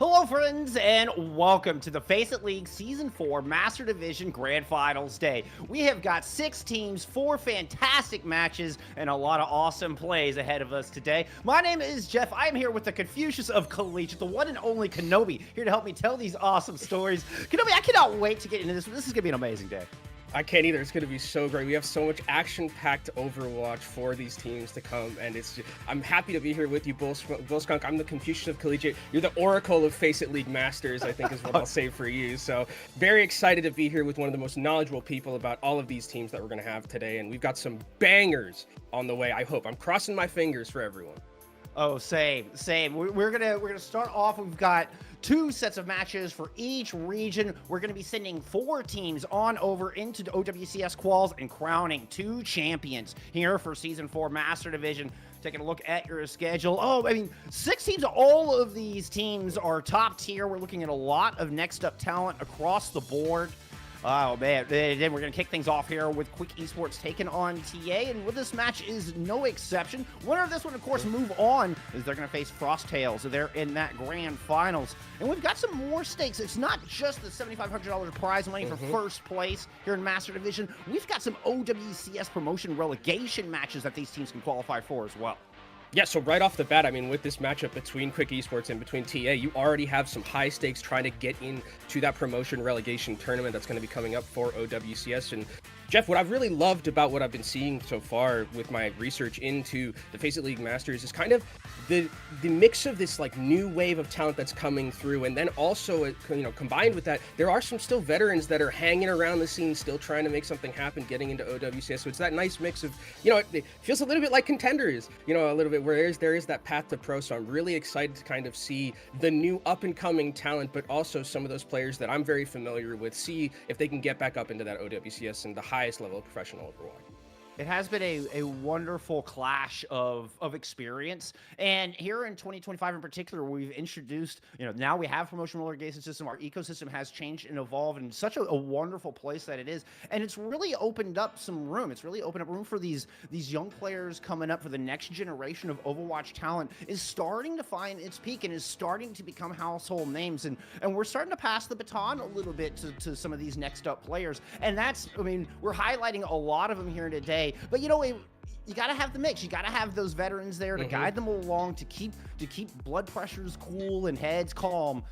Hello, friends, and welcome to the FACEIT League Season 4 Master Division Grand Finals Day. We have got 6 teams, 4 fantastic matches, and a lot of awesome plays ahead of us today. My name is Jeff. I am here with the Confucius of Collegiate, the one and only Kenobi, here to help me tell these awesome stories. Kenobi, I cannot wait to get into this. This is going to be an amazing day. I can't either. It's going to be so great. We have so much action-packed Overwatch for these teams to come, and I'm happy to be here with you, Bullskunk. I'm the Confucius of Collegiate. You're the Oracle of FACEIT League Masters, I think is what I'll say for you. So very excited to be here with one of the most knowledgeable people about all of these teams that we're going to have today, and we've got some bangers on the way, I hope. I'm crossing my fingers for everyone. Oh, same. We're gonna start off. We've got 2 sets of matches for each region. We're gonna be sending 4 teams on over into the OWCS quals and crowning 2 champions here for Season 4 Master Division. Taking a look at your schedule. Oh, I mean, 6 teams. All of these teams are top tier. We're looking at a lot of next up talent across the board. Oh, man. Then we're going to kick things off here with Quick Esports taking on TA, and this match is no exception. Winner of this one, of course, move on, as they're going to face Frosttails. So they're in that grand finals. And we've got some more stakes. It's not just the $7,500 prize money for first place here in Master Division. We've got some OWCS promotion relegation matches that these teams can qualify for as well. Yeah, so right off the bat, I mean, with this matchup between Quick Esports and between TA, you already have some high stakes trying to get into that promotion relegation tournament that's going to be coming up for OWCS. And Jeff, what I've really loved about what I've been seeing so far with my research into the FACEIT League Masters is kind of the mix of this like new wave of talent that's coming through, and then also combined with that, there are some still veterans that are hanging around the scene, still trying to make something happen, getting into OWCS. So it's that nice mix of, it feels a little bit like Contenders, a little bit where there is that path to pro. So I'm really excited to kind of see the new up and coming talent, but also some of those players that I'm very familiar with, see if they can get back up into that OWCS and the highest level of professional Overwatch. It has been a wonderful clash of experience. And here in 2025 in particular, we've introduced, now we have promotion relegation system. Our ecosystem has changed and evolved in such a wonderful place that it is. And it's really opened up some room. It's really opened up room for these young players coming up, for the next generation of Overwatch talent is starting to find its peak and is starting to become household names. And we're starting to pass the baton a little bit to some of these next up players. And we're highlighting a lot of them here today. But you got to have the mix. You got to have those veterans there to guide them along, to keep blood pressures cool and heads calm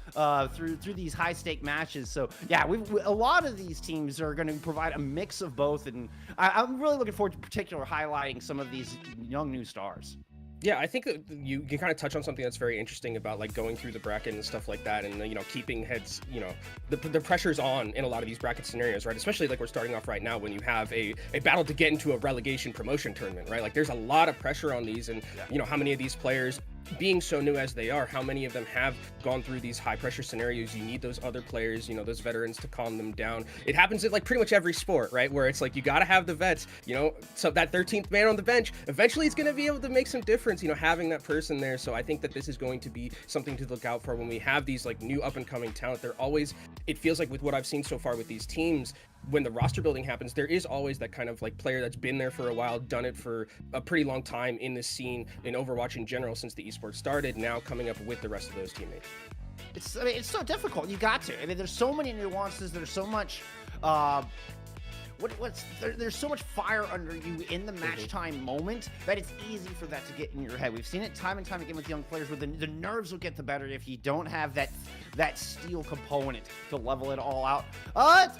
through these high stake matches. So yeah, a lot of these teams are going to provide a mix of both, and I'm really looking forward to particular highlighting some of these young new stars. Yeah, I think that you can kind of touch on something that's very interesting about like going through the bracket and stuff like that, and keeping heads, the pressure's on in a lot of these bracket scenarios, right? Especially like we're starting off right now when you have a battle to get into a relegation promotion tournament, right? Like there's a lot of pressure on these, and how many of these players, being so new as they are, how many of them have gone through these high pressure scenarios? You need those other players, those veterans to calm them down. It happens in like pretty much every sport, right? Where it's like you got to have the vets, so that 13th man on the bench eventually is going to be able to make some difference, having that person there. So I think that this is going to be something to look out for when we have these like new up and coming talent. It feels like with what I've seen so far with these teams, when the roster building happens, there is always that kind of like player that's been there for a while, done it for a pretty long time in this scene, in Overwatch in general, since the esports started, now coming up with the rest of those teammates. It's so difficult. You got to. There's so many nuances. There's so much there's so much fire under you in the match time moment that it's easy for that to get in your head. We've seen it time and time again with young players where the nerves will get the better if you don't have that steel component to level it all out. Let's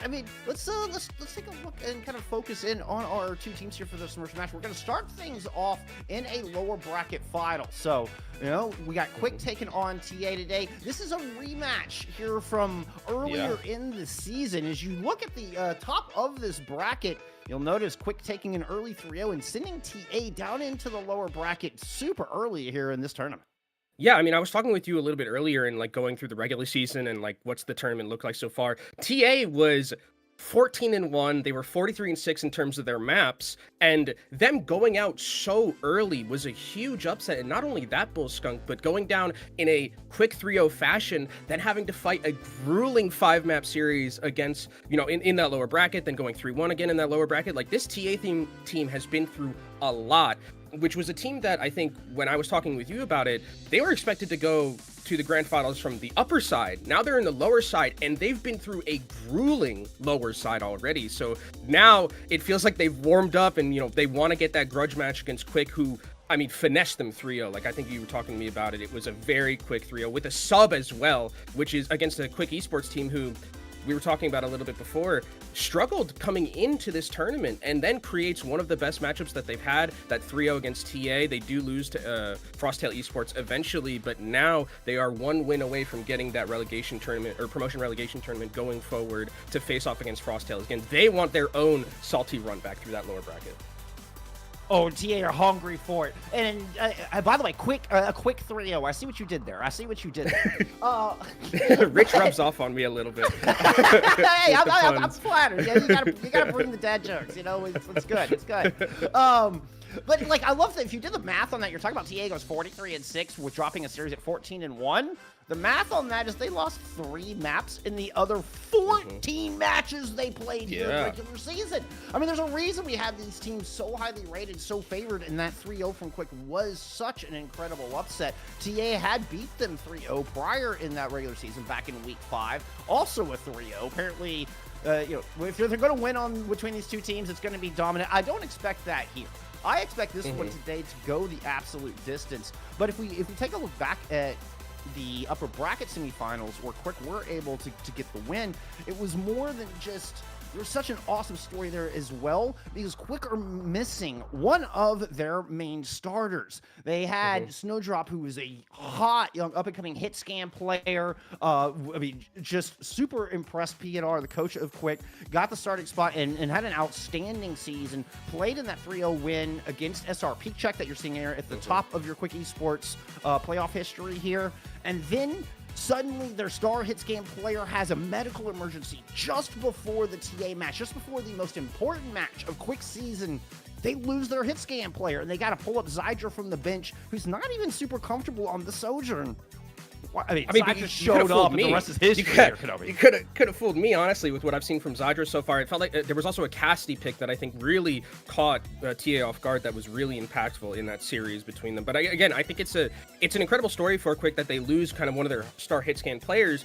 take a look and kind of focus in on our 2 teams here for this first match. We're going to start things off in a lower bracket final. So, we got Quick taking on TA today. This is a rematch here from earlier in the season. As you look at the top of this bracket, you'll notice Quick taking an early 3-0 and sending TA down into the lower bracket super early here in this tournament. Yeah, I mean, I was talking with you a little bit earlier and like going through the regular season and like what's the tournament look like so far. TA was 14-1. They were 43-6 in terms of their maps, and them going out so early was a huge upset. And not only that, Bullskunk, but going down in a quick 3-0 fashion, then having to fight a grueling 5-map series against, in that lower bracket, then going 3-1 again in that lower bracket. Like this TA team has been through a lot, which was a team that I think when I was talking with you about it, they were expected to go to the grand finals from the upper side. Now they're in the lower side, and they've been through a grueling lower side already. So now it feels like they've warmed up and, you know, they want to get that grudge match against Quick, who, I mean, finessed them 3-0. Like, I think you were talking to me about it. It was a very quick 3-0 with a sub as well, which is against a Quick Esports team who we were talking about a little bit before, struggled coming into this tournament, and then creates one of the best matchups that they've had, that 3-0 against TA. They do lose to Frosttail Esports eventually, but now they are one win away from getting that relegation tournament, or promotion relegation tournament, going forward to face off against Frosttail. Again, they want their own salty run back through that lower bracket. Oh, TA are hungry for it. And by the way, a quick 3-0. I see what you did there. Rich rubs off on me a little bit. Hey, I'm flattered. Yeah, you gotta bring the dad jokes. You know, it's good. It's good. But like, I love that if you did the math on that, you're talking about TA goes 43-6 with dropping a series at 14-1. The math on that is they lost 3 maps in the other 14 matches they played here in the regular season. I mean, there's a reason we have these teams so highly rated, so favored, and that 3-0 from Quick was such an incredible upset. TA had beat them 3-0 prior in that regular season back in week 5, also a 3-0. Apparently, you know, if they're going to win on between these two teams, it's going to be dominant. I don't expect that here. I expect this one today to go the absolute distance. But if we take a look back at the upper bracket semifinals where Quick were able to get the win, it was more than just, there was such an awesome story there as well, because Quick are missing one of their main starters. They had Snowdrop, who was a hot young up-and-coming hit scan player. I mean, just super impressed. PNR, the coach of Quick, got the starting spot and had an outstanding season. Played in that 3-0 win against SR Peak Check that you're seeing here at the top of your Quick Esports playoff history here. And then suddenly their star hit scan player has a medical emergency just before the TA match, just before the most important match of Quick season. They lose their hit scan player, and they got to pull up Zydra from the bench, who's not even super comfortable on the Sojourn. I mean, Zydra showed up, and the rest is history. You could have fooled me, honestly, with what I've seen from Zydra so far. It felt like there was also a Cassidy pick that I think really caught TA off guard, that was really impactful in that series between them. But again, I think it's an incredible story for Quick that they lose kind of one of their star hit scan players,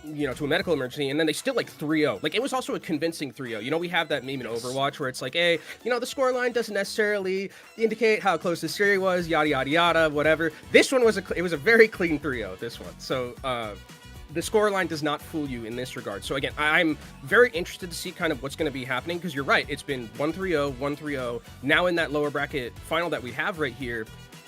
you know, to a medical emergency, and then they still like 3-0. Like, it was also a convincing 3-0. You know, we have that meme in Overwatch where it's like, hey, you know, the scoreline doesn't necessarily indicate how close the series was, yada yada yada, whatever. This one was it was a very clean 3-0, this one. So the scoreline does not fool you in this regard. So again, I'm very interested to see kind of what's going to be happening, because you're right, it's been 1-3-0, 1-3-0. Now in that lower bracket final that we have right here,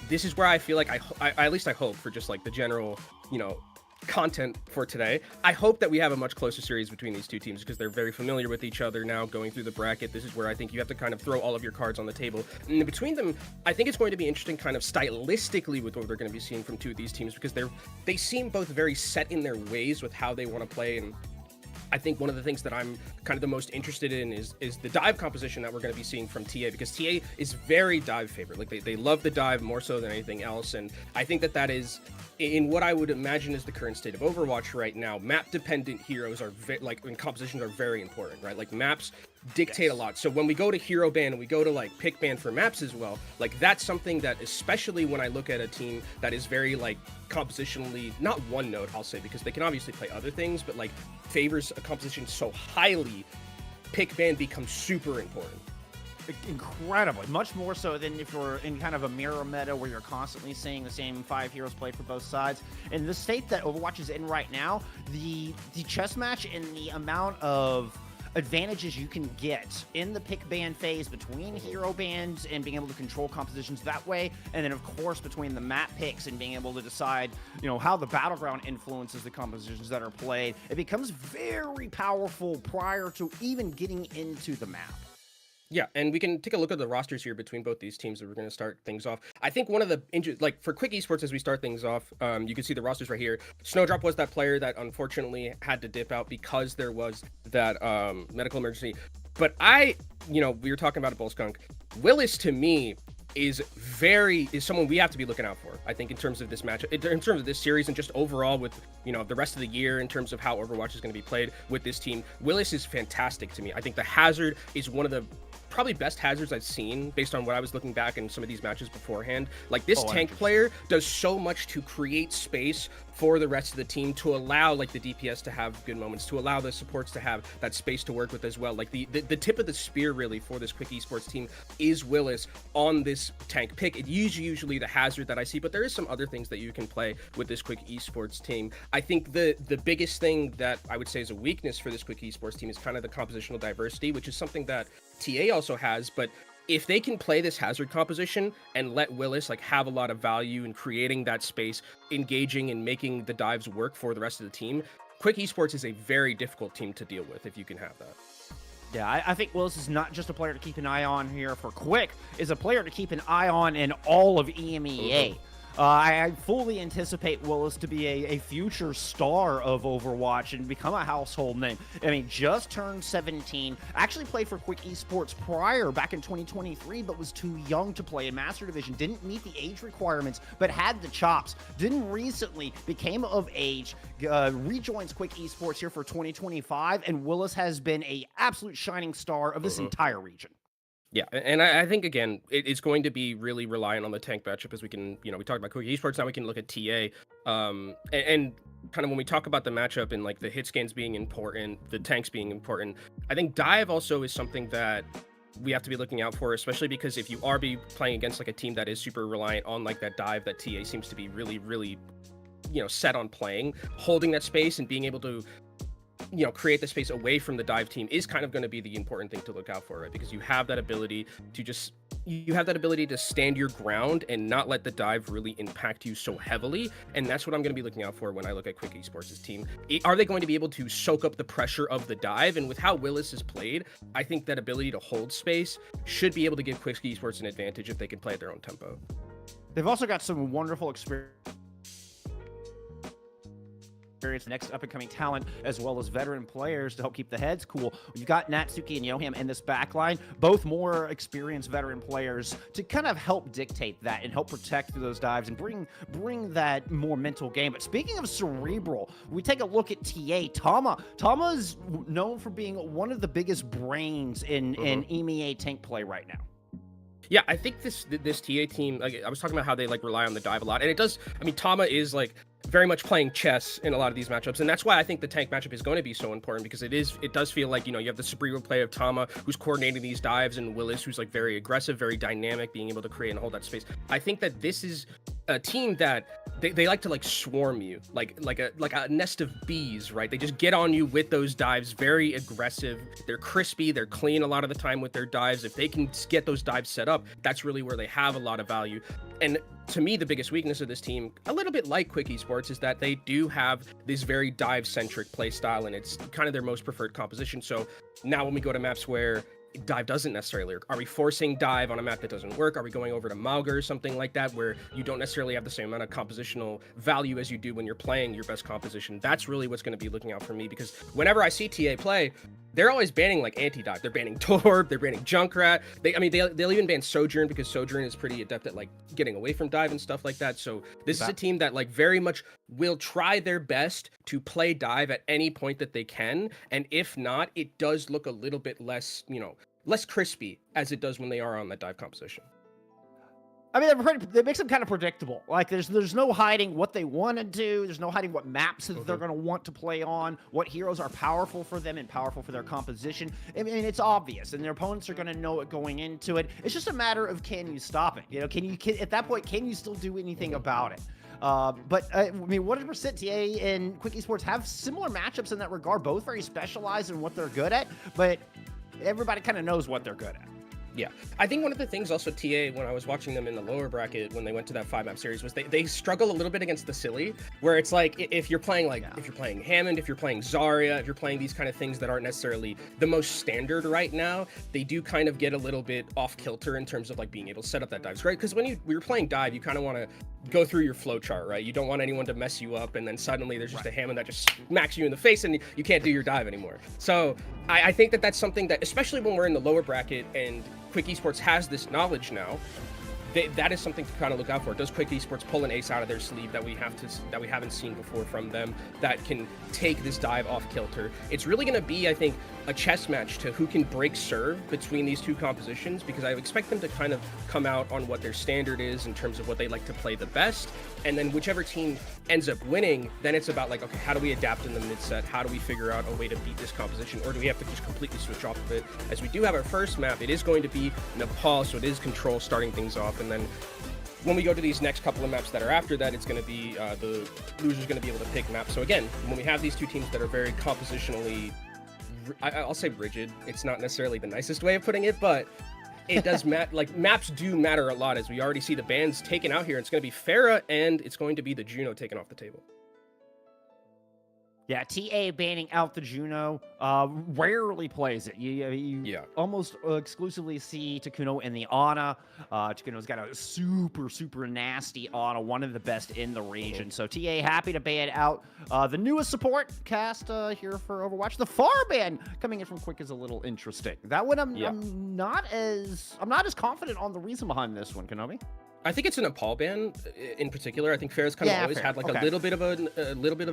this is where I feel like I at least I hope, for just like the general, you know, content for today, I hope that we have a much closer series between these two teams, because they're very familiar with each other now going through the bracket. This is where I think you have to kind of throw all of your cards on the table. And between them, I think it's going to be interesting kind of stylistically with what we're going to be seeing from two of these teams, because they seem both very set in their ways with how they want to play. And I think one of the things that I'm kind of the most interested in is the dive composition that we're going to be seeing from TA, because TA is very dive favorite. Like, they love the dive more so than anything else. And I think that is in what I would imagine is the current state of Overwatch right now. Map dependent heroes are and compositions are very important, right? Like, maps dictate a lot. So when we go to hero ban and we go to like pick ban for maps as well, like, that's something that, especially when I look at a team that is very like compositionally, not one note, I'll say, because they can obviously play other things, but like favors a composition so highly, pick ban becomes super important. Incredibly, much more so than if you're in kind of a mirror meta where you're constantly seeing the same 5 heroes play for both sides. In the state that Overwatch is in right now, the chess match and the amount of advantages you can get in the pick ban phase between hero bans and being able to control compositions that way, and then of course between the map picks and being able to decide, you know, how the battleground influences the compositions that are played, it becomes very powerful prior to even getting into the map. Yeah, and we can take a look at the rosters here between both these teams that we're going to start things off. I think one of the, like, for Quick Esports, as we start things off, you can see the rosters right here. Snowdrop was that player that unfortunately had to dip out because there was that medical emergency. But you know, we were talking about a Bull Skunk. Willis, to me, is someone we have to be looking out for, I think, in terms of this match, in terms of this series, and just overall with, you know, the rest of the year in terms of how Overwatch is going to be played with this team. Willis is fantastic to me. I think the Hazard is one of the probably best hazards I've seen based on what I was looking back in some of these matches beforehand. Like this tank 100%. player does so much to create space for the rest of the team, to allow like the DPS to have good moments, to allow the supports to have that space to work with as well. Like the tip of the spear really for this Quick Esports team is Willis on this tank pick. It usually the hazard that I see, but there is some other things that you can play with this Quick Esports team. I think the biggest thing that I would say is a weakness for this Quick Esports team is kind of the compositional diversity, which is something that TA also has, but if they can play this hazard composition and let Willis like have a lot of value in creating that space, engaging and making the dives work for the rest of the team, Quick Esports is a very difficult team to deal with if you can have that. Yeah, I think Willis is not just a player to keep an eye on here for Quick, is a player to keep an eye on in all of EMEA. I fully anticipate Willis to be a future star of Overwatch and become a household name. I mean, just turned 17, actually played for Quick Esports prior back in 2023, but was too young to play in Master Division, didn't meet the age requirements, but had the chops, didn't recently, became of age, rejoins Quick Esports here for 2025, and Willis has been a absolute shining star of this entire region. Yeah, and I think, again, it's going to be really reliant on the tank matchup, as we can, we talked about Quick Esports, now we can look at TA. And kind of when we talk about the matchup and like the hit scans being important, the tanks being important, I think dive also is something that we have to be looking out for, especially because if you are playing against like a team that is super reliant on like that dive that TA seems to be really, set on playing, holding that space and being able to create the space away from the dive team is kind of going to be the important thing to look out for, right? Because you have that ability to stand your ground and not let the dive really impact you so heavily. And that's what I'm going to be looking out for when I look at Quick Esports' team. Are they going to be able to soak up the pressure of the dive? And with how Willis is played, I think that ability to hold space should be able to give Quick Esports an advantage if they can play at their own tempo. They've also got some wonderful experience, next up-and-coming talent, as well as veteran players to help keep the heads cool. You've got Natsuki and Yoham in this backline, both more experienced veteran players to kind of help dictate that and help protect through those dives and bring that more mental game. But speaking of cerebral, we take a look at TA. Tama is known for being one of the biggest brains in EMEA tank play right now. Yeah, I think this TA team, like I was talking about how they like rely on the dive a lot, and it does. I mean, Tama is like very much playing chess in a lot of these matchups, and that's why I think the tank matchup is going to be so important, because it does feel like, you have the cerebral play of Tama, who's coordinating these dives, and Willis, who's like very aggressive, very dynamic, being able to create and hold that space. I think that this is a team that they like to like swarm you like a nest of bees, right? They just get on you with those dives, very aggressive. They're crispy, they're clean a lot of the time with their dives. If they can get those dives set up, that's really where they have a lot of value. And to me, the biggest weakness of this team, a little bit like Quick Esports, is that they do have this very dive-centric play style, and it's kind of their most preferred composition. So now when we go to maps where dive doesn't necessarily work, are we forcing dive on a map that doesn't work? Are we going over to Malga or something like that, where you don't necessarily have the same amount of compositional value as you do when you're playing your best composition? That's really what's going to be looking out for me, because whenever I see TA play, they're always banning like anti-dive. They're banning Torb, they're banning Junkrat. They'll even ban Sojourn, because Sojourn is pretty adept at like getting away from dive and stuff like that. So this is a team that like very much will try their best to play dive at any point that they can. And if not, it does look a little bit less, less crispy as it does when they are on that dive composition. I mean, it makes them kind of predictable. Like, there's no hiding what they want to do. There's no hiding what maps that they're going to want to play on, what heroes are powerful for them and powerful for their composition. I mean, it's obvious, and their opponents are going to know it going into it. It's just a matter of, can you stop it? At that point, can you still do anything about it? But I mean, 100% TA and Quick Esports have similar matchups in that regard, both very specialized in what they're good at, but everybody kind of knows what they're good at. Yeah, I think one of the things also TA, when I was watching them in the lower bracket when they went to that 5-map series, was they struggle a little bit against the silly, where it's like if you're playing if you're playing Hammond, if you're playing Zarya, if you're playing these kind of things that aren't necessarily the most standard right now, they do kind of get a little bit off kilter in terms of like being able to set up that dive, right? Because when you're playing dive, you kind of want to go through your flow chart, right? You don't want anyone to mess you up, and then suddenly there's just a Hammond that just smacks you in the face and you can't do your dive anymore. So I think that's something that, especially when we're in the lower bracket and Quick Esports has this knowledge now, that is something to kind of look out for. Does Quick Esports pull an ace out of their sleeve that we haven't seen before from them that can take this dive off kilter? It's really going to be, I think, a chess match to who can break serve between these two compositions, because I expect them to kind of come out on what their standard is in terms of what they like to play the best, and then whichever team ends up winning, then it's about like, okay, how do we adapt in the mid set? How do we figure out a way to beat this composition, or do we have to just completely switch off of it? As we do have our first map, it is going to be Nepal, so it is control starting things off, and then when we go to these next couple of maps that are after that, it's going to be the loser's going to be able to pick maps. So again, when we have these two teams that are very compositionally, I'll say rigid, it's not necessarily the nicest way of putting it, but it does matter. Like, maps do matter a lot, as we already see the bans taken out here. It's going to be Farah, and it's going to be the Juno taken off the table. Yeah, TA banning out the Juno, rarely plays it. You almost exclusively see Takuno in the Ana. Takuno's got a super nasty Ana, one of the best in the region. So TA happy to ban out the newest support cast here for Overwatch. The FAR ban coming in from Quick is a little interesting. That one I'm not as confident on the reason behind this one, Kenobi. I think it's a Nepal ban in particular. I think Farah's kind of always had like a little bit of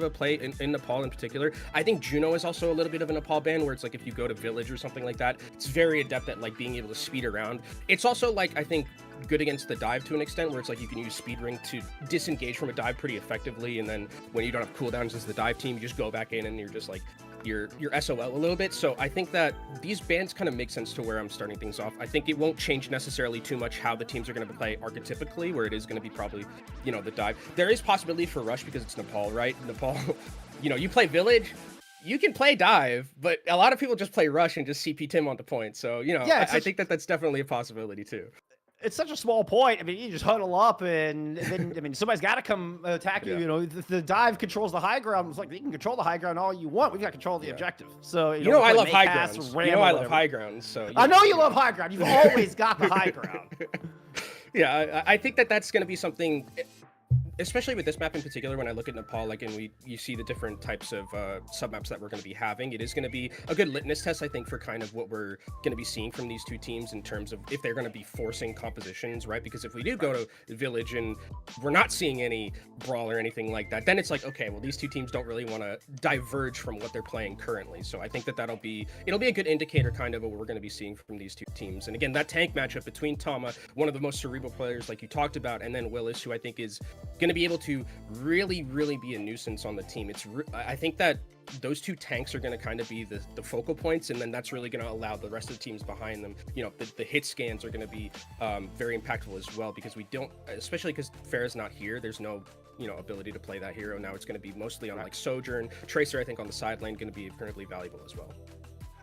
a play in Nepal in particular. I think Juno is also a little bit of a Nepal ban, where it's like if you go to Village or something like that, it's very adept at like being able to speed around. It's also like, I think, good against the dive to an extent, where it's like you can use speed ring to disengage from a dive pretty effectively, and then when you don't have cooldowns as the dive team, you just go back in and you're just like you're SOL a little bit. So I think that these bans kind of make sense to where I'm starting things off. I think it won't change necessarily too much how the teams are going to play archetypically, where it is going to be probably, you know, the dive. There is possibility for rush because it's Nepal, right? Nepal, you know, you play Village, you can play dive, but a lot of people just play rush and just CP Tim on the point. So, you know, I think that that's definitely a possibility too. It's such a small point. I mean, you just huddle up, and then, I mean, somebody's got to come attack you. You know, the dive controls the high ground. It's like, you can control the high ground all you want. We've got control of the objective. So, you know I love high grounds. You know I love high grounds. So I know you love high ground. You've always got the high ground. Yeah, I think that that's going to be something, especially with this map in particular. When I look at Nepal, like, and you see the different types of submaps that we're going to be having, it is going to be a good litmus test, I think, for kind of what we're going to be seeing from these two teams in terms of if they're going to be forcing compositions, right? Because if we do go to Village and we're not seeing any brawl or anything like that, then it's like, okay, well, these two teams don't really want to diverge from what they're playing currently. So I think that it'll be a good indicator kind of what we're going to be seeing from these two teams. And again, that tank matchup between Tama, one of the most cerebral players like you talked about, and then Willis, who I think is going to be able to really be a nuisance on the team. I think that those two tanks are going to kind of be the focal points, and then that's really going to allow the rest of the teams behind them, you know, the hit scans are going to be very impactful as well, because we don't, especially because Farah's not here, there's no, you know, ability to play that hero. Now it's going to be mostly on like Sojourn. Tracer, I think, on the side lane going to be incredibly valuable as well.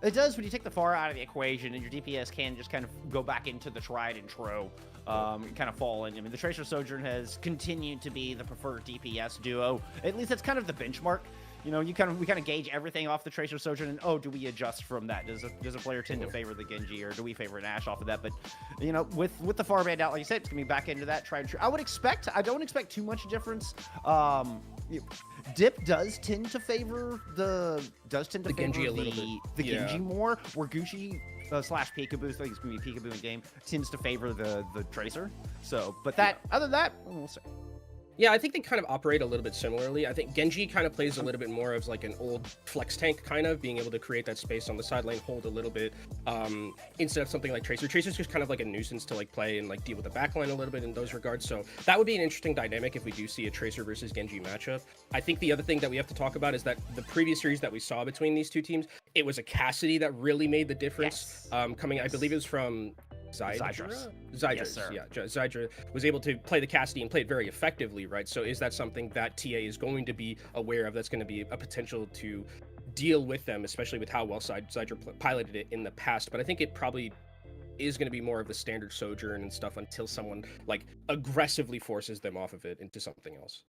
It does, when you take the FAR out of the equation, and your DPS can just kind of go back into the tried and true, kind of fall in. I mean, the Tracer Sojourn has continued to be the preferred DPS duo. At least that's kind of the benchmark. You know, we kind of gauge everything off the Tracer Sojourn, and do we adjust from that? Does a player tend to favor the Genji, or do we favor an Ashe off of that? But, you know, with the FAR band out, like you said, it's gonna be back into that tried and true. I don't expect too much difference. Dip does tend to favor the Genji a little bit. The Genji more, where Gucci slash Peekaboo, I think it's gonna be Peekaboo in game, tends to favor the Tracer. So, but other than that, we'll see. Yeah, I think they kind of operate a little bit similarly. I think Genji kind of plays a little bit more of like an old flex tank, kind of being able to create that space on the side lane, hold a little bit, instead of something like Tracer. Tracer's just kind of like a nuisance to like play and like deal with the backline a little bit in those regards. So that would be an interesting dynamic if we do see a Tracer versus Genji matchup. I think the other thing that we have to talk about is that the previous series that we saw between these two teams, it was a Cassidy that really made the difference. Coming, I believe it was from Zydra? Yes, sir. Yeah, Zydra was able to play the Cassidy and play it very effectively, right? So is that something that TA is going to be aware of, that's going to be a potential to deal with them, especially with how well Zydra piloted it in the past? But I think it probably is going to be more of the standard Sojourn and stuff until someone like aggressively forces them off of it into something else.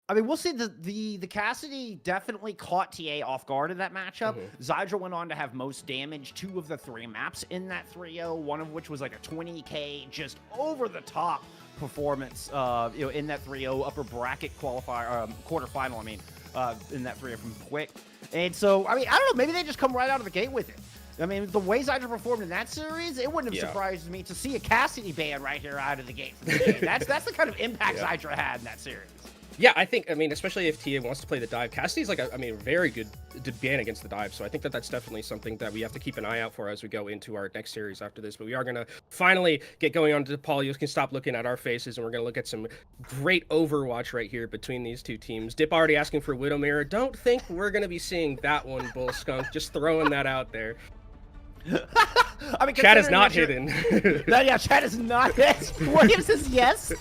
I mean, we'll see. The Cassidy definitely caught TA off guard in that matchup. Zydra went on to have most damage 2 of the 3 maps in that 3-0, one of which was like a 20k just over the top performance, you know, in that 3-0 upper bracket qualifier, quarterfinal. I mean, in that 3-0 from Quick. And so, I mean, I don't know, maybe they just come right out of the gate with it. I mean, the way Zydra performed in that series, it wouldn't have surprised me to see a Cassidy ban right here out of the gate. That's the kind of impact Zydra had in that series. Yeah, I mean, especially if TA wants to play the dive, Cassidy's like, a very good ban against the dive. So I think that's definitely something that we have to keep an eye out for as we go into our next series after this. But we are going to finally get going on to Nepal. You can stop looking at our faces, and we're going to look at some great Overwatch right here between these two teams. Dip already asking for Widow Mirror. Don't think we're going to be seeing that one, Bull Skunk. Just throwing that out there. I mean, chat is not hidden. Yeah, chat is not hidden. William says yes.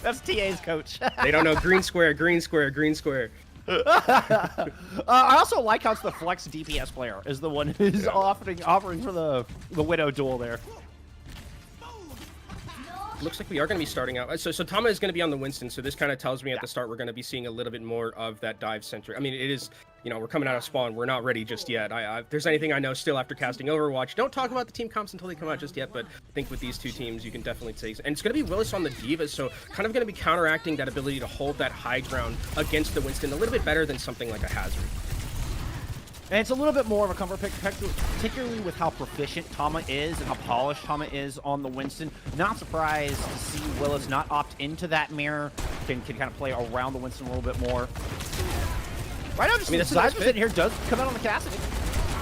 That's TA's coach. They don't know green square, green square, green square. I also like how it's the flex DPS player is the one who's offering for the Widow duel there. Looks like we are going to be starting out. So Tama is going to be on the Winston, so this kind of tells me at the start we're going to be seeing a little bit more of that dive center. I mean, it is, we're coming out of spawn. We're not ready just yet. If there's anything I know still after casting Overwatch, don't talk about the team comps until they come out just yet, but I think with these two teams, you can definitely take. And it's going to be Willis on the Divas, so kind of going to be counteracting that ability to hold that high ground against the Winston a little bit better than something like a Hazard. And it's a little bit more of a comfort pick, particularly with how proficient Tama is and how polished Tama is on the Winston. Not surprised to see Willis not opt into that mirror. Can kind of play around the Winston a little bit more. Right now, just the Zydra sitting here does come out on the Cassidy.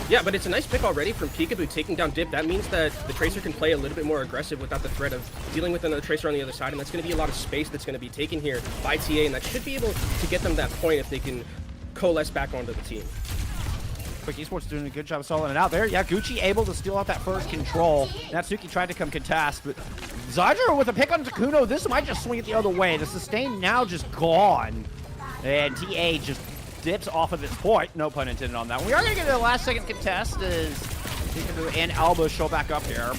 Yeah, but it's a nice pick already from Peekaboo taking down Dip. That means that the Tracer can play a little bit more aggressive without the threat of dealing with another Tracer on the other side, and that's going to be a lot of space that's going to be taken here by TA, and that should be able to get them that point if they can coalesce back onto the team. Quick Esports doing a good job of soloing it out there. Yeah, Gucci able to steal out that first control. Natsuki tried to come contest, but Zydra with a pick on Takuno. This might just swing it the other way. The sustain now just gone. And TA just dips off of this point. No pun intended on that. We are going to get a last second contest as Peekaboo and Alba show back up here.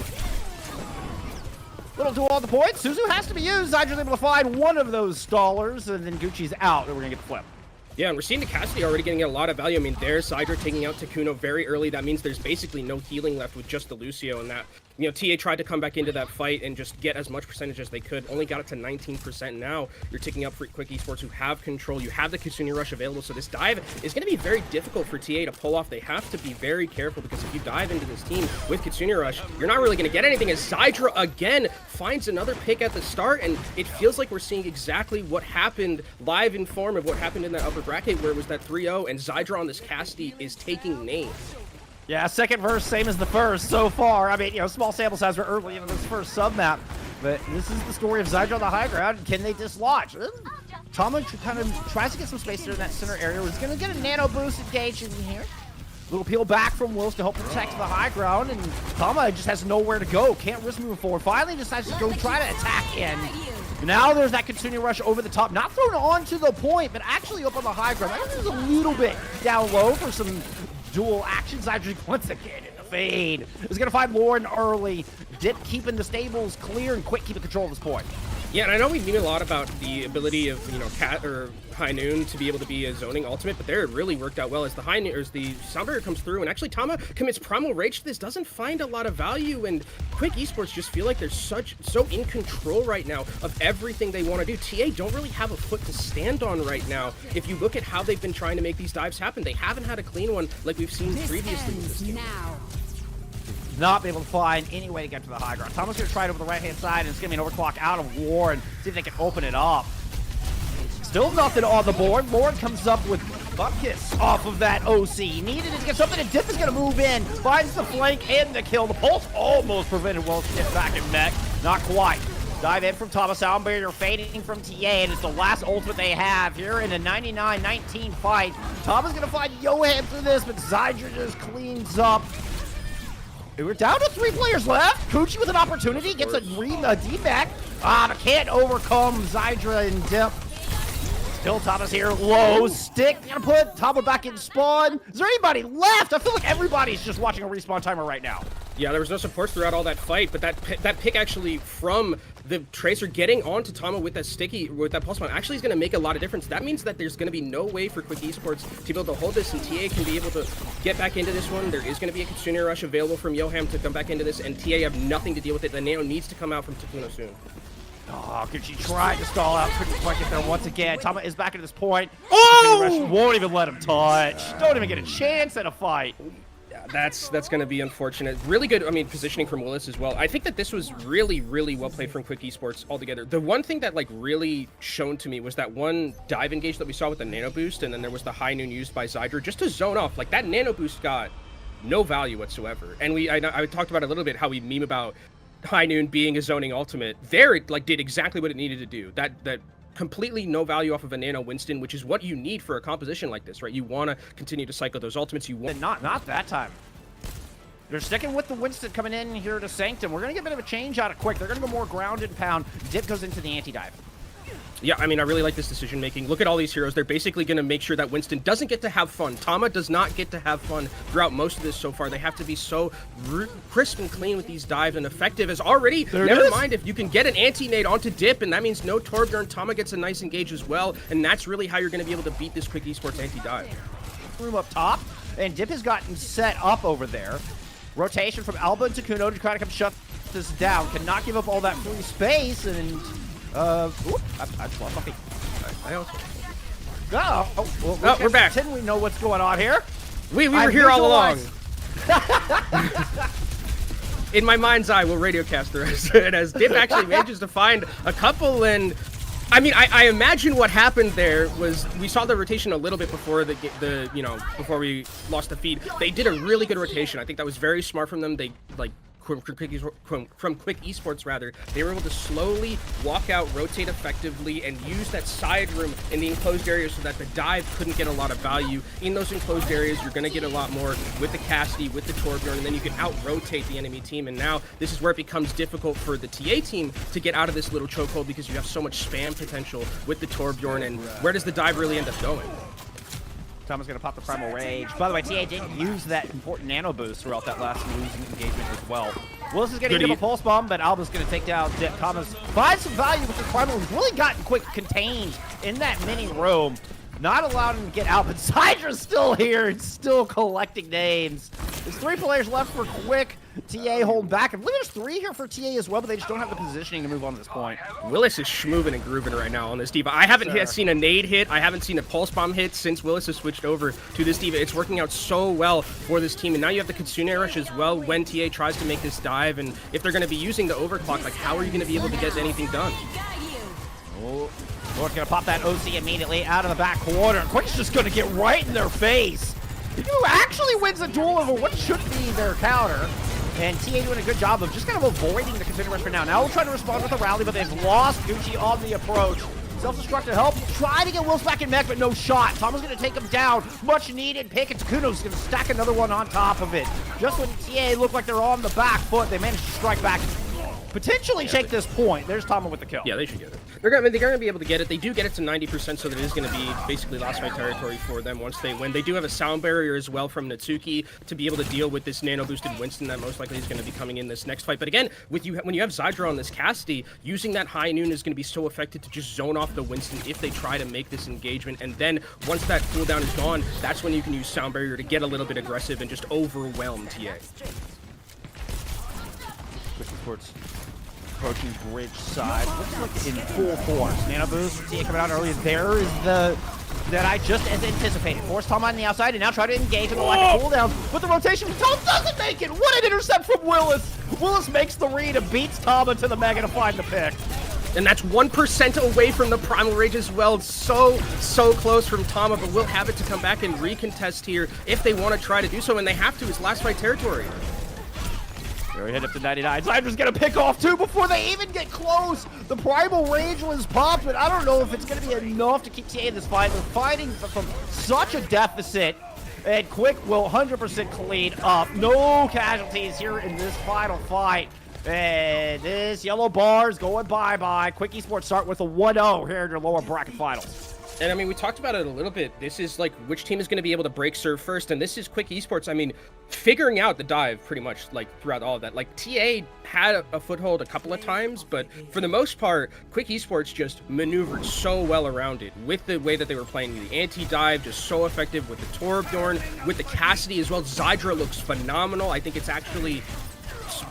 Little duel on the point. Suzu has to be used. Zydra's able to find one of those stallers, and then Gucci's out, and we're going to get the flip. Yeah, and we're seeing the Cassidy already getting a lot of value. I mean, there's Zydra taking out Takuno very early. That means there's basically no healing left with just the Lucio, and that, TA tried to come back into that fight and just get as much percentage as they could. Only got it to 19%. Now you're taking up for Quick Esports, who have control. You have the Kitsune Rush available, so this dive is going to be very difficult for TA to pull off. They have to be very careful, because if you dive into this team with Kitsune Rush, you're not really going to get anything, as Zydra again finds another pick at the start, and it feels like we're seeing exactly what happened live in form of what happened in that upper bracket, where it was that 3-0, and Zydra on this Cassidy is taking names. Yeah, second verse, same as the first so far. I mean, small sample size were early in this first sub-map, but this is the story of Zydra on the high ground. Can they dislodge? Tama kind of tries to get some space there in that center area. He's going to get a nano boost engaged in here. Little peel back from Wills to help protect the high ground, and Tama just has nowhere to go. Can't risk moving forward. Finally decides to go try to attack in. Now there's that Kitsune Rush over the top. Not thrown onto the point, but actually up on the high ground. I think there's a little bit down low for some dual action. Zydra once again in the fade. Is going to find Lauren early. Dip keeping the stables clear, and Quick keeping control of this point. Yeah, and I know we knew a lot about the ability of, Cat or High Noon to be able to be a zoning ultimate, but there it really worked out well as the High Noon, or as the Soundbreaker comes through, and actually Tama commits Primal Rage to this, doesn't find a lot of value, and Quick Esports just feel like they're so in control right now of everything they want to do. TA don't really have a foot to stand on right now. If you look at how they've been trying to make these dives happen, they haven't had a clean one like we've seen previously with this game. Not be able to find any way to get to the high ground. Tama's going to try it over the right-hand side, and it's going to be an overclock out of War, and see if they can open it up. Still nothing on the board. Lauren comes up with Buckus off of that OC. Needed to get something, and Dip is going to move in. Finds the flank and the kill. The Pulse almost prevented Wells to get back in mech. Not quite. Dive in from Thomas. Sound barrier fading from TA, and it's the last ultimate they have here in a 99-19 fight. Thomas going to find Johan through this, but Zydra just cleans up. We're down to 3 players left. Kuchi with an opportunity, gets a D-back. But can't overcome Zydra and Dip. Still Thomas here, low stick. Gonna put Tama back in spawn. Is there anybody left? I feel like everybody's just watching a respawn timer right now. Yeah, there was no supports throughout all that fight, but that pick actually from the Tracer getting onto Tama with that pulse bomb actually is going to make a lot of difference. That means that there's going to be no way for Quick Esports to be able to hold this, and TA can be able to get back into this one. There is going to be a Kitsune Rush available from Yoham to come back into this, and TA have nothing to deal with it. The Nano needs to come out from Takuno soon. Oh, Gucci tried to stall out. Couldn't quite get there once again. Tama is back at this point. Oh! Rush won't even let him touch. Don't even get a chance at a fight. That's going to be unfortunate. Really good, I mean, positioning from Willis as well. I think that this was really, really well played from Quick Esports altogether. The one thing that like really shone to me was that one dive engage that we saw with the nano boost, and then there was the high noon used by Zydra just to zone off. Like that nano boost got no value whatsoever. And I talked about a little bit how we meme about high noon being a zoning ultimate. There it like did exactly what it needed to do. That completely no value off of a nano Winston, which is what you need for a composition like this, right? You want to continue to cycle those ultimates. You want not that time. They're sticking with the Winston coming in here to Sanctum. We're going to get a bit of a change out of Quick. They're going to go more ground and pound. Dip goes into the anti-dive. Yeah, I mean, I really like this decision making. Look at all these heroes. They're basically going to make sure that Winston doesn't get to have fun. Tama does not get to have fun throughout most of this so far. They have to be so crisp and clean with these dives and effective as already. Never mind if you can get an anti-nade onto Dip, and that means no Torbjorn. Tama gets a nice engage as well, and that's really how you're going to be able to beat this Quick Esports anti-dive. Room up top, and Dip has gotten set up over there. Rotation from Alba and Takuno to try to come shut this down. Cannot give up all that free space, and I just lost my feet. I also. Well, we're back. We know what's going on here. We were here all along. In my mind's eye, we'll radiocast the rest of it as Dip actually manages to find a couple. And I mean, I imagine what happened there was we saw the rotation a little bit before before we lost the feed. They did a really good rotation. I think that was very smart from them. They like. From Quick Esports, rather, they were able to slowly walk out, rotate effectively, and use that side room in the enclosed area so that the dive couldn't get a lot of value. In those enclosed areas, you're going to get a lot more with the Cassidy, with the Torbjorn, and then you can out-rotate the enemy team. And now this is where it becomes difficult for the TA team to get out of this little chokehold because you have so much spam potential with the Torbjorn. And where does the dive really end up going? Tama's going to pop the Primal Rage. By the way, TA did use that important nano boost throughout that last losing engagement as well. Willis is going to give a Pulse Bomb, but Alba's going to take down Dip. Tama's finds some value with the Primal. He's really gotten Quick contained in that mini room. Not allowed him to get out, but Zydra's still here and still collecting names. There's 3 players left for Quick. TA holding back. I believe there's 3 here for TA as well, but they just don't have the positioning to move on to this point. Willis is schmoovin' and grooving right now on this diva. I haven't yet seen a nade hit. I haven't seen a pulse bomb hit since Willis has switched over to this diva. It's working out so well for this team. And now you have the Kitsune Rush as well when TA tries to make this dive. And if they're going to be using the overclock, like how are you going to be able to get anything done? Oh, Lord's going to pop that OC immediately out of the back corner. Quick's just going to get right in their face. Who actually wins a duel over what should be their counter. And TA doing a good job of just kind of avoiding the Kitsune Rush for now. Now we'll try to respond with a rally, but they've lost Gucci on the approach. Self-destruct to help. Try to get Wills back in mech, but no shot. Tama's going to take him down. Much needed pick, and Takuno's going to stack another one on top of it. Just when TA looked like they're on the back foot, they managed to strike back. Potentially take this point. There's Tama with the kill. Yeah, they should get it. They're going to be able to get it. They do get it to 90%, so that it is going to be basically last fight territory for them once they win. They do have a sound barrier as well from Natsuki to be able to deal with this nano-boosted Winston that most likely is going to be coming in this next fight. But again, when you have Zydra on this Cassidy, using that high noon is going to be so effective to just zone off the Winston if they try to make this engagement. And then once that cooldown is gone, that's when you can use sound barrier to get a little bit aggressive and just overwhelm TA. Esports approaching bridge side. Looks like in full force. Nano boost. TA coming out early. There is the that I just as anticipated. Force Tama on the outside and now try to engage in the lack of cooldown. But the rotation from Tama doesn't make it. What an intercept from Willis. Willis makes the read and beats Tama to the mega to find the pick. And that's 1% away from the Primal Rage as well. So close from Tama, but will have it to come back and recontest here if they want to try to do so, and they have to. It's last fight territory. There we head up to 99. Zydra's gonna pick off 2 before they even get close. The Primal Rage was popped, but I don't know if it's gonna be enough to keep TA in this fight. They're fighting from such a deficit, and Quick will 100% clean up. No casualties here in this final fight. And this yellow bar is going bye-bye. Quick Esports start with a 1-0 here in your lower bracket finals. And I mean, we talked about it a little bit. This is like which team is going to be able to break serve first, and this is Quick Esports. I mean, figuring out the dive pretty much like throughout all of that. Like TA had a foothold a couple of times, but for the most part, Quick Esports just maneuvered so well around it with the way that they were playing the anti-dive, just so effective with the Torbjorn, with the Cassidy as well. Zydra looks phenomenal. I think it's actually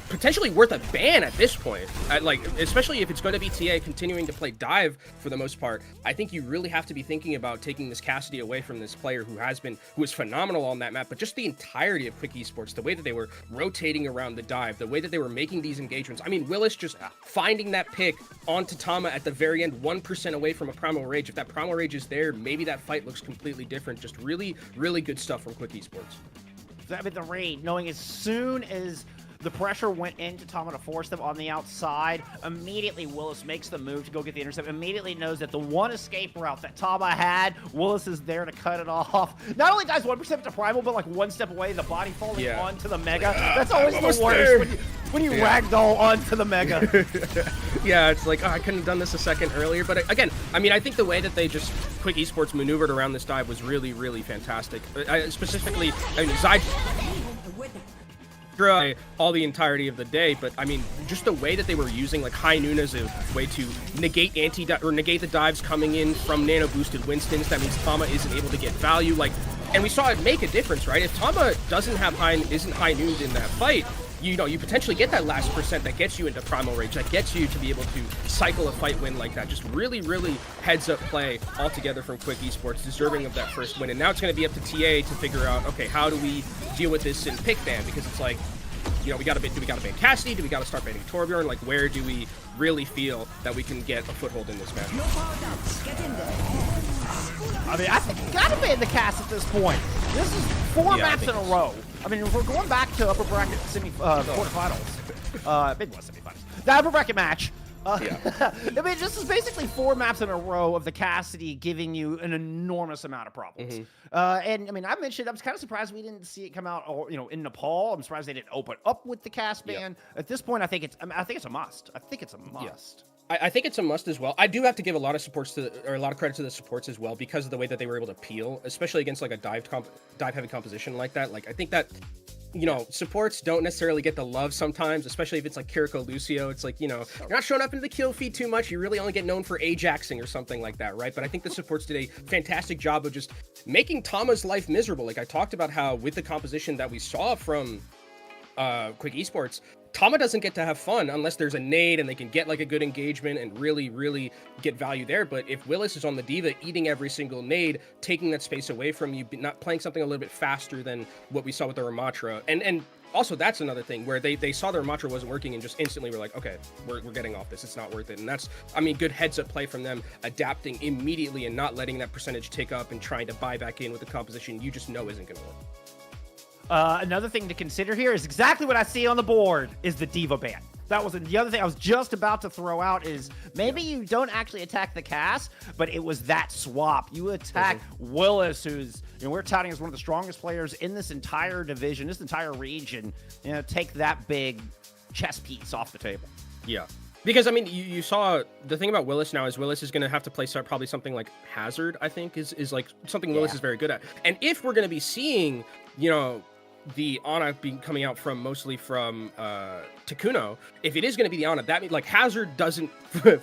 potentially worth a ban at this point. Like, especially if it's going to be TA continuing to play dive for the most part. I think you really have to be thinking about taking this Cassidy away from this player who is phenomenal on that map, but just the entirety of Quick Esports, the way that they were rotating around the dive, the way that they were making these engagements. I mean, Willis just finding that pick onto Tama at the very end, 1% away from a Primal Rage. If that Primal Rage is there, maybe that fight looks completely different. Just really, really good stuff from Quick Esports. That with the raid, knowing as soon as the pressure went into Tama to force them on the outside, immediately Willis makes the move to go get the intercept, immediately knows that the one escape route that Tama had, Willis is there to cut it off. Not only dies 1% to Primal, but like one step away, the body falling onto the Mega. That's always the worst when you ragdoll onto the Mega. Yeah, it's like, oh, I couldn't have done this a second earlier. But again, I mean, I think the way that they just Quick Esports maneuvered around this dive was really, really fantastic. Specifically, I mean, Zyd all the entirety of the day, but I mean, just the way that they were using like high noon as a way to negate negate the dives coming in from nano boosted Winstons. That means Tama isn't able to get value. Like, and we saw it make a difference, right? If Tama isn't high nooned in that fight, you know, you potentially get that last percent that gets you into Primal Rage, that gets you to be able to cycle a fight win like that. Just really, really heads up play altogether from Quick Esports, deserving of that first win. And now it's going to be up to TA to figure out, okay, how do we deal with this in pick ban? Because it's like, you know, do we got to ban Cassidy? Do we got to start banning Torbjorn? Like, where do we really feel that we can get a foothold in this match? I mean, I think you got to ban the Cass at this point. This is 4 maps in a row. I mean, if we're going back to upper bracket quarterfinals, Midwest semifinals, the upper bracket match. I mean, this is basically 4 maps in a row of the Cassidy giving you an enormous amount of problems. And I mean, I mentioned I was kind of surprised we didn't see it come out, you know, in Nepal. I'm surprised they didn't open up with the Cass ban. At this point, I think it's a must. I think it's a must. I think it's a must as well. I do have to give a lot of a lot of credit to the supports as well, because of the way that they were able to peel, especially against like a dive heavy composition like that. Like, I think that, you know, supports don't necessarily get the love sometimes, especially if it's like Kiriko Lucio. It's like, you know, you're not showing up into the kill feed too much. You really only get known for Ajaxing or something like that, right? But I think the supports did a fantastic job of just making Tama's life miserable. Like I talked about how with the composition that we saw from Quick Esports, Tama doesn't get to have fun unless there's a nade and they can get like a good engagement and really, really get value there. But if Willis is on the D.Va eating every single nade, taking that space away from you, not playing something a little bit faster than what we saw with the Ramatra, and also that's another thing where they saw the Ramatra wasn't working and just instantly were like, okay, we're getting off this. It's not worth it. And that's, I mean, good heads up play from them, adapting immediately and not letting that percentage tick up and trying to buy back in with a composition you just know isn't going to work. Another thing to consider here is exactly what I see on the board is the D.Va ban. That was the other thing I was just about to throw out is maybe you don't actually attack the Cass, but it was that swap. You attack Willis, who's, you know, we're touting as one of the strongest players in this entire division, this entire region. You know, take that big chess piece off the table. Yeah. Because, I mean, you saw the thing about Willis now is Willis is going to have to play probably something like Hazard, I think, is like something Willis is very good at. And if we're going to be seeing, you know, the Ana coming out mostly from Takuno, if it is going to be the Ana, that means like Hazard doesn't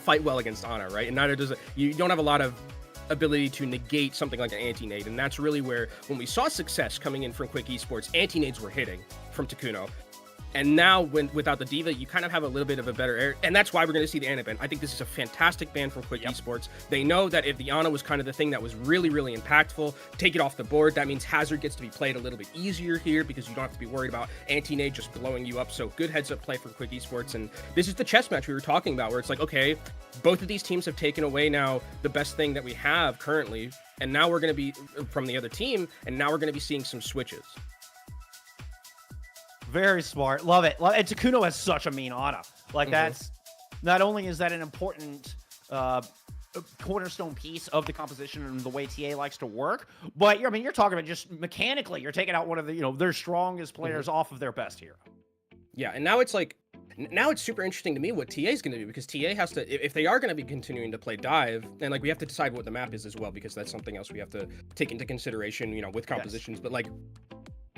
fight well against Ana, right? And neither does it. You don't have a lot of ability to negate something like an anti-nade, and that's really where when we saw success coming in from Quick Esports, anti-nades were hitting from Takuno. And now, without the D.Va, you kind of have a little bit of a better air. And that's why we're going to see the Ana ban. I think this is a fantastic ban from Quick Esports. They know that if the Ana was kind of the thing that was really, really impactful, take it off the board. That means Hazard gets to be played a little bit easier here because you don't have to be worried about anti-nade just blowing you up. So good heads-up play from Quick Esports. And this is the chess match we were talking about, where it's like, okay, both of these teams have taken away now the best thing that we have currently. And now we're going to be from the other team, and now we're going to be seeing some switches. Very smart. Love it. And Takuno has such a mean Ana. Like, that's not only is that an important cornerstone piece of the composition and the way TA likes to work, but I mean, you're talking about just mechanically, you're taking out one of the, you know, their strongest players off of their best hero. Yeah, and now it's like, now it's super interesting to me what TA is going to do, because TA has to, if they are going to be continuing to play dive, and like we have to decide what the map is as well, because that's something else we have to take into consideration, you know, with compositions. But like,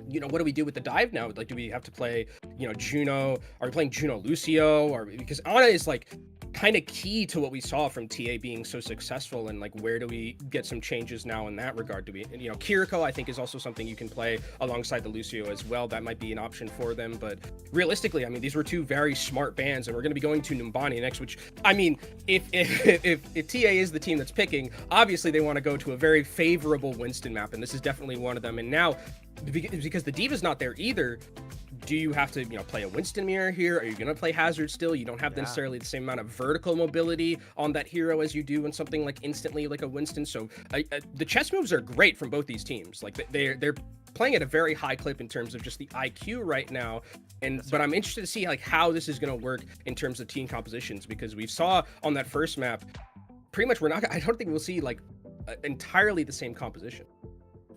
you know, what do we do with the dive now? Like, do we have to play, you know, Juno? Are we playing Juno Lucio? Or because Ana is like, kind of key to what we saw from TA being so successful, and like where do we get some changes now in that regard? Do we, you know, Kiriko I think is also something you can play alongside the Lucio as well. That might be an option for them, but realistically, I mean, these were two very smart bans, and we're going to be going to Numbani next, which, I mean, if TA is the team that's picking, obviously they want to go to a very favorable Winston map, and this is definitely one of them. And now, because the Diva's not there either, do you have to, you know, play a Winston mirror here? Are you going to play Hazard still? You don't have necessarily the same amount of vertical mobility on that hero as you do in something like instantly like a Winston. So the chess moves are great from both these teams. Like they're playing at a very high clip in terms of just the IQ right now. But I'm interested to see like how this is going to work in terms of team compositions, because we saw on that first map, pretty much I don't think we'll see like entirely the same composition.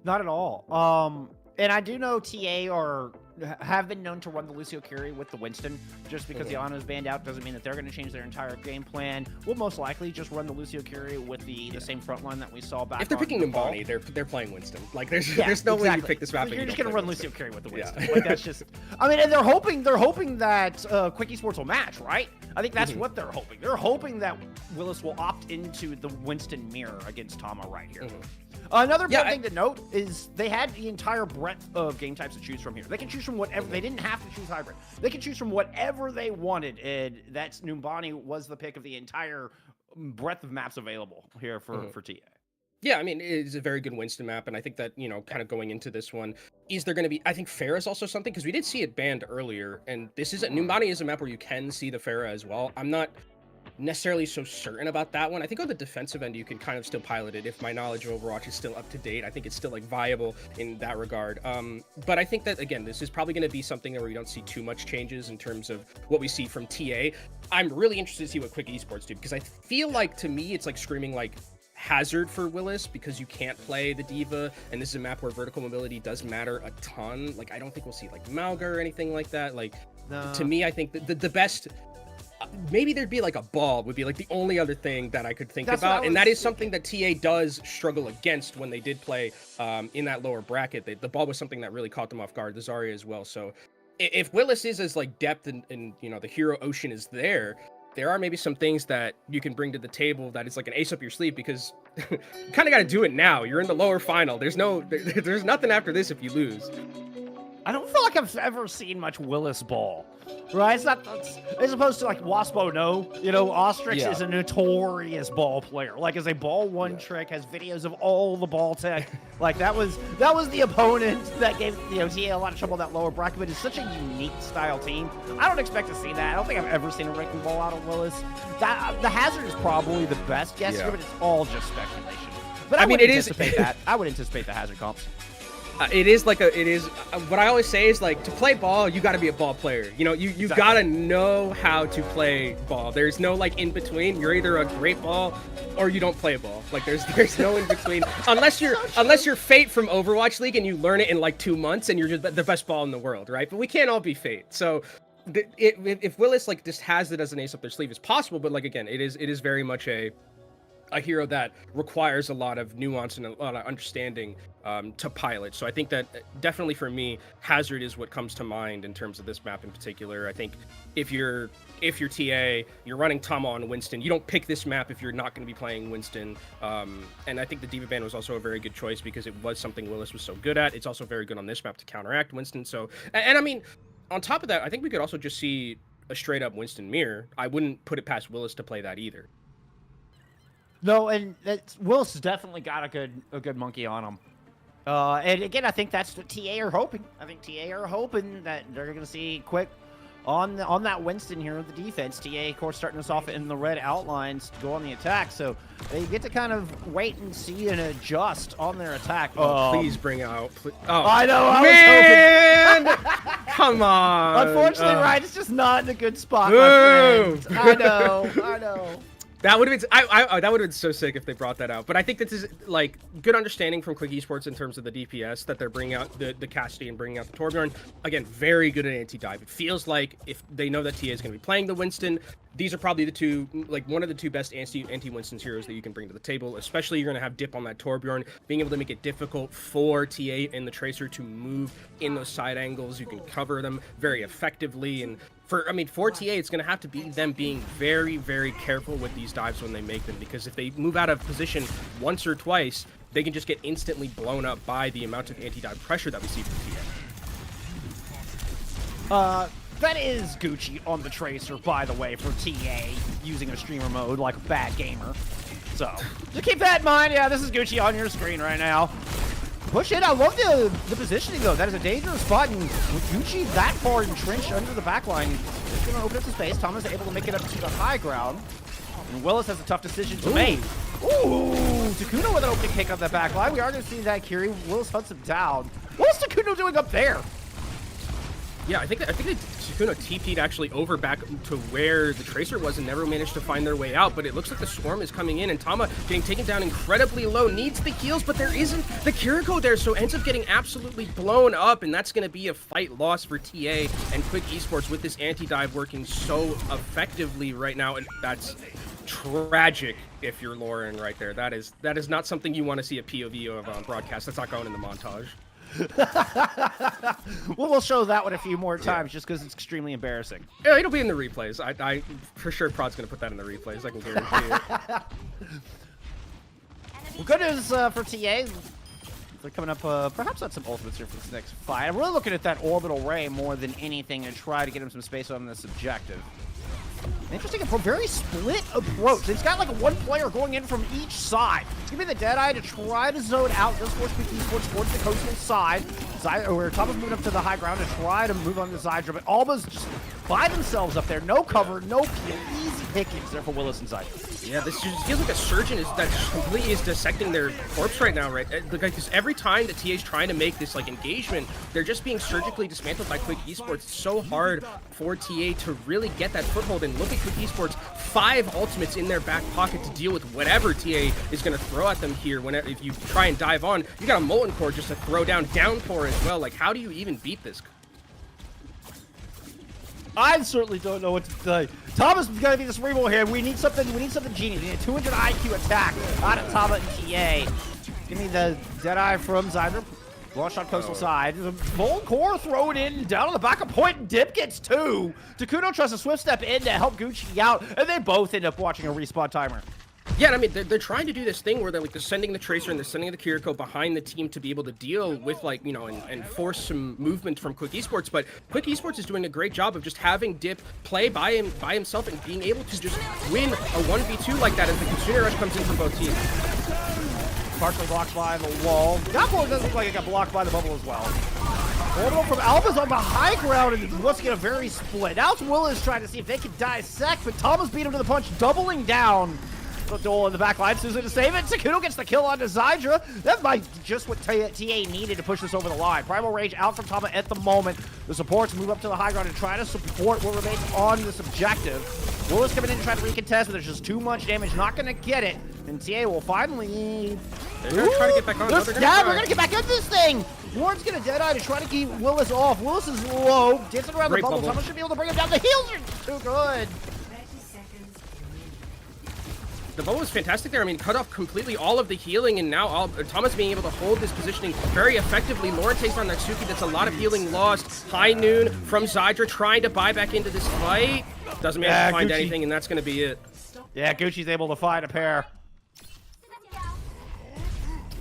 Not at all. And I do know TA have been known to run the Lucio carry with the Winston. Just because the Ana is banned out doesn't mean that they're going to change their entire game plan. We'll most likely just run the Lucio carry with the same front line that we saw back. If they're picking Numbani, they're playing Winston. Like there's no way you pick this map. You're just going to run Lucio carry with the Winston. Like that's just. I mean, and they're hoping that Quick Esports will match, right? I think that's what they're hoping. They're hoping that Willis will opt into the Winston mirror against Tama right here. Another important thing to note is they had the entire breadth of game types to choose from here. They can choose from whatever. They didn't have to choose hybrid. They can choose from whatever they wanted, and that's Numbani was the pick of the entire breadth of maps available here for TA. Yeah, I mean, it's a very good Winston map, and I think that, you know, kind of going into this one, is there going to be, I think Pharah is also something, because we did see it banned earlier, and this is, Numbani is a map where you can see the Pharah as well. I'm not necessarily so certain about that one. I think on the defensive end, you can kind of still pilot it if my knowledge of Overwatch is still up to date. I think it's still like viable in that regard. But I think that, again, this is probably going to be something where we don't see too much changes in terms of what we see from TA. I'm really interested to see what Quick Esports do, because I feel like, to me, it's like screaming like Hazard for Willis, because you can't play the Diva, and this is a map where vertical mobility does matter a ton. Like, I don't think we'll see like Malga or anything like that. Like, to me, I think the best, maybe there'd be like a ball would be like the only other thing that I could think about, and that is something that TA does struggle against when they did play in that lower bracket. The ball was something that really caught them off guard, the Zarya as well. So if Willis is as like depth and you know, the hero ocean is there are maybe some things that you can bring to the table that is like an ace up your sleeve, because you kind of got to do it now. You're in the lower final. There's nothing after this if you lose. I don't feel like I've ever seen much Willis ball, right? It's not, as opposed to like Waspo, no. You know, Ostrix is a notorious ball player. Like, as a ball one trick, has videos of all the ball tech. Like, that was the opponent that gave, you know, TA a lot of trouble in that lower bracket, but it's such a unique style team. I don't expect to see that. I don't think I've ever seen a wrecking ball out of Willis. The Hazard is probably the best guess here, but it's all just speculation. But I mean, it is that. I would anticipate the Hazard comps. It is what I always say is, like, to play ball, you got to be a ball player. You know, you got to know how to play ball. There's no like in between. You're either a great ball or you don't play ball. Like, there's no in between unless you're Fate from Overwatch League and you learn it in like 2 months and you're just the best ball in the world, right? But we can't all be Fate. So if Willis like just has it as an ace up their sleeve, is possible. But like, again, it is very much a hero that requires a lot of nuance and a lot of understanding to pilot. So I think that definitely for me, Hazard is what comes to mind in terms of this map in particular. I think if you're TA, you're running Tama on Winston, you don't pick this map if you're not going to be playing Winston. And I think the Diva ban was also a very good choice because it was something Willis was so good at. It's also very good on this map to counteract Winston. So, and I mean, on top of that, I think we could also just see a straight up Winston mirror. I wouldn't put it past Willis to play that either. No, and Willis has definitely got a good monkey on him. And again, I think that's what TA are hoping. I think TA are hoping that they're going to see Quick on that Winston here with the defense. TA, of course, starting us off in the red outlines to go on the attack. So they get to kind of wait and see and adjust on their attack. Please bring out. Oh, I know. I was hoping. Come on. Unfortunately, right, it's just not in a good spot, my friend. I know. That would have been that would have been so sick if they brought that out. But I think this is like good understanding from Quick Esports in terms of the DPS that they're bringing out the Cassidy and bringing out the Torbjorn. Again, very good at anti-dive. It feels like if they know that TA is going to be playing the Winston, these are probably the two, like one of the two best anti-Winston's heroes that you can bring to the table. Especially you're going to have Dip on that Torbjorn, being able to make it difficult for TA and the Tracer to move in those side angles. You can cover them very effectively, and for TA, it's going to have to be them being very, very careful with these dives when they make them, because if they move out of position once or twice, they can just get instantly blown up by the amount of anti-dive pressure that we see from TA. That is Gucci on the Tracer, by the way, for TA, using a streamer mode like a bad gamer. So, just keep that in mind. Yeah, this is Gucci on your screen right now. Push it. I love the positioning, though. That is a dangerous spot, and with Gucci that far entrenched under the backline, it's going to open up the space. Thomas is able to make it up to the high ground, and Willis has a tough decision to make. Ooh, Takuno with an opening kick on the backline. We are going to see that Kiri. Willis hunts him down. What's Takuno doing up there? Yeah, I think that Takuno TP'd actually over back to where the Tracer was and never managed to find their way out, but it looks like the Swarm is coming in, and Tama getting taken down incredibly low, needs the heals, but there isn't the Kiriko there, so ends up getting absolutely blown up, and that's going to be a fight loss for TA and Quick Esports with this anti-dive working so effectively right now, and that's tragic if you're Lauren right there. That is not something you want to see a POV of on broadcast. That's not going in the montage. Well, we'll show that one a few more times just because it's extremely embarrassing. Yeah, it'll be in the replays. I for sure Prod's gonna put that in the replays. I can guarantee it. Well, good news for TA. They're coming up perhaps on some ultimates here for this next fight. I'm really looking at that orbital ray more than anything to try to get him some space on this objective. Interesting, a very split approach. It's got like one player going in from each side. It's gonna be the Deadeye to try to zone out this force Quick Esports towards the coastal side. Where Thomas moving up to the high ground to try to move on the Zydra, but Alba's just by themselves up there. No cover, no peel, easy pickings there for Willis and Zydra. Yeah, this just feels like a surgeon that completely is dissecting their corpse right now, right? Because every time that TA's trying to make this like engagement, they're just being surgically dismantled by Quick Esports. It's so hard for TA to really get that foothold, and look at Quick Esports, 5 ultimates in their back pocket to deal with whatever TA is going to throw at them here. Whenever if you try and dive on, you got a Molten Core just to throw down, Downpour as well. Like, how do you even beat this? I certainly don't know what to say. Thomas is gonna be the cerebral here. We need something genius. We need a 200 IQ attack out of Tama and TA. Give me the Deadeye from Zydra. Launch shot coastal side. The Molten Core thrown in down on the back of point, and Dip gets 2. Takuno tries to swift step in to help Gucci out, and they both end up watching a respawn timer. Yeah, I mean, they're trying to do this thing where they're sending the Tracer and they're sending the Kiriko behind the team to be able to deal with, like, you know, and force some movement from Quick Esports. But Quick Esports is doing a great job of just having Dip play by himself and being able to just win a 1v2 like that as the Consumer Rush comes in from both teams. Partially blocked by the wall. That one doesn't look like it got blocked by the bubble as well. Orbital from Alba's on the high ground, and once again a very split. Now it's Willis trying to see if they can dissect, but Thomas beat him to the punch, doubling down. Duel in the back line, Susan to save it. Takuno gets the kill onto Zydra. That might be just what TA needed to push this over the line. Primal Rage out from Tama at the moment. The supports move up to the high ground and try to support what remains on this objective. Willis coming in to try to recontest, but there's just too much damage. Not going to get it. And TA will finally... They're going to try to get back on. We're going to get back into this thing. Warren's going to Deadeye to try to keep Willis off. Willis is low. Dancing around the bubble. Thomas should be able to bring him down. The heals are too good. The bubble was fantastic there. I mean, cut off completely all of the healing, and now Thomas being able to hold this positioning very effectively. Lauren takes on that Suki. That's a lot of healing lost. High noon from Zydra trying to buy back into this fight. Doesn't manage to find anything, and that's going to be it. Yeah, Gucci's able to find a pair.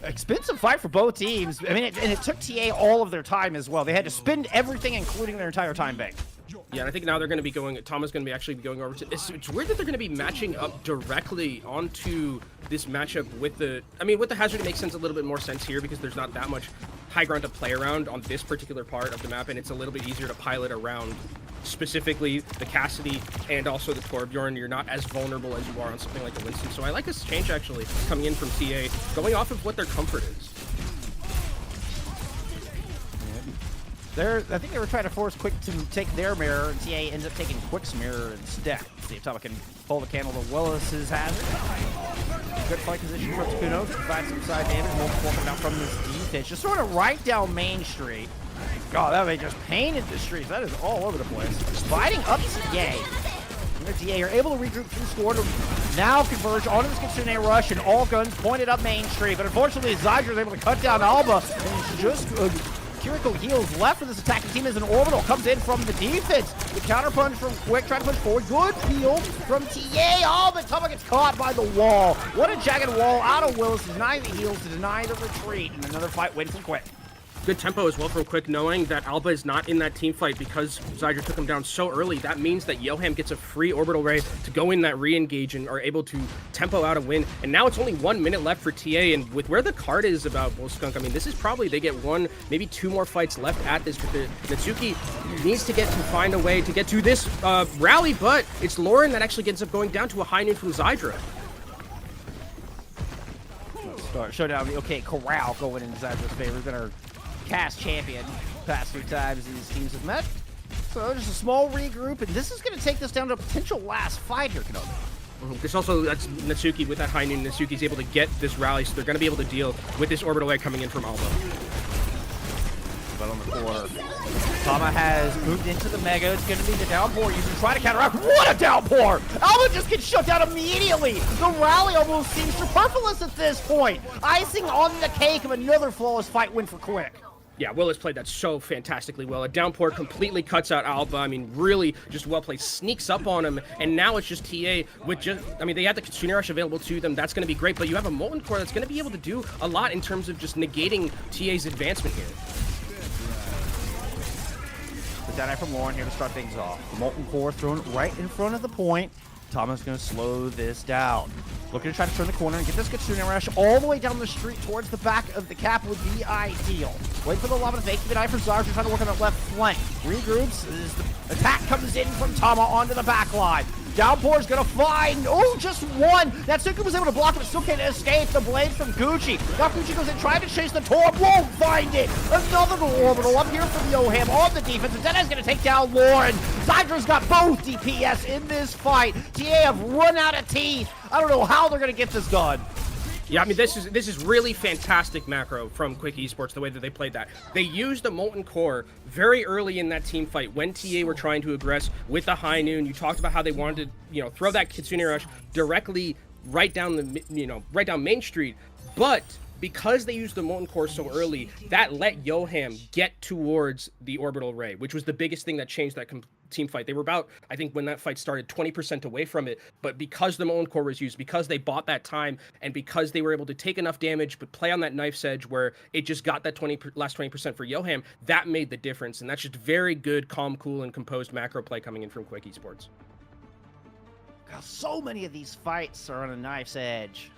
Expensive fight for both teams. I mean, and it took TA all of their time as well. They had to spend everything, including their entire time bank. Yeah, and I think now they're going to be going, Tama's going to be actually going over to, it's weird that they're going to be matching up directly onto this matchup with the, I mean, with the Hazard, it makes sense, a little bit more sense here because there's not that much high ground to play around on this particular part of the map, and it's a little bit easier to pilot around specifically the Cassidy and also the Torbjorn. You're not as vulnerable as you are on something like the Winston. So I like this change actually coming in from TA, going off of what their comfort is. I think they were trying to force Quick to take their mirror, and TA ends up taking Quick's mirror instead. See if Tama can pull the candle to Willis's Hazard. Good fight position for Takuno to provide some side damage. Multiple coming out from this defense. Just sort of right down Main Street. God, that they just painted the streets. That is all over the place. Fighting up TA. TA are able to regroup through score to now converge onto this Kitsune rush, and all guns pointed up Main Street. But unfortunately, Zyger is able to cut down Alba, and it's just Kiriko heals left for this attacking team as an orbital comes in from the defense. The counterpunch from Quick, trying to push forward. Good peel from TA. Oh, but Tama gets caught by the wall. What a jagged wall out of Willis to deny the heals, to deny the retreat, and another fight win from Quick. Good tempo as well from Quick, knowing that Alba is not in that team fight because Zyger took him down so early. That means that Yoham gets a free orbital ray to go in that re-engage and are able to tempo out a win. And now it's only 1 minute left for TA, and with where the card is about Wolfskunk, I mean, this is probably, they get one, maybe two more fights left at this, but Natsuki needs to find a way to get to this rally, but it's Lauren that actually ends up going down to a high noon from Zydra. Showdown, okay, Corral going in Zydra's favor. Been our cast champion past 3 times these teams have met. So just a small regroup, and this is going to take this down to a potential last fight here, Kenobi. There's also, that's Natsuki with that high noon. Natsuki's able to get this rally, so they're going to be able to deal with this orbital ray coming in from Alba. But on the corner, Tama has moved into the Mega. It's going to be the downpour. You can try to counteract. What a downpour! Alba just gets shut down immediately. The rally almost seems superfluous at this point. Icing on the cake of another flawless fight win for Quick. Yeah, Willis played that so fantastically well. A downpour completely cuts out Alba. I mean, really just well played. Sneaks up on him, and now it's just TA with just, I mean, they have the Kitsune Rush available to them. That's going to be great, but you have a Molten Core that's going to be able to do a lot in terms of just negating TA's advancement here. The Deadeye from Lauren here to start things off. The Molten Core thrown right in front of the point. Thomas going to slow this down. Looking to try to turn the corner and get this Kitsune Rush all the way down the street towards the back of the cap would be ideal. Wait for the lava to fake the eye for Zarge, trying to work on that left flank. Regroups as the attack comes in from Tama onto the back line. Downpour's gonna find, oh, just one. Natsuki was able to block it, but still can't escape. The blades from Gucci. Now Gucci goes in, trying to chase the Torb, won't find it. Another orbital up here from Yoham on the defense. And Deadeye's gonna take down Lauren. Zydra's got both DPS in this fight. TA have run out of teeth. I don't know how they're gonna get this done. Yeah, I mean, this is really fantastic macro from Quick Esports, the way that they played that. They used the Molten Core very early in that team fight when TA were trying to aggress with the high noon. You talked about how they wanted to, throw that Kitsune Rush directly right down the, right down Main Street. But because they used the Molten Core so early, that let Yoham get towards the orbital ray, which was the biggest thing that changed that team fight. They were about, I think when that fight started, 20% away from it, but because the Molten Core was used, because they bought that time, and because they were able to take enough damage but play on that knife's edge where it just got that last 20% for Yoham, that made the difference. And that's just very good, calm, cool, and composed macro play coming in from Quick Esports. God, so many of these fights are on a knife's edge.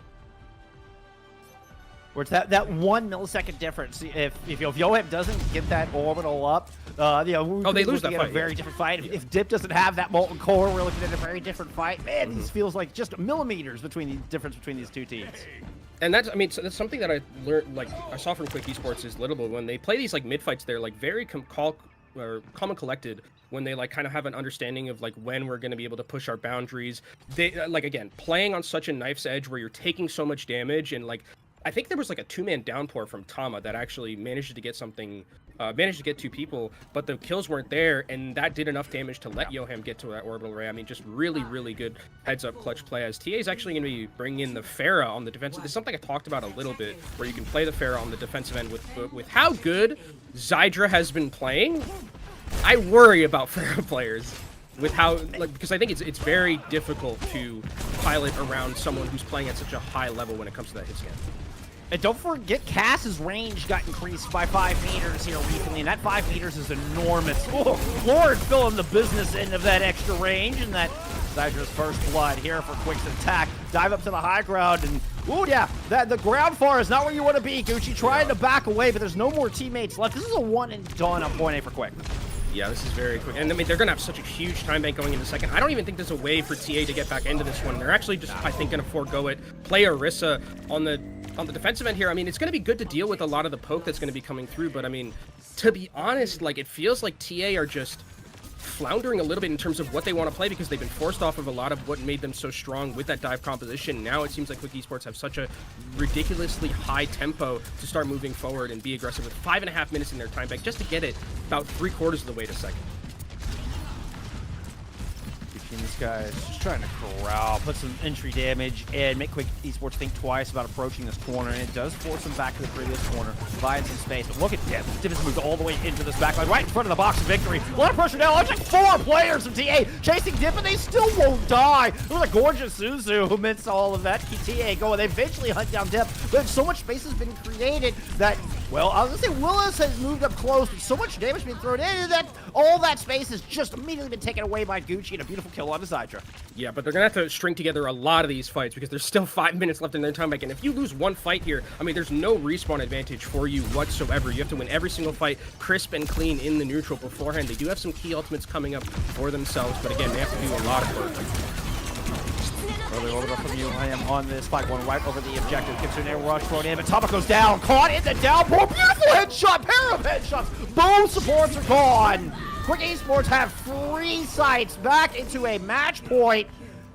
Where it's that 1 millisecond difference. If Yoham doesn't get that orbital up, they lose that fight. A very different fight. If Dip doesn't have that Molten Core, we're looking at a very different fight. Man, these feels like just millimeters between the difference between these two teams. And that's, I mean, so that's something that I learned, like I saw from Quick Esports is Little, when they play these like mid fights, they're like very calm and collected. When they like kind of have an understanding of like when we're going to be able to push our boundaries. They like, again, playing on such a knife's edge where you're taking so much damage, and like I think there was like a 2-man downpour from Tama that actually managed to get something, managed to get 2 people, but the kills weren't there, and that did enough damage to let Yoham get to that orbital ray. I mean, just really, really good heads-up clutch play, as TA is actually going to be bringing in the Pharah on the defensive. This is something I talked about a little bit, where you can play the Pharah on the defensive end with how good Zydra has been playing. I worry about Pharah players. With how, like, because I think it's very difficult to pilot around someone who's playing at such a high level when it comes to that hit scan. And don't forget, Cass's range got increased by 5 meters here recently, and that 5 meters is enormous. Oh, Lord, filling the business end of that extra range, and that Zydra's first blood here for Quick's attack. Dive up to the high ground, and oh yeah, the ground far is not where you want to be. Gucci trying to back away, but there's no more teammates left. This is a one and done on point A for Quick. Yeah, this is very quick. And I mean, they're going to have such a huge time bank going into second. I don't even think there's a way for TA to get back into this one. They're actually just, I think, going to forego it. Play Orisa on the defensive end here. I mean, it's going to be good to deal with a lot of the poke that's going to be coming through. But I mean, to be honest, like, it feels like TA are just floundering a little bit in terms of what they want to play, because they've been forced off of a lot of what made them so strong with that dive composition. Now it seems like Quick Esports have such a ridiculously high tempo to start moving forward and be aggressive with 5.5 minutes in their time bank just to get it about 3/4 of the way to second. And this guy is just trying to corral, put some entry damage, and make Quick Esports think twice about approaching this corner. And it does force him back to the previous corner, provides some space. But look at Div. Div has moved all the way into this backline, right in front of the box of victory. A lot of pressure now. There's like 4 players from TA chasing Div, and they still won't die. There's a gorgeous Suzu who missed all of that. TA going. They eventually hunt down Div, but so much space has been created that, well, I was going to say Willis has moved up close, but so much damage being thrown in that all that space has just immediately been taken away by Gucci, and a beautiful kill on the Zydra. Yeah, but they're going to have to string together a lot of these fights because there's still 5 minutes left in their time back. And if you lose one fight here, I mean, there's no respawn advantage for you whatsoever. You have to win every single fight crisp and clean in the neutral beforehand. They do have some key ultimates coming up for themselves, but again, they have to do a lot of work. Early hold it up from you. I am on this fight, going right over the objective. Gets an air rush thrown in, but Tama goes down. Caught in the downpour. Beautiful headshot. Pair of headshots. Both supports are gone. Quick Esports have 3 sites back into a match point.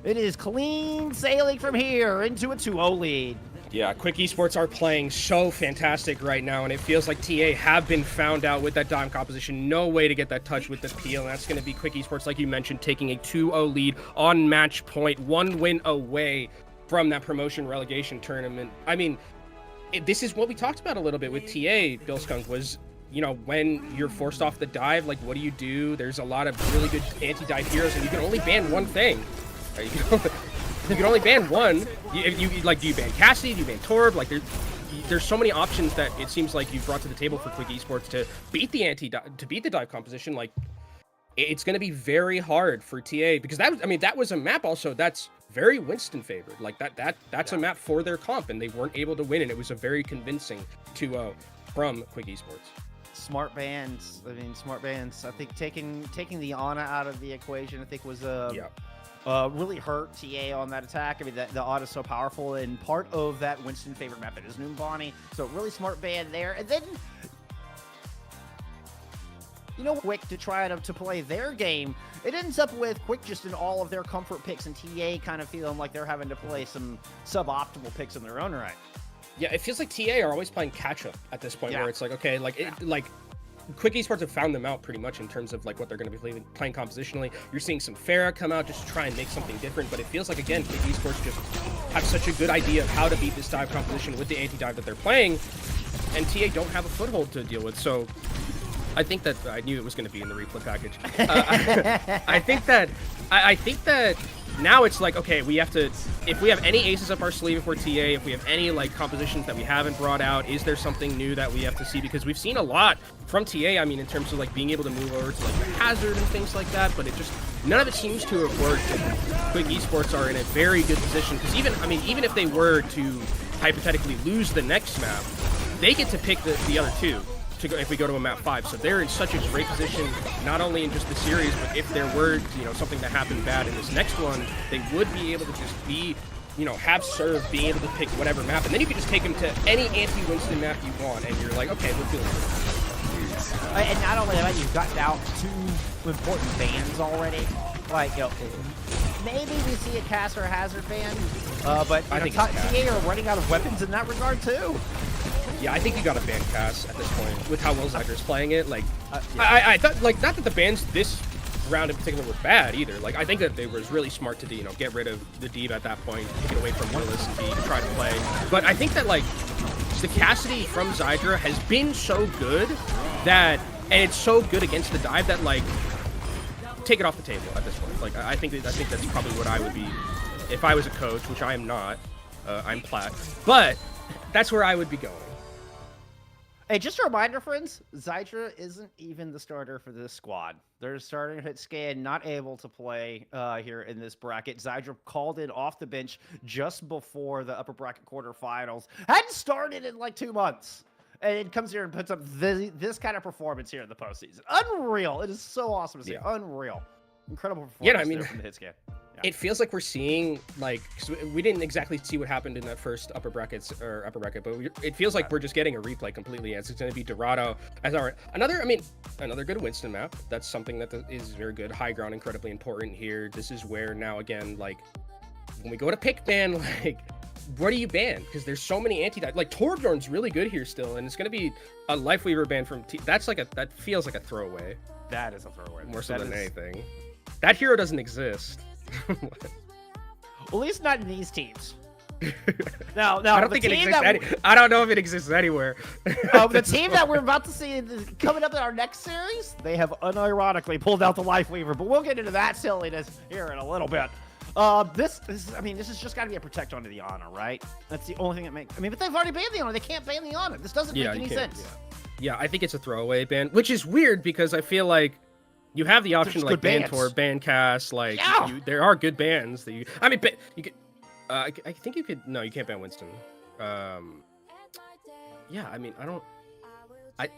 It is clean sailing from here into a 2-0 lead. Yeah, Quick Esports are playing so fantastic right now, and it feels like TA have been found out with that dime composition. No way to get that touch with the peel, and that's going to be Quick Esports, like you mentioned, taking a 2-0 lead on match point, 1 win away from that promotion relegation tournament. I mean, this is what we talked about a little bit with TA, Bill Skunk, was, you know, when you're forced off the dive, like, what do? There's a lot of really good anti-dive heroes, and you can only ban one thing. Right? You can only ban one. Do you ban Cassidy? Do you ban Torb? Like, there's so many options that it seems like you've brought to the table for Quick Esports to beat the dive composition. Like, it's going to be very hard for TA because that was a map also that's very Winston favored. Like that's a map for their comp, and they weren't able to win, and it was a very convincing 2-0 from Quick Esports. Smart bans. I think taking the Ana out of the equation, I think was really hurt TA on that attack. I mean, the Ana is so powerful, and part of that Winston favorite map is Noombani. So really smart ban there. And then, you know, Quick to try to play their game. It ends up with Quick just in all of their comfort picks, and TA kind of feeling like they're having to play some suboptimal picks in their own right. Yeah, it feels like TA are always playing catch up at this point, where it's like, okay, like Quick Esports have found them out pretty much in terms of like what they're going to be playing compositionally. You're seeing some Pharah come out just to try and make something different, but it feels like, again, Quick Esports just have such a good idea of how to beat this dive composition with the anti-dive that they're playing, and TA don't have a foothold to deal with. So I think that I knew it was going to be in the replay package. I think that now it's like, okay, we have to, if we have any aces up our sleeve, if we're TA, if we have any like compositions that we haven't brought out, is there something new that we have to see? Because we've seen a lot from TA, I mean, in terms of like being able to move over to like the hazard and things like that, but it just, none of it seems to have worked. And Quick Esports are in a very good position, because even if they were to hypothetically lose the next map, they get to pick the other two to go if we go to a map 5. So they're in such a great position, not only in just the series, but if there were, you know, something that happened bad in this next one, they would be able to just be, you know, have serve, being able to pick whatever map, and then you can just take them to any anti-Winston map you want, and you're like, okay, we're feeling good. And not only that, you've gotten out 2 important bans already. Like, you know, maybe we see a Cass or a Hazard ban, but I think TA are running out of weapons in that regard too. Yeah, I think you got to ban Cass at this point with how well Zydra's playing it. Like, I thought, like, not that the bans this round in particular were bad either. Like, I think that they was really smart to, you know, get rid of the Div at that point, take it away from Willis and to try to play. But I think that, like, the Cassidy from Zydra has been so good that, and it's so good against the dive that, like, take it off the table at this point. Like, I think that's probably what I would be if I was a coach, which I am not. I'm plat, but that's where I would be going. Hey, just a reminder, friends, Zydra isn't even the starter for this squad. They're starting to hit scan, not able to play here in this bracket. Zydra called in off the bench just before the upper bracket quarterfinals. Hadn't started in like 2 months. And it comes here and puts up this kind of performance here in the postseason. Unreal. It is so awesome to see. Yeah. Unreal. Incredible performance there from the hit scan. Yeah. It feels like we're seeing, like, cause we didn't exactly see what happened in that first upper bracket, but it feels like we're just getting a replay completely, as it's going to be Dorado as our another good Winston map. That's something that is very good. High ground, incredibly important here. This is where now again, like, when we go to pick ban, like, what do you ban? Because there's so many anti-dive. Like, Torbjorn's really good here still, and it's going to be a Lifeweaver ban from that feels like a throwaway. That is a throwaway. More so than anything. That hero doesn't exist. Well, at least not in these teams. No, I don't think it exists. I don't know if it exists anywhere. The team that we're about to see coming up in our next series, they have unironically pulled out the Life Weaver, but we'll get into that silliness here in a little bit. This is just got to be a protect onto the Honor, right? That's the only thing that makes. I mean, but they've already banned the Honor. They can't ban the Honor. This doesn't make any sense. Yeah, I think it's a throwaway ban, which is weird because I feel like you have the option to like ban Tor, ban Cast. Like there are good bans that you. I mean, you could. I think you could. No, you can't ban Winston. Yeah, I mean,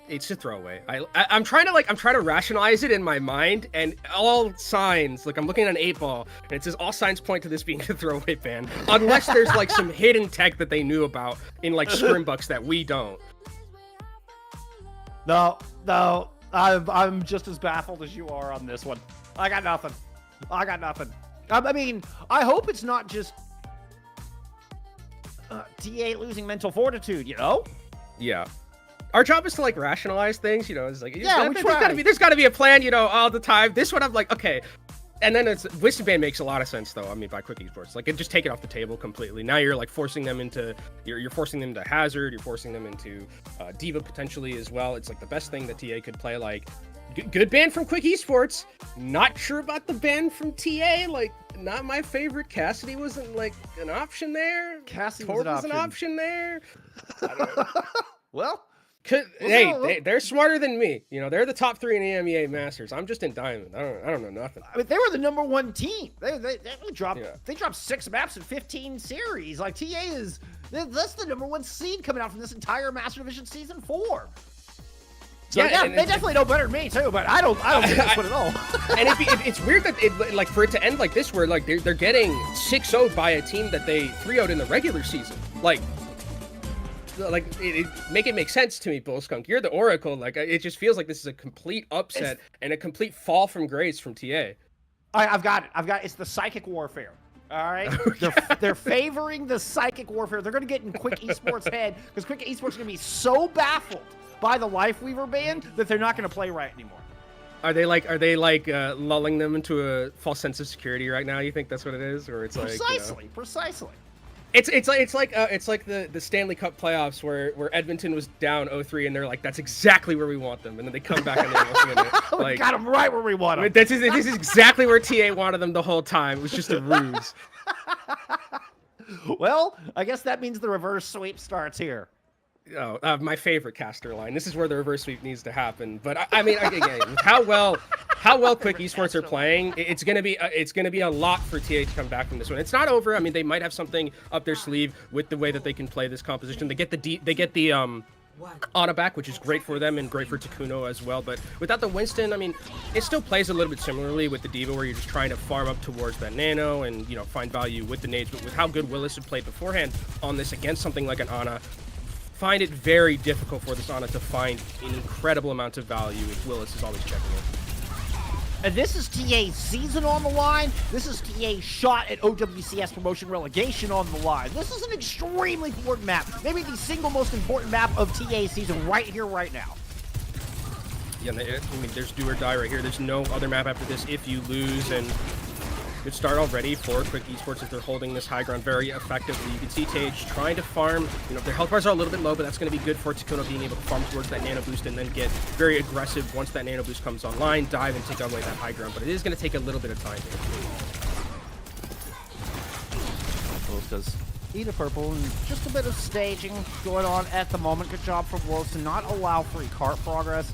it's a throwaway. I'm trying to rationalize it in my mind, and all signs, like I'm looking at an 8-ball, and it says all signs point to this being a throwaway ban, unless there's like some hidden tech that they knew about in like Scrimbucks that we don't. No, I'm just as baffled as you are on this one. I got nothing. I mean, I hope it's not just TA losing mental fortitude, you know? Yeah. Our job is to like rationalize things, you know. It's like there's gotta be a plan, you know, all the time. This one I'm like, okay. And then it's Winston ban makes a lot of sense though. I mean, by Quick Esports, like just take it off the table completely. Now you're like forcing them into you're forcing them to Hazard. You're forcing them into Diva potentially as well. It's like the best thing that TA could play. Like good ban from Quick Esports. Not sure about the ban from TA. Like not my favorite. Cassidy wasn't like an option there. Cassidy was an option there. I don't know. Well. They're smarter than me. You know, they're the top 3 in EMEA Masters. I'm just in Diamond. I don't know nothing. I mean, they were the #1 team. They dropped 6 maps in 15 series. Like TA that's the #1 seed coming out from this entire Master Division Season 4. So yeah, they definitely know better than me too. But I don't think this one at all. And it's weird that like for it to end like this, where like they're getting 6-0'd by a team that they 3-0'd in the regular season. Like make it make sense to me, Bullskunk. You're the Oracle. Like it just feels like this is a complete upset and a complete fall from grace from TA. I've got it. It's the psychic warfare. All right, they're favoring the psychic warfare. They're going to get in Quick Esports' head because Quick Esports is going to be so baffled by the Life Weaver ban that they're not going to play right anymore. Are they lulling them into a false sense of security right now? You think that's what it is, or it's precisely. It's like the Stanley Cup playoffs where Edmonton was down 0-3 and they're like, that's exactly where we want them, and then they come back and they almost win it. Like, we got them right where we want them. This is exactly where TA wanted them the whole time. It was just a ruse. Well, I guess that means the reverse sweep starts here. Oh, my favorite caster line. This is where the reverse sweep needs to happen. But I mean, again, how well Quick Esports are playing, it's gonna be a lot for TA to come back from this one. It's not over. I mean, they might have something up their sleeve with the way that they can play this composition. They get the Ana back, which is great for them and great for Takuno as well. But without the Winston, I mean, it still plays a little bit similarly with the Diva, where you're just trying to farm up towards that nano and, you know, find value with the nades. But with how good Willis had played beforehand on this against something like an Ana, find it very difficult for this Ana to find an incredible amount of value if Willis is always checking in. And this is TA's season on the line. This is TA's shot at OWCS promotion relegation on the line. This is an extremely important map. Maybe the single most important map of TA's season right here, right now. Yeah, I mean, there's do or die right here. There's no other map after this if you lose, and good start already for Quick Esports as they're holding this high ground very effectively. You can see Tage trying to farm. You know, their health bars are a little bit low, but that's going to be good for Takuno being able to farm towards that nano boost and then get very aggressive once that nano boost comes online, dive and take away that high ground. But it is going to take a little bit of time here. Wolves does eat a purple and just a bit of staging going on at the moment. Good job from Wolves to not allow free cart progress.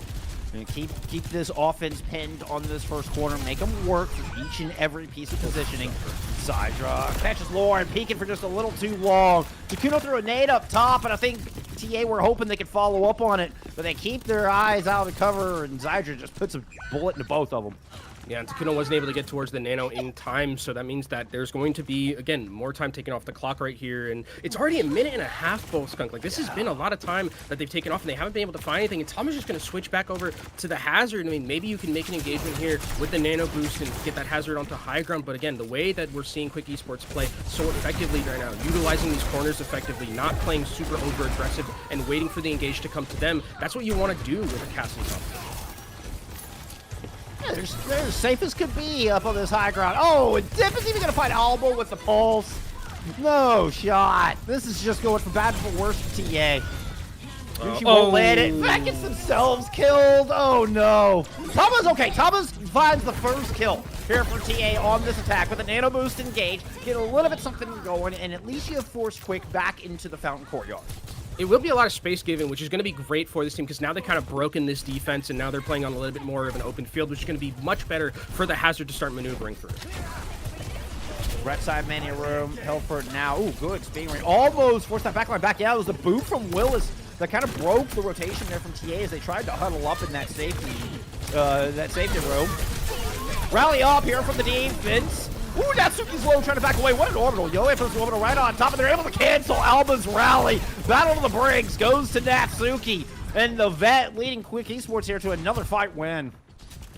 And keep this offense pinned on this first corner. Make them work through each and every piece of positioning. Zydra catches Lauren, peeking for just a little too long. Takuno threw a nade up top, and I think TA were hoping they could follow up on it, but they keep their eyes out of cover, and Zydra just puts a bullet into both of them. Yeah, and Takuno wasn't able to get towards the nano in time, so that means that there's going to be, again, more time taken off the clock right here, and it's already a minute and a half, Bullskunk. Like, this has been a lot of time that they've taken off, and they haven't been able to find anything, and Tom is just going to switch back over to the Hazard. I mean, maybe you can make an engagement here with the nano boost and get that Hazard onto high ground, but again, the way that we're seeing Quick Esports play so effectively right now, utilizing these corners effectively, not playing super over-aggressive and waiting for the engage to come to them, that's what you want to do with a casting competition. Yeah, they're safe as could be up on this high ground. Oh, and Dip is even gonna find Elbow with the pulse. No shot. This is just going from bad for worse for TA. Gucci won't let it. That gets themselves killed. Oh no. Tama's okay. Tama's finds the first kill here for TA on this attack with a nano boost engaged. Get a little bit something going, and at least you have forced Quick back into the Fountain Courtyard. It will be a lot of space given, which is going to be great for this team because now they kind of broken this defense and now they're playing on a little bit more of an open field, which is going to be much better for the Hazard to start maneuvering through. Right side mania room, Helford now. Ooh, good speeding range. Almost forced that backline back. Yeah, it was the boot from Willis that kind of broke the rotation there from TA as they tried to huddle up in that safety room. Rally up here from the defense. Ooh, Natsuki's low trying to back away. What an orbital. Yoe puts the orbital right on top, and they're able to cancel Alba's rally. Battle to the Briggs goes to Natsuki. And the vet leading Quick Esports here to another fight win.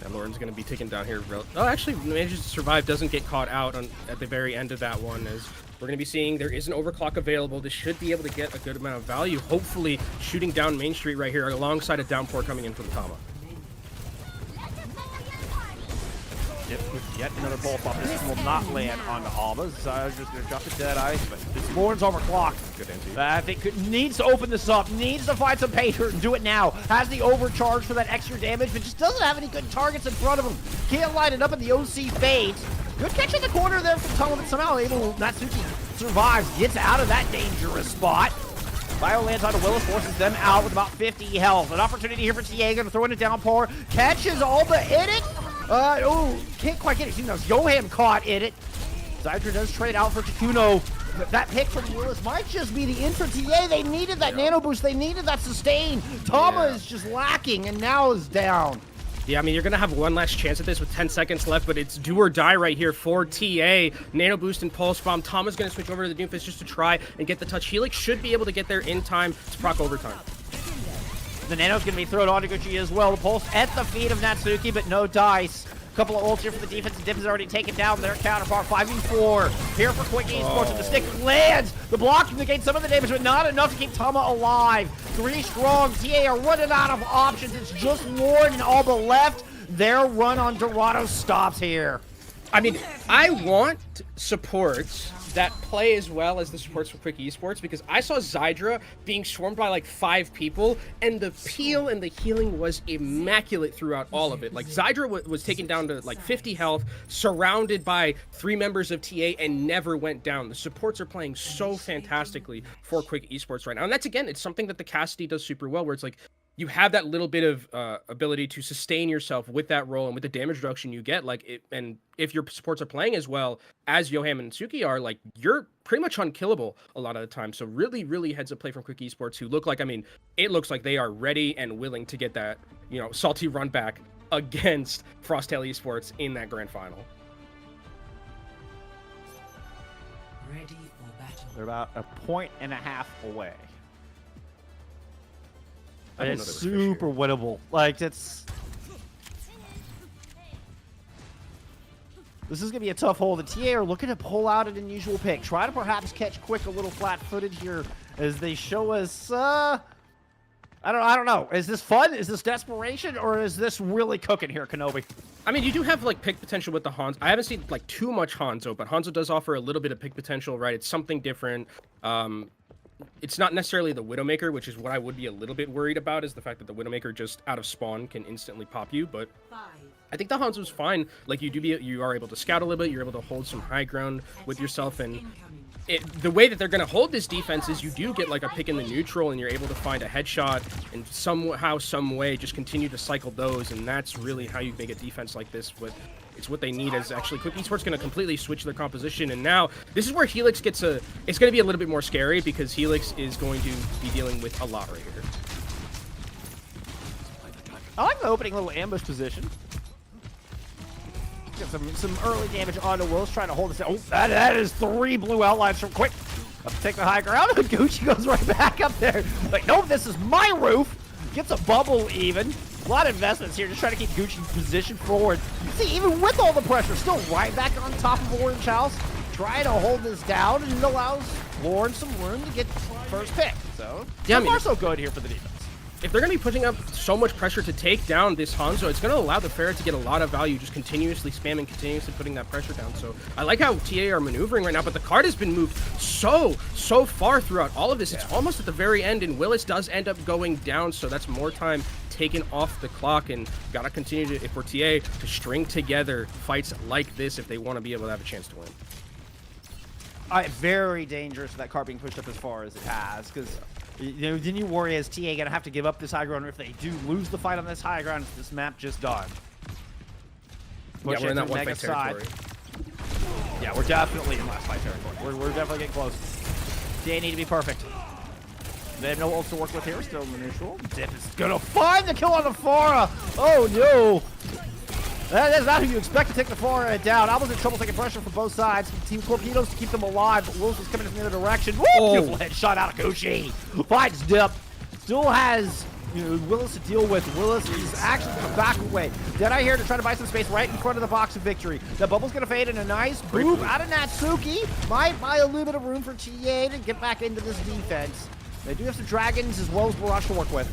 And Lauren's going to be taken down here. Oh, actually manages to survive, doesn't get caught out at the very end of that one. As we're going to be seeing there is an overclock available. This should be able to get a good amount of value. Hopefully shooting down Main Street right here alongside a downpour coming in from Tama. Yet another ball pop. This will not land on Alba. Just going to drop the dead ice, but this Lauren's overclocked. Good NT. I think needs to open this up. Needs to find some paper and do it now. Has the overcharge for that extra damage, but just doesn't have any good targets in front of him. Can't line it up in the OC fades. Good catch in the corner there from Tama, but somehow Natsuki survives, gets out of that dangerous spot. Bio lands onto Willis, forces them out with about 50 health. An opportunity here for TA, gonna throw in a downpour. Catches Alba in it. Oh, can't quite get it. See, Johan caught in it. Zydra does trade out for Takuno. That pick from Willis might just be the in for TA. They needed that nano boost. They needed that sustain. Tama is just lacking and now is down. Yeah, I mean, you're going to have one last chance at this with 10 seconds left, but it's do or die right here for TA. Nano boost and pulse bomb. Tama's going to switch over to the Doomfist just to try and get the touch. Helix should be able to get there in time to proc overtime. The nano's going to be thrown onto Gucci as well. The pulse at the feet of Natsuki, but no dice. Couple of ults here for the defense. The Dip has already taken down their counterpart. 5v4 here for Quick Esports. And the stick lands. The block negates some of the damage, but not enough to keep Tama alive. 3 strong. TA are running out of options. It's just Lord and Alba left. Their run on Dorado stops here. I mean, I want supports that play as well as the supports for Quick Esports because I saw Zydra being swarmed by like 5 people and the peel and the healing was immaculate throughout all of it. Like Zydra was taken down to like 50 health, surrounded by 3 members of TA and never went down. The supports are playing so fantastically for Quick Esports right now. And that's, again, it's something that the Cassidy does super well where it's like, you have that little bit of ability to sustain yourself with that role and with the damage reduction you get. Like, and if your supports are playing as well as Yoham and Suki are, like, you're pretty much unkillable a lot of the time. So really, really heads up play from Quick Esports, who look like, I mean, it looks like they are ready and willing to get that, you know, salty run back against Frosttail Esports in that grand final. Ready for battle. They're about 1.5 points away. It's super winnable. Like, this is going to be a tough hole. The TA are looking to pull out an unusual pick. Try to perhaps catch Quick a little flat-footed here as they show us, I don't know. Is this fun? Is this desperation? Or is this really cooking here, Kenobi? I mean, you do have, like, pick potential with the Hanzo. I haven't seen, like, too much Hanzo, but Hanzo does offer a little bit of pick potential, right? It's something different. It's not necessarily the Widowmaker, which is what I would be a little bit worried about, is the fact that the Widowmaker just out of spawn can instantly pop you, but I think the Hanzo's fine. Like, you are able to scout a little bit, you're able to hold some high ground with yourself, and the way that they're going to hold this defense is you do get, like, a pick in the neutral, and you're able to find a headshot, and somehow, some way, just continue to cycle those, and that's really how you make a defense like this with... It's what they need. Is actually Quick Esports going to completely switch their composition, and now this is where Helix gets it's going to be a little bit more scary because Helix is going to be dealing with a lot right here. I like the opening little ambush position. Get some early damage onto Wills trying to hold this down. Oh, that is 3 blue outlines from Quick. Up to take the high ground. Gucci goes right back up there. Like, no, this is my roof. Gets a bubble even. A lot of investments here, just trying to keep Gucci positioned forward. You see, even with all the pressure, still right back on top of Orange House, trying to hold this down, and it allows Lauren some room to get first pick. So, yeah, so far so good here for the defense. if they're going to be putting up so much pressure to take down this Hanzo, it's going to allow the Pharah to get a lot of value, just continuously spamming, continuously putting that pressure down. So I like how TA are maneuvering right now, but the card has been moved so far throughout all of this. It's almost at the very end, and Willis does end up going down, so that's more time taken off the clock, and got to continue to, if we're TA, to string together fights like this if they want to be able to have a chance to win. Very dangerous for that card being pushed up as far as it has, because then you worry, is TA gonna have to give up this high ground, or if they do lose the fight on this high ground, is this map just done? Yeah, we're in that one fight territory. Yeah, we're definitely in last fight territory. We're definitely getting close. TA need to be perfect. They have no ults to work with here, still in the neutral. Dip is gonna find the kill on the Pharah! Oh no! That is not who you expect to take the Pharah down. I was in trouble taking pressure from both sides. Team Torpedoes to keep them alive, but Willis was coming from the other direction. Woo! Beautiful headshot out of Gucci. Finds Dip. Still has Willis to deal with. Willis is actually going to back away. Deadeye here to try to buy some space right in front of the box of victory. The bubble's going to fade in a nice move out of Natsuki. Might buy a little bit of room for TA to get back into this defense. They do have some dragons as well as Barrage to work with.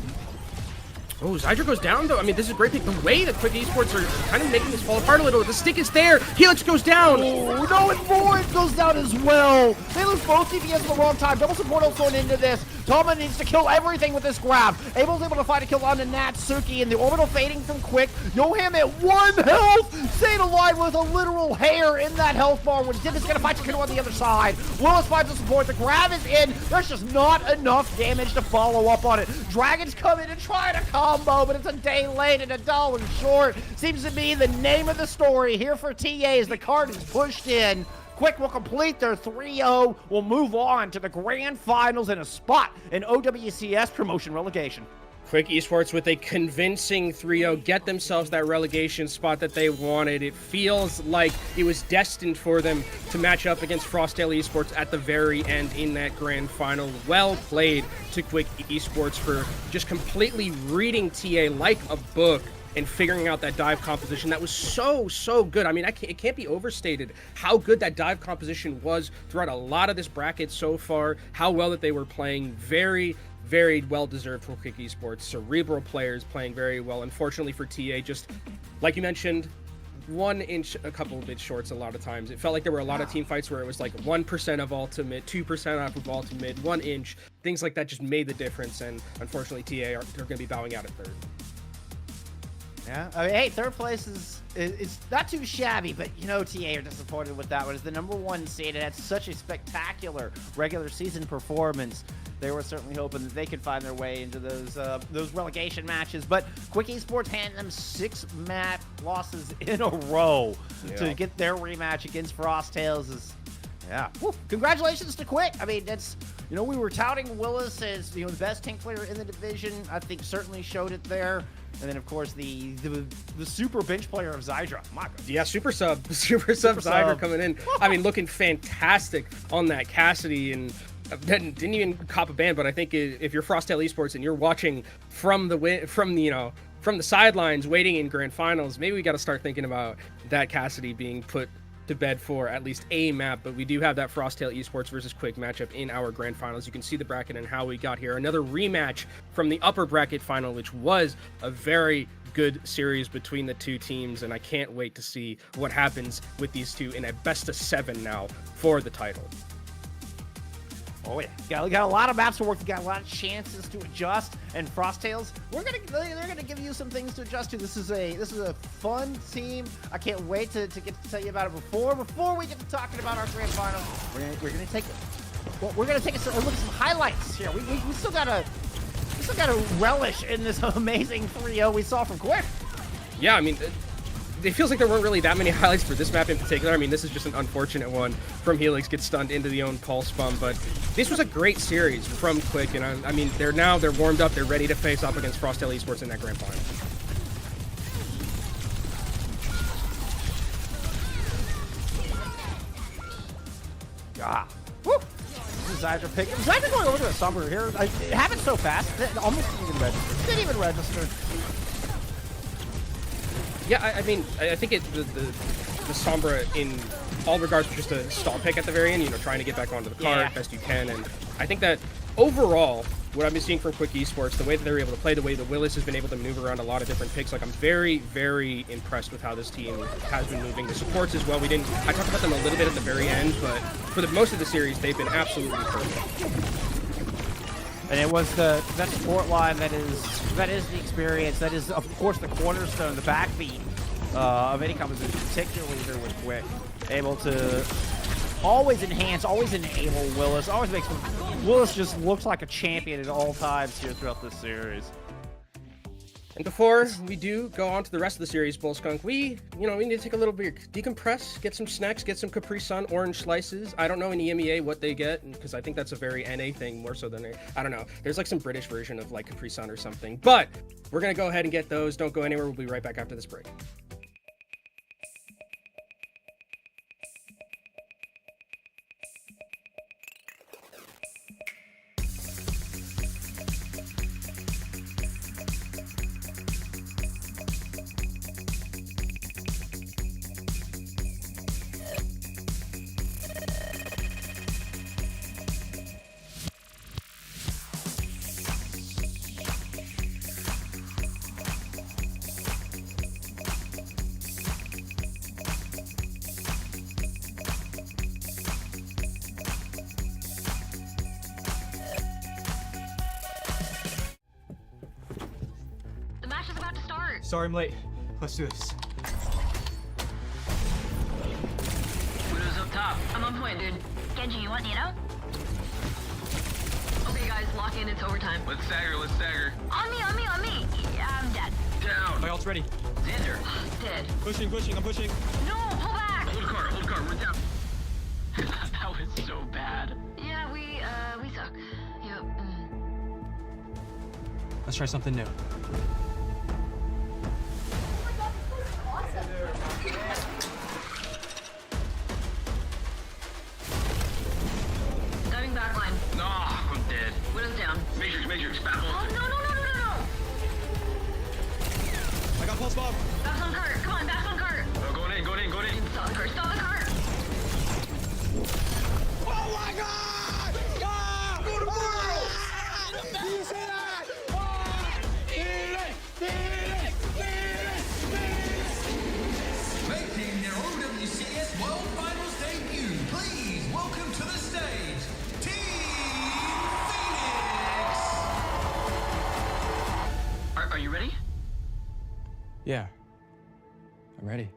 Oh, Zydra goes down, though. I mean, this is a great pick. The way that Quick Esports are kind of making this fall apart a little. The stick is there. Helix goes down. Oh, no, and Void goes down as well. They lose both DPS at the wrong time. Double support ult thrown into this. Toma needs to kill everything with this grab. Abel's able to find a kill onto Natsuki, and the orbital fading from Quick. Yoham at 1 health. Staying alive with a literal hair in that health bar when Dip is going to fight Takuno on the other side. Willis finds the support. The grab is in. There's just not enough damage to follow up on it. Dragons come in and try to combo, but it's a day late and a dollar short. Seems to be the name of the story here for TA as the card is pushed in. Quick will complete their 3-0. Will move on to the grand finals in a spot in OWCS promotion relegation. Quick Esports with a convincing 3-0 get themselves that relegation spot that they wanted. It feels like it was destined for them to match up against Frosttail Esports at the very end in that grand final. Well played to Quick Esports for just completely reading TA like a book and figuring out that dive composition that was so good. I mean, it can't be overstated how good that dive composition was throughout a lot of this bracket so far, how well that they were playing. Very well deserved for Quick Esports. Cerebral players playing very well. Unfortunately for TA, just like you mentioned, 1 inch, a couple of bit shorts a lot of times. It felt like there were a lot of team fights where it was like 1% of ultimate, 2% off of ultimate, 1 inch. Things like that just made the difference, and unfortunately TA are going to be bowing out at third. Yeah, I mean, hey, third place is not too shabby, but TA are disappointed with that one. It's the #1 seed, and had such a spectacular regular season performance. They were certainly hoping that they could find their way into those relegation matches, but Quick Esports handed them 6 map losses in a row to get their rematch against Frosttails. Woo. Congratulations to Quick. I mean, that's we were touting Willis as the best tank player in the division. I think certainly showed it there. And then, of course, the super bench player of Zydra. My God. Yeah, super sub Zydra coming in. I mean, looking fantastic on that Cassidy, and didn't even cop a ban. But I think if you're Frosttail Esports and you're watching from the sidelines, waiting in grand finals, maybe we got to start thinking about that Cassidy being put to bed for at least a map. But we do have that Frosttail Esports versus Quick matchup in our grand finals. You can see the bracket and how we got here. Another rematch from the upper bracket final, which was a very good series between the two teams, and I can't wait to see what happens with these two in a best of 7 now for the title. Oh yeah, we got a lot of maps to work. We got a lot of chances to adjust. And Frosttails, they're gonna give you some things to adjust to. This is a fun team. I can't wait to get to tell you about it. Before we get to talking about our grand final, we're gonna take a look at some highlights here. We still gotta relish in this amazing 3-0 we saw from Quick. Yeah, I mean, it feels like there weren't really that many highlights for this map in particular. I mean, this is just an unfortunate one from Helix, gets stunned into the own pulse bomb, but this was a great series from Quick, and I mean, they're warmed up, they're ready to face up against Frosttail Esports in that grand final. Woo! Zydra pick. Zydra going over to a Sombra here. It happened so fast. It almost didn't even register. Yeah, I mean, I think the Sombra in all regards was just a stall pick at the very end, trying to get back onto the card best you can. And I think that overall, what I've been seeing from Quick Esports, the way that they're able to play, the way that Willis has been able to maneuver around a lot of different picks, like I'm very, very impressed with how this team has been moving. The supports as well. I talked about them a little bit at the very end, but for most of the series, they've been absolutely perfect. And it was that support line that is the experience. That is, of course, the cornerstone, the backbeat of any composition, particularly here with Quick, able to always enhance, always enable Willis, always makes Willis just looks like a champion at all times here throughout this series. And before we do go on to the rest of the series, Bullskunk, we need to take a little bit, decompress, get some snacks, get some Capri Sun orange slices. I don't know in EMEA what they get, because I think that's a very NA thing more so than I don't know. There's like some British version of like Capri Sun or something. But we're going to go ahead and get those. Don't go anywhere. We'll be right back after this break. Sorry I'm late. Let's do this. Widow's up top. I'm on point, dude. Genji, you want Nino? Okay, guys, lock in. It's overtime. Let's stagger, let's stagger. On me! Yeah, I'm dead. Down. My ult's ready. Xander. Dead. Pushing, I'm pushing. No, pull back! Hold car, we're down. That was so bad. Yeah, we suck. Yep. Let's try something new. Diving backline. Nah, I'm dead. Widow's down. Matrix, battle. Oh, no! I got pulse bomb. Back's on cart. Come on, back's on cart. Oh, going in. Stop the cart. Stop the cart. Oh my god! Ah! Go to world! Do you see that? Ah! Making their OWCS World Finals debut, please welcome to the stage, Team Phoenix! Are you ready? Yeah. I'm ready.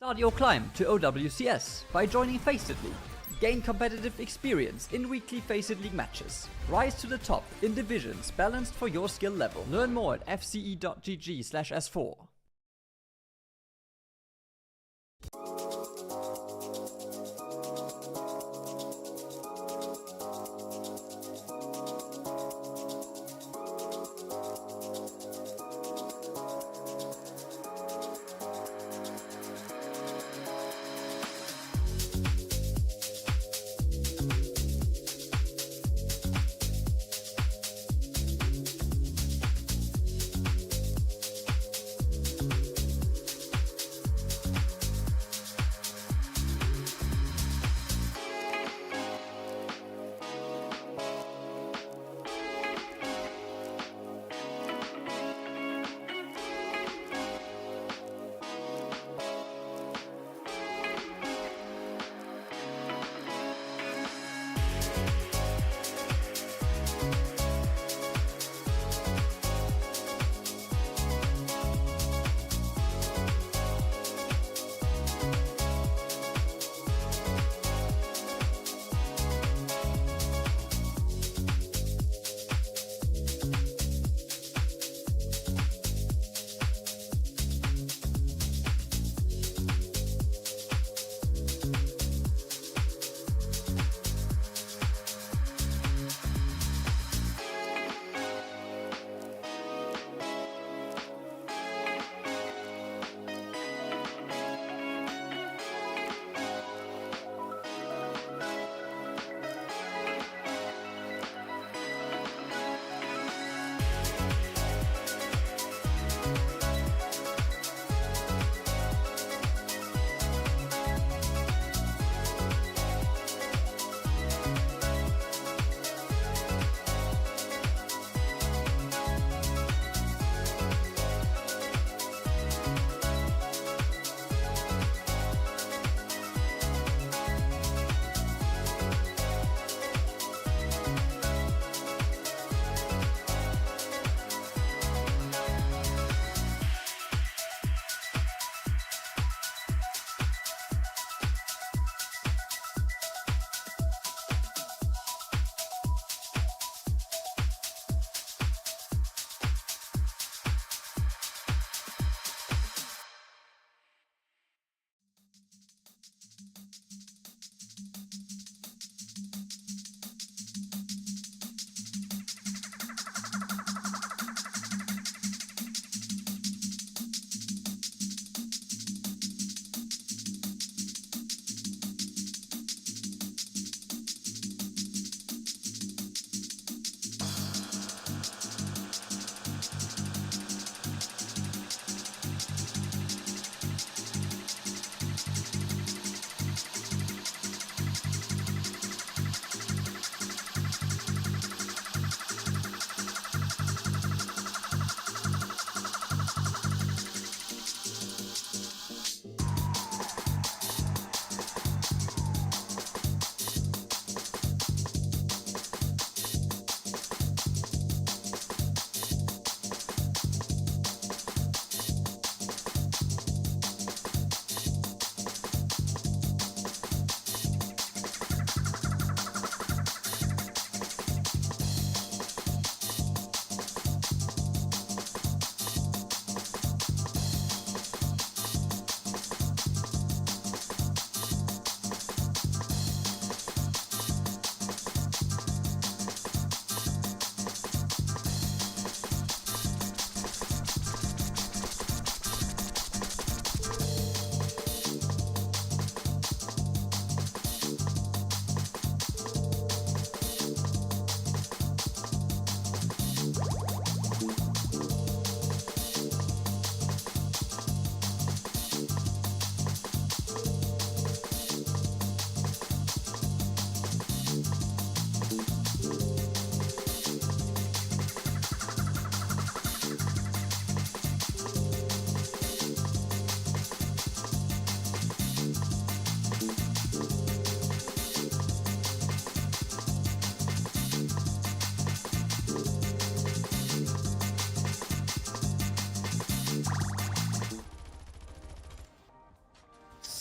Start your climb to OWCS by joining FACEIT League. Gain competitive experience in weekly FACEIT League matches. Rise to the top in divisions balanced for your skill level. Learn more at fce.gg/s4.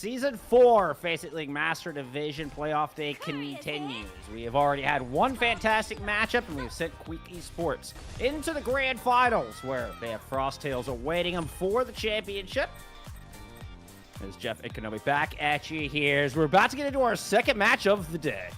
Season 4 FACEIT League Master Division Playoff Day continues. We have already had one fantastic matchup, and we've sent Quick Esports into the Grand Finals, where they have Frosttails awaiting them for the championship. There's Jeff Economy back at you here as we're about to get into our second match of the day.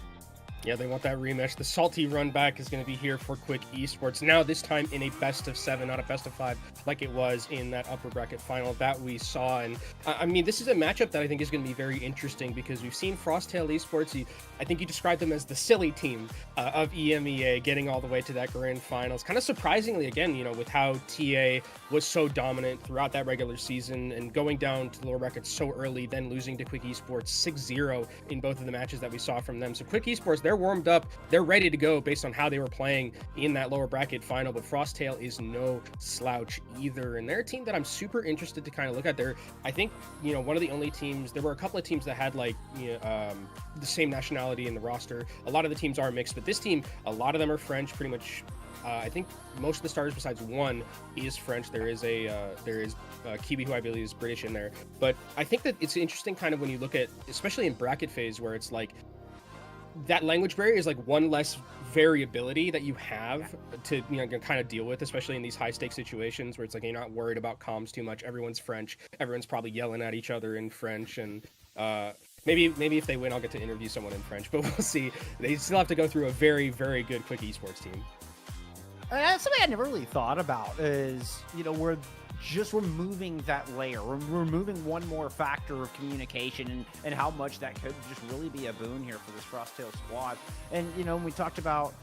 Yeah, they want that rematch. The salty run back is going to be here for Quick Esports. Now, this time in a best of 7, not a best of 5, like it was in that upper bracket final that we saw. And I mean, this is a matchup that I think is going to be very interesting because we've seen Frosttail Esports. I think you described them as the silly team of EMEA, getting all the way to that grand finals. Kind of surprisingly, again, you know, with how TA was so dominant throughout that regular season and going down to the lower bracket so early, then losing to Quick Esports 6-0 in both of the matches that we saw from them. So Quick Esports, they're warmed up, they're ready to go based on how they were playing in that lower bracket final, but Frosttail is no slouch either, and they're a team that I'm super interested to kind of look at. They're, I think, you know, one of the only teams, there were a couple of teams that had like, you know, the same nationality in the roster. A lot of the teams are mixed, but this team, a lot of them are French, pretty much. I think most of the starters besides one is French. There is Kiwi, who I believe is British in there, but I think that it's interesting kind of when you look at, especially in bracket phase, where it's like that language barrier is like one less variability that you have to, you know, kind of deal with, especially in these high stakes situations where it's like you're not worried about comms too much. Everyone's French. Everyone's probably yelling at each other in French, and maybe if they win, I'll get to interview someone in French, but we'll see. They still have to go through a very, very good Quick Esports team. Something I never really thought about is, you know, we're just removing that layer. We're removing one more factor of communication and how much that could just really be a boon here for this Frosttail squad. And, you know, we talked about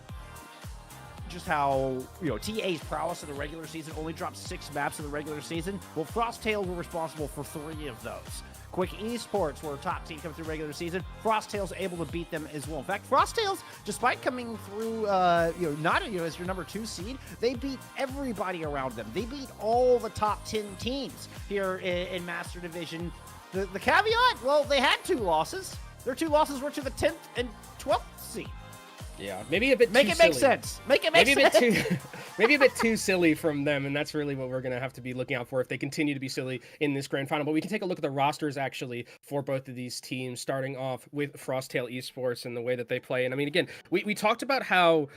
just how, you know, TA's prowess in the regular season only dropped 6 maps in the regular season. Well, Frosttail were responsible for 3 of those. Quick Esports were a top team coming through regular season. Frosttail's able to beat them as well. In fact, Frosttail's, despite coming through, you know, not, you know, as your number 2 seed, they beat everybody around them. They beat all the top 10 teams here in Master Division. The caveat, well, they had 2 losses. Their 2 losses were to the 10th and 12th seed. Yeah, maybe a bit make too it make silly. sense. Make it make maybe sense. A bit too, maybe a bit too silly from them, and that's really what we're gonna have to be looking out for if they continue to be silly in this grand final. But we can take a look at the rosters actually for both of these teams, starting off with Frosttail Esports and the way that they play. And I mean, again, we talked about how,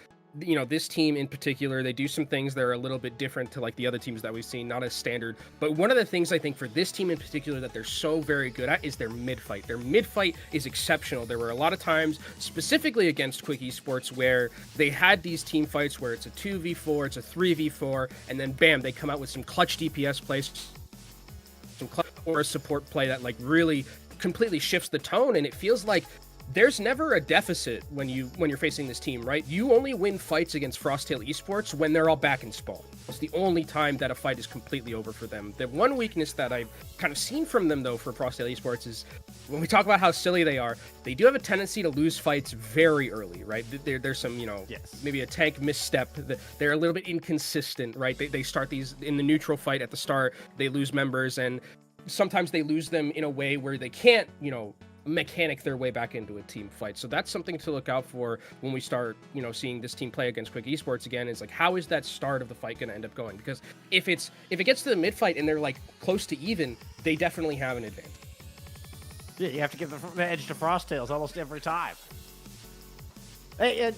you know, this team in particular, they do some things that are a little bit different to like the other teams that we've seen, not as standard. But one of the things I think for this team in particular that they're so very good at is their mid-fight. Their mid-fight is exceptional. There were a lot of times, specifically against Quick Esports, where they had these team fights where it's a 2v4, it's a 3v4, and then bam, they come out with some clutch DPS plays, or a support play that like really completely shifts the tone, and it feels like there's never a deficit when you're facing this team, right? You only win fights against Frosttail Esports when they're all back in spawn. It's the only time that a fight is completely over for them. The one weakness that I've kind of seen from them, though, for Frosttail Esports is when we talk about how silly they are, they do have a tendency to lose fights very early, right? There's some, you know, yes, maybe a tank misstep. They're a little bit inconsistent, right? They start these in the neutral fight at the start, they lose members, and sometimes they lose them in a way where they can't, you know, mechanic their way back into a team fight. So that's something to look out for when we start, you know, seeing this team play against Quick Esports again. Is like, how is that start of the fight going to end up going? Because if it gets to the mid fight and they're like close to even, they definitely have an advantage. Yeah, you have to give the edge to Frosttails almost every time. Hey,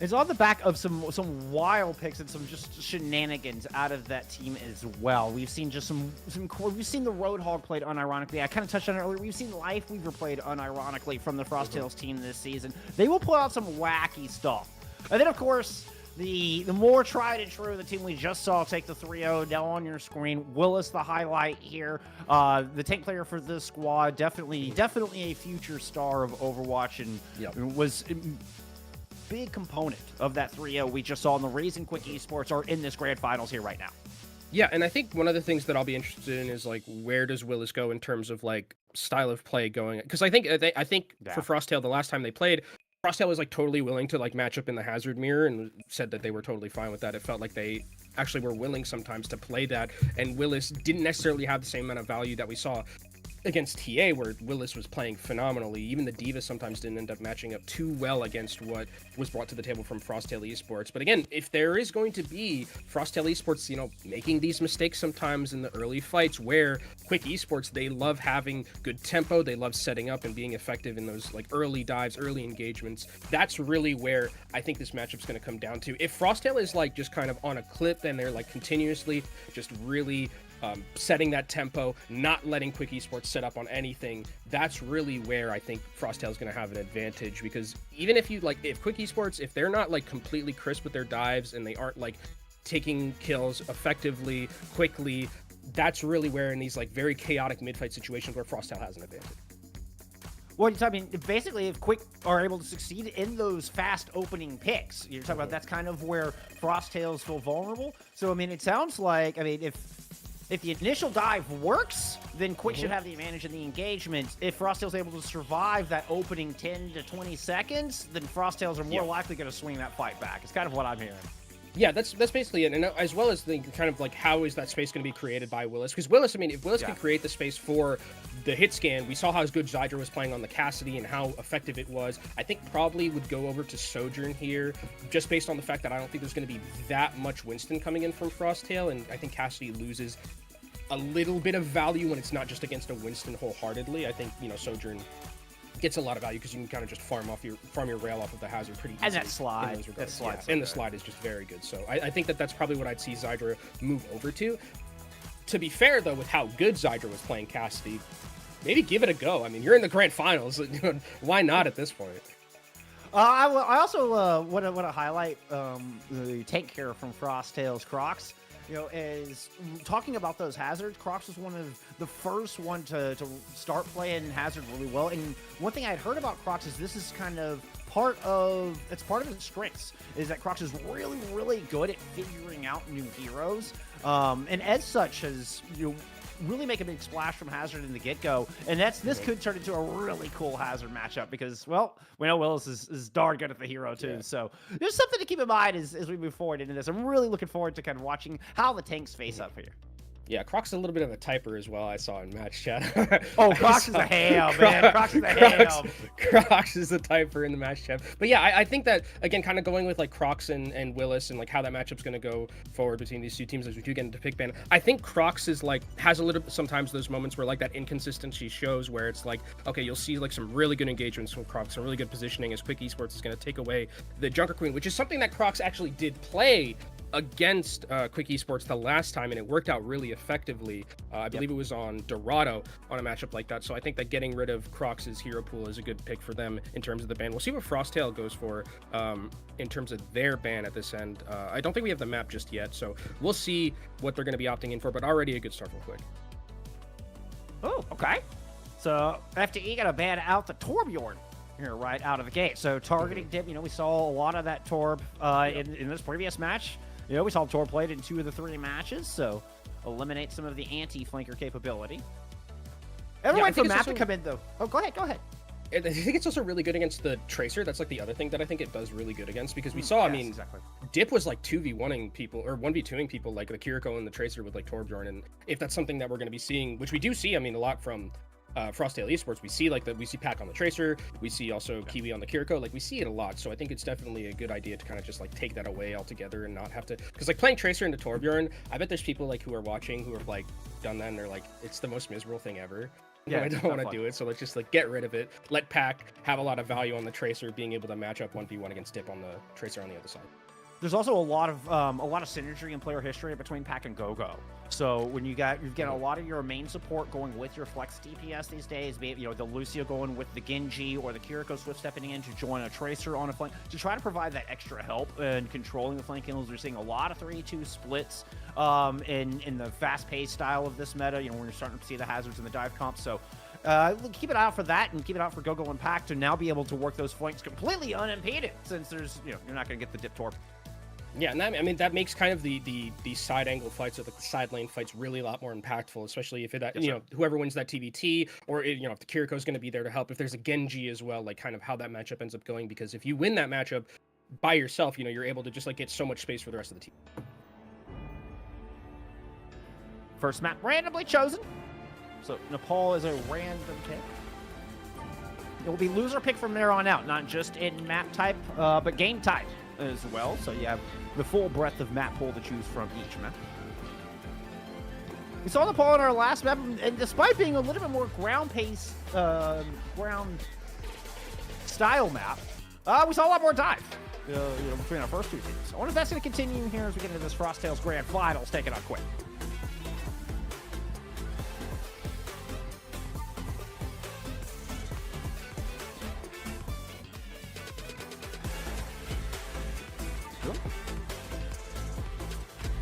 it's on the back of some wild picks and some just shenanigans out of that team as well. We've seen just we've seen the Roadhog played unironically. I kind of touched on it earlier. We've seen Life Weaver played unironically from the Frosttails team this season. They will pull out some wacky stuff. And then, of course, the more tried and true, the team we just saw take the 3-0 down on your screen. Willis, the highlight here. The tank player for this squad, definitely a future star of Overwatch, and was big component of that 3-0 we just saw, and the reason Quick Esports are in this grand finals here right now. Yeah, and I think one of the things that I'll be interested in is like, where does Willis go in terms of like style of play going? Because I think for Frosttail, the last time they played, Frosttail was like totally willing to like match up in the hazard mirror and said that they were totally fine with that. It felt like they actually were willing sometimes to play that, and Willis didn't necessarily have the same amount of value that we saw against TA, where Willis was playing phenomenally. Even the Divas sometimes didn't end up matching up too well against what was brought to the table from Frosttail Esports. But again, if there is going to be Frosttail Esports, you know, making these mistakes sometimes in the early fights, where Quick Esports, they love having good tempo, they love setting up and being effective in those like early dives, early engagements. That's really where I think this matchup's going to come down to. If Frosttail is like just kind of on a clip and they're like continuously just really setting that tempo, not letting Quick Esports set up on anything, that's really where I think Frosttail is going to have an advantage. Because even if you like, if Quick Esports, if they're not like completely crisp with their dives and they aren't like taking kills effectively, quickly, that's really where in these like very chaotic mid-fight situations where Frosttail has an advantage. Well, I mean, basically, if Quick are able to succeed in those fast opening picks, you're talking about that's kind of where Frosttails feel vulnerable. So, I mean, it sounds like, I mean, if the initial dive works, then Quick should have the advantage in the engagement. If Frosttail's able to survive that opening 10 to 20 seconds, then Frosttails are more likely going to swing that fight back. It's kind of what I'm hearing. Yeah, that's basically it. And as well as the kind of like, how is that space going to be created by Willis? Because Willis, I mean, if Willis can create the space for the hit scan, we saw how good Zydra was playing on the Cassidy and how effective it was. I think probably would go over to Sojourn here, just based on the fact that I don't think there's going to be that much Winston coming in from Frosttail, and I think Cassidy loses a little bit of value when it's not just against a Winston wholeheartedly. I think, you know, Sojourn gets a lot of value because you can kind of just farm your rail off of the hazard pretty easily. And that slide. And the slide is just very good. So I think that's probably what I'd see Zydra move over to. To be fair, though, with how good Zydra was playing Cassidy, maybe give it a go. I mean, you're in the grand finals. Why not at this point? I also want to highlight the take care from Frosttail's Crocs. You know, is talking about those hazards, Crocs was one of the first one to start playing hazard really well. And one thing I had heard about Crocs is this is kind of part of its strengths, is that Crocs is really, really good at figuring out new heroes. And as such has, you know, really make a big splash from hazard in the get-go, and this could turn into a really cool hazard matchup because, well, we know Willis is darn good at the hero too. So there's something to keep in mind as we move forward into this. I'm really looking forward to kind of watching how the tanks face up here. Yeah, Croc's a little bit of a typer as well, I saw in match chat. Oh, Crocs is a ham, man. Crocs is a ham. Crocs is a typer in the match chat. But yeah, I think that, again, kind of going with like Crocs and Willis and like how that matchup's going to go forward between these two teams as we do get into pick ban. I think Crocs is like, has a little, sometimes those moments where like that inconsistency shows where it's like, okay, you'll see like some really good engagements from Crocs, some really good positioning as Quick Esports is going to take away the Junker Queen, which is something that Crocs actually did play against Quick Esports the last time, and it worked out really effectively. I believe it was on Dorado on a matchup like that. So I think that getting rid of Crocs' hero pool is a good pick for them in terms of the ban. We'll see what Frosttail goes for in terms of their ban at this end. I don't think we have the map just yet, so we'll see what they're going to be opting in for, but already a good start from Quick. Oh, okay. So FTE got to ban out the Torbjorn here right out of the gate. So targeting dip, you know, we saw a lot of that Torb in this previous match. You know, we saw Torb played in 2 of the 3 matches, so eliminate some of the anti-flanker capability. Everyone from map to come in, though. Oh, go ahead. I think it's also really good against the Tracer. That's like the other thing that I think it does really good against, because we saw, I mean, exactly. Dip was like 2v1ing people, or 1v2ing people like the Kiriko and the Tracer with like Torbjorn, and if that's something that we're going to be seeing, which we do see, I mean, a lot from Frosttail Esports, we see like that, we see Pack on the Tracer, we see also Kiwi on the Kiriko, like we see it a lot. So I think it's definitely a good idea to kind of just like take that away altogether and not have to, because like playing Tracer into Torbjorn, I bet there's people like who are watching who have like done that and they're like, it's the most miserable thing ever. Yeah, I don't want to do it, so let's just like get rid of it. Let Pack have a lot of value on the Tracer, being able to match up 1v1 against Dip on the Tracer on the other side. There's also a lot of synergy in player history between Pack and Gogo. So when you get a lot of your main support going with your flex DPS these days, be it, you know, the Lucio going with the Genji or the Kiriko swift stepping in to join a Tracer on a flank to try to provide that extra help in controlling the flank kills. We're seeing a lot of 3-2 splits in the fast-paced style of this meta. You know, we're starting to see the hazards in the dive comp. So keep an eye out for that, and keep it out for Gogo and Pack to now be able to work those flanks completely unimpeded, since there's, you know, you're not going to get the dip torp. Yeah, and that, I mean, that makes kind of the side angle fights or the side lane fights really a lot more impactful, especially if it, you know, whoever wins that TVT, or, you know, if the Kiriko is going to be there to help, if there's a Genji as well, like kind of how that matchup ends up going, because if you win that matchup by yourself, you know, you're able to just like get so much space for the rest of the team. First map randomly chosen. So Nepal is a random pick. It will be loser pick from there on out, not just in map type, but game type as well. So you have the full breadth of map pool to choose from each map. We saw Nepal in our last map, and despite being a little bit more ground-paced, ground style map, we saw a lot more dive between our first two teams. I wonder if that's going to continue here as we get into this Frosttails Grand Finals. Take it on quick.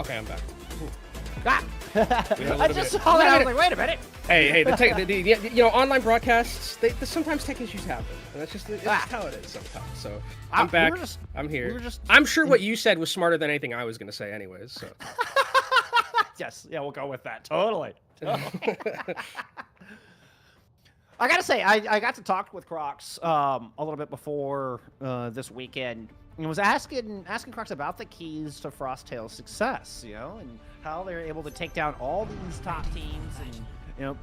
Okay, I'm back. Ah! I just saw that. I was like, wait a minute. Hey, online broadcasts, sometimes tech issues happen, and that's just how it is sometimes. So I'm back. I'm here. I'm sure what you said was smarter than anything I was going to say, anyways. So. Yes, yeah, we'll go with that. Totally. I gotta say, I got to talk with Crocs a little bit before this weekend. And was asking Crocs about the keys to Frosttails' success, and how they're able to take down all these top teams, and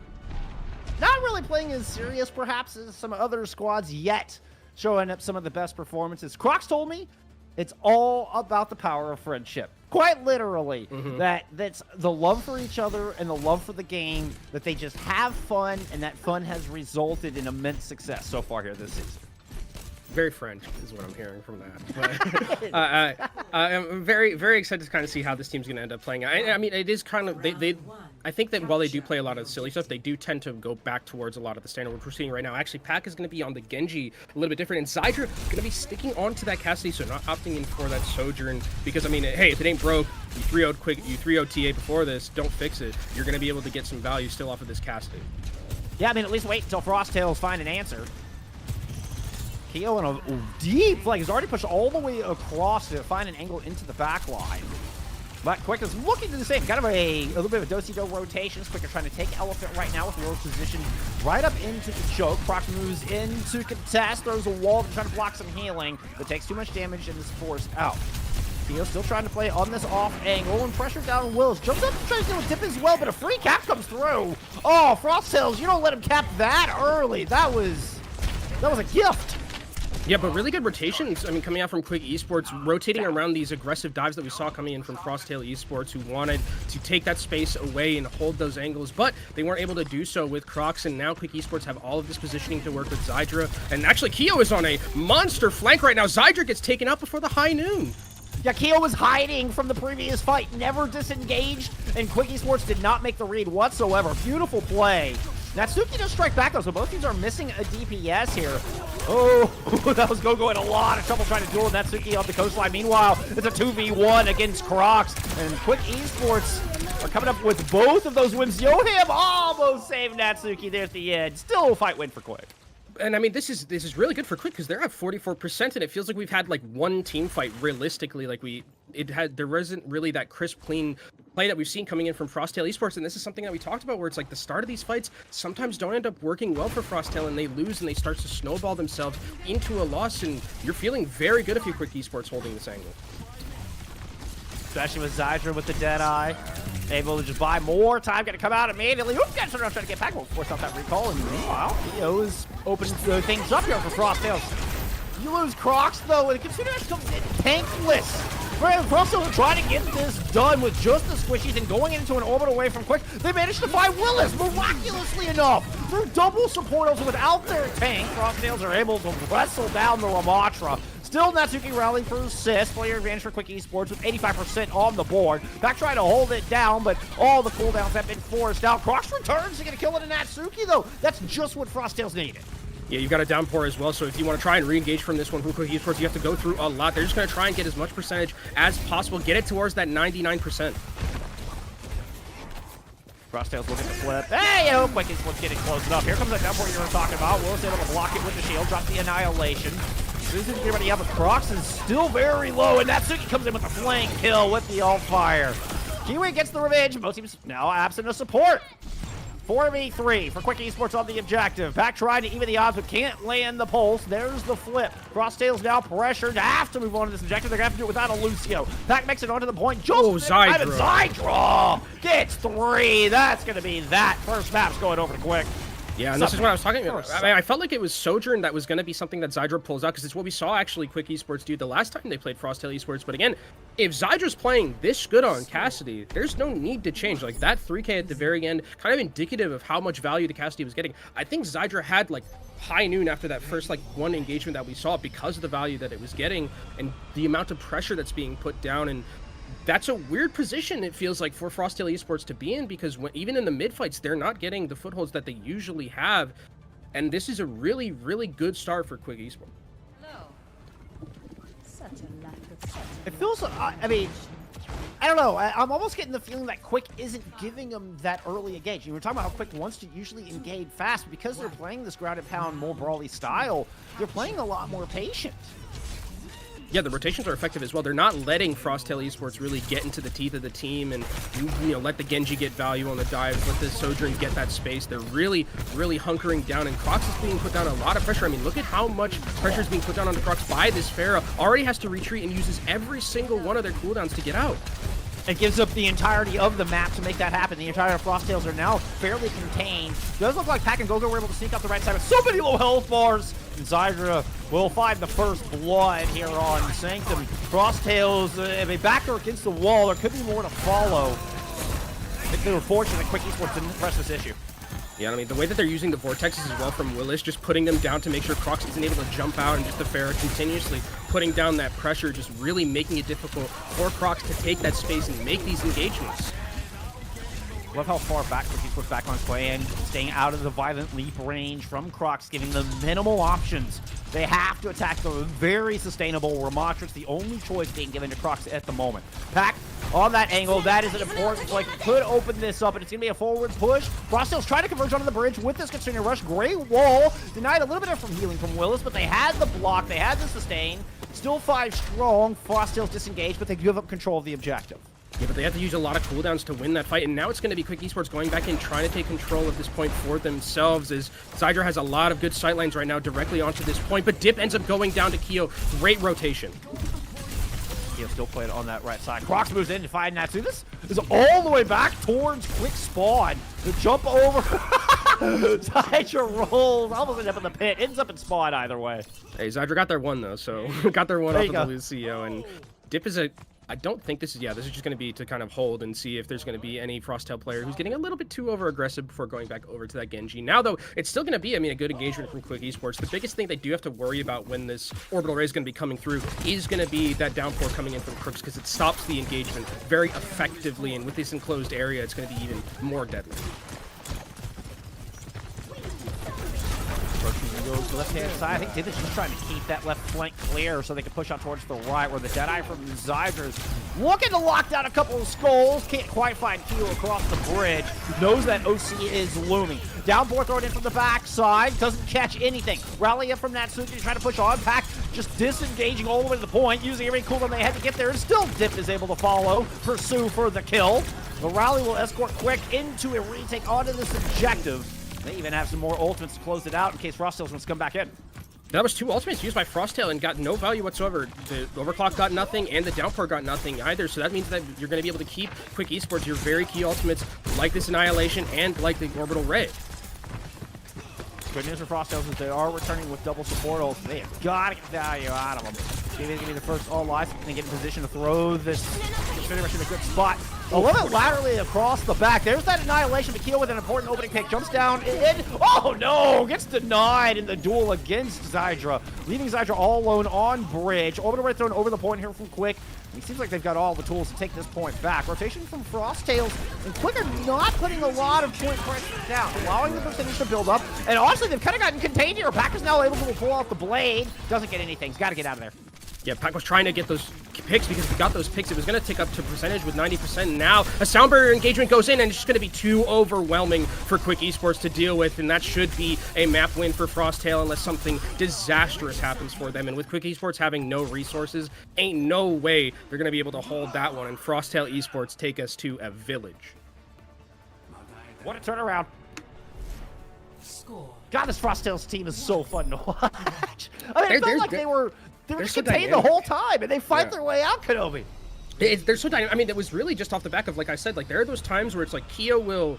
not really playing as serious perhaps as some other squads yet, showing up some of the best performances. Crocs told me it's all about the power of friendship. Quite literally, that's the love for each other and the love for the game, that they just have fun, and that fun has resulted in immense success so far here this season. Very French is what I'm hearing from that. But, I'm very, very excited to kind of see how this team's going to end up playing. I mean, it is kind of I think that while they do play a lot of silly stuff, they do tend to go back towards a lot of the standard which we're seeing right now. Actually, Pac is going to be on the Genji a little bit different, and Zydra going to be sticking onto that Cassidy, so not opting in for that Sojourn. Because I mean, hey, if it ain't broke, you 3-0'd quick, you 3-0'd TA before this, don't fix it. You're going to be able to get some value still off of this Cassidy. Yeah, I mean, at least wait until Frosttails find an answer. Keo in a deep flank. He's already pushed all the way across to find an angle into the back line. But Quick is looking to the same. Kind of a little bit of a do-si-do rotations. Quick are trying to take Elephant right now with Will's position right up into the choke. Crocs moves into contest, throws a wall, trying to block some healing, but takes too much damage and is forced out. Keo still trying to play on this off angle and pressure down Wills. Jumps up and tries to do a dip as well, but a free cap comes through. Oh, Frosttails, you don't let him cap that early. That was a gift. Yeah, but really good rotations. I mean, coming out from Quick Esports, rotating around these aggressive dives that we saw coming in from Frosttail Esports, who wanted to take that space away and hold those angles, but they weren't able to do so with Crocs, and now Quick Esports have all of this positioning to work with Zydra. And actually, Keo is on a monster flank right now. Zydra gets taken out before the high noon. Yeah, Keo was hiding from the previous fight, never disengaged, and Quick Esports did not make the read whatsoever. Beautiful play. Natsuki does strike back though, so both teams are missing a DPS here. Oh, that was Gogo in a lot of trouble trying to duel Natsuki on the coastline. Meanwhile, it's a 2v1 against Crocs, and Quick Esports are coming up with both of those wins. Yohim almost saved Natsuki there at the end. Still a fight win for Quick. And I mean, this is really good for Quick because they're at 44%, and it feels like we've had like one team fight realistically. Like there wasn't really that crisp, clean play that we've seen coming in from Frosttail Esports, and this is something that we talked about where it's like the start of these fights sometimes don't end up working well for Frosttail, and they lose and they start to snowball themselves into a loss, and you're feeling very good if you're Quick Esports holding this angle. Especially with Zydra with the Deadeye. Able to just buy more time, gonna come out immediately. Oop, got trying to get back. We'll force out that recall, and meanwhile, Keo is opening things up here for Frosttails. You lose Crocs though, and Consideration comes in tankless. Frosttails are trying to get this done with just the squishies and going into an orbit away from Quick. They managed to find Willis, miraculously enough. Through double support without their tank, Frosttails are able to wrestle down the Ramatra. Still Natsuki rallying for assist. Player advantage for Quick Esports with 85% on the board. Back trying to hold it down, but all the cooldowns have been forced out. Crocs returns to get a kill into Natsuki, though. That's just what Frosttails needed. Yeah, you've got a downpour as well, so if you want to try and re-engage from this one from Quick Esports, you have to go through a lot. They're just going to try and get as much percentage as possible, get it towards that 99%. Frosttails looking to flip. Hey, Quick Esports getting close enough. Here comes that downpour you were talking about. Willis able to block it with the shield, drop the Annihilation. Susan to get ready, but Crocs is still very low, and Natsuki comes in with a flank kill with the alt fire. Kiwi gets the revenge. Both teams now absent of support. 4v3 for Quick Esports on the objective. Pack trying to even the odds, but can't land the pulse. There's the flip. Crosstails now pressured to have to move on to this objective. They're going to have to do it without a Lucio. Pack makes it onto the point. Just Zydra gets 3. That's going to be that. First map's going over to Quick. Yeah, and this is what I was talking about. I mean, I felt like it was Sojourn that was going to be something that Zydra pulls out, because it's what we saw actually Quick Esports do the last time they played Frosttail Esports. But again, if Zydra's playing this good on Cassidy, there's no need to change. Like, that 3K at the very end, kind of indicative of how much value the Cassidy was getting. I think Zydra had, like, high noon after that first, like, one engagement that we saw because of the value that it was getting and the amount of pressure that's being put down. And that's a weird position, it feels like, for Frosttail Esports to be in, because even in the mid-fights, they're not getting the footholds that they usually have. And this is a really, really good start for Quick Esports. It feels, I mean, I don't know. I'm almost getting the feeling that Quick isn't giving them that early engage. You were talking about how Quick wants to usually engage fast, but because they're playing this grounded pound, more brawly style, they're playing a lot more patient. Yeah, the rotations are effective as well. They're not letting Frosttail Esports really get into the teeth of the team and, you know, let the Genji get value on the dives, let the Sojourn get that space. They're really, really hunkering down, and Crocs is being put down a lot of pressure. I mean, look at how much pressure is being put down on the Crocs by this Pharah. Already has to retreat and uses every single one of their cooldowns to get out. It gives up the entirety of the map to make that happen. The entire Frosttails are now fairly contained. Does look like Pack and Gogo were able to sneak up the right side with so many low health bars. And Zydra will find the first blood here on Sanctum. Frosttails, if they back her against the wall, there could be more to follow. I think they were fortunate Quick Esports didn't press this issue. Yeah, I mean, the way that they're using the vortexes as well from Willis, just putting them down to make sure Crocs isn't able to jump out, and just the Pharah continuously putting down that pressure, just really making it difficult for Crocs to take that space and make these engagements. Love how far back Quick Esports back on play and staying out of the violent leap range from Crocs, giving them minimal options. They have to attack the very sustainable Ramatris, the only choice being given to Crocs at the moment. Pack on that angle, that is an important play. Could open this up, and it's going to be a forward push. Frosttails trying to converge onto the bridge with this Consumer Rush. Great wall. Denied a little bit of from healing from Willis, but they had the block, they had the sustain. Still 5 strong. Frosttails disengaged, but they give up control of the objective. Yeah, but they have to use a lot of cooldowns to win that fight, and now it's going to be Quick Esports going back in, trying to take control of this point for themselves, as Zydra has a lot of good sightlines right now directly onto this point, but Dip ends up going down to Keo. Great rotation. Keo still playing on that right side. Crocs moves in to find Natsu. This is all the way back towards Quick Spawn. The jump over. Zydra rolls, almost ends up in the pit, ends up in Spawn either way. Hey, Zydra got their one, though, so got their one off of the Lucio, and Dip is a... I don't think this is, this is just going to be to kind of hold and see if there's going to be any Frosttail player who's getting a little bit too over-aggressive before going back over to that Genji. Now, though, it's still going to be, I mean, a good engagement from Quick Esports. The biggest thing they do have to worry about when this orbital ray is going to be coming through is going to be that downpour coming in from Crooks, because it stops the engagement very effectively, and with this enclosed area, it's going to be even more deadly. Goes to the left-hand side. I think Dip is just trying to keep that left flank clear so they can push out towards the right, where the Deadeye from Zydra is looking to lock down a couple of skulls. Can't quite find Keo across the bridge. Knows that OC is looming. Downpour thrown in from the backside. Doesn't catch anything. Rally up from Natsuki, trying to push on. Pack just disengaging all the way to the point, using every cooldown they had to get there, and still Dip is able to follow, pursue for the kill. The rally will escort Quick into a retake onto this objective. They even have some more ultimates to close it out in case Frosttails wants to come back in. That was 2 ultimates used by Frosttail and got no value whatsoever. The Overclock got nothing, and the Downpour got nothing either, so that means that you're going to be able to keep Quick Esports your very key ultimates, like this Annihilation and like the Orbital Ray. Good news for Frosttails is they are returning with double support ults. They have got to get value out of them. Maybe they can be the first all lives and get in position to throw this finish in a good spot. A little bit laterally across the back. There's that Annihilation. Mikio with an important opening pick. Jumps down in. Oh no! Gets denied in the duel against Zydra. Leaving Zydra all alone on bridge. Orbital Ray thrown over the point here from Quick. It seems like they've got all the tools to take this point back. Rotation from Frosttails and Quick are not putting a lot of point pressure down, allowing the percentage to build up. And honestly, they've kind of gotten contained here. Pack is now able to pull off the blade. Doesn't get anything. He's got to get out of there. Yeah, Pac was trying to get those picks, because if he got those picks, it was going to tick up to percentage with 90%. Now, a sound barrier engagement goes in, and it's just going to be too overwhelming for Quick Esports to deal with, and that should be a map win for Frosttail unless something disastrous happens for them. And with Quick Esports having no resources, ain't no way they're going to be able to hold that one, and Frosttail Esports take us to a village. What a turnaround. Score. God, this Frosttails team is so fun to watch. I mean, it felt like they were just so contained the dynamic. whole time, and they fight their way out, Kenobi. They're so dynamic. I mean, that was really just off the back of, like I said, like there are those times where it's like Keo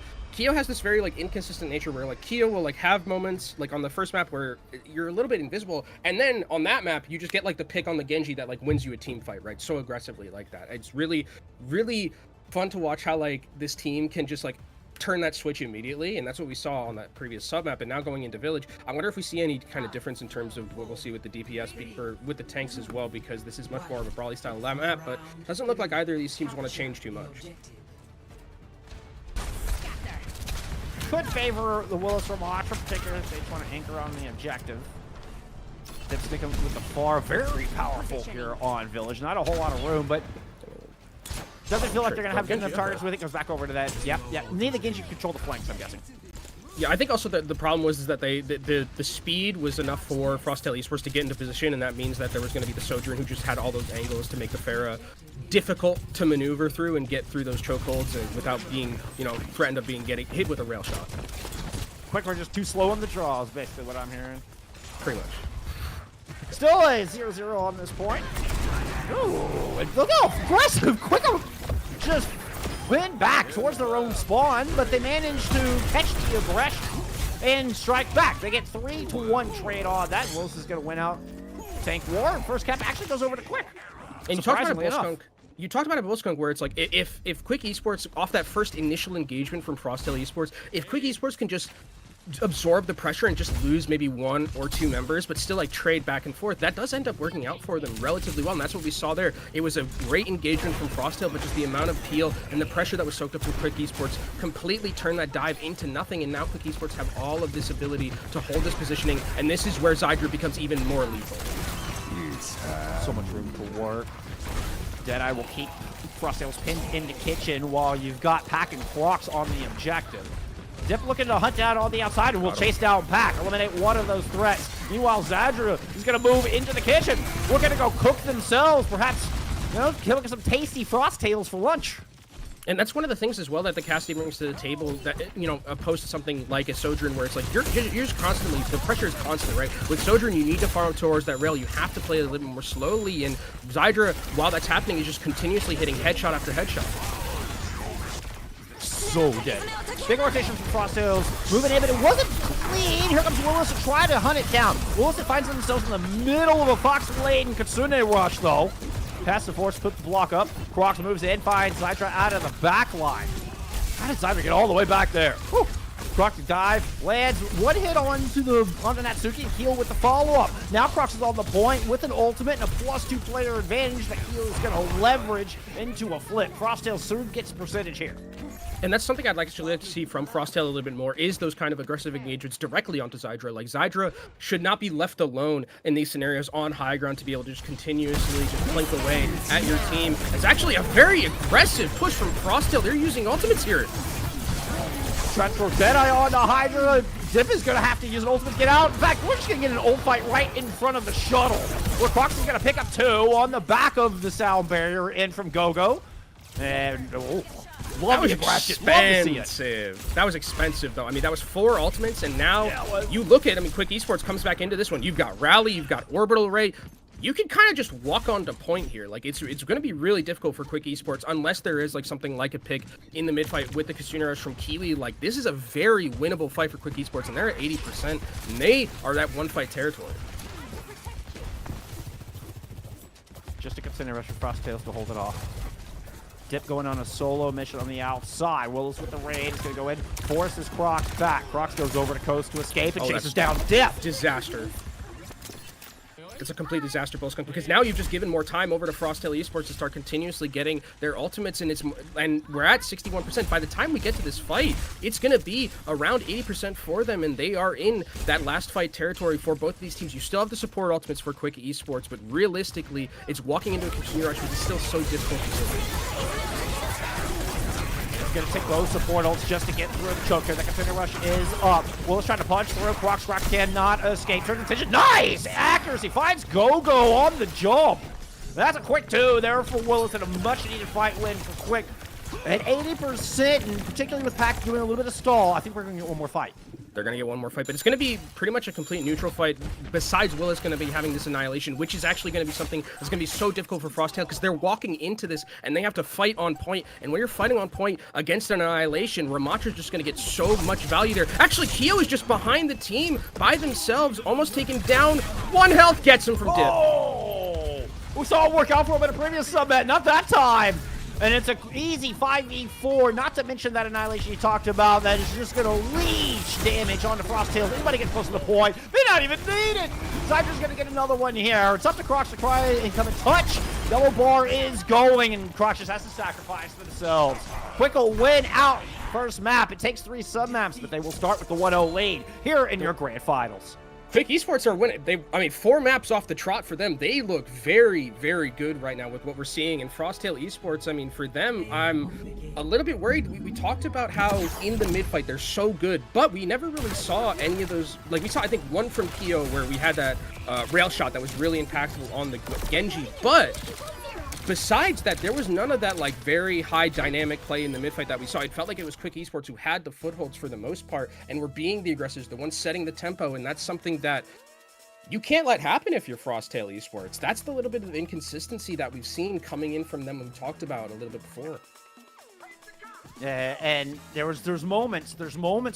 has this very like inconsistent nature where like Keo will like have moments like on the first map where you're a little bit invisible, and then on that map you just get like the pick on the Genji that like wins you a team fight, right? So aggressively like that. It's really, really fun to watch how like this team can just like turn that switch immediately, and that's what we saw on that previous sub map. And now going into Village, I wonder if we see any kind of difference in terms of what we'll see with the DPS or with the tanks as well, because this is much more of a brawly style map, but it doesn't look like either of these teams want to change too much. Could favor the Willis from Ultra, particularly if they just want to anchor on the objective. They're sticking with the far, very powerful here on Village. Not a whole lot of room, but doesn't feel like they're going to have good enough targets with it. Goes back over to that. Yep. Neither Genji control the flanks, I'm guessing. Yeah, I think also that the problem was that the speed was enough for Frosttail Esports to get into position, and that means that there was going to be the Sojourn who just had all those angles to make the Pharah difficult to maneuver through and get through those chokeholds and without being, threatened of getting hit with a rail shot. Quick, we're just too slow on the draws, basically what I'm hearing. Pretty much. Still a 0-0 on this point. Ooh, and look how aggressive Quicker just went back towards their own spawn, but they managed to catch the aggression and strike back. They get 3-1 trade on that. Willis is going to win out tank war, and first cap actually goes over to Quick. And you talked about it, Bullskunk, where it's like if Quick Esports off that first initial engagement from Frosttail Esports, if Quick Esports can just absorb the pressure and just lose maybe 1 or 2 members, but still like trade back and forth, that does end up working out for them relatively well, and that's what we saw there. It was a great engagement from Frosttail, but just the amount of peel and the pressure that was soaked up from Quick Esports completely turned that dive into nothing, and now Quick Esports have all of this ability to hold this positioning, and this is where Zydra becomes even more lethal. So much room to work. Deadeye will keep Frosttail's pinned into kitchen while you've got Pack and Crocs on the objective. Dip looking to hunt down on the outside, and will chase down Pack, eliminate one of those threats. Meanwhile, Zadra is going to move into the kitchen. We're going to go cook themselves, perhaps, killing some tasty Frosttails for lunch. And that's one of the things as well that the casting brings to the table, that, opposed to something like a Sojourn where it's like you're just constantly, the pressure is constant, right? With Sojourn, you need to farm towards that rail. You have to play a little bit more slowly, and Zydra, while that's happening, is just continuously hitting headshot after headshot. So dead. Big rotation from Frosttails. Moving in, but it wasn't clean. Here comes Willis to try to hunt it down. Willis finds themselves in the middle of a Fox Blade and Kitsune rush, though. Pass the force, put the block up. Crocs moves in, finds Zydra out of the back line. How did Zydra get all the way back there? Whew. Crocs dive, lands one hit onto Natsuki, and Keel with the follow-up. Now Crocs is on the point with an ultimate and a +2 player advantage that Keel is going to leverage into a flip. Frosttail soon gets percentage here. And that's something I'd actually like to see from Frosttail a little bit more, is those kind of aggressive engagements directly onto Zydra. Like, Zydra should not be left alone in these scenarios on high ground to be able to just continuously just plink away at your team. It's actually a very aggressive push from Frosttail. They're using ultimates here. Trying to throw Deadeye on the Hydra. Dip is going to have to use an ultimate to get out. In fact, we're just going to get an ult fight right in front of the shuttle, where Crocs is going to pick up 2 on the back of the sound barrier in from Gogo. And, that was expensive. That was expensive, though. I mean, that was 4 ultimates, and now you look at, Quick Esports comes back into this one. You've got Rally, you've got Orbital Ray. You can kind of just walk onto point here. Like, it's going to be really difficult for Quick Esports unless there is, like, something like a pick in the mid-fight with the Kitsune Rush from Kiwi. Like, this is a very winnable fight for Quick Esports, and they're at 80%, and they are that one-fight territory. Just a Kitsune Rush for Frosttails to hold it off. Dip going on a solo mission on the outside. Willis with the raid is going to go in. Forces Crocs back. Crocs goes over to Coast to escape and chases down Dip. Disaster. It's a complete disaster, Bullskunk, because now you've just given more time over to Frosttail Esports to start continuously getting their ultimates, and we're at 61%. By the time we get to this fight, it's going to be around 80% for them, and they are in that last fight territory for both of these teams. You still have the support ultimates for Quick Esports, but realistically, it's walking into a Kitsune Rush, which is still so difficult to do. Going to take those support ults just to get through the choker. The Kitsune Rush is up. Willis trying to punch through. Crocs cannot escape. Turns attention. Nice! Accuracy finds Gogo on the jump. That's a quick 2 there for Willis, and a much-needed fight win for Quick. At 80%, and particularly with Pack doing a little bit of stall, I think we're going to get one more fight. They're going to get one more fight, but it's going to be pretty much a complete neutral fight. Besides, Willis going to be having this annihilation, which is actually going to be something that's going to be so difficult for Frosttail because they're walking into this and they have to fight on point. And when you're fighting on point against an annihilation, Ramatra's just going to get so much value there. Actually, Keo is just behind the team by themselves, almost taken down. 1 health gets him from Dip. Oh! We saw it work out for him in a previous submat, not that time. And it's an easy 5v4, not to mention that annihilation you talked about that is just going to leech damage onto Frosttails. Anybody get close to the point, may not even need it. Zydra's going to get another one here. It's up to Crocs to try and come and touch. Double bar is going, and Crocs just has to sacrifice for themselves. Quick'll win out first map. It takes 3 sub-maps, but they will start with the 1-0 lead here in your grand finals. Quick Esports are winning. I mean, 4 maps off the trot for them. They look very, very good right now with what we're seeing. And Frosttail Esports, I mean, for them, I'm a little bit worried. We talked about how in the mid fight they're so good, but we never really saw any of those. Like, we saw, I think, one from Keo where we had that rail shot that was really impactful on the Genji. But besides that, there was none of that like very high dynamic play in the mid fight that we saw. It felt like it was Quick Esports who had the footholds for the most part and were being the aggressors, the ones setting the tempo, and that's something that you can't let happen if you're Frosttail Esports. That's the little bit of inconsistency that we've seen coming in from them we talked about a little bit before. Yeah, and there's moments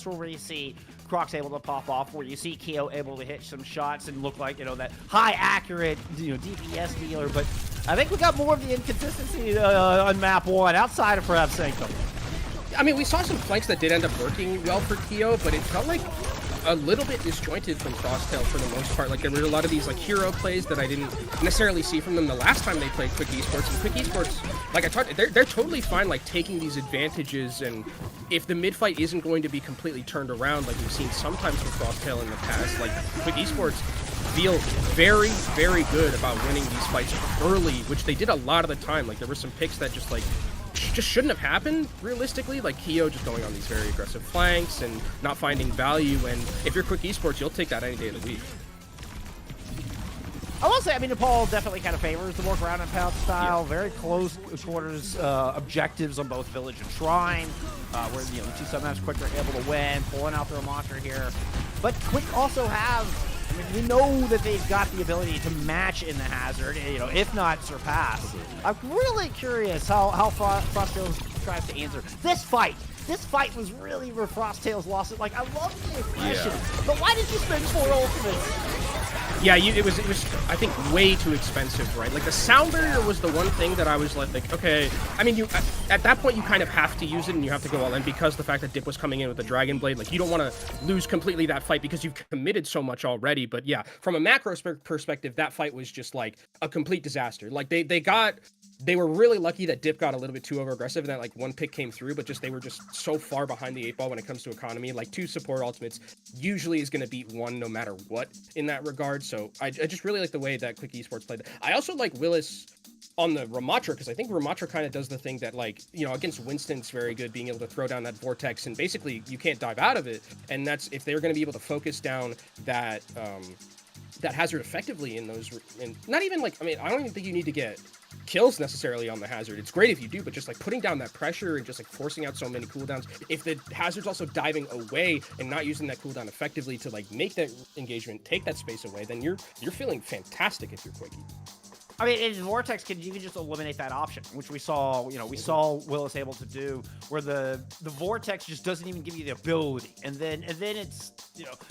where we see Crocs able to pop off, where you see Keo able to hit some shots and look like, that high accurate, DPS dealer. But I think we got more of the inconsistency on map 1 outside of perhaps Sanctum. I mean, we saw some flanks that did end up working well for Keo, but it felt like a little bit disjointed from Frosttail for the most part. Like, there were a lot of these like hero plays that I didn't necessarily see from them the last time they played Quick Esports. And Quick Esports, like I talked, they're totally fine like taking these advantages, and if the mid fight isn't going to be completely turned around like we've seen sometimes with Frosttail in the past, like Quick Esports feel very, very good about winning these fights early, which they did a lot of the time. Like, there were some picks that just shouldn't have happened realistically, like Keo just going on these very aggressive flanks and not finding value. And if you're Quick Esports, you'll take that any day of the week. I will say, I mean, Nepal definitely kind of favors the more ground and pound style. Yeah. Very close quarters objectives on both Village and Shrine, where the 2 sub-maps Quick are able to win, pulling out their monster here. But Quick also have, I mean, we know that they've got the ability to match in the hazard, if not surpass. I'm really curious how Frosttails tries to answer this fight. This fight was really where Frosttails lost it. Like, I love the aggression, but why did you spend 4 ultimates? Yeah, it was I think way too expensive, right? Like, the sound barrier was the one thing that I was like, okay. I mean, at that point you kind of have to use it and you have to go all in because the fact that Dip was coming in with the Dragon Blade, like, you don't want to lose completely that fight because you've committed so much already. But yeah, from a macro perspective, that fight was just like a complete disaster. Like, they were really lucky that Dip got a little bit too over aggressive and that like one pick came through, but they were just so far behind the 8 ball when it comes to economy. Like, 2 support ultimates usually is going to beat 1 no matter what in that regard. So I just really like the way that Quick Esports played. I also like Willis on the Ramatra, because I think Ramatra kind of does the thing that, like, against Winston, it's very good being able to throw down that vortex and basically you can't dive out of it. And that's if they're going to be able to focus down that that hazard effectively in those, and not even like, I mean, I don't even think you need to get kills necessarily on the hazard. It's great if you do, but just like putting down that pressure and just like forcing out so many cooldowns, if the hazard's also diving away and not using that cooldown effectively to like make that engagement, take that space away, then you're feeling fantastic if you're Quickie. I mean, in Vortex, you can just eliminate that option, which we saw, we saw Willis able to do, where the Vortex just doesn't even give you the ability. And then it's,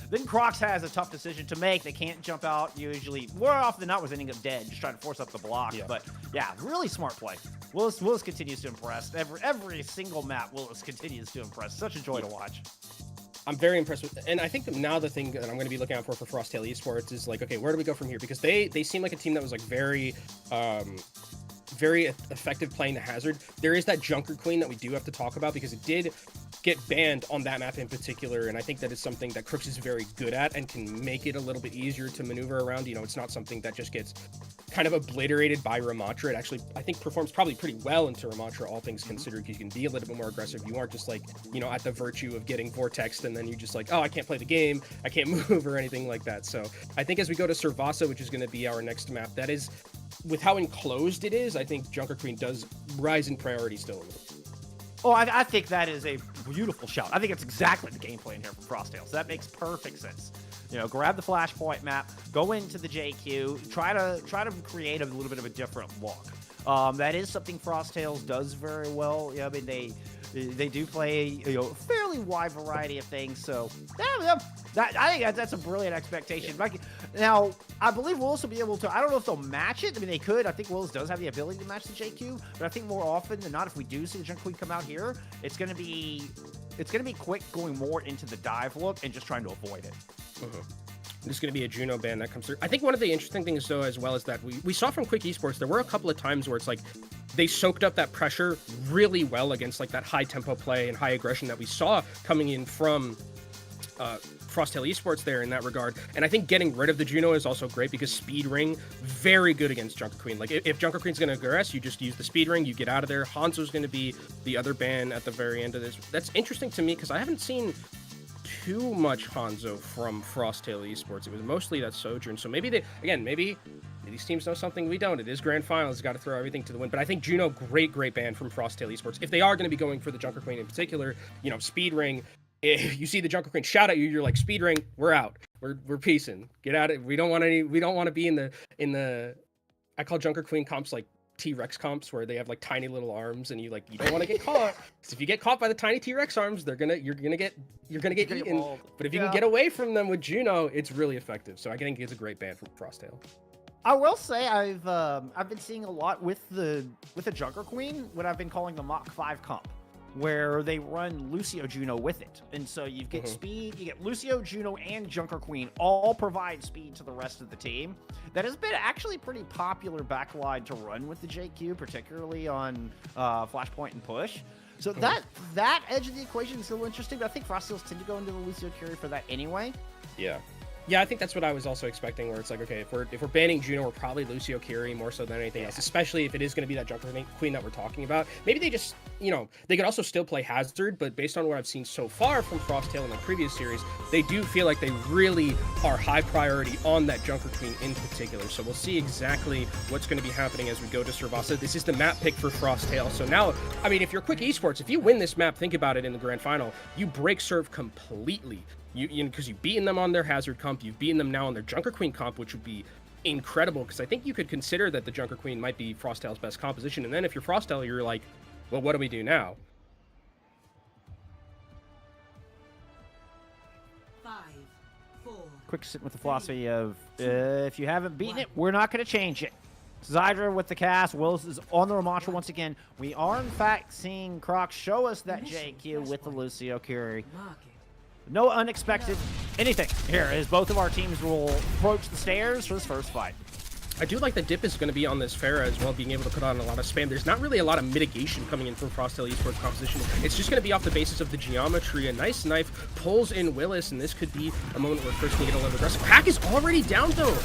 then Crocs has a tough decision to make. They can't jump out usually. More often than not was ending up dead, just trying to force up the block. Yeah. But yeah, really smart play. Willis continues to impress. Every single map, Willis continues to impress. Such a joy to watch. I'm very impressed with, and I think that now the thing that I'm going to be looking out for Frosttail Esports is like, okay, where do we go from here? Because they seem like a team that was like very effective playing the hazard. There is that Junker Queen that we do have to talk about because it did get banned on that map in particular, and I think that is something that Crooks is very good at and can make it a little bit easier to maneuver around. It's not something that just gets kind of obliterated by Ramatra. It actually, I think, performs probably pretty well into Ramatra, all things considered. You can be a little bit more aggressive. You aren't just like, at the virtue of getting vortexed and then you're just like, oh, I can't play the game, I can't move or anything like that. So I think as we go to Servasa, which is going to be our next map, that is, with how enclosed it is, I think Junker Queen does rise in priority still a little. Oh, I think that is a beautiful shot. I think it's exactly the game plan here from Frosttail. So that makes perfect sense. You know, grab the flashpoint map, go into the JQ, try to create a little bit of a different look. That is something Frosttails does very well. I mean, they do play a fairly wide variety of things. So I think that's a brilliant expectation. Now, I believe Willis will be able to. I don't know if they'll match it. I mean, they could. I think Willis does have the ability to match the JQ, but I think more often than not, if we do see the Junker Queen come out here, it's gonna be quick going more into the dive look and just trying to avoid it. There's going to be a Juno ban that comes through. I think one of the interesting things, though, as well, is that we saw from Quick Esports, there were a couple of times where it's like they soaked up that pressure really well against like that high tempo play and high aggression that we saw coming in from Frosttail Esports there in that regard. And I think getting rid of the Juno is also great because Speed Ring, very good against Junker Queen. Like if Junker Queen's going to aggress, you just use the Speed Ring, you get out of there. Hanzo's going to be the other ban at the very end of this. That's interesting to me because I haven't seen too much Hanzo from Frosttail Esports. It was mostly that Sojourn. So maybe maybe these teams know something we don't. It is Grand Finals. Got to throw everything to the wind. But I think Juno, great ban from Frosttail Esports. If they are going to be going for the Junker Queen in particular, you know, Speed Ring, if you see the Junker Queen shout at you, you're like, Speed Ring, we're out. We're peacing. Get out of. We don't want to be in the I call Junker Queen comps like T-Rex comps where they have like tiny little arms and you don't want to get caught. Because if you get caught by the tiny T-Rex arms, you're gonna get eaten. But if you can get away from them with Juno, it's really effective. So I think it's a great ban from Frosttail. I will say I've been seeing a lot with the Junker Queen what I've been calling the Mach 5 comp, where they run Lucio Juno with it. And so you get speed, you get Lucio, Juno, and Junker Queen all provide speed to the rest of the team. That has been actually pretty popular backline to run with the JQ, particularly on Flashpoint and Push. So that edge of the equation is still interesting, but I think Frosttails tend to go into the Lucio Curie for that anyway. Yeah, I think that's what I was also expecting, where it's like, okay, if we're banning Juno, we're probably Lucio Curie more so than anything else, especially if it is going to be that Junker Queen that we're talking about. Maybe they just, they could also still play Hazard, but based on what I've seen so far from Frosttail in the previous series, they do feel like they really are high priority on that Junker Queen in particular. So we'll see exactly what's going to be happening as we go to Servasa. This is the map pick for Frosttail. So now, I mean, if you're Quick Esports, if you win this map, think about it in the Grand Final, you break serve completely. Because you've beaten them on their Hazard comp, you've beaten them now on their Junker Queen comp, which would be incredible, because I think you could consider that the Junker Queen might be Frosttail's best composition, and then if you're Frosttail, you're like, well, what do we do now? 5, 4. Quick sit with the philosophy of, if you haven't beaten it, we're not going to change it. Zydra with the cast, Willis is on the Ramattra once again. We are, in fact, seeing Croc show us that JQ with the Lucio Curie. No unexpected anything here, as both of our teams will approach the stairs for this first fight. I do like the Dip is going to be on this Pharah as well, being able to put on a lot of spam. There's not really a lot of mitigation coming in from Frosttail Esports composition. It's just going to be off the basis of the geometry. A nice knife pulls in Willis, and this could be a moment where Chris can get a little aggressive. Pack is already down, though.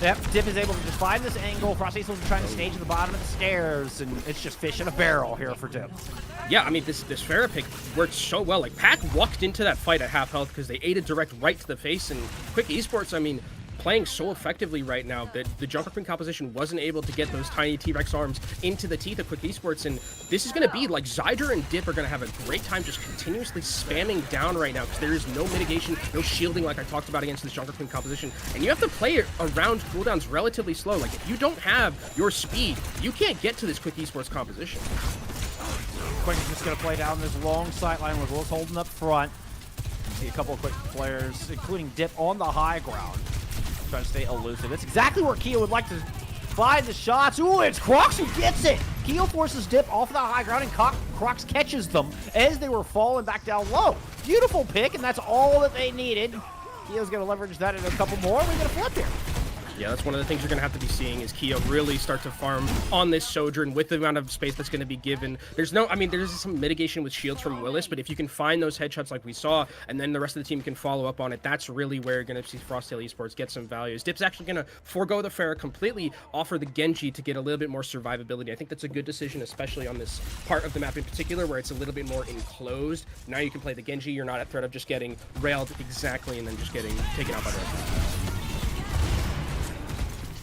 Yep, Dip is able to just find this angle. Frosttail is trying to stage at the bottom of the stairs, and it's just fish in a barrel here for Dip. Yeah, I mean, this Pharah pick worked so well. Like, Pack walked into that fight at half health because they ate a direct right to the face, and Quick Esports, I mean, playing so effectively right now that the Junker Queen composition wasn't able to get those tiny T-Rex arms into the teeth of Quick Esports, and this is going to be, like, Zydra and Dip are going to have a great time just continuously spamming down right now because there is no mitigation, no shielding like I talked about against this Junker Queen composition, and you have to play it around cooldowns relatively slow. Like, if you don't have your speed, you can't get to this Quick Esports composition. Quick is just going to play down this long sight line with Willis holding up front. You see a couple of Quick players, including Dip, on the high ground, trying to stay elusive. That's exactly where Keo would like to find the shots. Ooh, it's Crocs who gets it. Keo forces Dip off of the high ground, and Crocs catches them as they were falling back down low. Beautiful pick, and that's all that they needed. Keo's going to leverage that into a couple more. We get a flip here. Yeah, that's one of the things you're going to have to be seeing is Keo really start to farm on this Sojourn with the amount of space that's going to be given. There's some mitigation with shields from Willis, but if you can find those headshots like we saw, and then the rest of the team can follow up on it, that's really where you're going to see Frosttail Esports get some values. Dip's actually going to forego the Pharah completely, offer the Genji to get a little bit more survivability. I think that's a good decision, especially on this part of the map in particular, where it's a little bit more enclosed. Now you can play the Genji, you're not at threat of just getting railed exactly and then just getting taken out by the rest of the team.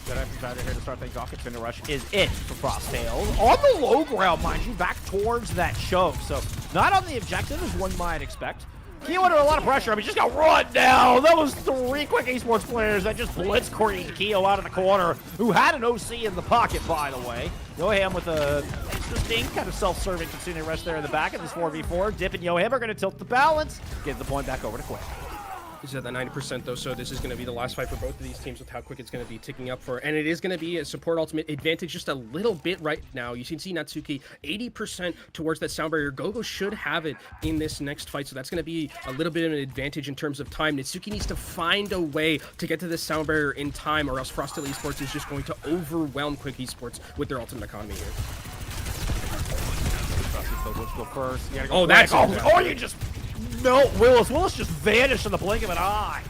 Gonna have to try here to start things off. Infinity Rush is it for Frosttails. On the low ground, mind you, back towards that choke. So not on the objective as one might expect. Keo under a lot of pressure. I mean, just got run down. That was 3 quick esports players that just blitzkrieged Keo out of the corner, who had an OC in the pocket, by the way. Yoham with a interesting kind of self-serving Kitsune Rush there in the back of this 4v4. Dip and Yoham are going to tilt the balance. Give the point back over to Quick. He's at that 90% though, so this is going to be the last fight for both of these teams with how quick it's going to be ticking up for. And it is going to be a support ultimate advantage just a little bit right now. You can see Natsuki 80% towards that sound barrier. Gogo should have it in this next fight, so that's going to be a little bit of an advantage in terms of time. Natsuki needs to find a way to get to this sound barrier in time, or else FACEIT Esports is just going to overwhelm Quick Esports with their ultimate economy here. Go first. Oh, that's oh, you just... No, Willis just vanished in the blink of an eye.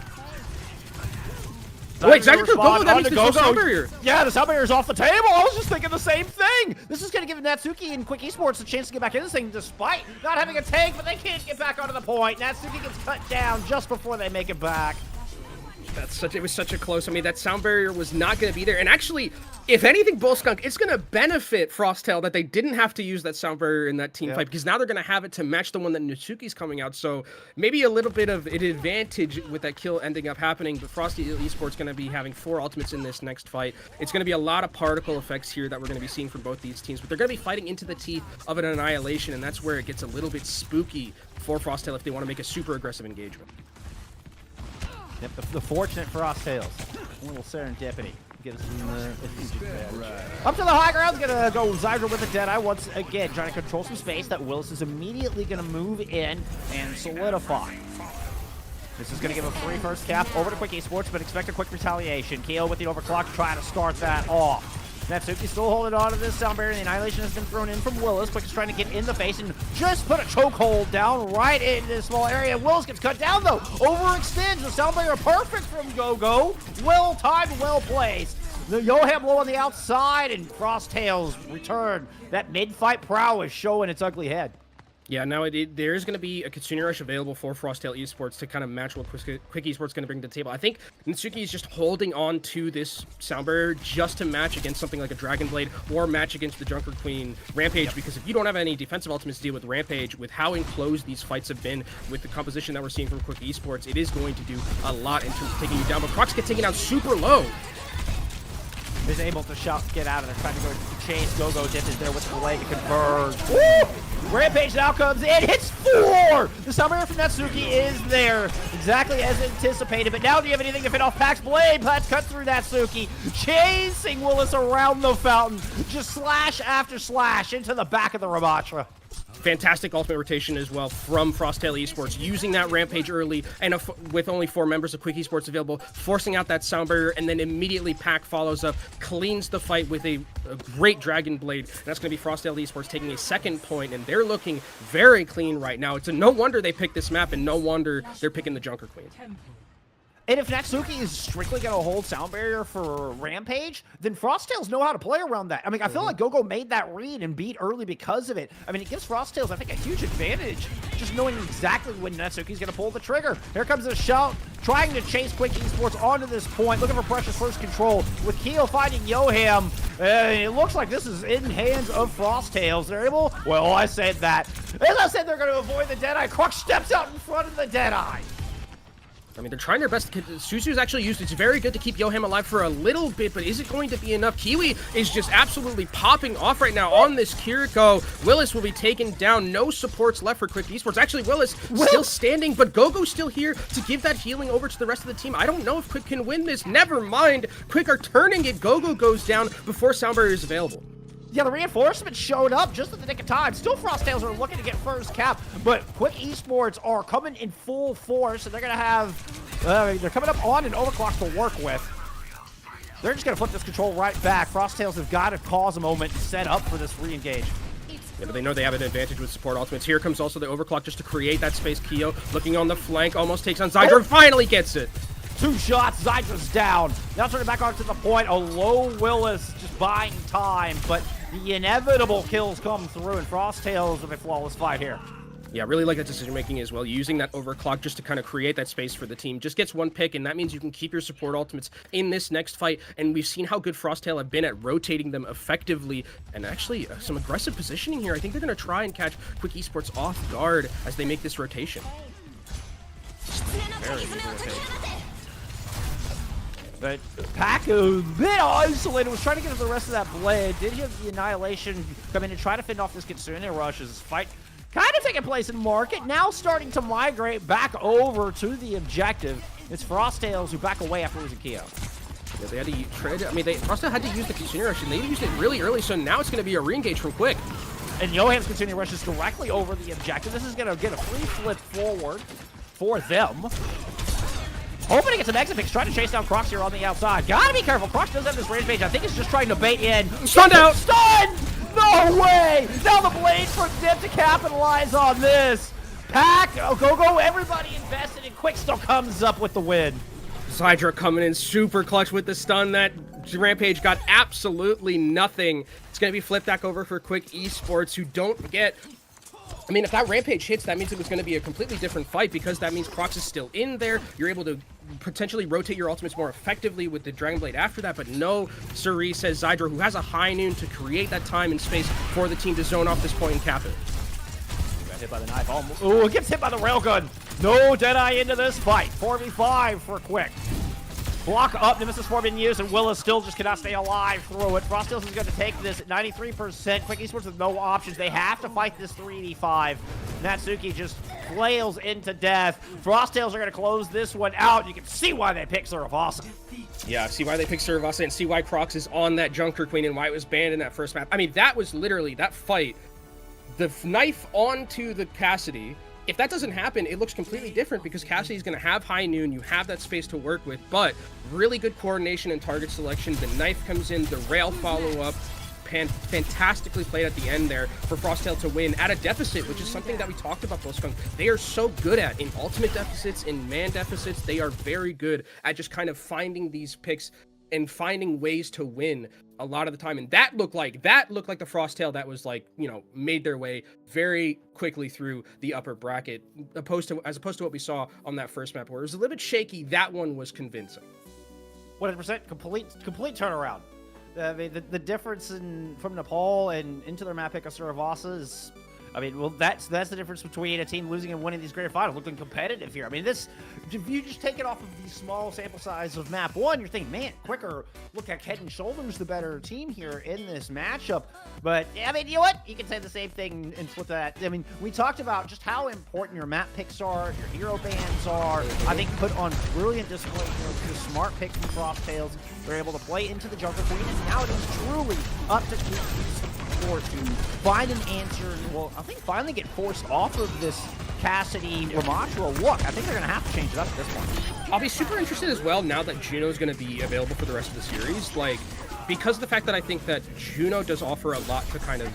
Wait, Zyger Gogo, that means there's no sound barrier. Yeah, the sound barrier's off the table. I was just thinking the same thing. This is going to give Natsuki and Quick Esports a chance to get back in this thing despite not having a tank, but they can't get back onto the point. Natsuki gets cut down just before they make it back. It was such a close. I mean, that sound barrier was not going to be there. And actually, if anything, Bullskunk, it's going to benefit Frosttail that they didn't have to use that sound barrier in that team fight, because now they're going to have it to match the one that Natsuki's coming out. So maybe a little bit of an advantage with that kill ending up happening. But FACEIT Esports going to be having 4 ultimates in this next fight. It's going to be a lot of particle effects here that we're going to be seeing from both these teams. But they're going to be fighting into the teeth of an annihilation, and that's where it gets a little bit spooky for Frosttail if they want to make a super aggressive engagement. Yep, the fortunate for Frosttails. A little serendipity. Get us in the up to the high ground. Gonna go Zyger with a Deadeye once again, trying to control some space that Willis is immediately gonna move in and solidify. This is gonna give a free first cap over to Quick Esports, but expect a quick retaliation. Keo with the overclock trying to start that off. Natsuki still holding on to this sound barrier. The annihilation has been thrown in from Willis. Quick is trying to get in the face and just put a chokehold down right in this small area. Willis gets cut down though. Overextends. The sound barrier perfect from Gogo. Well timed, well placed. The Yoham low on the outside, and Frosttails return. That mid-fight prowess showing its ugly head. Yeah, now there is going to be a Kitsune Rush available for FACEIT Esports to kind of match what Quick Esports going to bring to the table. I think Natsuki is just holding on to this sound barrier just to match against something like a Dragon Blade or match against the Junker Queen Rampage, because if you don't have any defensive ultimates to deal with Rampage, with how enclosed these fights have been with the composition that we're seeing from Quick Esports, it is going to do a lot in terms of taking you down. But Crocs get taken down super low. Is able to get out of there, trying to go to chase. Gogo Dip is there with the leg to converge. Woo! Rampage now comes in, hits 4! The sound barrier from Natsuki is there, exactly as anticipated, but now do you have anything to fit off Pack's blade? Pat's cut through Natsuki, chasing Willis around the fountain, just slash after slash into the back of the Ramatra. Fantastic ultimate rotation as well from FACEIT Esports, using that Rampage early, and with only 4 members of Quick Esports available, forcing out that sound barrier, and then immediately Pack follows up, cleans the fight with a great Dragon Blade. And that's going to be FACEIT Esports taking a second point, and they're looking very clean right now. It's no wonder they picked this map, and no wonder they're picking the Junker Queen. And if Natsuki is strictly going to hold sound barrier for Rampage, then Frosttails know how to play around that. I mean, I feel like Gogo made that read and beat early because of it. I mean, it gives Frosttails, I think, a huge advantage, just knowing exactly when Natsuki's going to pull the trigger. Here comes a shout, trying to chase Quick Esports onto this point, looking for Precious first control, with Keo fighting Yoham. It looks like this is in hands of Frosttails. They're able, well, I said that. As I said, they're going to avoid the Deadeye. Crux steps out in front of the Deadeye. I mean, they're trying their best. Susu's actually used. It's very good to keep Yoham alive for a little bit, but is it going to be enough? Kiwi is just absolutely popping off right now on this Kiriko. Willis will be taken down. No supports left for Quick Esports. Actually, Willis still standing, but Gogo's still here to give that healing over to the rest of the team. I don't know if Quick can win this. Never mind. Quick are turning it. Gogo goes down before sound barrier is available. Yeah, the reinforcements showed up just at the nick of time. Still, Frosttails are looking to get first cap, but Quick Esports are coming in full force, and they're going to have, they're coming up on an overclock to work with. They're just going to flip this control right back. Frosttails have got to cause a moment and set up for this re-engage. Yeah, but they know they have an advantage with support ultimates. Here comes also the overclock just to create that space. Keo looking on the flank, almost takes on Zyger, finally gets it. 2 shots, Zydra's down. Now turning back onto the point, a low Willis just buying time, but the inevitable kills come through, and Frosttails with a flawless fight here. Yeah, I really like that decision making as well. Using that overclock just to kind of create that space for the team. Just gets one pick, and that means you can keep your support ultimates in this next fight. And we've seen how good Frosttail have been at rotating them effectively, and actually some aggressive positioning here. I think they're going to try and catch Quick Esports off guard as they make this rotation. Very easy rotation. But Pack a bit isolated, was trying to get to the rest of that blade. Did he have the Annihilation come in and try to fend off this Kitsune rush as fight kind of taking place in market, now starting to migrate back over to the objective. It's Frosttails who back away after losing Keo. Yeah, they had to trade. I mean, Frosttail had to use the Kitsune rush, and they used it really early, so now it's going to be a re-engage from Quick. And Johan's Kitsune rush is directly over the objective. This is going to get a free flip forward for them. Hoping to get some exit picks, trying to chase down Crocs here on the outside. Gotta be careful. Crocs does have this range page. I think it's just trying to bait in. Stunned out! Stunned! No way! Now the blade for Dip to capitalize on this. Pack, go, everybody invested, and Quick still comes up with the win. Zydra coming in super clutch with the stun. That Rampage got absolutely nothing. It's going to be flipped back over for Quick Esports, who don't get... I mean, if that Rampage hits, that means it was going to be a completely different fight, because that means Crocs is still in there. You're able to potentially rotate your ultimates more effectively with the Dragon Blade after that, but no, Suri, says Zydra, who has a high noon to create that time and space for the team to zone off this point and cap it. Got hit by the knife. Oh, gets hit by the railgun. No Deadeye into this fight. 4v5 for Quick. Block up, Nemesis Form in use, and Willa still just cannot stay alive through it. Frosttails is going to take this at 93%. Quick Esports with no options. They have to fight this 3v5. Natsuki just flails into death. Frosttails are going to close this one out. You can see why they picked Saravasa. Yeah, see why they picked Saravasa, and see why Crocs is on that Junker Queen and why it was banned in that first map. I mean, that was literally, that fight, the knife onto the Cassidy. If that doesn't happen, it looks completely different, because Cassidy's going to have high noon. You have that space to work with, but really good coordination and target selection. The knife comes in, the rail follow-up, fantastically played at the end there for Frosttail to win at a deficit, which is something that we talked about, Skunk. They are so good at in ultimate deficits, in man deficits. They are very good at just kind of finding these picks and finding ways to win a lot of the time. And that looked like the Frosttail that was, like, you know, made their way very quickly through the upper bracket, as opposed to what we saw on that first map where it was a little bit shaky. That one was convincing. 100% complete turnaround. I mean, the difference from Nepal and into their map pick of Saravasa is, I mean, well, that's the difference between a team losing and winning these greater finals, looking competitive here. I mean, this, if you just take it off of the small sample size of map one, you're thinking, man, Quicker look like head and shoulders the better team here in this matchup. But, I mean, you know what? You can say the same thing and flip that. I mean, we talked about just how important your map picks are, your hero bans are. I think put on brilliant display here, the smart pick from Frosttails. They're able to play into the Junker Queen, and now it is truly up to to find an answer, and, well, I think finally get forced off of this Cassidy Ramatra look. I think they're going to have to change it up at this point. I'll be super interested as well now that Juno's going to be available for the rest of the series, like, because of the fact that I think that Juno does offer a lot to kind of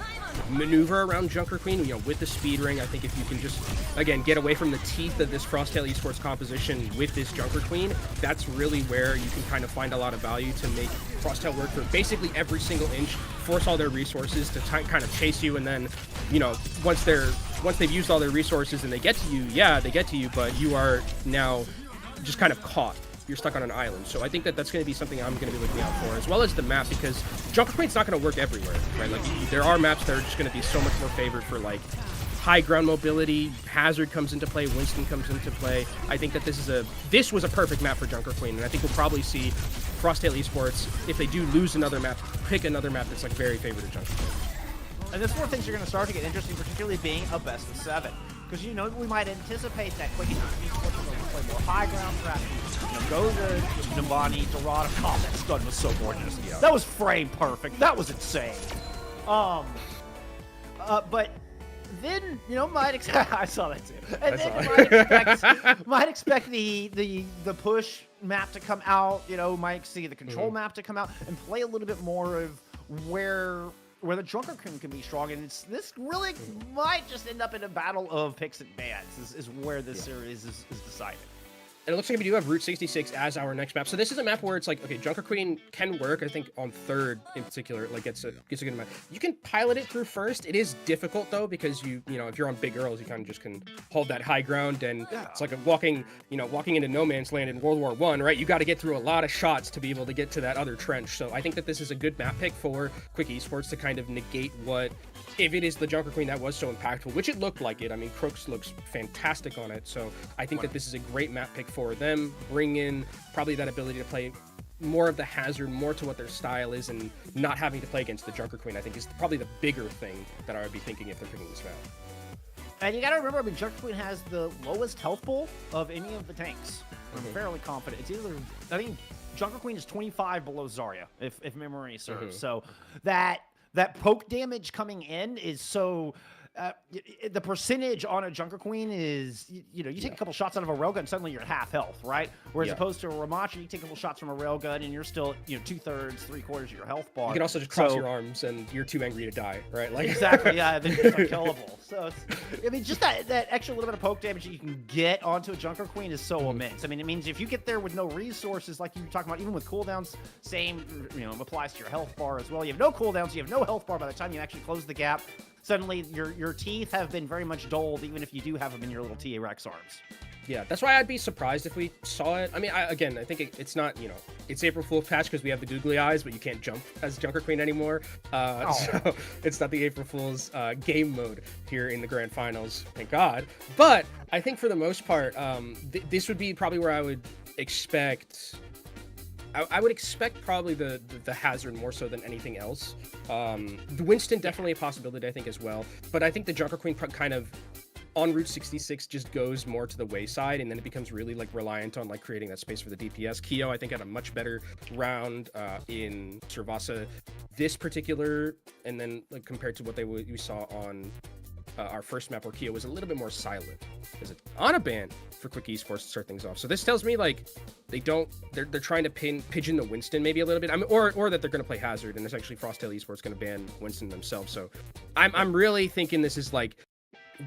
maneuver around Junker Queen, you know, with the speed ring. I think if you can just, again, get away from the teeth of this Frosttail Esports composition with this Junker Queen, that's really where you can kind of find a lot of value to make Frosttail work for basically every single inch, force all their resources to kind of chase you, and then, you know, once they've used all their resources and they get to you, yeah, they get to you, but you are now just kind of caught. You're stuck on an island. So I think that that's going to be something I'm going to be looking out for, as well as the map, because Junker Queen's not going to work everywhere, right? Like, there are maps that are just going to be so much more favored for, like, high ground mobility. Hazard comes into play, Winston comes into play. I think that this was a perfect map for Junker Queen, and I think we'll probably see Frosttail Esports, if they do lose another map, pick another map that's, like, very favored to Junker Queen. And this is where things are going to start to get interesting, particularly being a best of 7. Because, you know, we might anticipate that Quick Esports are going to play more high ground traffic. You know, go to Nambani, Dorado. Oh, that stun was so gorgeous. Yeah. That was frame perfect. That was insane. But then, you know, I saw that too. And then might expect the push map to come out. You know, might see the control map to come out and play a little bit more of where the Junker Queen can be strong, and this really might just end up in a battle of picks and bans is where this series is decided. And it looks like we do have Route 66 as our next map. So this is a map where it's like, okay, Junker Queen can work. I think on third in particular, like gets a good amount. You can pilot it through first. It is difficult though, because you know, if you're on big girls, you kind of just can hold that high ground, and it's like walking into no man's land in World War I, right? You got to get through a lot of shots to be able to get to that other trench. So I think that this is a good map pick for Quick Esports to kind of negate what, if it is the Junker Queen that was so impactful, which it looked like it. I mean, Crooks looks fantastic on it. So I think that this is a great map pick for them. Bring in probably that ability to play more of the hazard, more to what their style is, and not having to play against the Junker Queen, I think is probably the bigger thing that I would be thinking if they're picking this map. And you gotta remember, I mean, Junker Queen has the lowest health pool of any of the tanks. I'm fairly confident. It's either, I think Junker Queen is 25 below Zarya, if memory serves. So that poke damage coming in is so... the percentage on a Junker Queen is, you know, you take a couple shots out of a railgun, suddenly you're at half health, right? Whereas opposed to a Ramacha, you take a couple shots from a railgun and you're still, you know, 2/3, 3/4 of your health bar. You can also just cross your arms and you're too angry to die, right? Like exactly, yeah, they're just unkillable. So it's, I mean, just that extra little bit of poke damage that you can get onto a Junker Queen is so immense. I mean, it means if you get there with no resources, like you were talking about, even with cooldowns, same, you know, applies to your health bar as well. You have no cooldowns, you have no health bar by the time you actually close the gap. Suddenly, your teeth have been very much dulled, even if you do have them in your little TA Rex arms. Yeah, that's why I'd be surprised if we saw it. I mean, I think it's not, you know, it's April Fool's patch because we have the googly eyes, but you can't jump as Junker Queen anymore. So it's not the April Fool's game mode here in the Grand Finals, thank God. But I think for the most part, this would be probably where I would expect... I would expect probably the hazard more so than anything else. The Winston definitely a possibility, I think, as well. But I think the Junker Queen kind of on Route 66 just goes more to the wayside, and then it becomes really like reliant on like creating that space for the DPS. Keo, I think, had a much better round in Servasa this particular, and then like compared to what we saw on our first map where Keo was a little bit more silent. Is it on a ban for Quick Esports to start things off? So this tells me like they're trying to pigeon the Winston maybe a little bit. I mean, or that they're going to play Hazard, and it's actually Frosttail Esports going to ban Winston themselves. So I'm really thinking this is like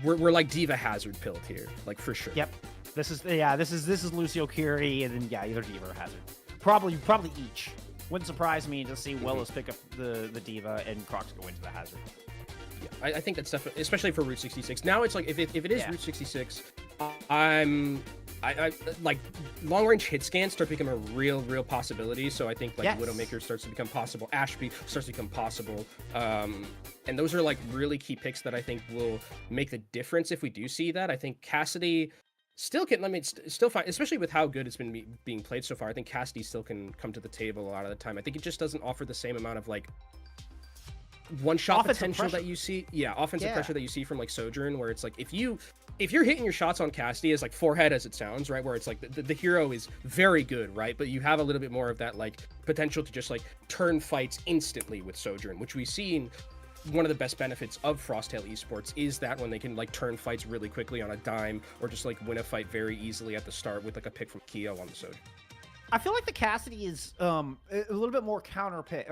we're like Diva Hazard pilled here, like for sure. Yep. This is Lucio Curie, and then either Diva or Hazard. Probably each. Wouldn't surprise me to see Willis pick up the Diva and Crocs go into the Hazard. Yeah, I think that's definitely, especially for Route 66. Now it's like if it is Route 66, I like long range hit scans start to become a real possibility. So I think like Widowmaker starts to become possible, Ashby starts to become possible, and those are like really key picks that I think will make the difference if we do see that. I think Cassidy still can, still fine, especially with how good it's been being played so far. I think Cassidy still can come to the table a lot of the time. I think it just doesn't offer the same amount of like one-shot potential that you see. Offensive pressure that you see from like Sojourn, where it's like if you're hitting your shots on Cassidy as like forehead as it sounds, right, where it's like the hero is very good, right, but you have a little bit more of that like potential to just like turn fights instantly with Sojourn, which we've seen. One of the best benefits of Frosttail Esports is that when they can like turn fights really quickly on a dime, or just like win a fight very easily at the start with like a pick from Keo on the Sojourn. I feel like the Cassidy is a little bit more counterplay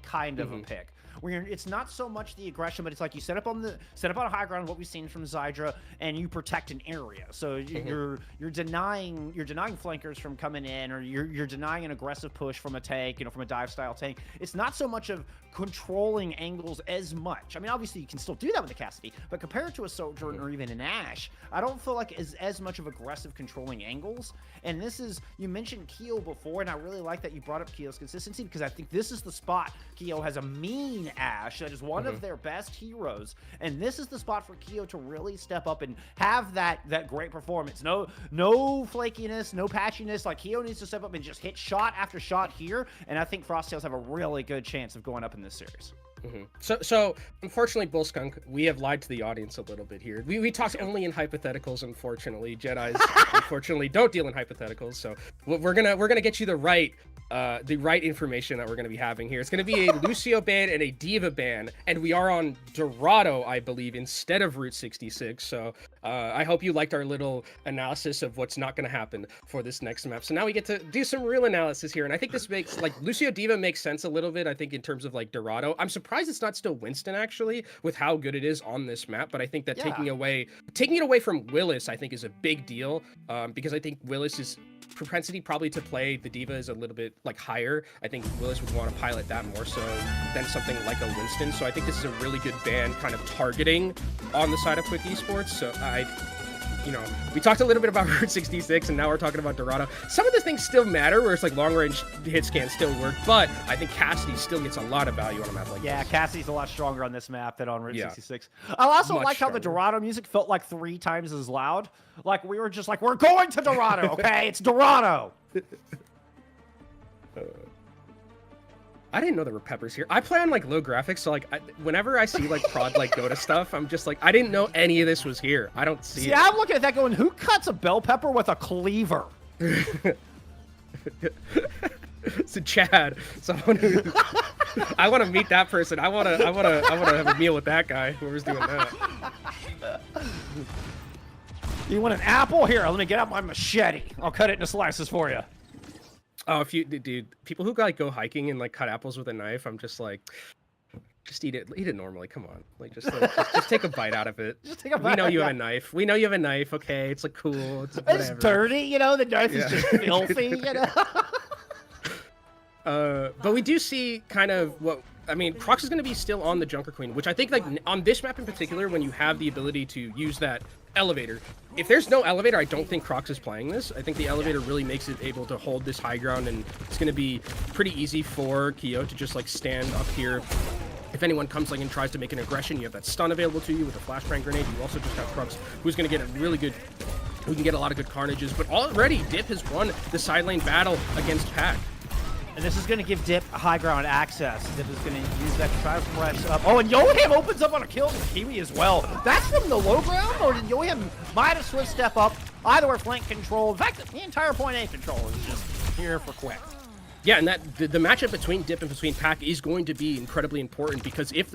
kind of a pick, where it's not so much the aggression, but it's like you set up on a high ground, what we've seen from Zydra, and you protect an area. So you're denying flankers from coming in, or you're denying an aggressive push from a tank, from a dive style tank. It's not so much of controlling angles as much. I mean, obviously you can still do that with the Cassidy, but compared to a Sojourn or even an Ashe, I don't feel like as much of aggressive controlling angles. And this is, you mentioned Keo before, and I really like that you brought up Keo's consistency, because I think this is the spot. Keo has a mean Ashe that is one of their best heroes, and this is the spot for Keo to really step up and have that great performance. No flakiness, no patchiness. Like, Keo needs to step up and just hit shot after shot here, and I think Frosttails have a really good chance of going up in this series. So unfortunately, Bull Skunk, we have lied to the audience a little bit here. We talked only in hypotheticals. Unfortunately, Jedis unfortunately don't deal in hypotheticals. So we're gonna get you the right the right information that we're going to be having here. It's going to be a Lucio ban and a Diva ban, and we are on Dorado, I believe, instead of Route 66. So I hope you liked our little analysis of what's not going to happen for this next map. So now we get to do some real analysis here, and I think this makes, like, Lucio Diva makes sense a little bit, I think, in terms of, like, Dorado. I'm surprised it's not still Winston, actually, with how good it is on this map, but I think that taking it away from Willis, I think, is a big deal, because I think Willis's propensity probably to play the Diva is a little bit like higher. I think Willis would want to pilot that more so than something like a Winston. So I think this is a really good ban kind of targeting on the side of Quick Esports. So we talked a little bit about Route 66 and now we're talking about Dorado. Some of the things still matter where it's like long range hit scans still work, but I think Cassidy still gets a lot of value on a map like this. Yeah, Cassidy's a lot stronger on this map than on Route 66. I also like how the Dorado music felt like 3 times as loud. Like we were just like, we're going to Dorado, okay? It's Dorado. I didn't know there were peppers here. I play on like low graphics, so like whenever I see like prod like Dota stuff, I'm just like, I didn't know any of this was here. I don't see it. Yeah, I'm looking at that going, who cuts a bell pepper with a cleaver? So Chad, I want to meet that person. I want to have a meal with that guy. Whoever's doing that. You want an apple? Here, let me get out my machete. I'll cut it into slices for you. Oh, if you, dude, people who like go hiking and like cut apples with a knife, I'm just like, just eat it normally. Come on, like just take a bite out of it. Just take a bite. We know you have a knife. We know you have a knife. Okay, it's like cool. It's dirty, you know. The knife is just filthy, you know. But we do see kind of what. I mean, Crocs is going to be still on the Junker Queen, which I think, like, on this map in particular, when you have the ability to use that elevator, if there's no elevator, I don't think Crocs is playing this. I think the elevator really makes it able to hold this high ground, and it's going to be pretty easy for Kyo to just, like, stand up here. If anyone comes, like, and tries to make an aggression, you have that stun available to you with a flashbang grenade. You also just have Crocs, who's going to get a really good, who can get a lot of good carnages. But already, Dip has won the side lane battle against Pack. And this is going to give Dip high ground access. Dip is going to use that to try to press up. Oh, and Yoham opens up on a kill with Kiwi as well. That's from the low ground, or did Yoham might have switched step up? Either way, flank control. In fact, the entire point A control is just here for quick. Yeah, and that the matchup between Dip and between Pack is going to be incredibly important because if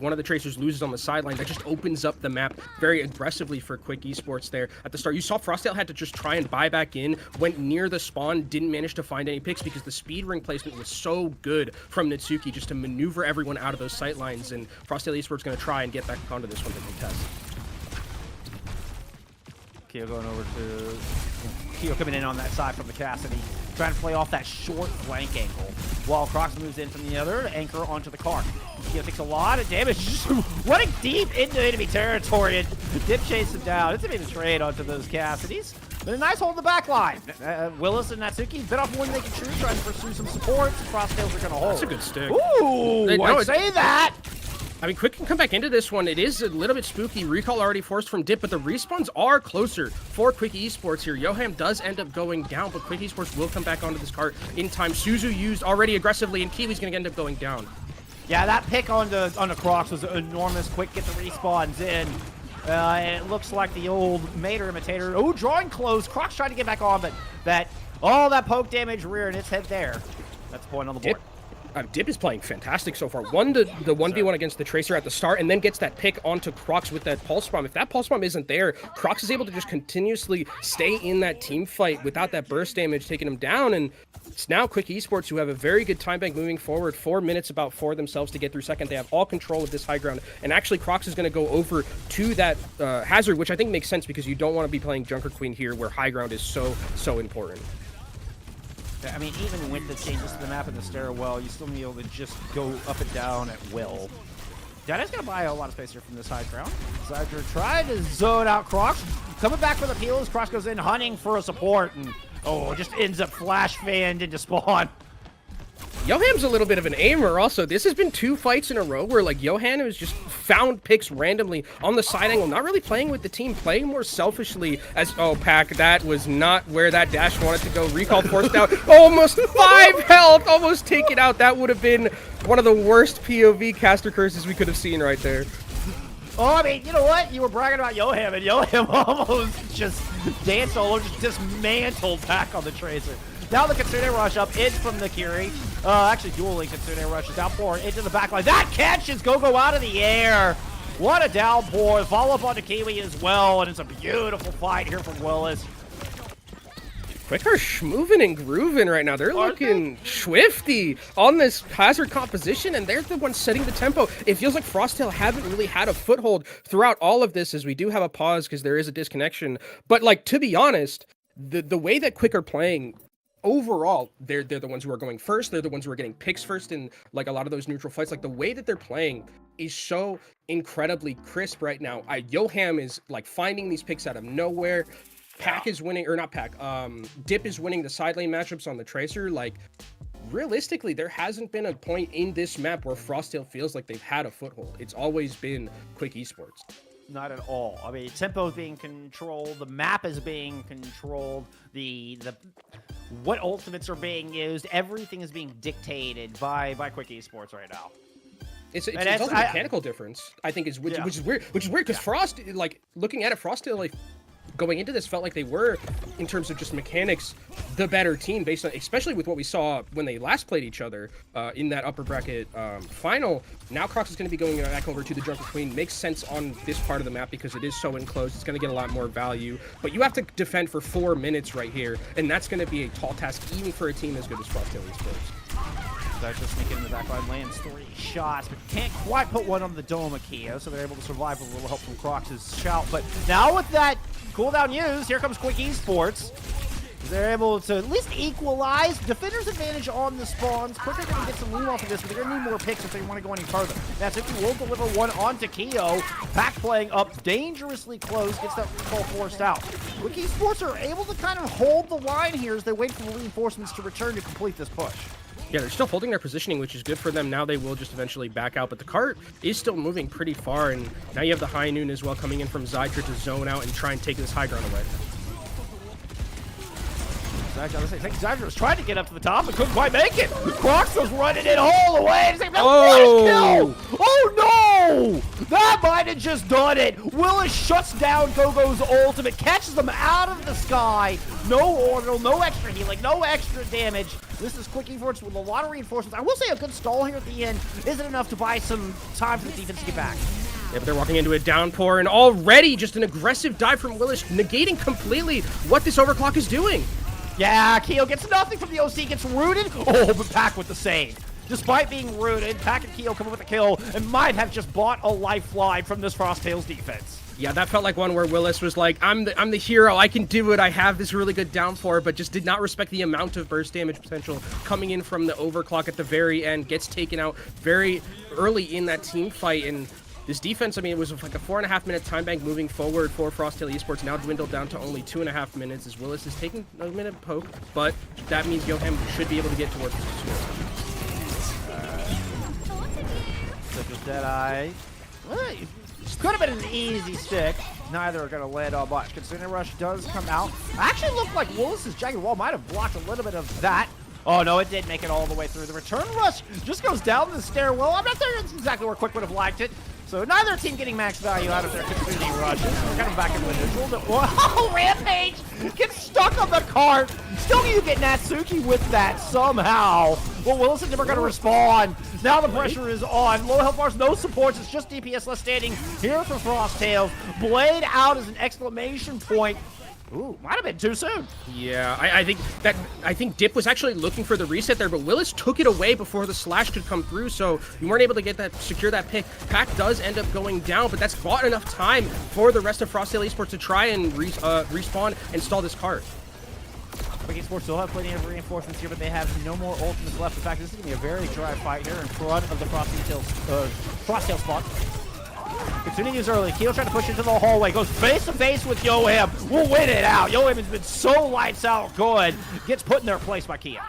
one of the Tracers loses on the sideline, that just opens up the map very aggressively for Quick Esports there at the start. You saw Frostdale had to just try and buy back in, went near the spawn, didn't manage to find any picks because the speed ring placement was so good from Nitsuki just to maneuver everyone out of those sight lines, and Frostdale Esports going to try and get back onto this one to contest. Kyo going over to Kyo coming in on that side from the Cassidy, trying to play off that short flank angle while Crocs moves in from the other anchor onto the car. Kyo takes a lot of damage, just running deep into enemy territory, and Dip chases him down. It's a bit of trade onto those Cassidys, but a nice hold in the back line. Willis and Natsuki bit off one naked true, trying to pursue some support. Frosttails are going to hold. That's a good stick. Ooh, I'd say that. I mean, Quick can come back into this one. It is a little bit spooky. Recall already forced from Dip, but the respawns are closer for Quick Esports here. Yoham does end up going down, but Quick Esports will come back onto this cart in time. Suzu used already aggressively, and Kiwi's going to end up going down. Yeah, that pick on the Crocs was enormous. Quick get the respawns in. And it looks like the old Mater imitator. Oh, drawing close. Crocs trying to get back on, but that poke damage reared its head there. That's a point on the board. Dip is playing fantastic so far. Won the 1v1 against the Tracer at the start, and then gets that pick onto Crocs with that Pulse Bomb. If that Pulse Bomb isn't there, Crocs is able to just continuously stay in that team fight without that burst damage taking him down, and it's now Quick Esports who have a very good time bank moving forward. 4 minutes about for themselves to get through second. They have all control of this high ground, and actually Crocs is going to go over to that Hazard, which I think makes sense because you don't want to be playing Junker Queen here where high ground is so important. I mean, even with the changes to the map and the stairwell, you still need to be able to just go up and down at will. Dada's going to buy a lot of space here from this high ground. Zyger tried to zone out Crocs. Coming back for the peel as Crocs goes in, hunting for a support, and just ends up flash fanned into spawn. Yoham's a little bit of an aimer also. This has been 2 fights in a row where like Yohan has just found picks randomly on the side angle, not really playing with the team, playing more selfishly as, Pack, that was not where that dash wanted to go. Recall forced out, almost 5 health, almost taken out. That would have been one of the worst POV caster curses we could have seen right there. Oh, I mean, you know what? You were bragging about Yoham, and Yoham almost just danced all over, just dismantled Pack on the Tracer. Now the Kitsune rush up in from the Kiri. Actually, dueling Kitsune rushes downpour into the back line. That catches Gogo out of the air. What a downpour. Follow up onto Kiwi as well, and it's a beautiful fight here from Willis. Quick are schmoving and grooving right now. They're looking swifty on this hazard composition, and they're the ones setting the tempo. It feels like Frosttail haven't really had a foothold throughout all of this, as we do have a pause because there is a disconnection. But like, to be honest, the way that Quick are playing overall, they're the ones who are going first. They're the ones who are getting picks first in like a lot of those neutral fights. Like the way that they're playing is so incredibly crisp right now. Yoham is like finding these picks out of nowhere. Pack is winning, or not Pack, Dip is winning the side lane matchups on the Tracer. Like, realistically, there hasn't been a point in this map where Frosttail feels like they've had a foothold. It's always been Quick Esports. Not at all. I mean, tempo is being controlled, the map is being controlled, what ultimates are being used, everything is being dictated by Quick Esports right now. It's also a mechanical difference, I think, which is weird because Frost, like, looking at it, Frosttail, like, going into this felt like they were, in terms of just mechanics, the better team based on, especially with what we saw when they last played each other in that upper bracket final. Now Crocs is going to be going back over to the Drunken Queen. Makes sense on this part of the map because it is so enclosed. It's going to get a lot more value, but you have to defend for 4 minutes right here, and that's going to be a tall task even for a team as good as Frosttail Esports. Just sneaking in the back line, lands 3 shots, but can't quite put one on the dome of Keo, so they're able to survive with a little help from Crocs' shout. But now with that cooldown used, here comes Quick Esports. They're able to at least equalize. Defender's advantage on the spawns. Quick are going to get some lean off of this, but they're going to need more picks if they want to go any further. That's if we will deliver one onto Keo. Pack playing up dangerously close, gets that recall forced out. Quick Esports are able to kind of hold the line here as they wait for the reinforcements to return to complete this push. Yeah, they're still holding their positioning, which is good for them. Now they will just eventually back out, but the cart is still moving pretty far, and now you have the High Noon as well coming in from Zytra to zone out and try and take this high ground away. Zytra was trying to get up to the top but couldn't quite make it. Crocs was running it all the way. Oh! Oh no! That might have just done it. Willis shuts down Gogo's ultimate, catches them out of the sky. No orbital, no extra healing, no extra damage. This is Quick Esports with a lot of reinforcements. I will say a good stall here at the end isn't enough to buy some time for the defense to get back. Yeah, but they're walking into a downpour, and already just an aggressive dive from Willis, negating completely what this overclock is doing. Yeah, Keo gets nothing from the OC, gets rooted. Oh, but Pack with the save. Despite being rooted, Pack and Keo come up with a kill and might have just bought a lifeline from this Frosttail's defense. Yeah, that felt like one where Willis was like, I'm the hero, I can do it, I have this really good downpour, but just did not respect the amount of burst damage potential coming in from the overclock at the very end, gets taken out very early in that team fight, and this defense, I mean, it was like a 4.5 minute time bank moving forward for Frosttail Esports, now dwindled down to only 2.5 minins as Willis is taking a minute poke, but that means Yoham should be able to get towards the score. Just Deadeye. Could have been an easy stick. Neither are going to land on much. Kitsune Rush does come out. Actually looked like Willis's Jagged Wall might have blocked a little bit of that. Oh, no, it did make it all the way through. The return rush just goes down the stairwell. I'm not there. That's exactly where Quick would have liked it. So neither team getting max value out of their Kitsune rushes. We're kind of back in the neutral. Whoa, Rampage gets stuck on the cart. Still you get Natsuki with that somehow. Well, Willis is never going to respond. Now the pressure is on. Low health bars, no supports. It's just DPS left standing here for Frosttail. Blade out as an exclamation point. Ooh, might have been too soon. Yeah, I think Dip was actually looking for the reset there, but Willis took it away before the slash could come through, so you weren't able to get that, secure that pick. Pack does end up going down, but that's bought enough time for the rest of Frosttail Esports to try and respawn and stall this cart. Quick Esports still have plenty of reinforcements here, but they have no more ultimates left. In fact, this is going to be a very dry fight here in front of the Frosttail spot. Continues early. Keo trying to push into the hallway. Goes face to face with Yoham. We'll win it out. Yoham has been so lights out good. Gets put in their place by Keo.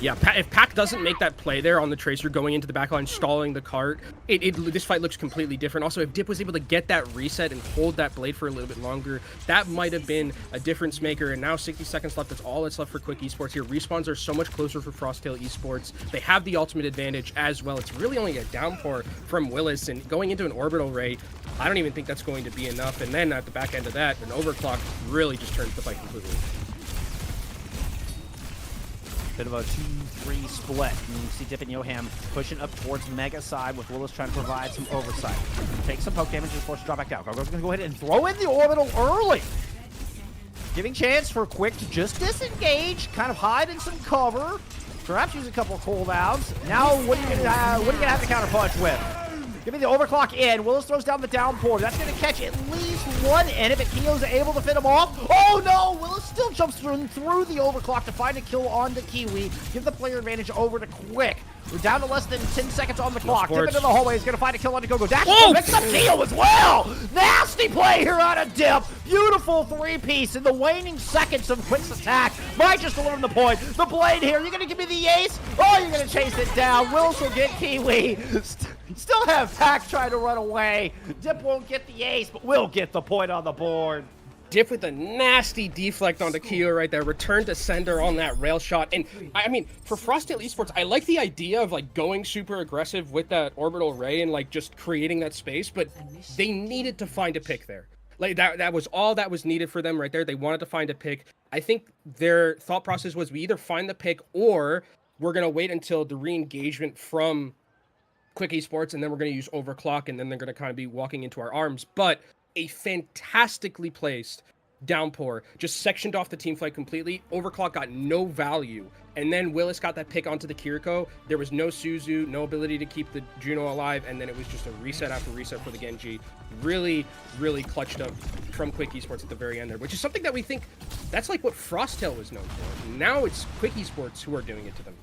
Yeah, if Pac doesn't make that play there on the Tracer going into the backline, stalling the cart, this fight looks completely different. Also, if Dip was able to get that reset and hold that blade for a little bit longer, that might have been a difference maker. And now 60 seconds left. That's all that's left for Quick Esports here. Respawns are so much closer for Frosttail Esports. They have the ultimate advantage as well. It's really only a downpour from Willis, and going into an orbital ray, I don't even think that's going to be enough. And then at the back end of that, an overclock really just turns the fight completely. Bit of a 2-3 split. And you see Dip and Yoham pushing up towards Mega side with Willis trying to provide some oversight. Take some poke damage and force to drop back down. Gogo's going to go ahead and throw in the orbital early. Giving chance for Quick to just disengage, kind of hide in some cover. Perhaps use a couple of cooldowns. Now, what are you gonna have to counterpunch with? Give me the overclock in. Willis throws down the downpour. That's gonna catch at least one in it, but Keo's able to fit him off. Oh no! Willis still jumps through the overclock to find a kill on the Kiwi. Give the player advantage over to Quick. We're down to less than 10 seconds on the clock. Dip into the hallway. He's going to find a kill on the Gogo. Dash picks up Keo as well. Nasty play here out of Dip. Beautiful three-piece in the waning seconds of Quick's attack. Might just deliver the point. The blade here. You're going to give me the ace? Oh, you're going to chase it down. Willis will get Kiwi. Still have Pac trying to run away. Dip won't get the ace, but will get the point on the board. Dip with a nasty deflect onto Keo right there. Return to sender on that rail shot. And I mean, for FACEIT Esports, I like the idea of like going super aggressive with that orbital ray and like just creating that space, but they needed to find a pick there. Like that was all that was needed for them right there. They wanted to find a pick. I think their thought process was we either find the pick or we're going to wait until the re-engagement from Quick Esports and then we're going to use overclock and then they're going to kind of be walking into our arms. But a fantastically placed downpour, just sectioned off the team fight completely. Overclock got no value, and then Willis got that pick onto the Kiriko. There was no Suzu, no ability to keep the Juno alive, and then it was just a reset after reset for the Genji. Really, really clutched up from Quick Esports at the very end there, which is something that we think that's like what Frosttail was known for. Now it's Quick Esports who are doing it to them.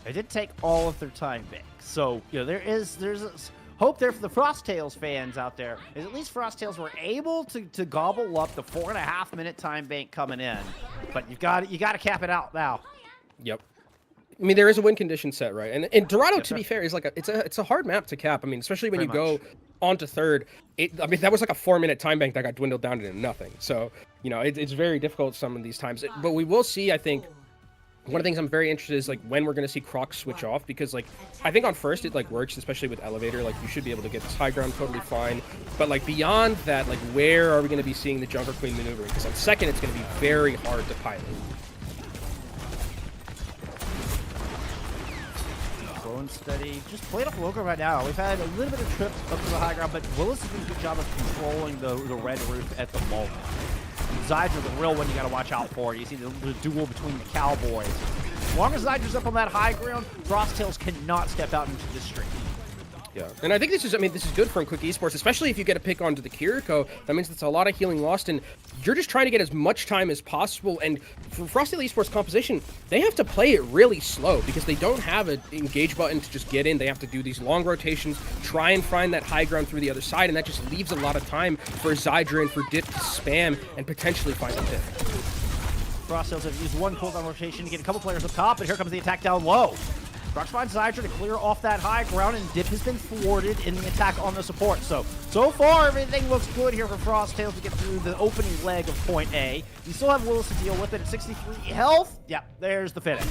They did take all of their time back, so there's a hope there for the Frosttails fans out there is at least Frosttails were able to gobble up the 4.5-minute time bank coming in, but you got to cap it out now. Yep. I mean, there is a win condition set, right? And Dorado, to be fair, is like it's a hard map to cap. I mean, especially when you go onto third. I mean, that was like a 4-minute time bank that got dwindled down to nothing. So it's very difficult some of these times. But we will see, I think. One of the things I'm very interested in is like when we're going to see Croc switch off, because like I think on first it like works, especially with elevator, like you should be able to get this high ground totally fine, but like beyond that, like where are we going to be seeing the Junker Queen maneuvering? Because on second it's going to be very hard to pilot. Slow and steady, just play it off Loco right now. We've had a little bit of trips up to the high ground, but Willis is doing a good job of controlling the red roof at the moment. Zydra, the real one you got to watch out for. You see the duel between the Cowboys. As long as Zydra's up on that high ground, Frosttails cannot step out into the street. Yeah, and I think this is good for Quick Esports, especially if you get a pick onto the Kiriko. That means it's a lot of healing lost, and you're just trying to get as much time as possible. And for FACEIT Esports composition, they have to play it really slow because they don't have an engage button to just get in. They have to do these long rotations, try and find that high ground through the other side, and that just leaves a lot of time for Zydra and for Dip to spam and potentially find a pick. Frosttails have used one cooldown rotation to get a couple players up top, but here comes the attack down low. Crocs finds Zydra to clear off that high ground, and Dip has been thwarted in the attack on the support. So far, everything looks good here for Frosttails to get through the opening leg of point A. You still have Willis to deal with it at 63 health. Yeah, there's the finish.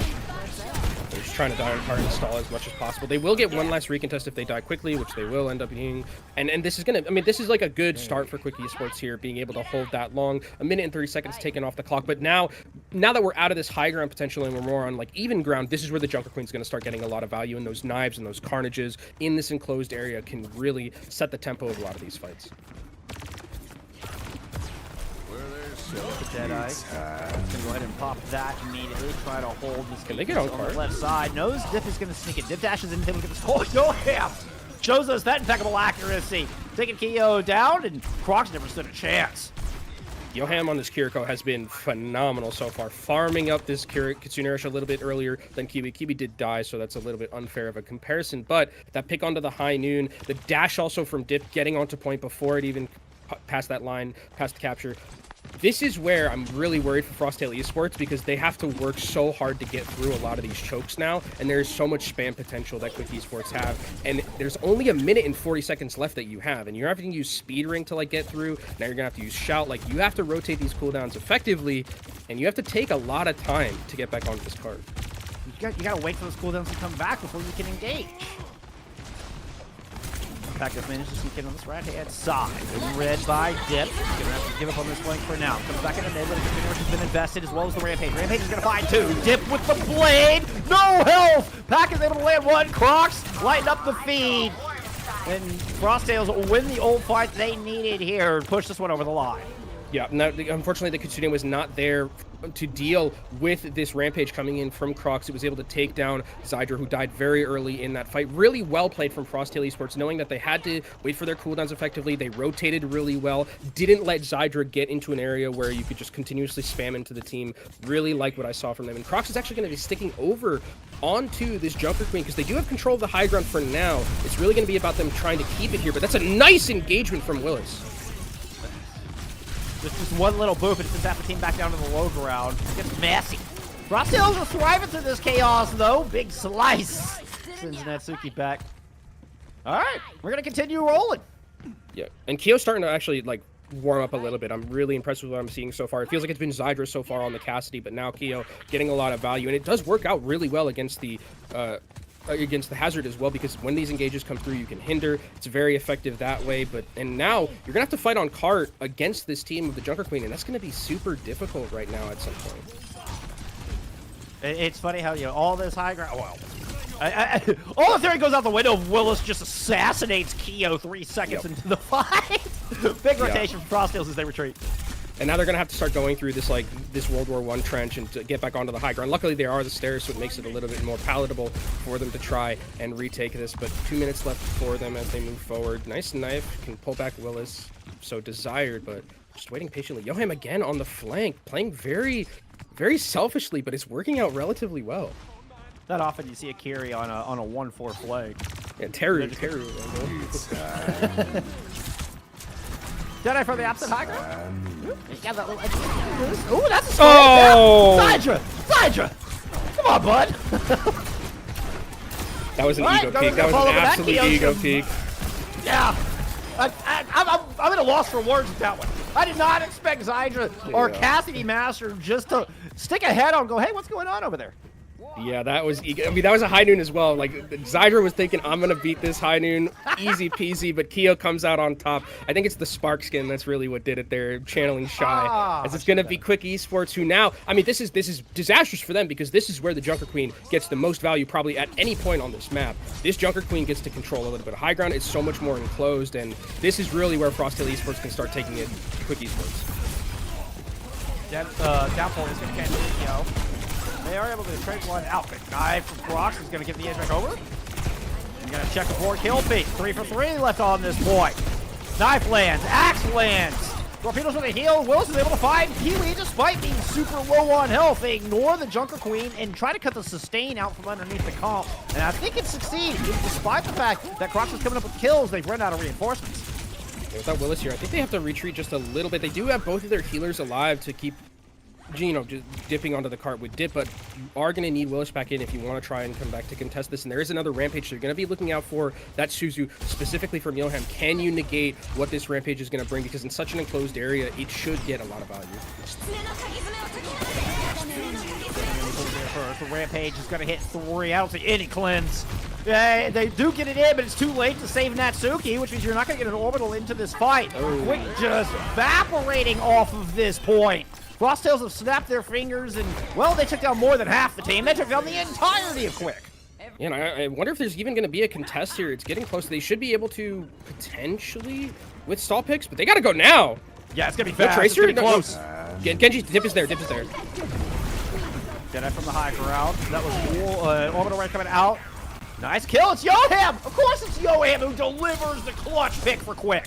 They're just trying to die hard and stall as much as possible. They will get one last recontest if they die quickly, which they will end up being. And this is gonna, I mean, this is like a good start for Quick Esports here, being able to hold that long. 1 minute and 30 seconds taken off the clock. But now that we're out of this high ground potential and we're more on like even ground, this is where the Junker Queen's gonna start getting a lot of value, and those knives and those carnages in this enclosed area can really set the tempo of a lot of these fights. Deadeye. Gonna go ahead and pop that immediately. Try to hold this. Can they get on the left side? Knows Dip is gonna sneak it. Dip dashes in. Look at this. Oh, yeah! Shows us that impeccable accuracy. Taking Keo down, and Croc's never stood a chance. Yoham on this Kiriko has been phenomenal so far, farming up this Kitsunerish a little bit earlier than Kiwi. Kiwi did die, so that's a little bit unfair of a comparison, but that pick onto the high noon, the dash also from Dip getting onto point before it even passed that line, past the capture. This is where I'm really worried for FACEIT Esports, because they have to work so hard to get through a lot of these chokes now, and there's so much spam potential that Quick Esports have, and there's only 1 minute and 40 seconds left that you have, and you're having to use speed ring to like get through. Now you're gonna have to use shout. Like, you have to rotate these cooldowns effectively, and you have to take a lot of time to get back onto this card. You gotta wait for those cooldowns to come back before you can engage. Pack has managed to sneak in on this right-hand side. Red by Dip. He's going to have to give up on this flank for now. Comes back in the mid, but the Continuous has been invested as well as the Rampage. Rampage is going to find two. Dip with the blade. No health. Pack is able to land one. Crocs lighten up the feed. And Frosttails win the old fight they needed here and push this one over the line. Yeah, now, unfortunately, the Kitsune was not there to deal with this Rampage coming in from Crocs. It was able to take down Zydra, who died very early in that fight. Really well played from Frosttail Esports, knowing that they had to wait for their cooldowns effectively. They rotated really well, didn't let Zydra get into an area where you could just continuously spam into the team. Really like what I saw from them. And Crocs is actually going to be sticking over onto this Junker Queen because they do have control of the high ground for now. It's really going to be about them trying to keep it here, but that's a nice engagement from Willis. Just one little boop, and it sends half the team back down to the low ground. It gets messy. Frosttails are thriving through this chaos, though. Big slice. Sends Natsuki back. All right, we're going to continue rolling. Yeah, and Kyo's starting to actually, like, warm up a little bit. I'm really impressed with what I'm seeing so far. It feels like it's been Zydra so far on the Cassidy, but now Kyo getting a lot of value, and it does work out really well against the Hazard as well, because when these engages come through, you can hinder. It's very effective that way. And now you're gonna have to fight on cart against this team of the Junker Queen, and that's gonna be super difficult right now at some point. It's funny how, you know, all this high ground, well, all the theory goes out the window. Willis just assassinates Kyo 3 seconds into the fight. Big rotation from Frosttails as they retreat. And now they're going to have to start going through this, like, this World War I trench and to get back onto the high ground. Luckily, there are the stairs, so it makes it a little bit more palatable for them to try and retake this. But 2 minutes left for them as they move forward. Nice knife. Can pull back Willis. So desired, but just waiting patiently. Yoham again on the flank. Playing very, very selfishly, but it's working out relatively well. Not often you see a carry on a 1-4 flag. Yeah, Teru. Jedi from the opposite high ground. Yeah, that little. Ooh, that's a Zydra! Zydra! Come on, bud! That was an ego peak. That was an absolute ego peak. Yeah. I'm at a loss for words with that one. I did not expect Zydra or Cassidy Master just to stick a head on and go, hey, what's going on over there? Yeah, that was ego. I mean, that was a high noon as well. Like, Zydra was thinking, I'm going to beat this high noon. Easy peasy, but Kyo comes out on top. I think it's the Spark skin that's really what did it there, channeling Shy. As it's going to be Quick Esports, who now, I mean, this is disastrous for them because this is where the Junker Queen gets the most value probably at any point on this map. This Junker Queen gets to control a little bit of high ground. It's so much more enclosed, and this is really where FACEIT Esports can start taking it to Quick Esports. Downfall is going to catch Kyo. They are able to trade one out. Knife from Crocs is going to give the edge back over. You're going to check the 4 kill feed. 3 for 3 left on this point. Knife lands. Axe lands. Torpedoes with a heal. Willis is able to find Kiwi despite being super low on health. They ignore the Junker Queen and try to cut the sustain out from underneath the comp. And I think it succeeds, despite the fact that Crocs is coming up with kills. They've run out of reinforcements. Yeah, without Willis here, I think they have to retreat just a little bit. They do have both of their healers alive to keep, you know, just dipping onto the cart with Dip, but you are going to need Willis back in if you want to try and come back to contest this. And there is another Rampage, so you're going to be looking out for that Suzu, specifically from Yoham. Can you negate what this Rampage is going to bring? Because in such an enclosed area, it should get a lot of value. The Rampage is going to hit 3. I don't see any cleanse. Yeah, they do get it in, but it's too late to save Natsuki, which means you're not going to get an orbital into this fight. Quick just evaporating off of this point. Frosttails have snapped their fingers, and, well, they took down more than half the team. They took down the entirety of Quick. Yeah, and I wonder if there's even going to be a contest here. It's getting close. They should be able to potentially with stall picks, but they got to go now. Yeah, it's going to be fast. Tracer? It's gonna be close. Genji's Dip is there. Dip is there. Jedi from the high ground. That was orbital right coming out. Nice kill. It's Yoham. Of course it's Yoham who delivers the clutch pick for Quick.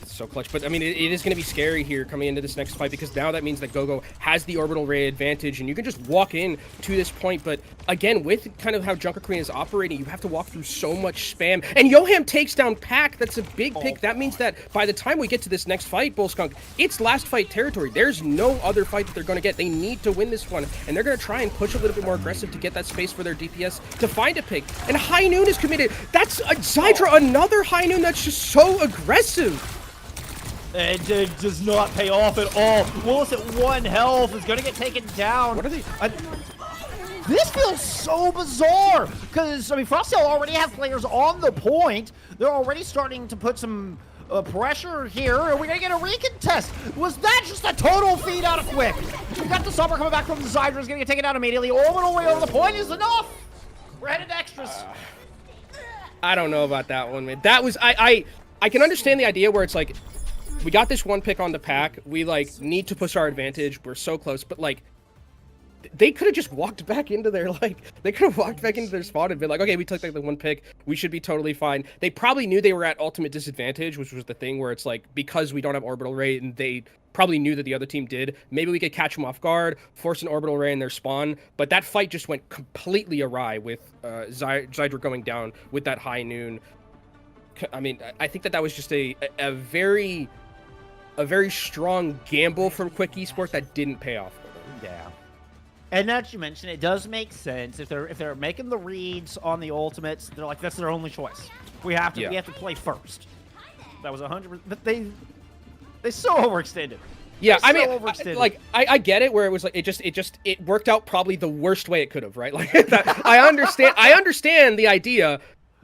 So clutch, but I mean, it is going to be scary here coming into this next fight because now that means that Gogo has the orbital ray advantage and you can just walk in to this point. But again, with kind of how Junker Queen is operating, you have to walk through so much spam. And Yoham takes down Pack. That's a big pick. That means that by the time we get to this next fight, Bullskunk, it's last fight territory. There's no other fight that they're going to get. They need to win this one, and they're going to try and push a little bit more aggressive to get that space for their DPS to find a pick. And High Noon is committed. That's a Zydra, another High Noon that's just so aggressive. It does not pay off at all. Willis at 1 health is going to get taken down. What are they? This feels so bizarre because, I mean, Frostel already have players on the point. They're already starting to put some pressure here. Are we going to get a recontest? Was that just a total feed out of Quick? We got the Summer coming back from the side. He's going to get taken out immediately. Orbital way over the point is enough. We're headed to extras. I don't know about that one, man. That was, I can understand the idea where it's like, we got this one pick on the pack. We, like, need to push our advantage. We're so close. But, like, they could have just walked back into their, like, they could have walked back into their spot and been like, okay, we took, like, the one pick. We should be totally fine. They probably knew they were at ultimate disadvantage, which was the thing where it's like, because we don't have orbital ray, and they probably knew that the other team did, maybe we could catch them off guard, force an orbital ray in their spawn. But that fight just went completely awry with Zydra going down with that high noon. I mean, I think that was just a very strong gamble from Quick Esports that didn't pay off for them. Yeah. And now that you mentioned, it does make sense. If they're making the reads on the ultimates, they're like, that's their only choice. We have to play first. That was 100%. But they so overextended. Yeah, I mean, I get it where it was like it worked out probably the worst way it could have, right? Like I understand the idea,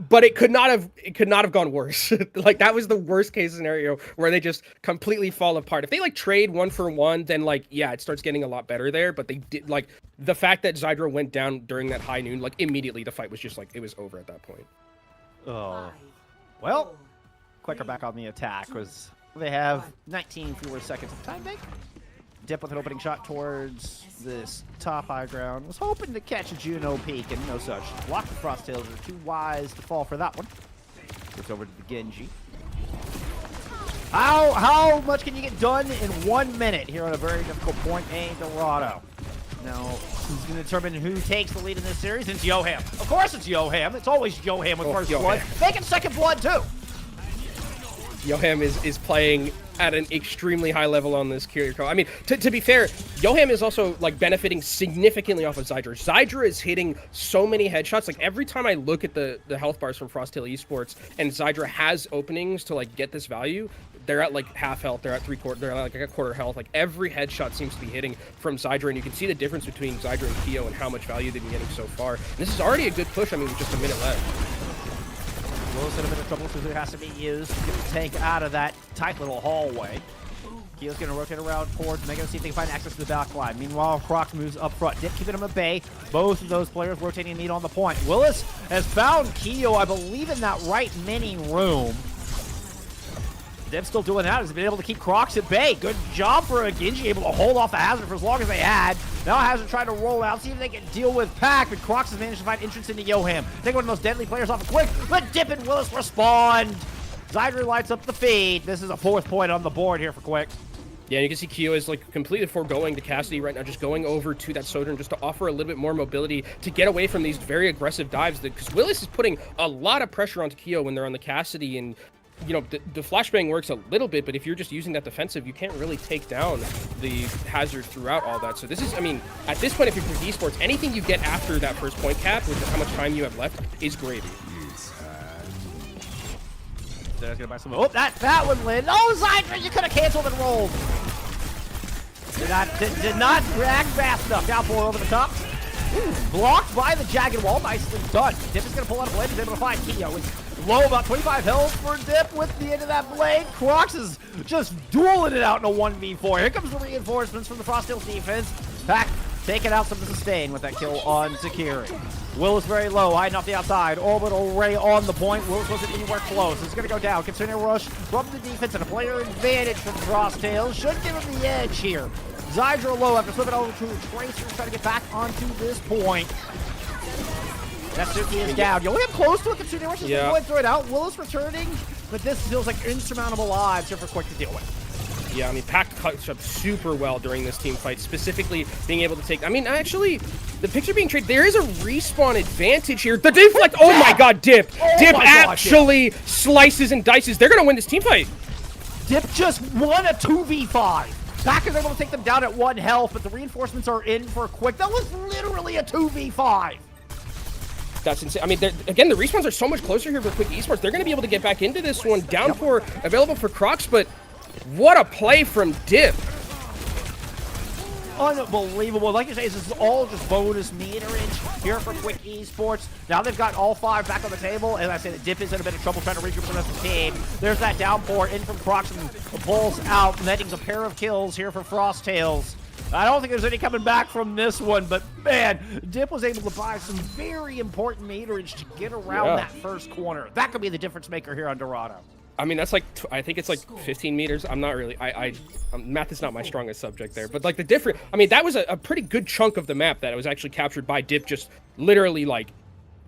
but it could not have gone worse. Like that was the worst case scenario where they just completely fall apart. If they like trade 1 for 1, then like yeah, it starts getting a lot better there. But they did like the fact that Zydra went down during that high noon, like immediately the fight was just like it was over at that point. Oh, well, Quicker back on the attack because they have 19 fewer seconds of time bank. Dip with an opening shot towards this top high ground. Was hoping to catch a Juno peak and no such. Block the Frosttails are too wise to fall for that one. Gets over to the Genji. How much can you get done in 1 minute here on a very difficult point? Dorado. Now, who's going to determine who takes the lead in this series? It's Yoham. Of course it's Yoham. It's always Yoham with first blood. Making second blood too. Yoham is playing at an extremely high level on this Kiriko. I mean, to be fair, Yoham is also like benefiting significantly off of Zydra. Zydra is hitting so many headshots. Like every time I look at the health bars from FACEIT Esports and Zydra has openings to like get this value, they're at like half health, they're at they're at like a quarter health. Like every headshot seems to be hitting from Zydra, and you can see the difference between Zydra and Keo and how much value they've been getting so far. And this is already a good push. I mean, with just a minute left. Will's in a bit of trouble because it has to be used to get the tank out of that tight little hallway. Keo's going to rotate around towards Mega to see if they can find access to the back line. Meanwhile, Crocs moves up front. Dip keeping him at bay. Both of those players rotating meat on the point. Willis has found Keo, I believe, in that right mini room. Dip's still doing that. He's been able to keep Crocs at bay. Good job for a Genji, able to hold off the Hazard for as long as they had. Now Hazard trying to roll out, see if they can deal with Pack, but Crocs has managed to find entrance into Yoham. Take one of those deadly players off a quick, but Dip and Willis respond. Zydra lights up the feed. This is a 4th point on the board here for Quick. Yeah, you can see Keo is like completely foregoing to Cassidy right now, just going over to that Sojourn just to offer a little bit more mobility to get away from these very aggressive dives. Because Willis is putting a lot of pressure onto Keo when they're on the Cassidy, and you know, the flashbang works a little bit, but if you're just using that defensive, you can't really take down the Hazard throughout all that. So this is, I mean, at this point, if you're for Esports, anything you get after that first point cap, with how much time you have left, is gravy. Gonna buy some. Oh, that one landed. Oh, Zydra, you could have canceled and rolled. Did not react fast enough. Down 4 over the top. Ooh, blocked by the jagged wall. Nicely done. Dip is gonna pull out a blade. He's able to find Keo. It's low, about 25 health for Dip with the end of that blade. Crocs is just dueling it out in a 1v4. Here comes the reinforcements from the FACEIT defense. Pack taking out some of the sustain with that kill on Takiri. Willis very low, hiding off the outside. Orbital Ray on the point. Willis wasn't anywhere close. It's going to go down. Considering a rush from the defense and a player advantage from Frosttails. Should give him the edge here. Zydra low after flipping over to Tracer, trying to get back onto this point. Natsuki is down. You only have close to a Kitsune Rush. Yeah. Go ahead and throw it out. Willis returning, but this feels like insurmountable odds here for Quick to deal with. Yeah, I mean, Pac cuts up super well during this team fight, specifically being able to take... I mean, actually, the picture being traded, there is a respawn advantage here. The deflect... Oh my god, Dip! Oh Dip actually slices and dices. They're going to win this team fight. Dip just won a 2v5. Pac is able to take them down at 1 health, but the reinforcements are in for Quick. That was literally a 2v5. That's insane. I mean, again, the respawns are so much closer here for Quick Esports. They're going to be able to get back into this one. Down 4 available for Crocs, but... what a play from Dip. unbelievable. Like you say, this is all just bonus meterage here for Quick Esports. Now they've got all 5 back on the table, and I say that Dip is in a bit of trouble trying to regroup the rest of the team. There's that downpour in from Crocs and pulls out, netting a pair of kills here for Frosttails. I don't think there's any coming back from this one, but man, Dip was able to buy some very important meterage to get around that first corner. That could be the difference maker here on Dorado. I mean, that's like, I think it's like 15 meters. I'm not really, math is not my strongest subject there, but like the different, I mean, that was a pretty good chunk of the map that was actually captured by Dip, just literally like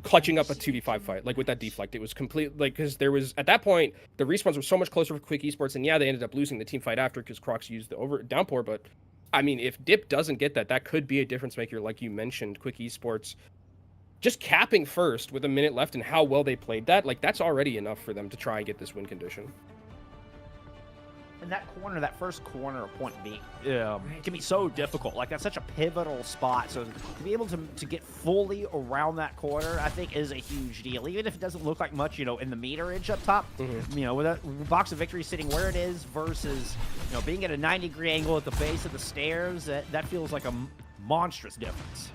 clutching up a 2v5 fight, like with that deflect. It was complete, like, because there was, at that point, the respawns were so much closer for Quick Esports, and yeah, they ended up losing the team fight after because Crocs used the downpour, but I mean, if Dip doesn't get that, that could be a difference maker, like you mentioned. Quick Esports just capping first with a minute left and how well they played that, like, that's already enough for them to try and get this win condition. And that corner, that first corner of point B, can be so difficult. Like, that's such a pivotal spot. So to be able to get fully around that corner, I think, is a huge deal. Even if it doesn't look like much, you know, in the meterage up top, you know, with that box of victory sitting where it is versus, you know, being at a 90-degree angle at the base of the stairs, that feels like a monstrous difference.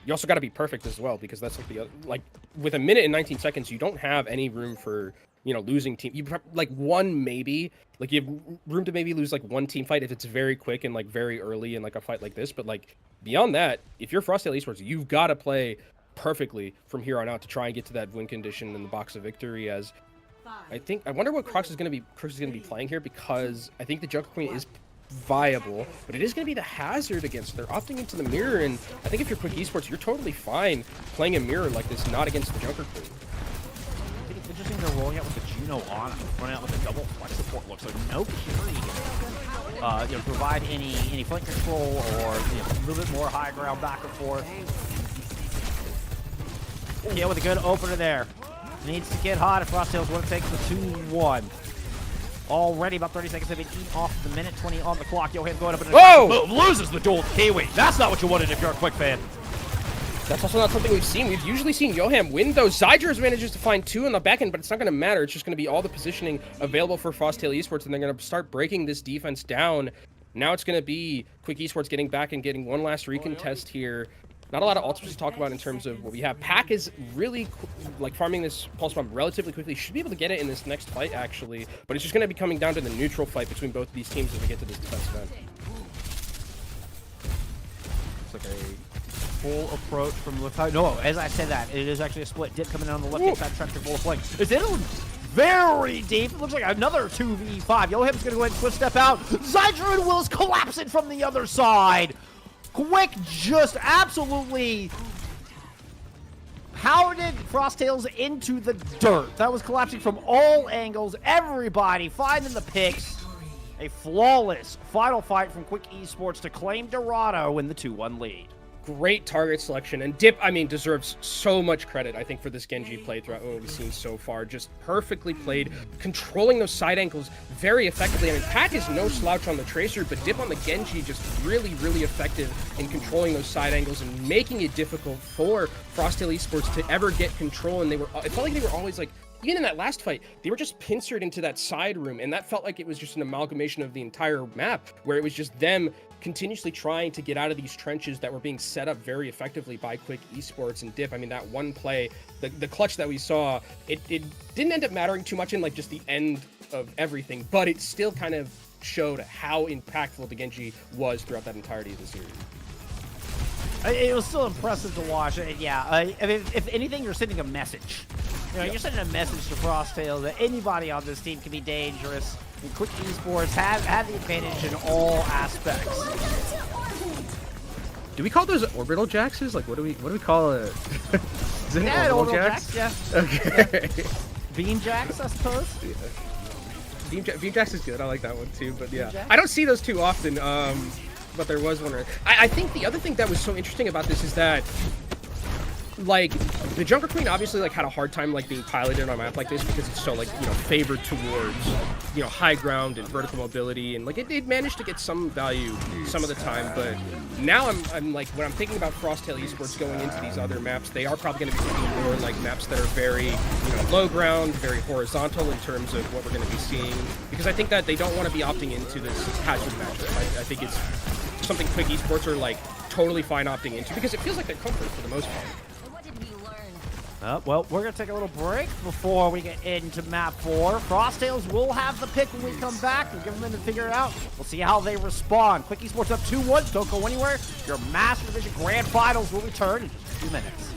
You also got to be perfect as well, because that's like the other, like, with a minute and 19 seconds, you don't have any room for, you know, losing team. You like one maybe, like you have room to maybe lose like one team fight if it's very quick and like very early in like a fight like this. But like beyond that, if you're FACEIT Esports, you've got to play perfectly from here on out to try and get to that win condition in the box of victory. As I wonder what Crocs is going to be playing here, because I think the Junker Queen is viable, but it is going to be the hazard against. They're opting into the mirror, and I think if you're Quick Esports, you're totally fine playing a mirror like this, not against the Junker Queen. I think it's interesting they're rolling out with the Juno on, running out with a double flex support look, so no carry. You know, provide any flank control or, you know, a little bit more high ground back and forth. Yeah, with a good opener there. Needs to get hot if Frosttails want to take the 2-1. Already about 30 seconds have been eaten off the minute, 20 on the clock. Yoham going up and boom, loses the duel with Kiwi. That's not what you wanted if you're a Quick fan. That's also not something we've seen. We've usually seen Yoham win those. Zydros manages to find 2 on the back end, but it's not going to matter. It's just going to be all the positioning available for FACEIT Esports, and they're going to start breaking this defense down. Now it's going to be Quick Esports getting back and getting one last recontest here. Not a lot of ultimates to talk about in terms of what we have. Pack is really like farming this pulse bomb relatively quickly. Should be able to get it in this next fight, actually. But it's just going to be coming down to the neutral fight between both of these teams as we get to this defensive end. It's like a full approach from the left side. No, as I said that, it is actually a split. Dip coming in on the left-hand side, trying to full of flank. It's in very deep. It looks like another 2v5. Yoham's going to go ahead and quick step out. Zydro and Willis collapsing from the other side. Quick just absolutely pounded Frosttails into the dirt. That was collapsing from all angles. Everybody finding the picks. A flawless final fight from Quick Esports to claim Dorado in the 2-1 lead. Great target selection, and Dip, I mean, deserves so much credit, I think, for this Genji play throughout what we've seen so far. Just perfectly played, controlling those side ankles very effectively. I mean, Pack is no slouch on the Tracer, but Dip on the Genji just really, really effective in controlling those side angles and making it difficult for FACEIT Esports to ever get control. And it felt like they were always like, even in that last fight, they were just pincered into that side room, and that felt like it was just an amalgamation of the entire map, where it was just them continuously trying to get out of these trenches that were being set up very effectively by Quick Esports. And Dip, I mean, that one play, the clutch that we saw, it didn't end up mattering too much in like just the end of everything, but it still kind of showed how impactful the Genji was throughout that entirety of the series. It was still impressive to watch. Yeah, I mean, if anything, you're sending a message. You know, you're sending a message to Frosttails that anybody on this team can be dangerous. And Quick Esports have the advantage in all aspects. Do we call those orbital jaxes? Like, what do we call it? Is it Yeah, orbital jacks? Yeah. Okay. Yeah. Beam jacks, I suppose. Yeah. Beam jacks is good. I like that one too. But yeah, I don't see those too often. But there was one. I think the other thing that was so interesting about this is that, like, the Junker Queen obviously like had a hard time like being piloted on a map like this because it's so like, you know, favored towards, you know, high ground and vertical mobility, and like it managed to get some value some of the time. But now I'm like, when I'm thinking about FACEIT Esports going into these other maps, they are probably going to be thinking more like maps that are very, you know, low ground, very horizontal in terms of what we're going to be seeing, because I think that they don't want to be opting into this hazard matchup. I think it's something Quick Esports are like totally fine opting into because it feels like their comfort for the most part. What did we learn? Well, we're going to take a little break before we get into map 4. Frosttails will have the pick when we come back. We'll give them a minute to figure it out. We'll see how they respond. Quick Esports up 2-1. Don't go anywhere. Your Master Division Grand Finals will return in just a few minutes.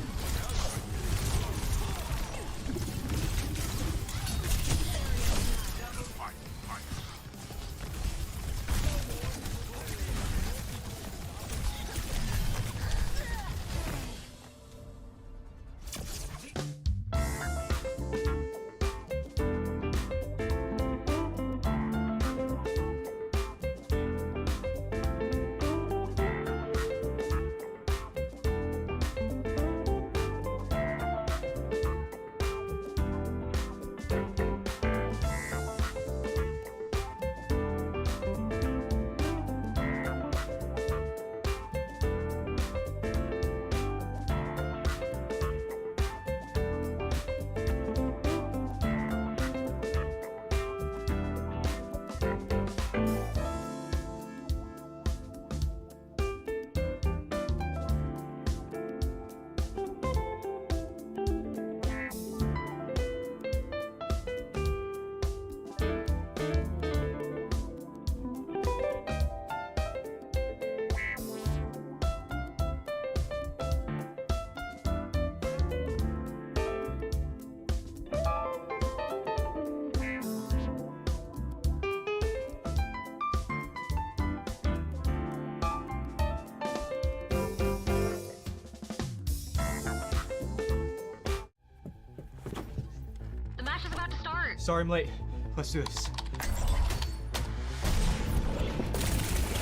The match is about to start. Sorry I'm late. Let's do this.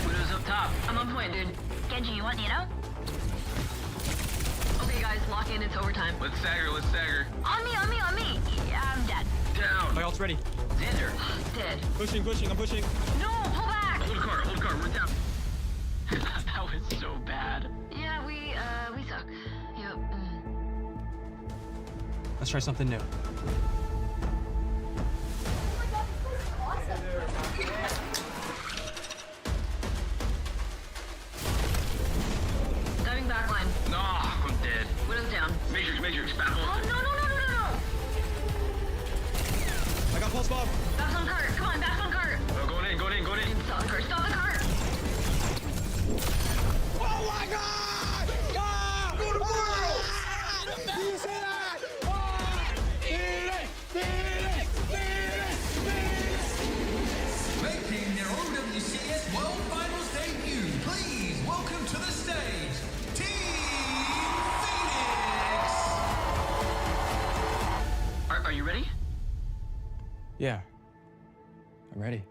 Widow's up top. I'm on point, dude. Genji, you want Nino? Okay, guys, lock in. It's overtime. Let's stagger, let's stagger. On me, on me, on me. Yeah, I'm dead. Down. My ult's ready. Xander. Dead. Pushing, I'm pushing. No, pull back. Hold car, we're down. That was so bad. Yeah, we suck. Yep. Let's try something new. Diving backline. No, I'm dead. Widow's down. Matrix, battle. Oh, no. I got pulse bomb. Back on cart. Come on, back on cart. Oh, going in. Stop the cart. Stop the cart. Oh my God! Ah! Go to world! Do you see that? Ah! Making their OWCS World Finals debut, please welcome to the stage, Team Phoenix! Are you ready? Yeah. I'm ready.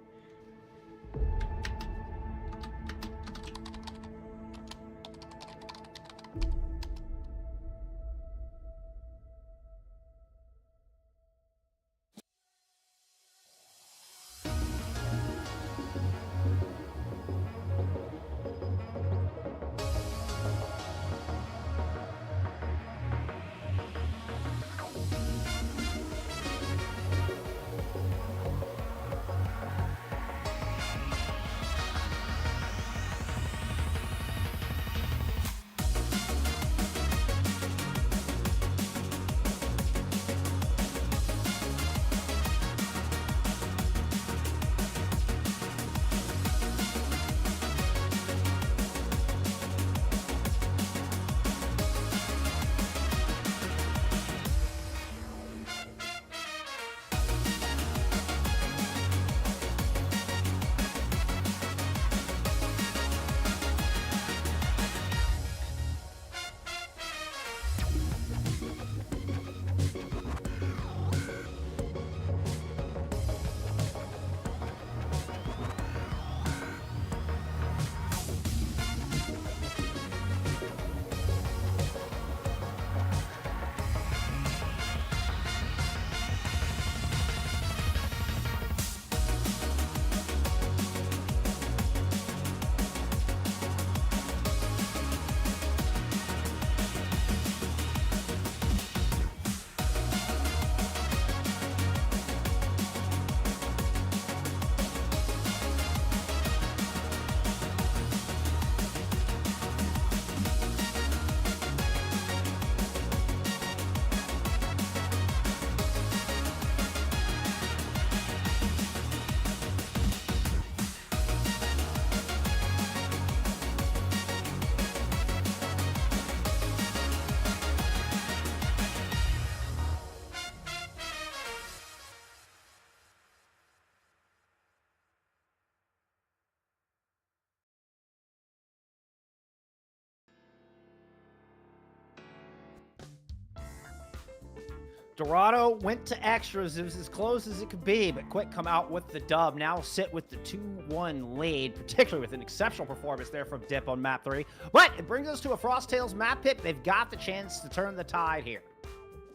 Dorado went to extras. It was as close as it could be, but Quick come out with the dub. Now sit with the 2-1 lead, particularly with an exceptional performance there from Dip on map 3. But it brings us to a Frost Tales map pick. They've got the chance to turn the tide here.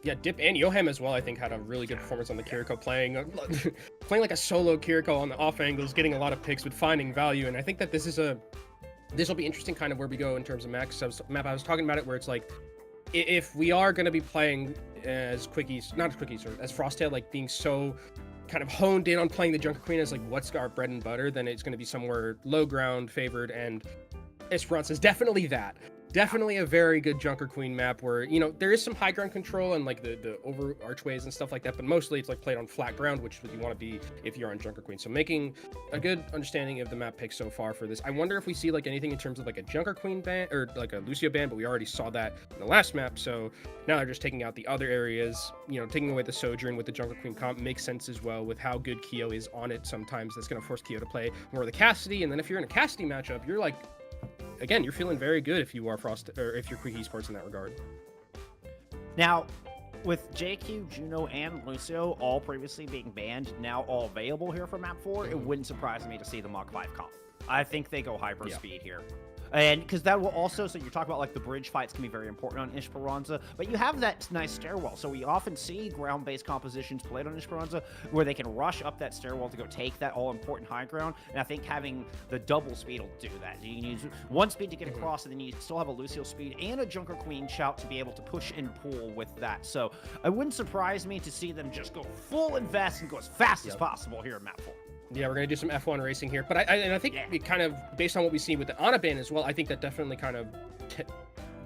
Yeah, Dip and Yoham as well, I think, had a really good performance on the Kiriko, playing like a solo Kiriko on the off angles, getting a lot of picks with finding value. And I think that this will be interesting kind of where we go in terms of map. I was talking about it where it's like, if we are going to be playing as Quickies, not as Quickies, or as Frosttail, like being so kind of honed in on playing the Junker Queen as like what's our bread and butter, then it's going to be somewhere low ground favored, and Esperanza is definitely that. Definitely a very good Junker Queen map where, you know, there is some high ground control and like the over archways and stuff like that, but mostly it's like played on flat ground, which is what you want to be if you're on Junker Queen. So making a good understanding of the map pick so far for this. I wonder if we see like anything in terms of like a Junker Queen ban or like a Lucio ban, but we already saw that in the last map. So now they're just taking out the other areas, you know, taking away the Sojourn with the Junker Queen comp makes sense as well with how good Keo is on it. Sometimes that's going to force Keo to play more of the Cassidy. And then if you're in a Cassidy matchup, you're like, again, you're feeling very good if you are Frost or if you're Quick Esports in that regard. Now, with JQ, Juno, and Lucio all previously being banned, now all available here for map 4, it wouldn't surprise me to see the Mach 5 comp. I think they go hyper speed here. And because that will also, so you're talking about like the bridge fights can be very important on Esperanza, but you have that nice stairwell. So we often see ground-based compositions played on Esperanza where they can rush up that stairwell to go take that all-important high ground. And I think having the double speed will do that. You can use one speed to get across, and then you still have a Lucio speed and a Junker Queen shout to be able to push and pull with that. So it wouldn't surprise me to see them just go full invest and go as fast as possible here in map 4. Yeah, we're going to do some F1 racing here. But I think it kind of, based on what we see with the Ana ban as well, I think that definitely kind of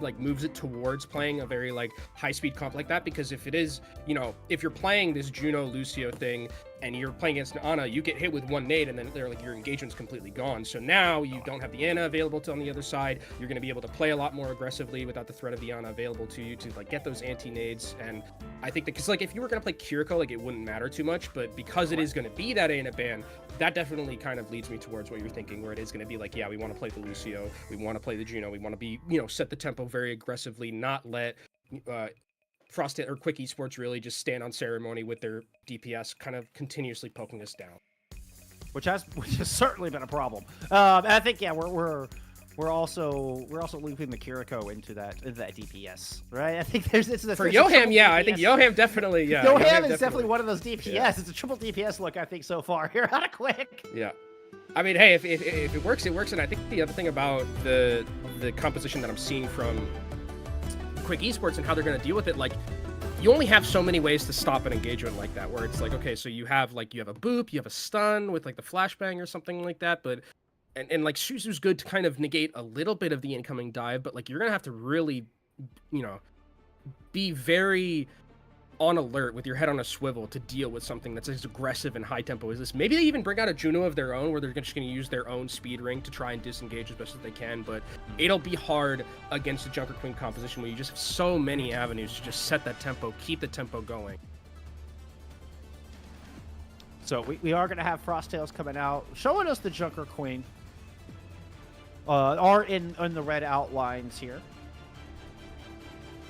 like moves it towards playing a very like high-speed comp like that. Because if it is, you know, if you're playing this Juno Lucio thing and you're playing against an Ana, you get hit with one nade and then they're like your engagement's completely gone. So now you don't have the Ana available on the other side. You're going to be able to play a lot more aggressively without the threat of the Ana available to you to like get those anti-nades. And I think that, because like if you were going to play Kiriko, like it wouldn't matter too much, but because it is going to be that Ana ban, that definitely kind of leads me towards what you're thinking, where it is going to be like, yeah, we want to play the Lucio, we want to play the Juno, we want to be, you know, set the tempo very aggressively, not let Frost or Quick Esports really just stand on ceremony with their DPS kind of continuously poking us down, which has certainly been a problem. And I think we're also looping the Kiriko into that DPS, right? I think there's for Yoham, yeah, I think Yoham definitely, yeah. Yoham is definitely one of those DPS. Yeah. It's a triple DPS look, I think, so far here out of Quick. Yeah. I mean, hey, if it works, it works. And I think the other thing about the composition that I'm seeing from Quick Esports and how they're going to deal with it, like, you only have so many ways to stop an engagement like that, where it's like, okay, so you have a boop, you have a stun with like the flashbang or something like that, but and like Suzu's good to kind of negate a little bit of the incoming dive, but like you're gonna have to really, you know, be very on alert with your head on a swivel to deal with something that's as aggressive and high tempo as this. Maybe they even bring out a Juno of their own where they're just going to use their own speed ring to try and disengage as best as they can, but it'll be hard against the Junker Queen composition where you just have so many avenues to just set that tempo, keep the tempo going. So we are going to have Frost Tales coming out, showing us the Junker Queen. Are in the red outlines here.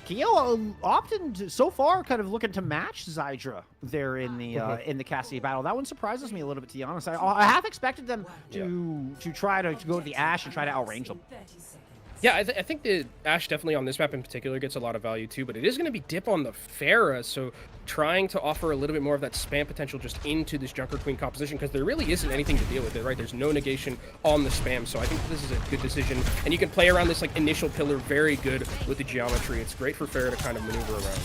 Keo opted so far kind of looking to match Zydra there in the Cassidy battle. That one surprises me a little bit, to be honest. I half expected them to try to go to the Ashe and try to outrange them. Yeah, I think the Ashe definitely on this map in particular gets a lot of value too, but it is going to be Dip on the Pharah, so trying to offer a little bit more of that spam potential just into this Junker Queen composition, because there really isn't anything to deal with it, right? There's no negation on the spam, so I think this is a good decision, and you can play around this like initial pillar very good with the geometry. It's great for Pharah to kind of maneuver around.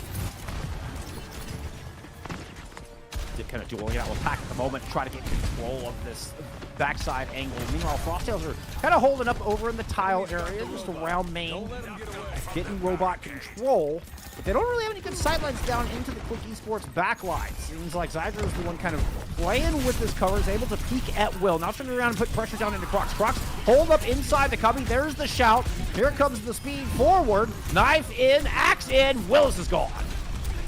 Dip kind of dueling it out with Pack at the moment to try to get control of this backside angle. Meanwhile, Frosttails are kind of holding up over in the tile area, just around main, getting robot control, but they don't really have any good sightlines down into the Quick Esports backline. Seems like Zydra is the one kind of playing with this cover, is able to peek at will. Now turning around and put pressure down into Crocs. Crocs hold up inside the cubby. There's the shout. Here comes the speed forward. Knife in, axe in. Willis is gone.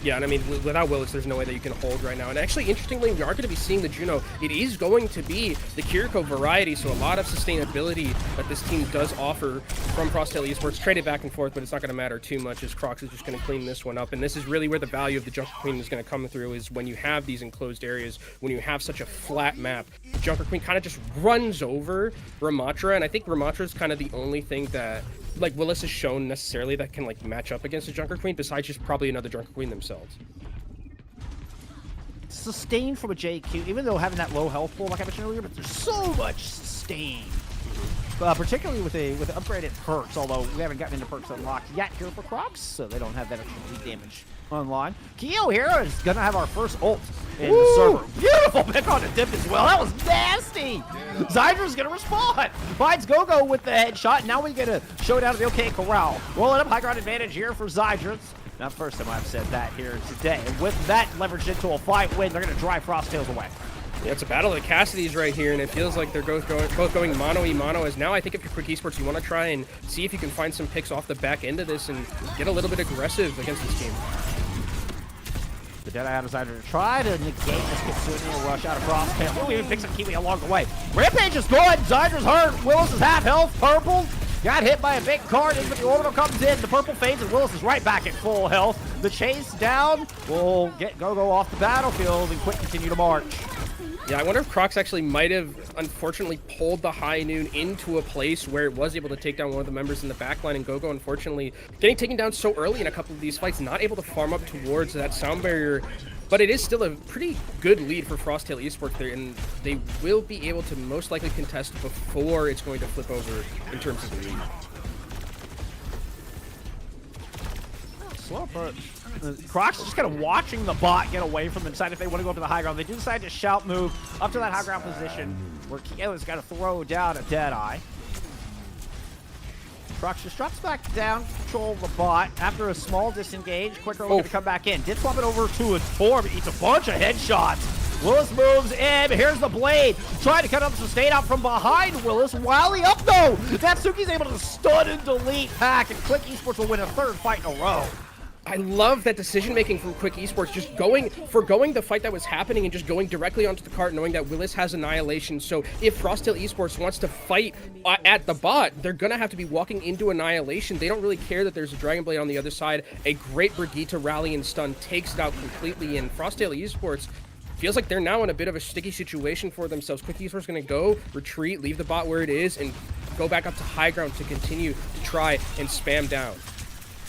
Yeah, and I mean, without Willis, there's no way that you can hold right now. And actually, interestingly, we are going to be seeing the Juno. It is going to be the Kiriko variety, so a lot of sustainability that this team does offer from Frosttail Esports. Trade it back and forth, but it's not going to matter too much, as Crocs is just going to clean this one up. And this is really where the value of the Junker Queen is going to come through, is when you have these enclosed areas, when you have such a flat map. The Junker Queen kind of just runs over Ramatra, and I think Ramatra is kind of the only thing that like Willis has shown necessarily that can like match up against a Junker Queen, besides just probably another Junker Queen themselves. Sustain from a JQ, even though having that low health pool like I mentioned earlier, but there's so much sustain. Particularly with upgraded perks, although we haven't gotten into perks unlocked yet here for Crocs, so they don't have that extra bleed damage online. Keo here is gonna have our first ult in the server. Beautiful pick on the dip as well. That was nasty. Zydra's gonna respond. Finds Gogo with the headshot. Now we get a showdown at the OK Corral. Rolling up high ground advantage here for Zydra's. Not the first time I've said that here today. And with that leveraged into a fight win, they're gonna drive Frosttails away. Yeah, it's a battle of the Cassidys right here, and it feels like they're both going mono-y-mono, as now I think if you're Quick Esports, you want to try and see if you can find some picks off the back end of this and get a little bit aggressive against this team. The Deadeye out of Zyder to try to negate this Kitsune rush out of Frosttail. Oh, he even picks up Kiwi along the way. Rampage is good. Zyder's hurt. Willis is half health. Purple got hit by a big card, but the orbital comes in. The purple fades, and Willis is right back at full health. The chase down will get Gogo off the battlefield, and Quick continue to march. Yeah, I wonder if Crocs actually might have, unfortunately, pulled the High Noon into a place where it was able to take down one of the members in the backline, and Gogo, unfortunately, getting taken down so early in a couple of these fights, not able to farm up towards that sound barrier. But it is still a pretty good lead for Frosttail Esports there, and they will be able to most likely contest before it's going to flip over in terms of the lead. Slow approach. Crocs just kind of watching the bot get away from them, decide if they want to go up to the high ground. They do decide to shout move up to that high ground position where Kielo's got to throw down a Deadeye. Crocs just drops back down, control the bot. After a small disengage, Quicker looking to come back in. Did swap it over to a Torb, eats a bunch of headshots. Willis moves in, but here's the blade. Trying to cut up the sustain out from behind Willis. Wily up though! Natsuki's able to stun and delete Pack, and Quick Esports will win a third fight in a row. I love that decision-making from Quick Esports, just foregoing the fight that was happening and just going directly onto the cart, knowing that Willis has Annihilation. So if Frosttail Esports wants to fight at the bot, they're going to have to be walking into Annihilation. They don't really care that there's a Dragon Blade on the other side. A great Brigitte rally and stun takes it out completely, and Frosttail Esports feels like they're now in a bit of a sticky situation for themselves. Quick Esports going to go, retreat, leave the bot where it is, and go back up to high ground to continue to try and spam down.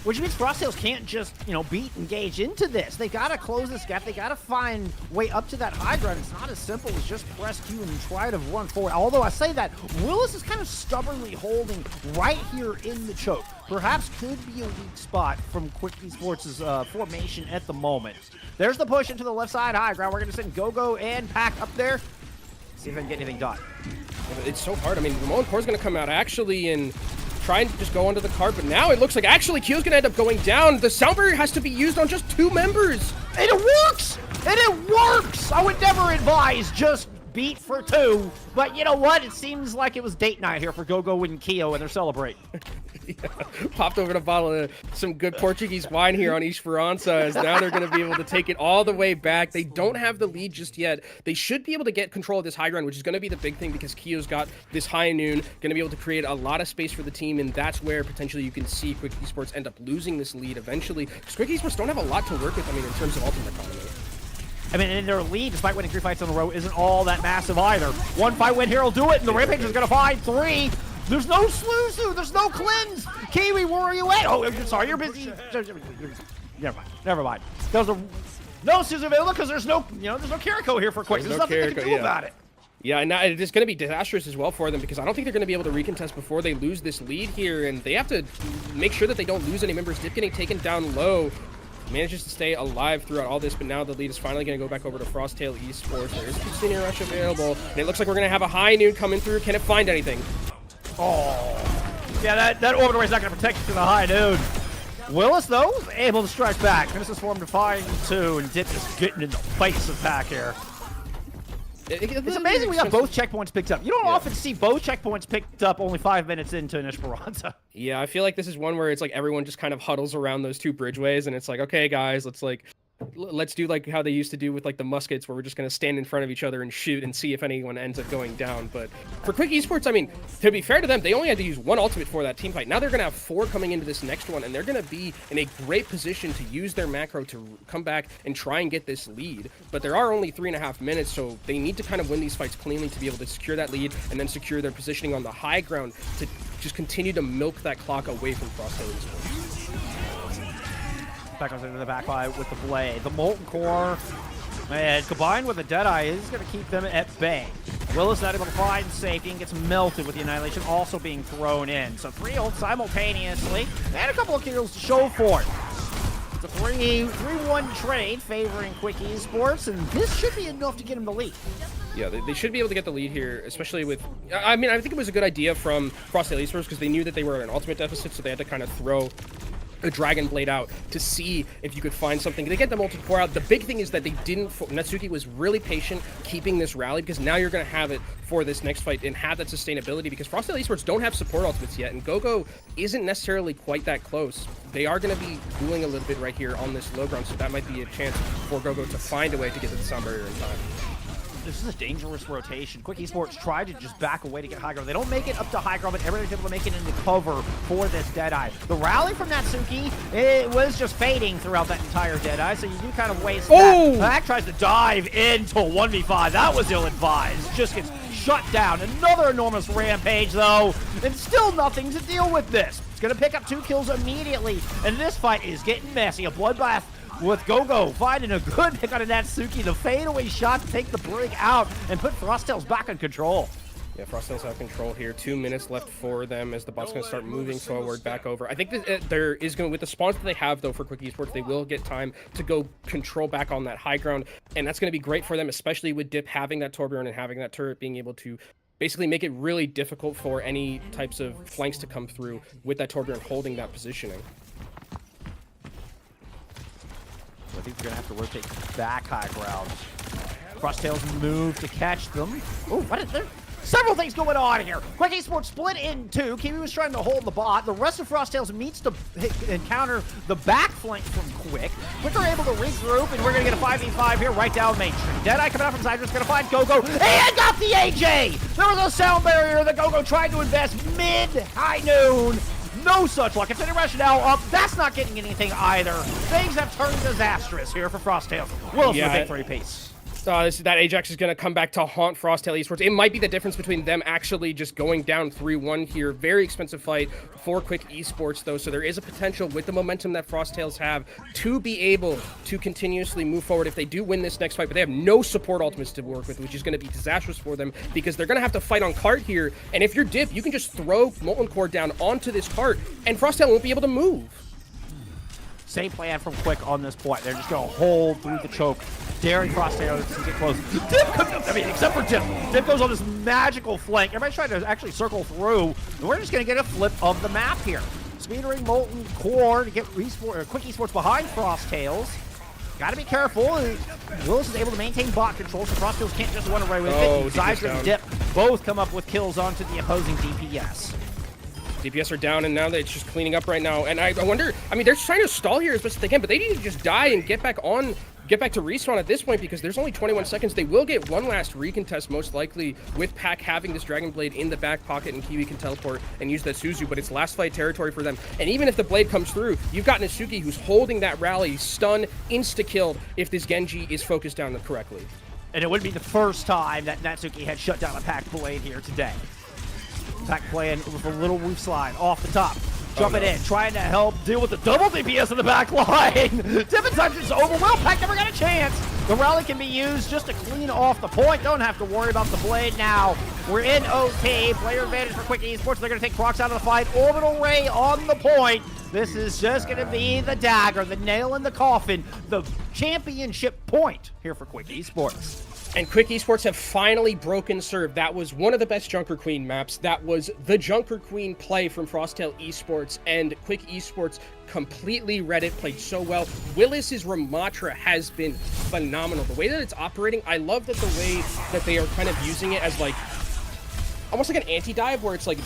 Which means Frosttails can't just, beat and engage into this. They gotta close this gap. They gotta find way up to that high ground. It's not as simple as just press Q and try to run forward. Although I say that, Willis is kind of stubbornly holding right here in the choke. Perhaps could be a weak spot from Quick Esports' formation at the moment. There's the push into the left side high ground. We're gonna send Gogo and Pack up there. See if I can get anything done. It's so hard. I mean, Ramon Core's gonna come out actually and trying to just go onto the cart, but now it looks like actually Q's gonna end up going down. The sound barrier has to be used on just 2 members. And it works! And it works! I would never advise just beat for 2, but you know what? It seems like it was date night here for Gogo and Keo, and they're celebrating. Yeah. Popped over a bottle of some good Portuguese wine here on Esperanza, as now they're going to be able to take it all the way back. They don't have the lead just yet. They should be able to get control of this high ground, which is going to be the big thing because Keo's got this high noon, going to be able to create a lot of space for the team, and that's where potentially you can see Quick Esports end up losing this lead eventually, because Quick Esports don't have a lot to work with, in terms of ultimate economy. And their lead, despite winning 3 fights in a row, isn't all that massive either. 1 fight win here will do it, and the Rampage is going to find 3. There's no Sluzu, there's no cleanse. Kiwi, where are you at? Oh, you're sorry, you're busy. Never mind. There's no Suzu available because there's no Kiriko here for Quick. There's nothing they can do about it. Yeah, and it is going to be disastrous as well for them because I don't think they're going to be able to recontest before they lose this lead here, and they have to make sure that they don't lose any members. Dip getting taken down low. Manages to stay alive throughout all this, but now the lead is finally going to go back over to Frosttail Esports. There's a Senior Rush available, and it looks like we're going to have a high noon coming through. Can it find anything? Oh. Yeah, that orbital race is not going to protect you to the high noon. Willis, though, able to strike back. Genesis form to find 2, and Dip just getting in the face of Pack here. It's amazing we got both checkpoints picked up. You don't often see both checkpoints picked up only 5 minutes into an Esperanza. Yeah, I feel like this is one where it's like everyone just kind of huddles around those 2 bridgeways, and it's like, okay, guys, let's Let's do like how they used to do with like the muskets, where we're just going to stand in front of each other and shoot and see if anyone ends up going down. But for Quick Esports, I mean, to be fair to them, they only had to use 1 ultimate for that team fight. Now they're going to have 4 coming into this next one, and they're going to be in a great position to use their macro to come back and try and get this lead. But there are only 3.5 minutes, so they need to kind of win these fights cleanly to be able to secure that lead and then secure their positioning on the high ground to just continue to milk that clock away from Frosthill Esports. Back into the backline with the blade. The Molten Core, and combined with the Deadeye, is going to keep them at bay. Willis not able to find safety and gets melted with the Annihilation also being thrown in. So 3 ults simultaneously, and a couple of kills to show for it. It's a 3-1 trade favoring Quick Esports, and this should be enough to get him the lead. Yeah, they should be able to get the lead here, especially with... I mean, I think it was a good idea from Frosthill Esports because they knew that they were at an ultimate deficit, so they had to kind of throw a Dragon Blade out to see if you could find something. They get the Molten Core out. The big thing is that they didn't... Natsuki was really patient keeping this rally, because now you're going to have it for this next fight and have that sustainability, because Frosthill Esports don't have support ultimates yet, and GoGo isn't necessarily quite that close. They are going to be dueling a little bit right here on this low ground, so that might be a chance for GoGo to find a way to get to the sound barrier in time. This is a dangerous rotation. Quick Esports tried to just back away to get high ground. They don't make it up to high ground, but everyone's able to make it into cover for this Deadeye. The rally from Natsuki, it was just fading throughout that entire Deadeye, so you do kind of waste that. Pack tries to dive into a 1v5. That was ill-advised. Just gets shut down. Another enormous rampage, though, and still nothing to deal with this. It's going to pick up 2 kills immediately, and this fight is getting messy. A bloodbath with GoGo finding a good pick on a Natsuki. The fadeaway shot to take the break out and put Frosttails back in control. Yeah, Frosttails have control here. 2 minutes left for them as the bot's going to start moving forward back over. I think that there is going to, with the spawns that they have, though, for Quick Esports, they will get time to go control back on that high ground. And that's going to be great for them, especially with Dip having that Torbjorn and having that turret being able to basically make it really difficult for any types of flanks to come through with that Torbjorn holding that positioning. I think they're going to have to rotate back high ground. Frosttails move to catch them. Oh, what is there? Several things going on here. Quick Esports split in 2. Kiwi was trying to hold the bot. The rest of Frosttails meets to encounter the back flank from Quick. Quick are able to regroup, and we're going to get a 5v5 here right down Main Street. Deadeye coming out from Zydra's going to find GoGo, and got the AJ! There was a sound barrier that GoGo tried to invest mid-high noon. No such luck. It's intermission now up. That's not getting anything either. Things have turned disastrous here for Frosttails. Willis with a big 3-piece. That Ajax is going to come back to haunt Frosttail Esports. It might be the difference between them actually just going down 3-1 here. Very expensive fight for Quick Esports, though, so there is a potential with the momentum that Frosttails have to be able to continuously move forward if they do win this next fight, but they have no support ultimates to work with, which is going to be disastrous for them because they're going to have to fight on cart here, and if you're Dip, you can just throw Molten Core down onto this cart, and Frosttail won't be able to move. Same plan from Quick on this point. They're just going to hold through the choke, daring Frosttails to get close. Dip comes up, I mean, except for Dip. Dip goes on this magical flank. Everybody's trying to actually circle through, and we're just going to get a flip of the map here. Speedering Molten Core to get Quick Esports behind Frosttails. Got to be careful. Willis is able to maintain bot control, so Frosttails can't just run away with it. Zydra and Dip both come up with kills onto the opposing DPS. DPS are down, and now it's just cleaning up right now. And I wonder, I mean, they're trying to stall here as best as they can, but they need to just die and get back to respawn at this point because there's only 21 seconds. They will get one last recontest, most likely, with Pack having this Dragon Blade in the back pocket, and Kiwi can teleport and use that Suzu, but it's last fight territory for them. And even if the Blade comes through, you've got Natsuki who's holding that rally, stun, insta-killed if this Genji is focused down correctly. And it wouldn't be the first time that Natsuki had shut down a Pack Blade here today. Pack playing with a little roof slide off the top. Jumping in, trying to help deal with the double DPS in the back line. Different touches overwhelmed. Pack never got a chance. The rally can be used just to clean off the point. Don't have to worry about the blade now. We're in OT. Player advantage for Quick Esports. They're going to take Crocs out of the fight. Orbital Ray on the point. This is just going to be the dagger, the nail in the coffin, the championship point here for Quick Esports. And Quick Esports have finally broken serve. That was one of the best Junker Queen maps. That was the Junker Queen play from Frosttail Esports, and Quick Esports completely read it, played so well. Willis's Ramatra has been phenomenal. The way that it's operating, I love that the way that they are kind of using it as like almost like an anti-dive where it's like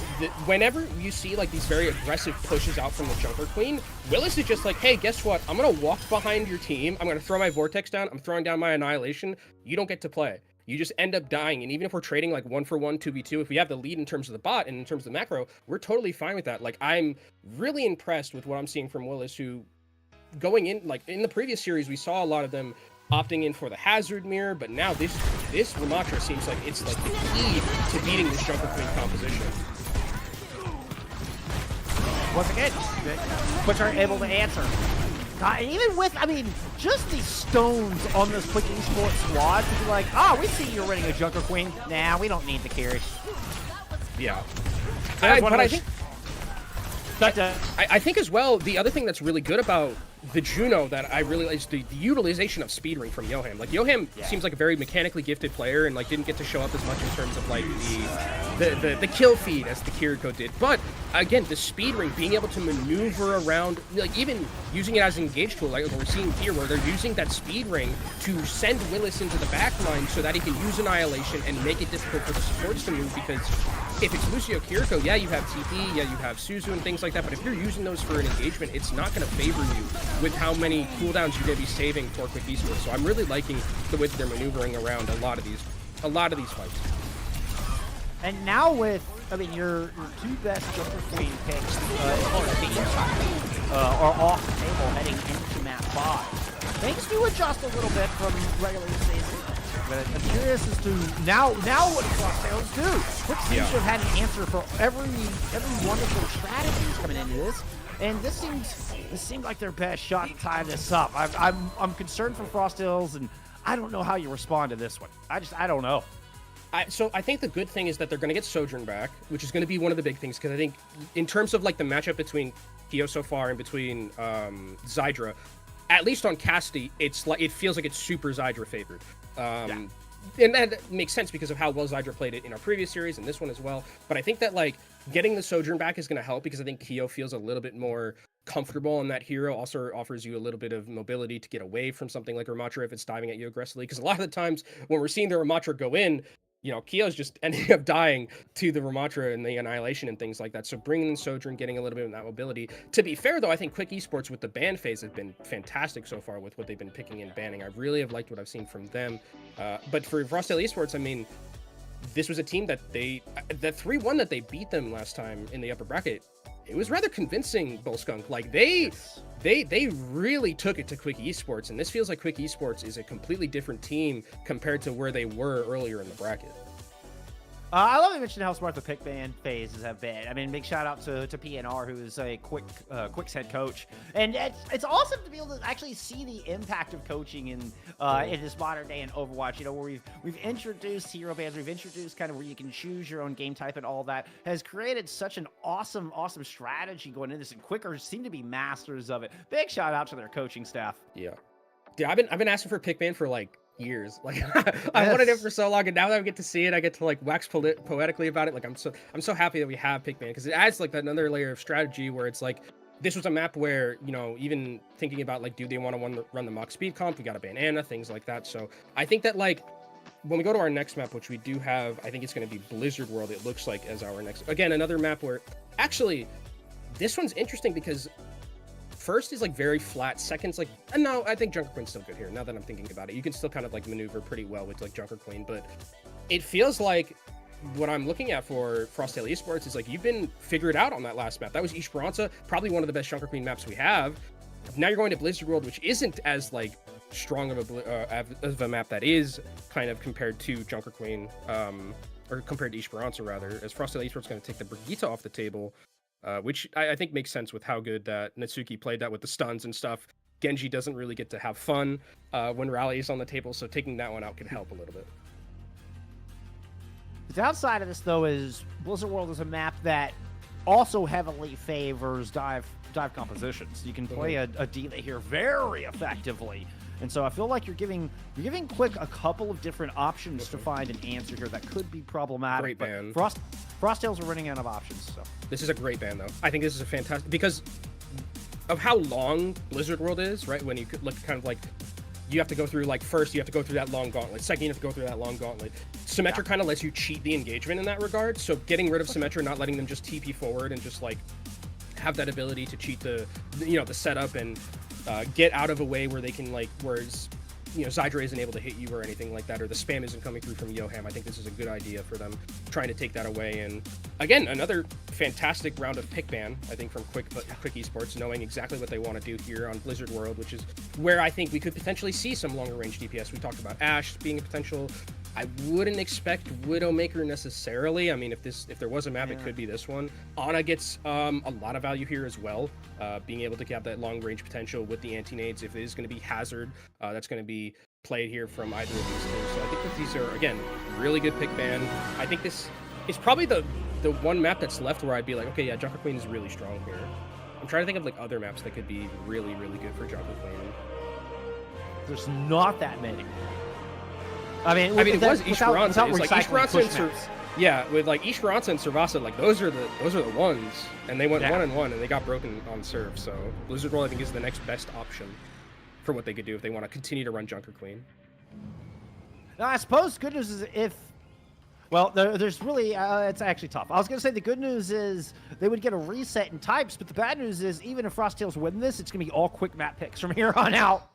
whenever you see like these very aggressive pushes out from the Junker Queen, Willis is just like, hey, guess what? I'm gonna walk behind your team. I'm gonna throw my Vortex down. I'm throwing down my Annihilation. You don't get to play. You just end up dying. And even if we're trading like 1-for-1, 2v2, if we have the lead in terms of the bot and in terms of the macro, we're totally fine with that. Like, I'm really impressed with what I'm seeing from Willis, who going in, like in the previous series, we saw a lot of them opting in for the hazard mirror, but now this Ramatra seems like it's like the key to beating this Junker Queen composition. Once again, Twitch aren't able to answer. Even with, I mean, just these stones on this Quick Esports squad to be like, oh, we see you're running a Junker Queen. Nah, we don't need the carry. Yeah. I think as well, the other thing that's really good about the Juno that I really like is the utilization of speedring from Yoham. Like, Yoham seems like a very mechanically gifted player and like didn't get to show up as much in terms of like the kill feed as the Kiriko did. But again, the speedring, being able to maneuver around, like even using it as an engage tool, like we're seeing here, where they're using that speedring to send Willis into the backline so that he can use Annihilation and make it difficult for the supports to move. Because if it's Lucio Kiriko, yeah, you have TP, yeah, you have Suzu and things like that, but if you're using those for an engagement, it's not going to favor you with how many cooldowns you're going to be saving for Quick Esports. So I'm really liking the way that they're maneuvering around a lot of these fights. And now with, I mean, your two best Junker Queen picks are off the table heading into map 5. Things do adjust a little bit from regular season. But I'm curious as to now what Frostales do. Quick seems to have had an answer for every one of their strategies coming into this. And this seemed like their best shot to tie this up. I'm concerned for Frostales, and I don't know how you respond to this one. I don't know. So I think the good thing is that they're going to get Sojourn back, which is going to be one of the big things, because I think in terms of like the matchup between Kyo so far and between Zydra, at least on Casti, it's like it feels like it's super Zydra favored. And that makes sense because of how well Zydra played it in our previous series and this one as well. But I think that like getting the Sojourn back is going to help, because I think Kyo feels a little bit more comfortable, and that hero also offers you a little bit of mobility to get away from something like Ramatra if it's diving at you aggressively. Because a lot of the times when we're seeing the Ramatra go in, you know, Kyo's just ending up dying to the Ramatra and the Annihilation and things like that. So bringing in Sojourn, getting a little bit of that mobility. To be fair, though, I think Quick Esports with the ban phase has been fantastic so far with what they've been picking and banning. I really have liked what I've seen from them. But for Frostale Esports, I mean, this was a team that the 3-1 that they beat them last time in the upper bracket, it was rather convincing, Bullskunk. Like, they really took it to Quick Esports, and this feels like Quick Esports is a completely different team compared to where they were earlier in the bracket. I love you mentioned how smart the pick ban phases have been. I mean, big shout out to PNR, who is a Quick's head coach, and it's awesome to be able to actually see the impact of coaching in this modern day in Overwatch. You know, where we've introduced hero bans, we've introduced kind of where you can choose your own game type, and all that has created such an awesome strategy going into this. And Quickers seem to be masters of it. Big shout out to their coaching staff. Yeah, I've been asking for pick ban for like years. Like I wanted it for so long, and now that I get to see it, I get to like wax poetically about it. Like I'm so happy that we have pick ban, because it adds like another layer of strategy where it's like this was a map where, you know, even thinking about like, do they want to run the mock speed comp, we got a ban Anna, things like that. So I think that like when we go to our next map, which we do have, I think it's going to be Blizzard World, it looks like, as our next, again, another map where actually this one's interesting because first is like very flat, second's like, no, I think Junker Queen's still good here. Now that I'm thinking about it, you can still kind of like maneuver pretty well with like Junker Queen, but it feels like what I'm looking at for Frostale Esports is like, you've been figured out on that last map. That was Esperanza, probably one of the best Junker Queen maps we have. Now you're going to Blizzard World, which isn't as like strong of a map that is kind of compared to Junker Queen, or compared to Esperanza rather, as Frostale Esports going to take the Brigitte off the table. Which I think makes sense with how good that Natsuki played that with the stuns and stuff. Genji doesn't really get to have fun when Rally is on the table, so taking that one out could help a little bit. The downside of this, though, is Blizzard World is a map that also heavily favors dive compositions. You can play a D.Va here very effectively. And so I feel like you're giving Quick a couple of different options to find an answer here that could be problematic. Great ban. Frostales are running out of options. So this is a great ban, though. I think this is a fantastic, because of how long Blizzard World is, right? When you could look kind of like you have to go through, like, first you have to go through that long gauntlet, second you have to go through that long gauntlet. Symmetra kind of lets you cheat the engagement in that regard, so getting rid of Symmetra, not letting them just TP forward and just like have that ability to cheat the setup and get out of a way where they can, like, whereas Zydra isn't able to hit you or anything like that, or the spam isn't coming through from Yoham. I think this is a good idea for them, trying to take that away. And again, another fantastic round of pick ban, I think, from Quick Esports, knowing exactly what they want to do here on Blizzard World, which is where I think we could potentially see some longer range DPS. We talked about Ashe being a potential. I wouldn't expect Widowmaker necessarily. I mean, if there was a map, it could be this one. Ana gets a lot of value here as well, being able to have that long range potential with the anti-nades. If it is going to be Hazard, that's going to be played here from either of these teams. So I think that these are, again, really good pick ban. I think this is probably the one map that's left where I'd be like, okay, yeah, Junker Queen is really strong here. I'm trying to think of like other maps that could be really, really good for Junker Queen. There's not that many. I mean, it was Esperanza. It's like Esperanza and with like Esperanza and Cervasa, like those are the ones, and they went 1-1 and they got broken on serve. So Blizzard World, I think, is the next best option for what they could do if they want to continue to run Junker Queen. Now, I suppose good news is there's really it's actually tough. I was gonna say the good news is they would get a reset in types, but the bad news is even if Frosttails win this, it's gonna be all quick map picks from here on out.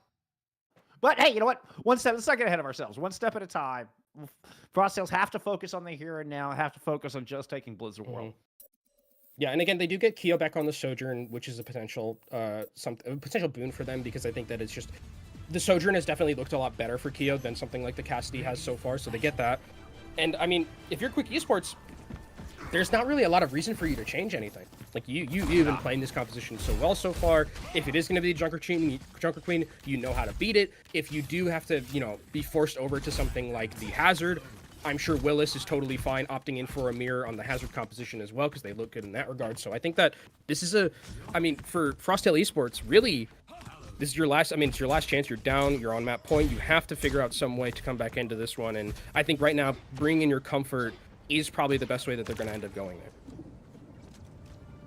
But hey, you know what? One step. Let's not get ahead of ourselves. One step at a time. Frosttails have to focus on the here and now. Have to focus on just taking Blizzard World. Yeah, and again, they do get Keo back on the Sojourn, which is a potential potential boon for them, because I think that it's just the Sojourn has definitely looked a lot better for Keo than something like the Cassidy has so far. So they get that. And I mean, if you're Quick Esports, there's not really a lot of reason for you to change anything. Like you've been playing this composition so well so far. If it is going to be Junker Queen, you know how to beat it. If you do have to, be forced over to something like the Hazard, I'm sure Willis is totally fine opting in for a mirror on the Hazard composition as well, because they look good in that regard. So I think that this is for Frosttail Esports, really, this is your last, it's your last chance. You're down, you're on map point. You have to figure out some way to come back into this one. And I think right now, bringing in your comfort is probably the best way that they're going to end up going there.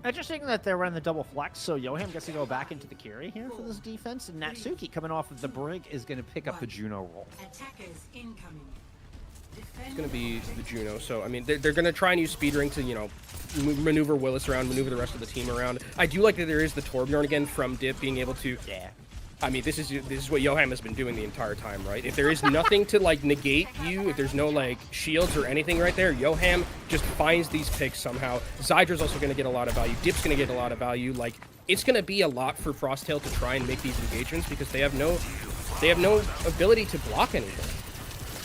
Interesting that they're running the double flex, so Yoham gets to go back into the carry here for this defense, and Natsuki, coming off of the Brig, is going to pick up the Juno role. Attackers incoming. It's going to be the Juno, so, they're going to try and use speed ring to, maneuver Willis around, maneuver the rest of the team around. I do like that there is the Torbjorn again from Dip being able to... Yeah. This is what Yoham has been doing the entire time, right? If there is nothing to, like, negate you, if there's no, like, shields or anything right there, Yoham just finds these picks somehow. Zydra's also going to get a lot of value. Dip's going to get a lot of value. Like, it's going to be a lot for Frosttail to try and make these engagements, because they have no ability to block anything.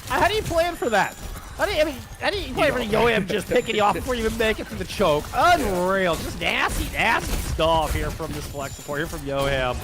How do you plan for that? How do you plan for Yoham just picking you off before you even make it to the choke? Unreal. Just nasty stuff here from this flex support, here from Yoham.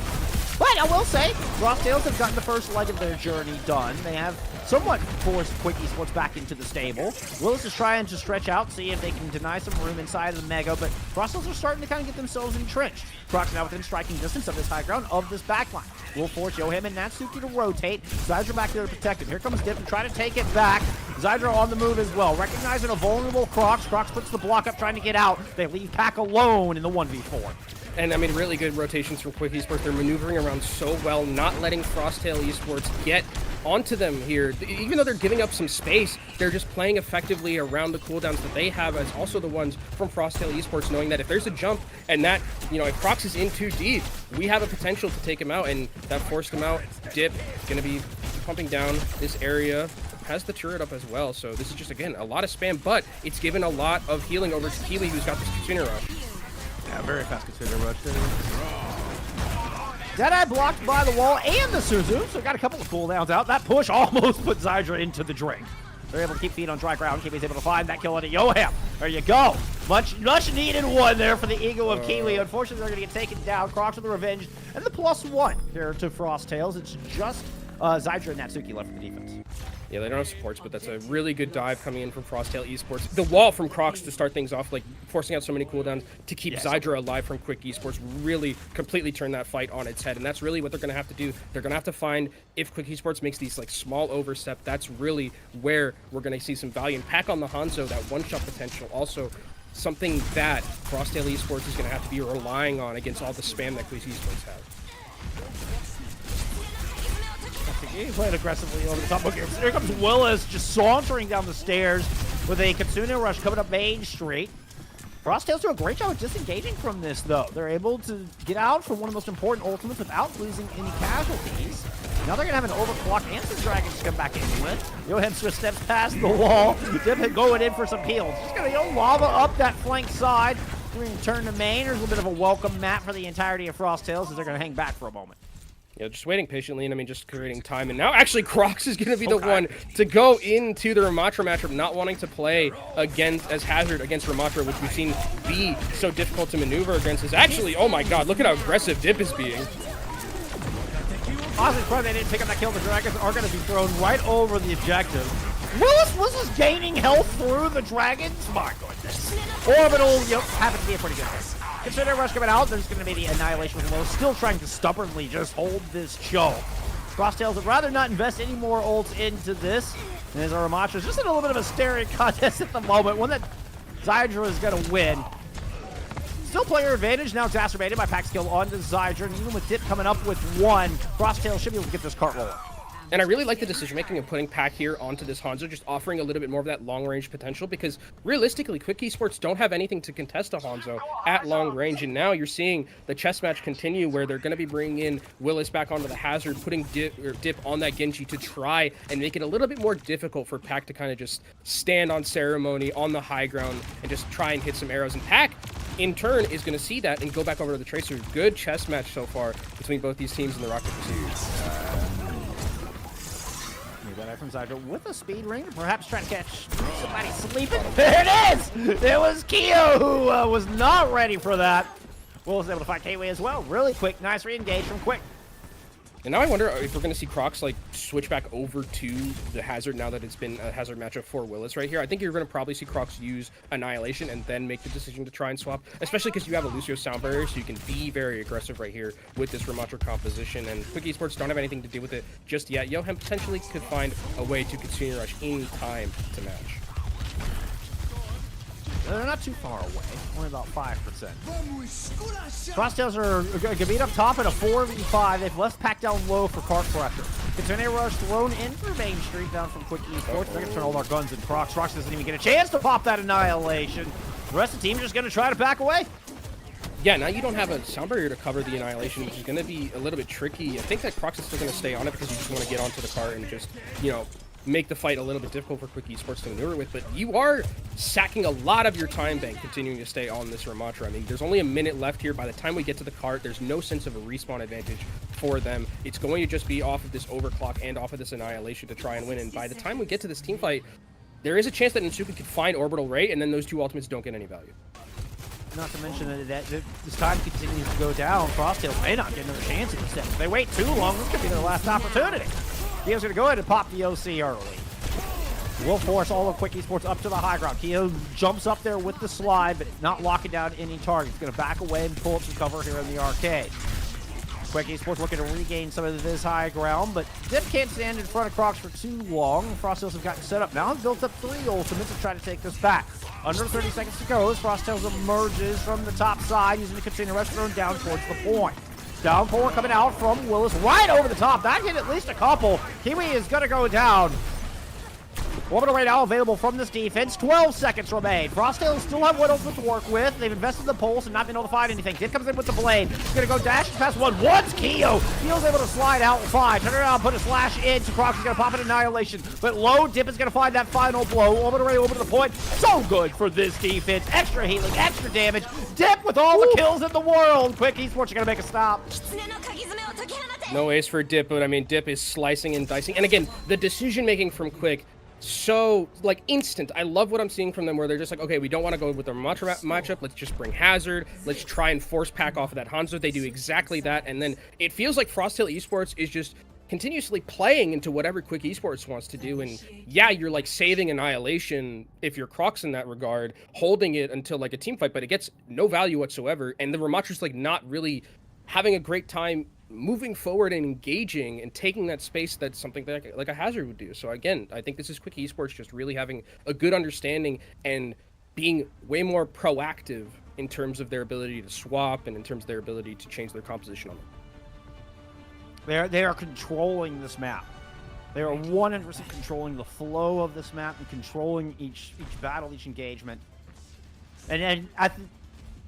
But I will say, Frosttails have gotten the first leg of their journey done. They have somewhat forced Quick Esports back into the stable. Willis is trying to stretch out, see if they can deny some room inside of the Mega, but Frosttails are starting to kind of get themselves entrenched. Crocs now within striking distance of this high ground, of this backline. Will force Yoham and Natsuki to rotate. Zydra back there to protect him. Here comes Dip and try to take it back. Zydra on the move as well. Recognizing a vulnerable Crocs. Crocs puts the block up, trying to get out. They leave Pack alone in the 1v4. And really good rotations from Quick Esports. They're maneuvering around so well, not letting Frosttail Esports get onto them here. Even though they're giving up some space, they're just playing effectively around the cooldowns that they have, as also the ones from Frosttail Esports, knowing that if there's a jump and that, if Crocs is in too deep, we have a potential to take him out, and that forced him out. Dip going to be pumping down this area. Has the turret up as well, so this is just, again, a lot of spam, but it's given a lot of healing over to Keely, who's got this Katsuna rush. Yeah, very fast Katsuna rush there. Deadeye blocked by the wall and the Suzu, so got a couple of cooldowns out. That push almost put Zydra into the drink. They're able to keep feet on dry ground. Kiwi's able to find that kill on Yoham. There you go. Much needed one there for the ego of Kiwi. Unfortunately, they're going to get taken down. Crocs with the revenge. And the +1 here to Frosttails. It's just Zydra and Natsuki left for the defense. Yeah, they don't have supports, but that's a really good dive coming in from Frosttail Esports. The wall from Crocs to start things off, like forcing out so many cooldowns to keep Zydra alive from Quick Esports, really completely turn that fight on its head. And that's really what they're going to have to do. They're going to have to find, if Quick Esports makes these like small overstep, that's really where we're going to see some value. And Pack on the Hanzo, that one-shot potential, also something that Frosttail Esports is going to have to be relying on against all the spam that Quick Esports have. He's playing aggressively over the top. Okay, here comes Willis just sauntering down the stairs with a Kitsune Rush coming up Main Street. Frosttails do a great job of disengaging from this, though. They're able to get out from one of the most important ultimates without losing any casualties. Now they're going to have an overclock and some dragons to come back in with. Johan Swift steps past the wall. Dip going in for some heals. Just going to lava up that flank side. We're going to turn to main. There's a little bit of a welcome mat for the entirety of Frosttails as they're going to hang back for a moment. Yeah, just waiting patiently, and I mean, just creating time. And now, actually, Crocs is going to be the one to go into the Ramatra matchup, not wanting to play against as Hazard against Ramatra, which we've seen be so difficult to maneuver against. Is actually, oh my god, look at how aggressive Dip is being. Honestly, probably they didn't pick up that kill. The Dragons are going to be thrown right over the objective. Willis gaining health through the Dragons. My goodness. Orbital, yep, happened to be a pretty good hit. Consider Rush coming out. There's going to be the Annihilation with Willis, still trying to stubbornly just hold this choke. Frosttails would rather not invest any more ults into this. And as our Ramatra's just in a little bit of a staring contest at the moment, one that Zydra is going to win. Still player advantage, now exacerbated by pack skill onto Zydra, and even with Dip coming up with one, Frosttails should be able to get this cart rolling. And I really like the decision-making of putting Pack here onto this Hanzo, just offering a little bit more of that long-range potential, because realistically, Quick Esports don't have anything to contest a Hanzo at long range, and now you're seeing the chess match continue where they're going to be bringing in Willis back onto the Hazard, putting Dip on that Genji to try and make it a little bit more difficult for Pack to kind of just stand on ceremony, on the high ground, and just try and hit some arrows. And Pack, in turn, is going to see that and go back over to the Tracer. Good chess match so far between both these teams in the Rocket Pursuit. That from Zydra with a speed ring, perhaps trying to catch somebody sleeping. There it is! It was Keo who was not ready for that. Will was able to fight K-Way as well. Really quick, nice re-engage from Quick. And now I wonder if we're going to see Crocs like switch back over to the Hazard now that it's been a Hazard matchup for Willis right here. I think you're going to probably see Crocs use Annihilation and then make the decision to try and swap, especially because you have a Lucio sound barrier, so you can be very aggressive right here with this Ramatra composition. And Quick Esports don't have anything to do with it just yet. Johan potentially could find a way to continue rush in time to match. They're not too far away, only about 5%. Frosttails are going to beat up top at a 4v5. They've left Pack down low for cart pressure. Kitsune Rush thrown in through Main Street down from Quick Esports. They're going to turn all their guns in Crocs. Crocs doesn't even get a chance to pop that Annihilation. The rest of the team is just going to try to back away. Yeah, now you don't have a sound barrier to cover the Annihilation, which is going to be a little bit tricky. I think that Crocs is still going to stay on it because you just want to get onto the cart and just, you know, make the fight a little bit difficult for Quick Esports to maneuver with, but you are sacking a lot of your time bank continuing to stay on this Ramatra. I mean, there's only a minute left here. By the time we get to the cart, there's no sense of a respawn advantage for them. It's going to just be off of this overclock and off of this Annihilation to try and win, and by the time we get to this team fight, there is a chance that Nsuka could find Orbital Ray, and then those two ultimates don't get any value. Not to mention that this time continues to go down. Frosttails may not get another chance at this step. If they wait too long, this could be their last opportunity. Keo's going to go ahead and pop the OC early. Will force all of Quick Esports up to the high ground. Keo jumps up there with the slide, but not locking down any targets. Going to back away and pull up some cover here in the arcade. Quick Esports looking to regain some of this high ground, but Dip can't stand in front of Crocs for too long. Frosttails have gotten set up now and built up 3 ultimates to try to take this back. Under 30 seconds to go as Frosttails emerges from the top side using the Kitsune Rush thrown down towards the point. Downpour coming out from Willis right over the top. That hit at least a couple. Kiwi is going to go down. Orbital right now available from this defense. 12 seconds remain. Frosttails still have one ultimate to work with. They've invested the pulse and not been able to find anything. Dip comes in with the blade. He's going to go dash past one. Once Keo. Keo's able to slide out 5. Turn around, put a slash into Crocs. He's going to pop an Annihilation. But low, Dip is going to find that final blow. Orbital right over to the point. So good for this defense. Extra healing, extra damage. Dip with all the kills in the world. Quick Esports are going to make a stop. No ace for Dip, but I mean, Dip is slicing and dicing. And again, the decision-making from Quick, so, like, instant. I love what I'm seeing from them where they're just like, okay, we don't want to go with the matchup. Let's just bring Hazard. Let's try and force Pack off of that Hanzo. They do exactly that. And then it feels like Frosttail Esports is just continuously playing into whatever Quick Esports wants to do. And yeah, you're like saving Annihilation if you're Crocs in that regard, holding it until like a team fight, but it gets no value whatsoever. And the Ramatra's like not really having a great time moving forward and engaging and taking that space that's something that like a Hazard would do. So again, I think this is Quick Esports just really having a good understanding and being way more proactive in terms of their ability to swap and in terms of their ability to change their composition on them. They are controlling this map. They are 100% controlling the flow of this map and controlling each battle, each engagement. And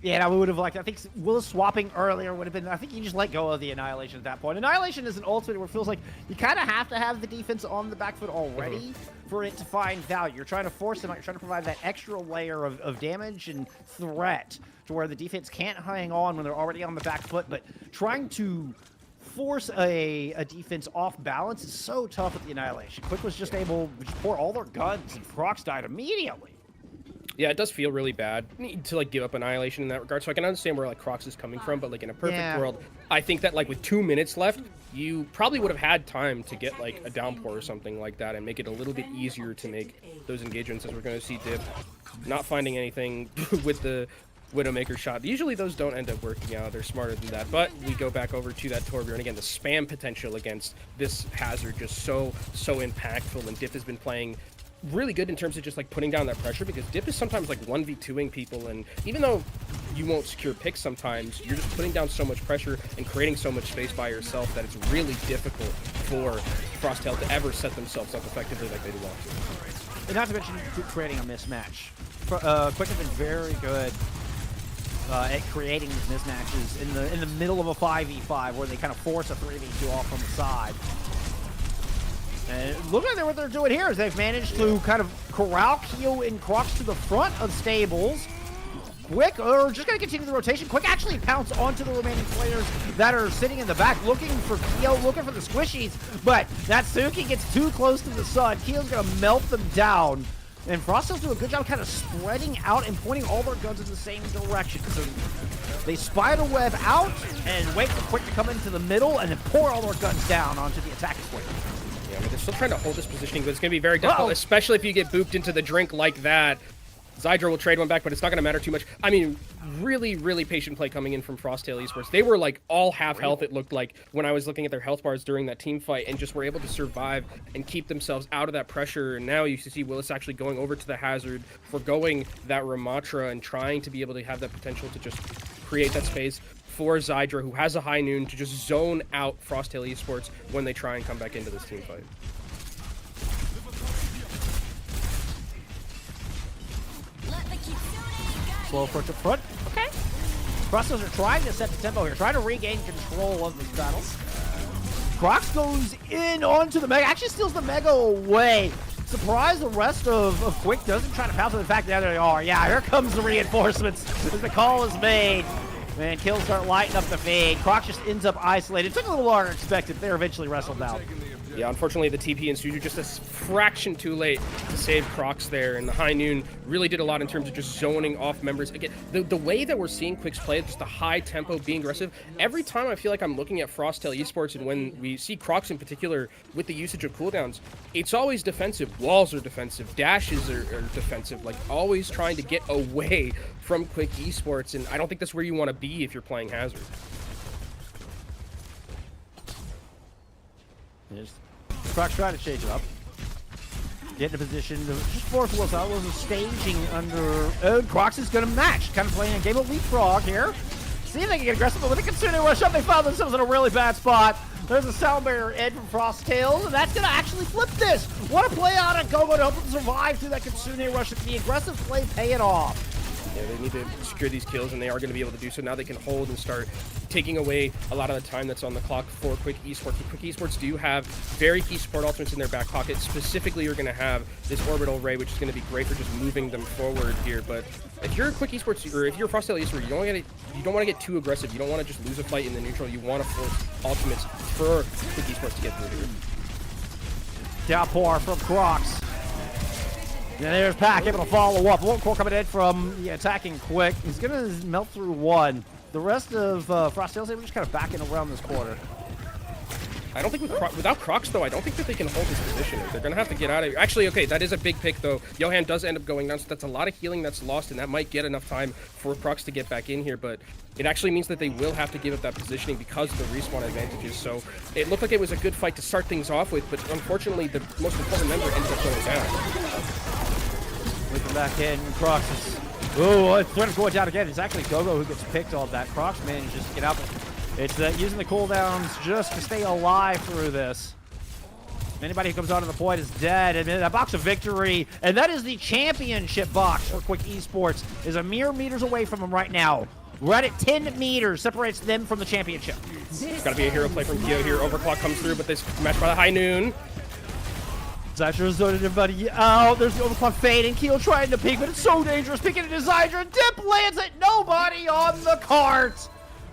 yeah, I would have liked. I think Willis swapping earlier would have been. I think you just let go of the Annihilation at that point. Annihilation is an ultimate where it feels like you kind of have to have the defense on the back foot already for it to find value. You're trying to force them out. You're trying to provide that extra layer of damage and threat to where the defense can't hang on when they're already on the back foot. But trying to force a defense off balance is so tough with the Annihilation. Quick was just able to pour all their guns, and Crocs died immediately. Yeah, it does feel really bad to like give up Annihilation in that regard. So I can understand where like Crocs is coming from, but like in a perfect world, I think that like with 2 minutes left, you probably would have had time to get like a downpour or something like that and make it a little bit easier to make those engagements, as we're going to see Dip not finding anything with the Widowmaker shot. Usually those don't end up working out. They're smarter than that. But we go back over to that Torbjorn. Again, the spam potential against this Hazard just so impactful, and Dip has been playing really good in terms of just like putting down that pressure, because Dip is sometimes like 1v2ing people, and even though you won't secure picks sometimes, you're just putting down so much pressure and creating so much space by yourself that it's really difficult for Frosttail to ever set themselves up effectively like they'd want to. And not to mention creating a mismatch. Quick have been very good at creating these mismatches in the middle of a 5v5 where they kind of force a 3v2 off from the side. And look at what they're doing here is they've managed to kind of corral Keo and Crocs to the front of Stables. Quick are just going to continue the rotation. Quick actually pounce onto the remaining players that are sitting in the back looking for Keo, looking for the squishies. But Natsuki gets too close to the sun. Keo's going to melt them down. And Frosttails do a good job kind of spreading out and pointing all their guns in the same direction. So they spider web out and wait for Quick to come into the middle and then pour all their guns down onto the attacking Quick. Yeah, I mean, they're still trying to hold this positioning, but it's going to be very difficult, especially if you get booped into the drink like that. Zydra will trade one back, but it's not going to matter too much. I mean, really patient play coming in from Frosttail Esports. They were like all half health, it looked like, when I was looking at their health bars during that team fight, and just were able to survive and keep themselves out of that pressure. And now you see Willis actually going over to the Hazard, forgoing that Ramatra and trying to be able to have that potential to just create that space for Zydra, who has a high noon, to just zone out Frosttail Esports when they try and come back into this team fight. Slow approach up front. Okay. Frosttails are trying to set the tempo here, trying to regain control of this battle. Crocs goes in onto the Mega, actually steals the Mega away. Surprise, the rest of Quick doesn't try to pounce on the fact that there they are. Yeah, here comes the reinforcements as the call is made. Man, kills start lighting up the feed. Crocs just ends up isolated. It took a little longer than expected. They're eventually wrestled out. Yeah, unfortunately, the TP and Suju just a fraction too late to save Crocs there, and the High Noon really did a lot in terms of just zoning off members. Again, the way that we're seeing Quick's play, just the high tempo, being aggressive, every time I feel like I'm looking at Frosttail Esports, and when we see Crocs in particular with the usage of cooldowns, it's always defensive. Walls are defensive, dashes are defensive, like always trying to get away from Quick Esports, and I don't think that's where you want to be if you're playing Hazard. Crocs trying to change it up. Get in a position to just force Willis out. Willis is staging under. Crocs is going to match. Kind of playing a game of leapfrog here. See if they can get aggressive, but with a Kitsune rush up, they found themselves in a really bad spot. There's a sound barrier edge from Frosttails, and that's going to actually flip this. What a play out of Gogo to help them survive through that Kitsune rush. The aggressive play paying off. Yeah, they need to secure these kills, and they are going to be able to do so. Now they can hold and start taking away a lot of the time that's on the clock for Quick Esports. Quick Esports do have very key support ultimates in their back pocket. Specifically, you're going to have this Orbital Ray, which is going to be great for just moving them forward here. But if you're Quick Esports, or if you're Frosttail Esports, you don't want to get too aggressive. You don't want to just lose a fight in the neutral. You want to force ultimates for Quick Esports to get through here. Downpour from Crocs. And there's Pack able to follow up. One core coming in from the attacking Quick. He's going to melt through one. The rest of Frosttails, they were just kind of backing around this corner. I don't think without Crocs, though, I don't think that they can hold this position. They're going to have to get out of here. Actually, okay, that is a big pick, though. Johan does end up going down, so that's a lot of healing that's lost, and that might get enough time for Crocs to get back in here, but it actually means that they will have to give up that positioning because of the respawn advantages. So it looked like it was a good fight to start things off with, but unfortunately, the most important member ended up going down. Whipping back in, Crocs is... Ooh, it's going down again. It's actually Gogo who gets picked on that. Crocs manages to get out. It's using the cooldowns just to stay alive through this. Anybody who comes onto the point is dead. And that box of victory, and that is the championship box for Quick Esports, is a mere meters away from them right now. Right at 10 meters separates them from the championship. It's got to be a hero play from Kyo here. Overclock comes through, but this match by the high noon. Zydra's zoning everybody out. There's the overclock fade, and Keo trying to peek, but it's so dangerous. Peeking into Zydra, Dip lands it. Nobody on the cart.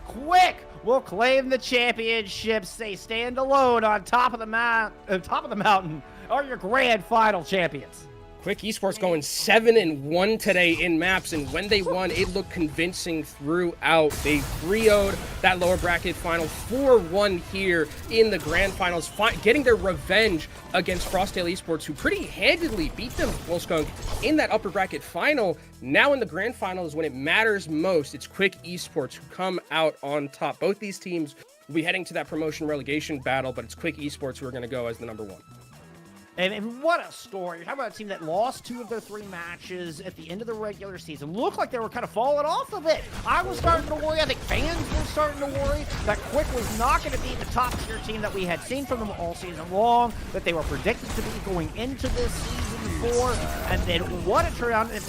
Quick will claim the championships. They stand alone on top of the mountain. Are your grand final champions. Quick Esports going 7-1 today in maps, and when they won, it looked convincing throughout. They 3-0'd that lower bracket final, 4-1 here in the grand finals, getting their revenge against Frosttail Esports, who pretty handedly beat them, Wolfskunk, in that upper bracket final. Now in the grand finals, when it matters most, it's Quick Esports who come out on top. Both these teams will be heading to that promotion relegation battle, but it's Quick Esports who are going to go as the number 1. And what a story. You're talking about a team that lost 2 of their 3 matches at the end of the regular season. Looked like they were kind of falling off of it. I was starting to worry. I think fans were starting to worry that Quick was not going to be the top-tier team that we had seen from them all season long, that they were predicted to be going into this season 4. And then what a turnaround, and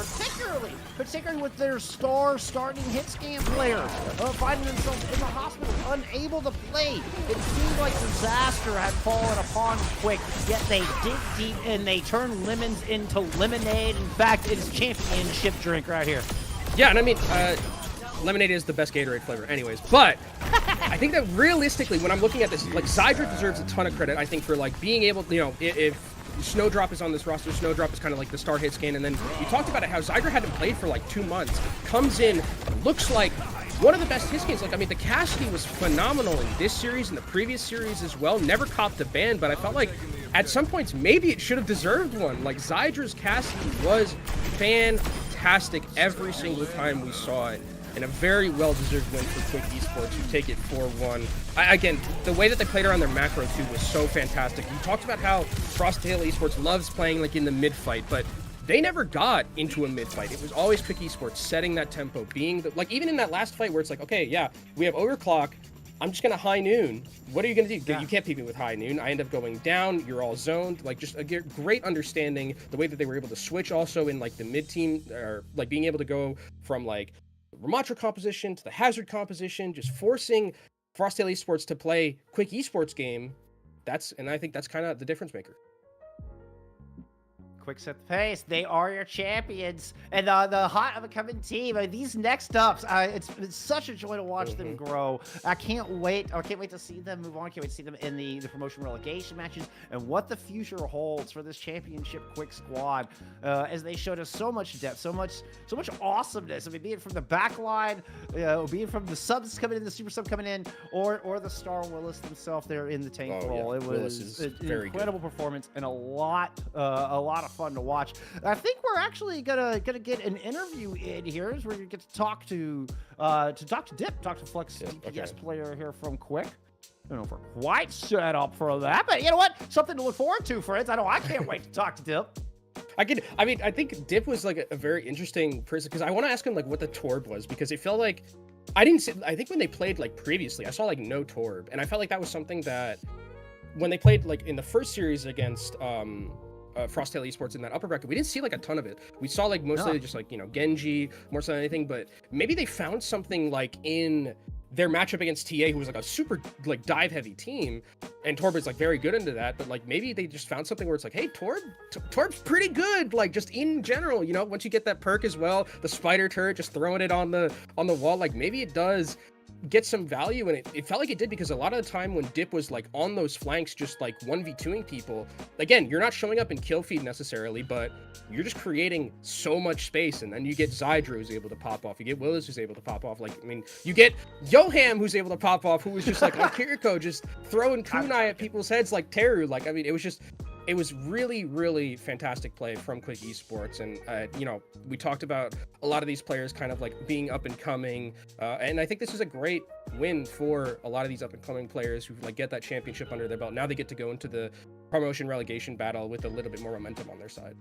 particularly with their star starting hit scan player finding themselves in the hospital, unable to play. It seemed like disaster had fallen upon Quick, yet they did deep and they turn lemons into lemonade. In fact, it's championship drink right here. Yeah, and I mean, lemonade is the best Gatorade flavor anyways, but I think that realistically, when I'm looking at this, like, Zydra deserves a ton of credit, I think, for like being able to, you know, if Snowdrop is on this roster, Snowdrop is kind of like the star hit scan, and then we talked about it, how Zydra hadn't played for like 2 months, comes in, looks like one of the best hit scans. Like, I mean, the Cassidy was phenomenal in this series and the previous series as well. Never copped a ban, but I felt like at some points maybe it should have deserved one. Like, Zydra's Cassidy was fantastic every single time we saw it, and a very well-deserved win for Quick Esports, who take it 4-1. Again, the way that they played around their macro too was so fantastic. You talked about how Frosttail Esports loves playing like in the mid-fight, but they never got into a mid-fight. It was always Quick Esports setting that tempo, being the, like, even in that last fight where it's like, okay, yeah, we have overclock, I'm just gonna high noon. What are you gonna do? Yeah. You can't beat me with high noon. I end up going down. You're all zoned. Like, just a great understanding. The way that they were able to switch also in like the mid team, or like being able to go from like Ramatra composition to the hazard composition, just forcing Frosttail Esports to play Quick Esports game. And I think that's kind of the difference maker. Quick set the pace. They are your champions, and the hot up and coming team. I mean, these next ups, it's such a joy to watch them grow. I can't wait. I can't wait to see them move on. I can't wait to see them in the promotion relegation matches and what the future holds for this championship Quick squad. As they showed us so much depth, so much awesomeness. I mean, be it from the back line, be it from the subs coming in, the super sub coming in, or the star Willis themselves there in the tank role. Yeah. It was an incredible performance and a lot of fun to watch. I think we're actually gonna get an interview in here, as we're gonna get to talk to Dip, talk to Flex DPS player here from Quick. I don't know if we're quite set up for that, but you know what? Something to look forward to, friends. I can't wait to talk to Dip. I think Dip was like a very interesting person, because I want to ask him like what the Torb was, because it felt like I think when they played like previously, I saw like no Torb, and I felt like that was something that when they played like in the first series against Frosttail Esports in that upper bracket, we didn't see like a ton of it. We saw like mostly just like, you know, Genji more so than anything, but maybe they found something like in their matchup against TA, who was like a super like dive heavy team, and Torb is like very good into that, but like maybe they just found something where it's like, hey, Torb's pretty good, like just in general, you know, once you get that perk as well, the spider turret, just throwing it on the wall, like maybe it does get some value, and it felt like it did, because a lot of the time when Dip was like on those flanks just like 1v2ing people, again, you're not showing up in kill feed necessarily, but you're just creating so much space, and then you get Zydra who's able to pop off, you get Willis who's able to pop off, like, I mean, you get Yoham who's able to pop off, who was just like on Kiriko just throwing kunai at people's heads like Teru. Like, I mean, it was really, really fantastic play from Quick Esports. And, you know, we talked about a lot of these players kind of like being up and coming. And I think this is a great win for a lot of these up and coming players who like get that championship under their belt. Now they get to go into the promotion relegation battle with a little bit more momentum on their side.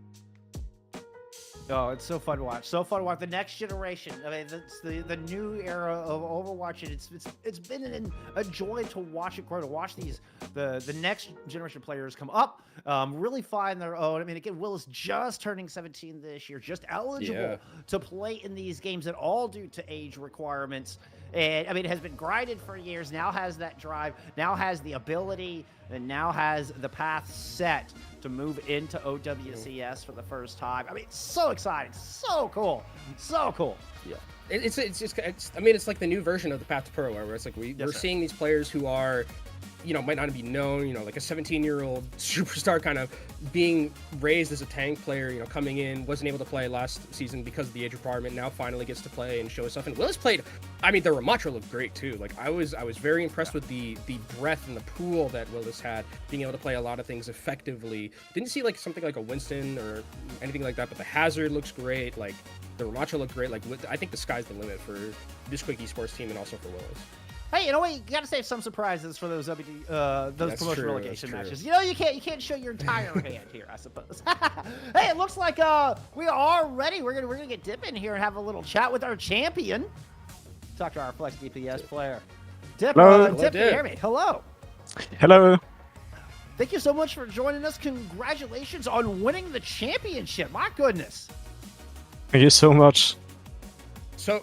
Oh, it's so fun to watch. So fun to watch. The next generation. I mean, it's the new era of Overwatch, and it's been a joy to watch it grow, to watch the next generation players come up, really find their own. I mean, again, Will is just turning 17 this year, just eligible to play in these games, that all due to age requirements. And I mean, it has been grinded for years. Now has that drive. Now has the ability, and now has the path set to move into OWCS for the first time. I mean, it's so exciting, so cool, so cool. Yeah, it's I mean, it's like the new version of the Path to Pro, where it's like we're seeing these players who are, you know, might not be known, you know, like a 17-year-old superstar kind of being raised as a tank player, you know, coming in, wasn't able to play last season because of the age requirement, now finally gets to play and show himself. And Willis played, I mean, the Ramatra looked great too. Like I was very impressed with the breadth and the pool that Willis had, being able to play a lot of things effectively. Didn't see like something like a Winston or anything like that, but the Hazard looks great. Like the Ramatra looked great. Like I think the sky's the limit for this Quick Esports team and also for Willis. Hey, you know what? You got to save some surprises for those promotion relegation matches. You know, you can't show your entire hand here, I suppose. Hey, it looks like we are ready. We're gonna get dip in here and have a little chat with our champion. Talk to our Flex DPS player. Dip, hello. Dip, can you hear me? Hello. Hello. Thank you so much for joining us. Congratulations on winning the championship. My goodness. Thank you so much. So,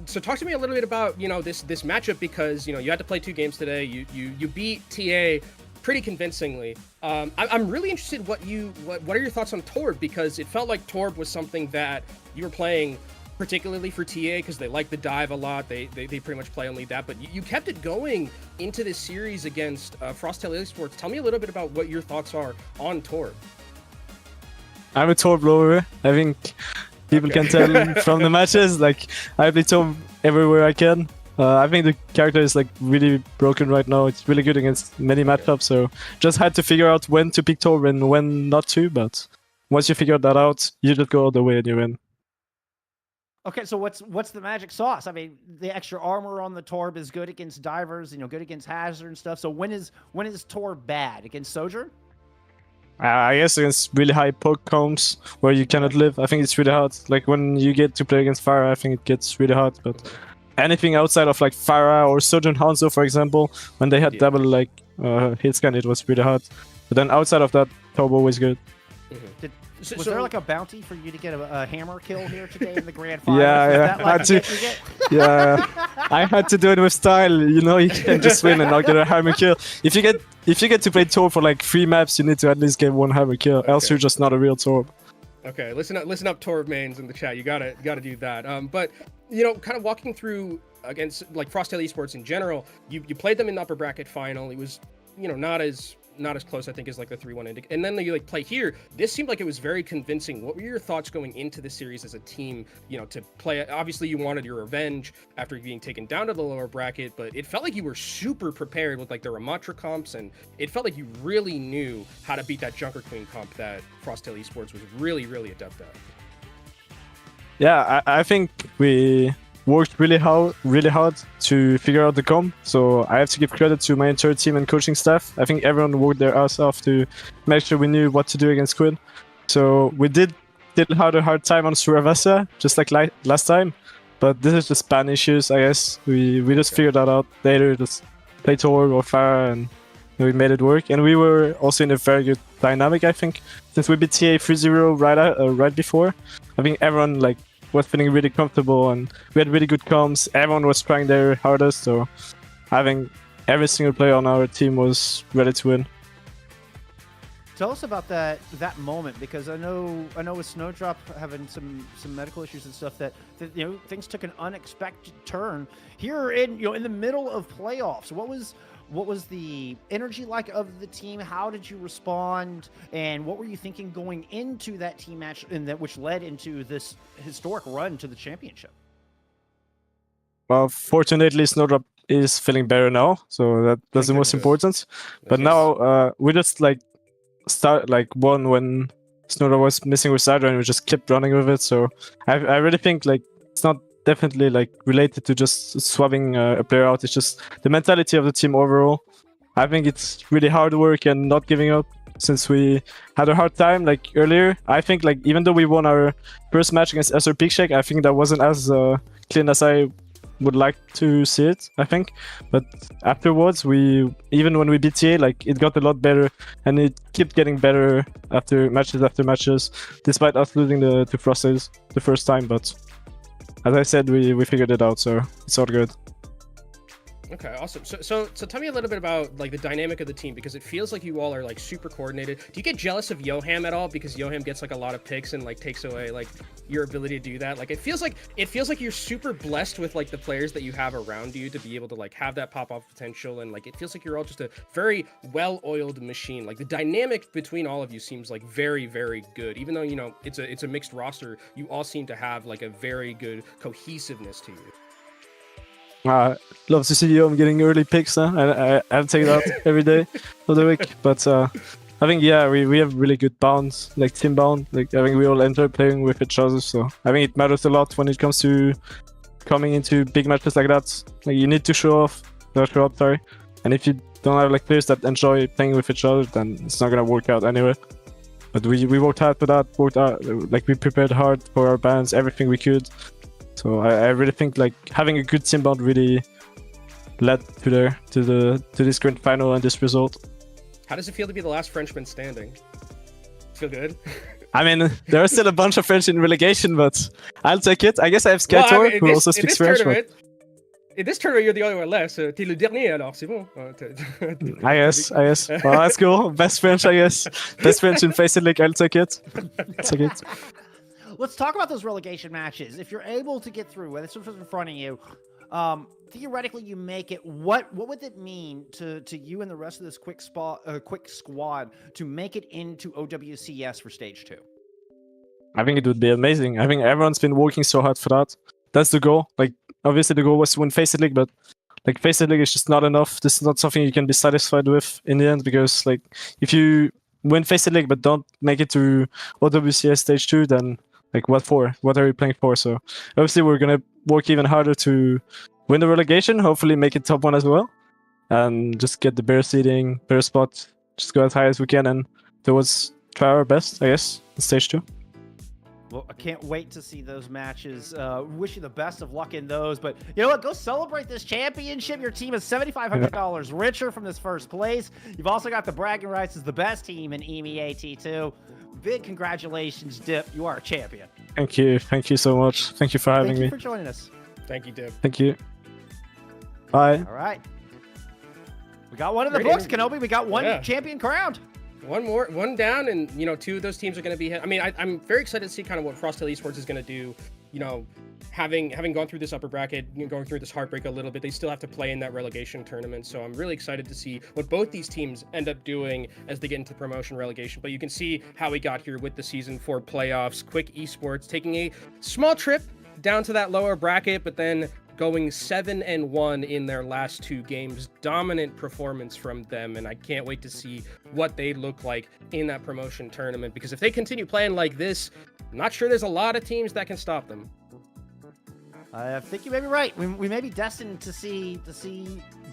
so talk to me a little bit about, you know, this matchup, because, you know, you had to play 2 games today. You beat TA pretty convincingly. I'm really interested what are your thoughts on Torb, because it felt like Torb was something that you were playing particularly for TA because they like the dive a lot. They pretty much play only that, but you kept it going into this series against Frostel Esports. Tell me a little bit about what your thoughts are on Torb. I'm a Torb lover. I think people can tell from the matches. Like I play Torb everywhere I can. I think the character is like really broken right now. It's really good against many matchups. So just had to figure out when to pick Torb and when not to. But once you figure that out, you just go all the way and you win. Okay, so what's the magic sauce? I mean, the extra armor on the Torb is good against divers, you know, good against Hazard and stuff. So when is Torb bad? Against Sojourn? I guess against really high poke comps where you cannot live, I think it's really hard. Like when you get to play against Farah, I think it gets really hard. But anything outside of like Farah or Sojourn Hanzo, for example, when they had double like hit scan, it was really hard. But then outside of that, Torb always good. Was there like a bounty for you to get a hammer kill here today in the grand final? Yeah. Yeah, I had to do it with style. You know, you can't just win and not get a hammer kill. If you get to play Torb for like 3 maps, you need to at least get 1 hammer kill. Else you're just not a real Torb. Okay, listen up, Torb mains in the chat. You gotta do that. But you know, kind of walking through against like Frostel Esports in general, you played them in the upper bracket final. It was, you know, not as close, I think, as like the 3-1 and then you like play here. This seemed like it was very convincing. What were your thoughts going into the series as a team, you know, to play? Obviously you wanted your revenge after being taken down to the lower bracket, but it felt like you were super prepared with like the Ramatra comps, and it felt like you really knew how to beat that Junker Queen comp that Frostel Esports was really adept at. Yeah, I think we worked really hard to figure out the comp, so I have to give credit to my entire team and coaching staff. I think everyone worked their ass off to make sure we knew what to do against Squid. So we did have a hard time on Suravasa, just like last time, but this is just ban issues, I guess. We just figured that out later, just play Torb or Farah, and we made it work. And we were also in a very good dynamic, I think, since we beat TA 3-0 right before. I think everyone like was feeling really comfortable, and we had really good comms. Everyone was trying their hardest, so I think every single player on our team was ready to win. Tell us about that moment, because I know with Snowdrop having some medical issues and stuff that you know, things took an unexpected turn here in the middle of playoffs. What was the energy like of the team? How did you respond? And what were you thinking going into that team match, which led into this historic run to the championship? Well, fortunately, Snowdrop is feeling better now, so that's the most important. But now we just like start like won when Snowdrop was missing with Sidra, and we just kept running with it. So I really think like it's not definitely like related to just swapping a player out. It's just the mentality of the team overall. I think it's really hard work and not giving up since we had a hard time like earlier. I think like even though we won our first match against SR Peak Shake, I think that wasn't as clean as I would like to see it, I think. But afterwards, even when we beat TA, like it got a lot better, and it kept getting better after matches, despite us losing to Frostades the first time. But as I said, we figured it out, so it's all good. Okay, awesome. So tell me a little bit about like the dynamic of the team, because it feels like you all are like super coordinated. Do you get jealous of Yoham at all, because Yoham gets like a lot of picks and like takes away like your ability to do that? Like it feels like you're super blessed with like the players that you have around you to be able to like have that pop-off potential, and like it feels like you're all just a very well-oiled machine. Like the dynamic between all of you seems like very, very good. Even though, you know, it's a mixed roster, you all seem to have like a very good cohesiveness to you. Love to see you getting early picks. I have to take that every day of the week. But I think, yeah, we have really good bounds, like team bound. Like I think we all enjoy playing with each other. So I think it matters a lot when it comes to coming into big matches like that. Like you need to show up, sorry. And if you don't have like players that enjoy playing with each other, then it's not gonna work out anyway. But we worked hard for that. Like we prepared hard for our bans, everything we could. So I really think like having a good team bond really led to this grand final and this result. How does it feel to be the last Frenchman standing? Feel good? I mean, there are still a bunch of French in relegation, but I'll take it. I guess I have Skytor, who also speaks French. In this tournament, you're the only one left, so t'es le dernier alors, c'est bon. I guess. Well, that's cool. Best French, I guess. Best French in FACEIT League, I'll take it. Let's talk about those relegation matches. If you're able to get through, whether it's in front of you, theoretically you make it. What would it mean to you and the rest of this quick squad to make it into OWCS for stage 2? I think it would be amazing. I think everyone's been working so hard for that. That's the goal. Like obviously the goal was to win FACEIT League, but like FACEIT League is just not enough. This is not something you can be satisfied with in the end, because like if you win FACEIT League but don't make it to OWCS stage 2, then like what for? What are we playing for? So obviously we're gonna work even harder to win the relegation, hopefully make it top 1 as well, and just get the better seeding, better spot, just go as high as we can, and try our best, I guess, in stage 2. Well, I can't wait to see those matches. Wish you the best of luck in those. But you know what? Go celebrate this championship. Your team is $7,500 richer from this first place. You've also got the bragging rights as the best team in EMEA T2. Big congratulations, Dip. You are a champion. Thank you. Thank you so much. Thank you for having me. Thank you for joining us. Thank you, Dip. Thank you. Bye. All right. We got one in the books, Kenobi. We got one champion crowned. One down, and you know, 2 of those teams are going to be hit. I mean, I'm very excited to see kind of what Frosted Esports is going to do. You know, having gone through this upper bracket, going through this heartbreak a little bit, they still have to play in that relegation tournament. So I'm really excited to see what both these teams end up doing as they get into promotion relegation. But you can see how we got here with the season 4 playoffs. Quick Esports taking a small trip down to that lower bracket, but then going 7-1 in their last 2 games. Dominant performance from them, and I can't wait to see what they look like in that promotion tournament, because if they continue playing like this, I'm not sure there's a lot of teams that can stop them. I think you may be right. We may be destined to see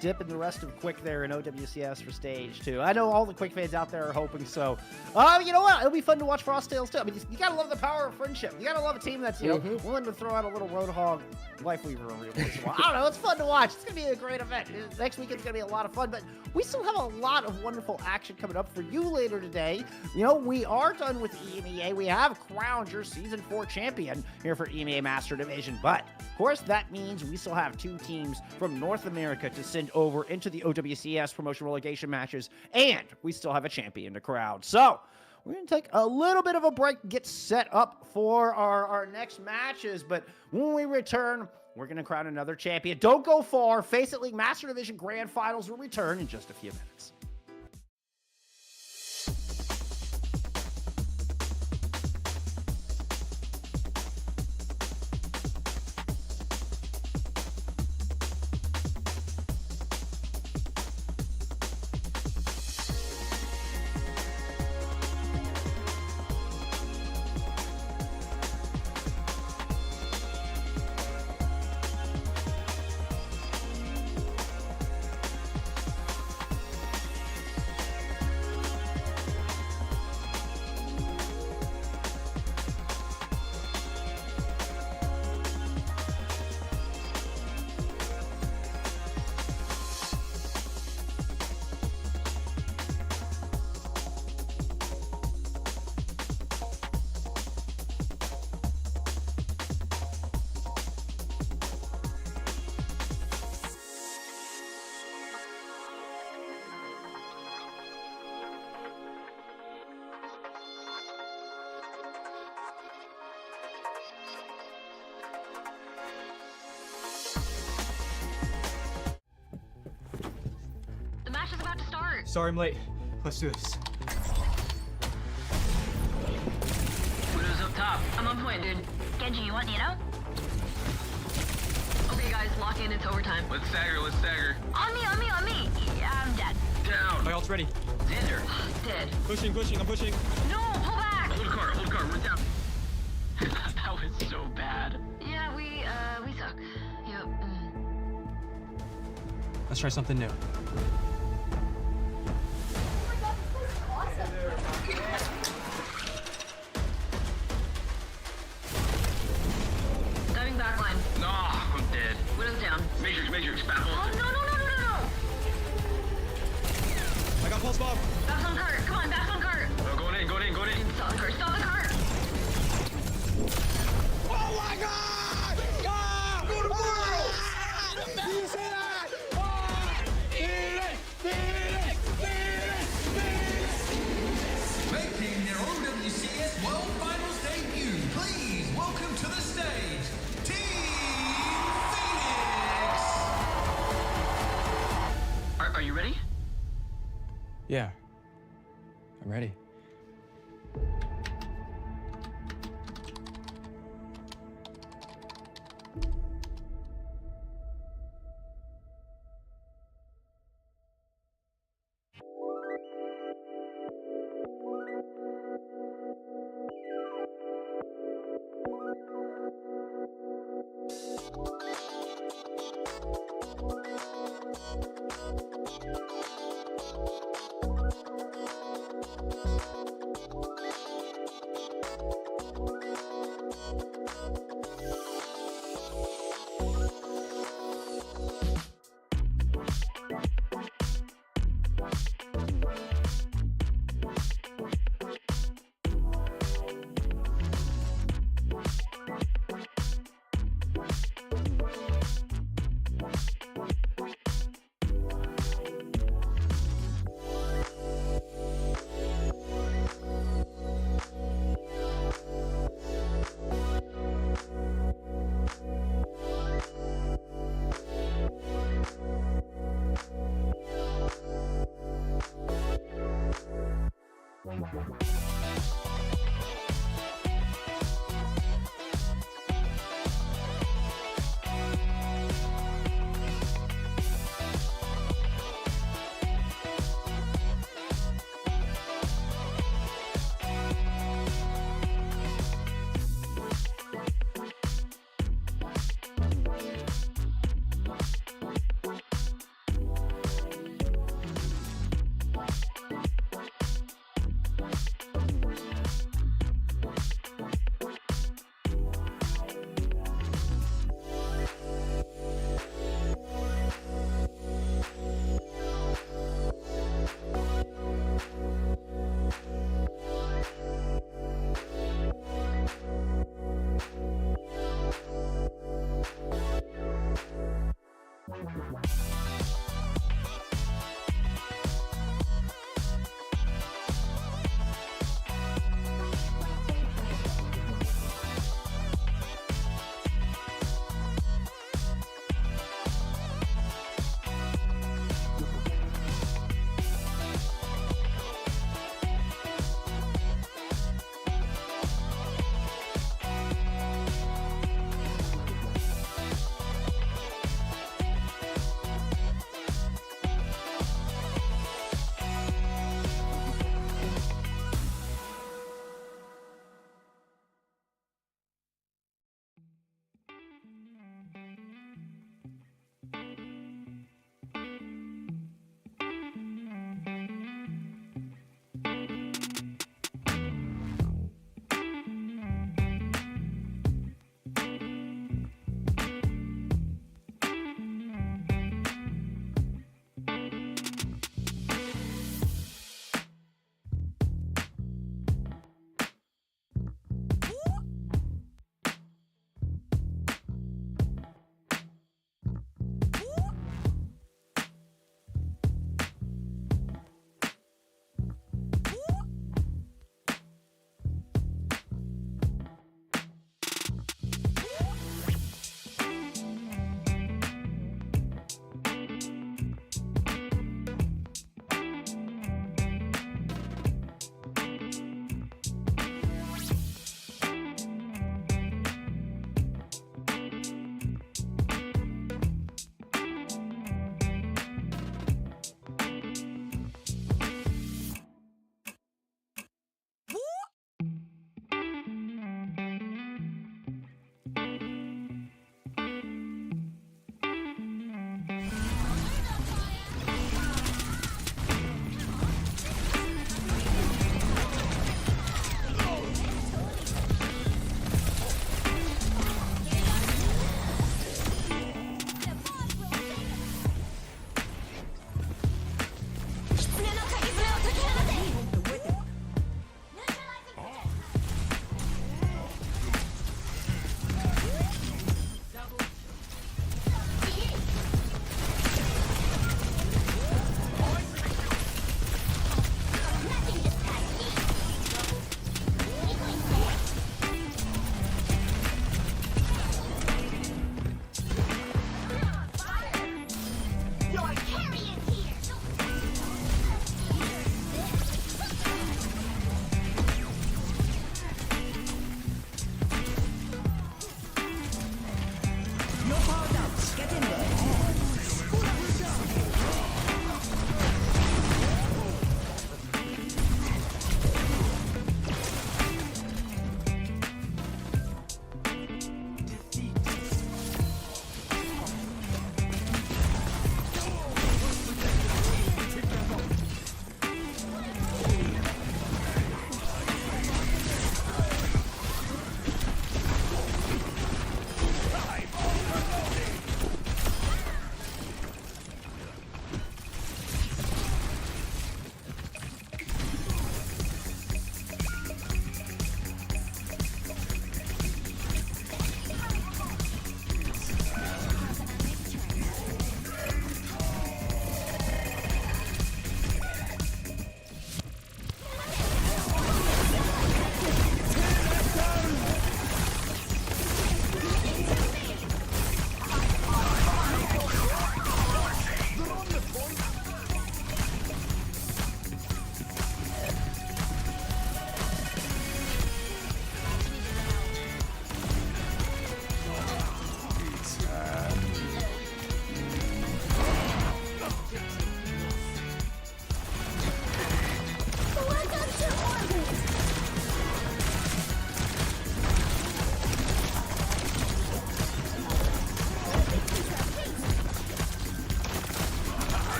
Dip and the rest of Quick there in OWCS for stage 2. I know all the Quick fans out there are hoping so. You know what? It'll be fun to watch Frostales too. I mean, you gotta love the power of friendship. You gotta love a team that's willing to throw out a little Roadhog Life Weaver every once in a while. I don't know. It's fun to watch. It's gonna be a great event. Next weekend's gonna be a lot of fun. But we still have a lot of wonderful action coming up for you later today. You know, we are done with EMEA. We have crowned your Season 4 champion here for EMEA Master Division. But of course, that means we still have 2 teams from North America to send over into the OWCS promotion relegation matches, and we still have a champion to crown. So we're going to take a little bit of a break, get set up for our next matches, but when we return, we're going to crown another champion. Don't go far. FACEIT League Master Division Grand Finals will return in just a few minutes. Sorry I'm late. Let's do this. Widow's up top. I'm on point, dude. Genji, you want Nino? Okay, guys, lock in. It's overtime. Let's stagger, let's stagger. On me, on me, on me. Yeah, I'm dead. Down. My ult's ready. Xander. Dead. Pushing, I'm pushing. No, pull back. Hold car, we're down. That was so bad. Yeah, we suck. Yep. Let's try something new. Diving backline. No, I'm dead. Widow's down. Matrix, back Oh, ult. no. I got pulse bomb. Back on cart. Come on, back on cart. No, going in. Stop the cart. Stop the cart. Oh my God! Ah! Go to world! Did you see that? Ah! Making their OWCS World Finals debut, please welcome to the stage, Team Phoenix! Are you ready? Yeah. I'm ready.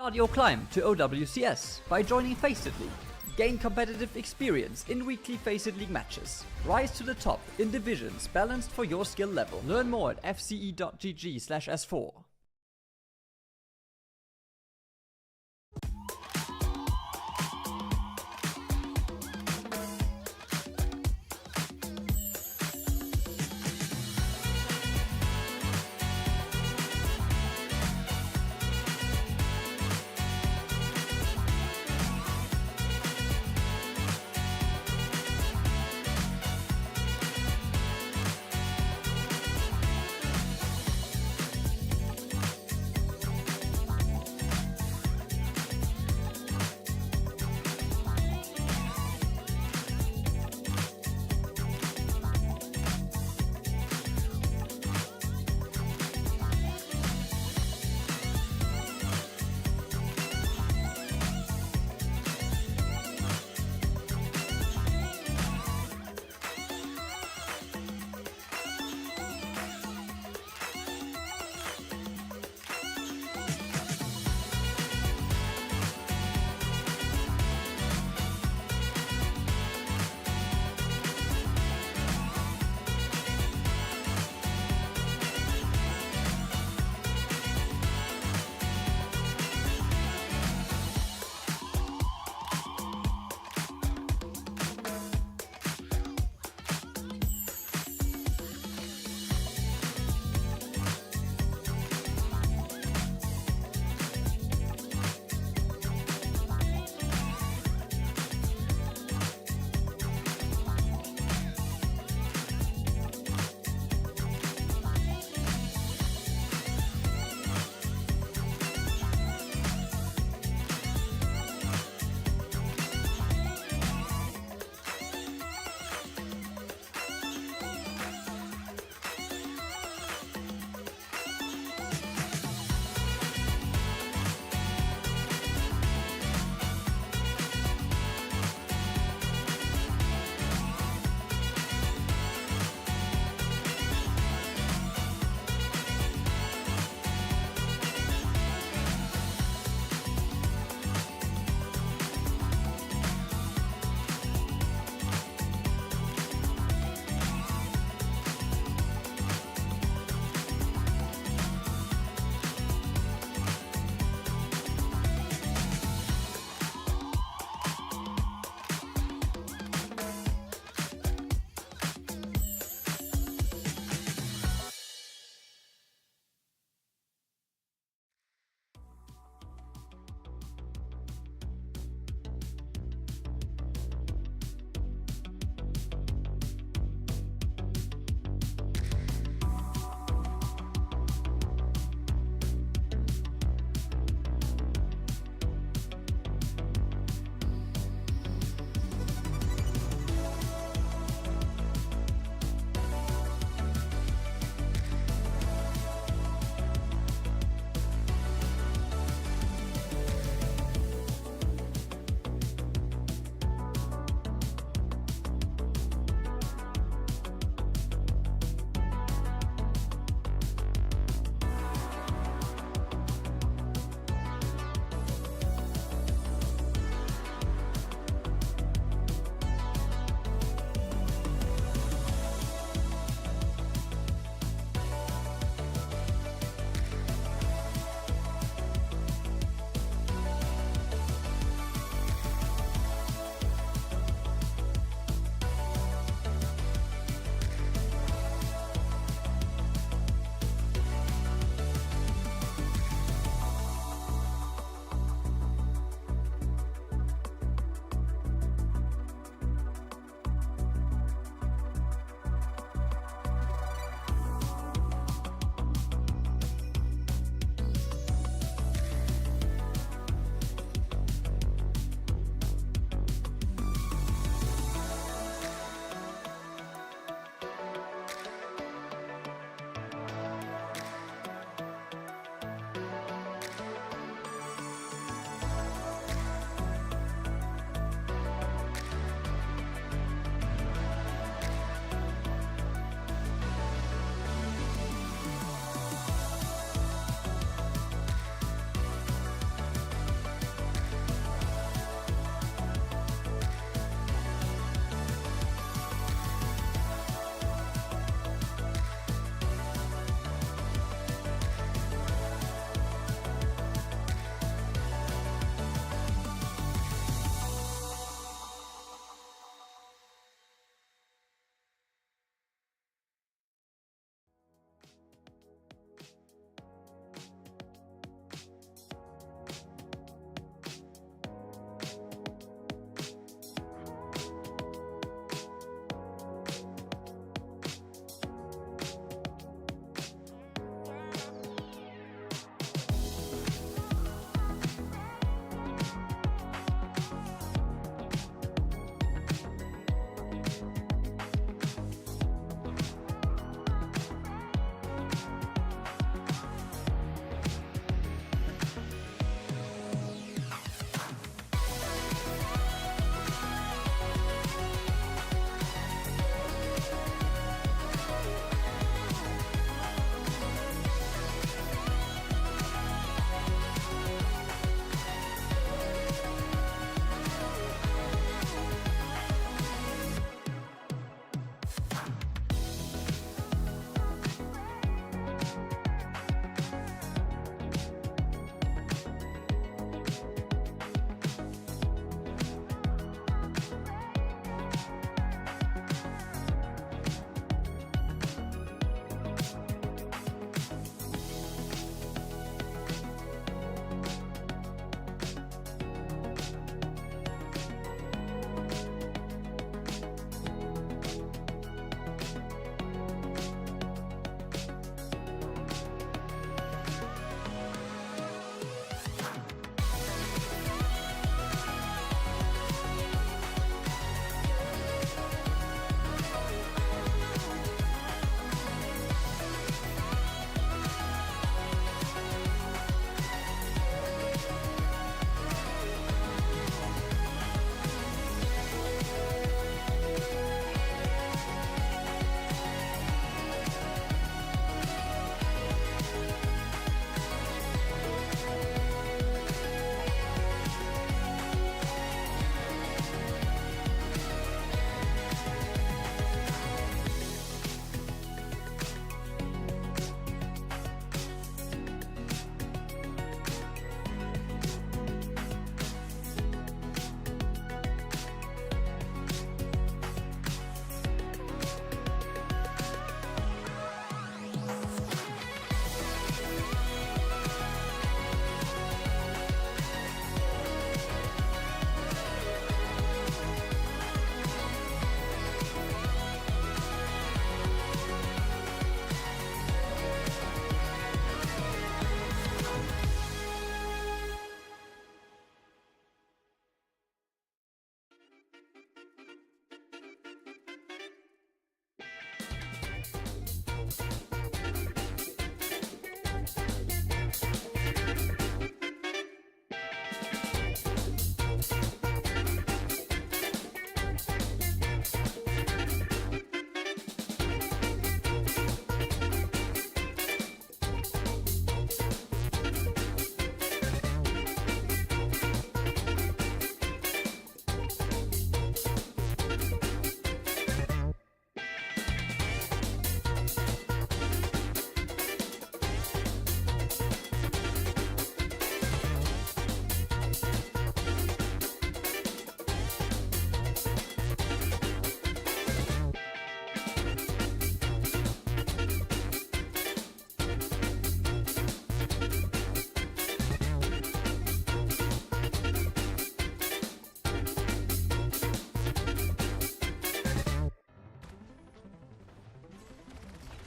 Start your climb to OWCS by joining FACEIT League. Gain competitive experience in weekly FACEIT League matches. Rise to the top in divisions balanced for your skill level. Learn more at fce.gg/s4.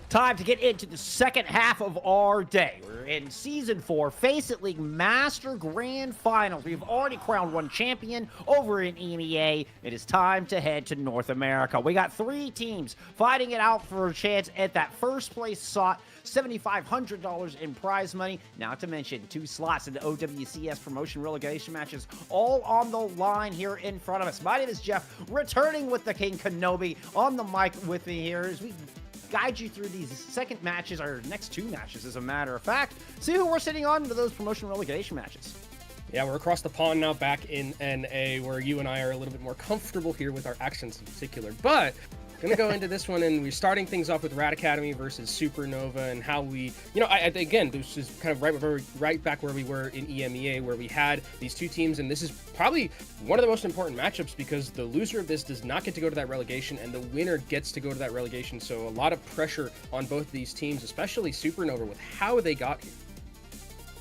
Time to get into the second half of our day. We're in Season 4, FACEIT League Master Grand Finals. We've already crowned one champion over in EMEA. It is time to head to North America. We got 3 teams fighting it out for a chance at that first place slot, $7,500 in prize money, not to mention 2 slots in the OWCS promotion relegation matches, all on the line here in front of us. My name is Jeff, returning with the King Kenobi on the mic with me here as we guide you through these second matches, or next 2 matches as a matter of fact. See who we're sitting on to those promotion relegation matches. Yeah, we're across the pond now, back in NA, where you and I are a little bit more comfortable here with our accents in particular. But gonna go into this one, and we're starting things off with Rat Academy versus Supernova, and how we, again, this is kind of right back where we were in EMEA, where we had these 2 teams, and this is probably one of the most important matchups because the loser of this does not get to go to that relegation, and the winner gets to go to that relegation. So a lot of pressure on both these teams, especially Supernova, with how they got here.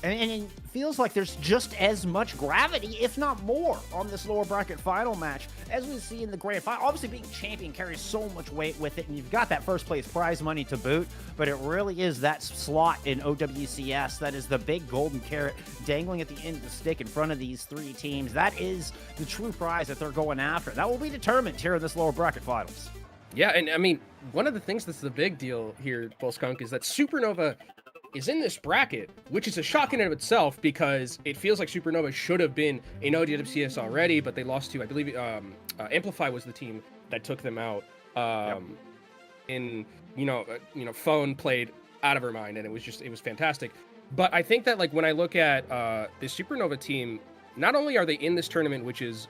And it feels like there's just as much gravity, if not more, on this lower bracket final match as we see in the grand final. Obviously, being champion carries so much weight with it, and you've got that first place prize money to boot, but it really is that slot in OWCS that is the big golden carrot dangling at the end of the stick in front of these 3 teams. That is the true prize that they're going after. That will be determined here in this lower bracket finals. Yeah, and I mean, one of the things that's the big deal here, Bullskunk, is that Supernova is in this bracket, which is a shock in and of itself because it feels like Supernova should have been in OWCS already, but they lost to, I believe, Amplify was the team that took them out. Phone played out of her mind, and it was fantastic. But I think that, like, when I look at the Supernova team, not only are they in this tournament, which feels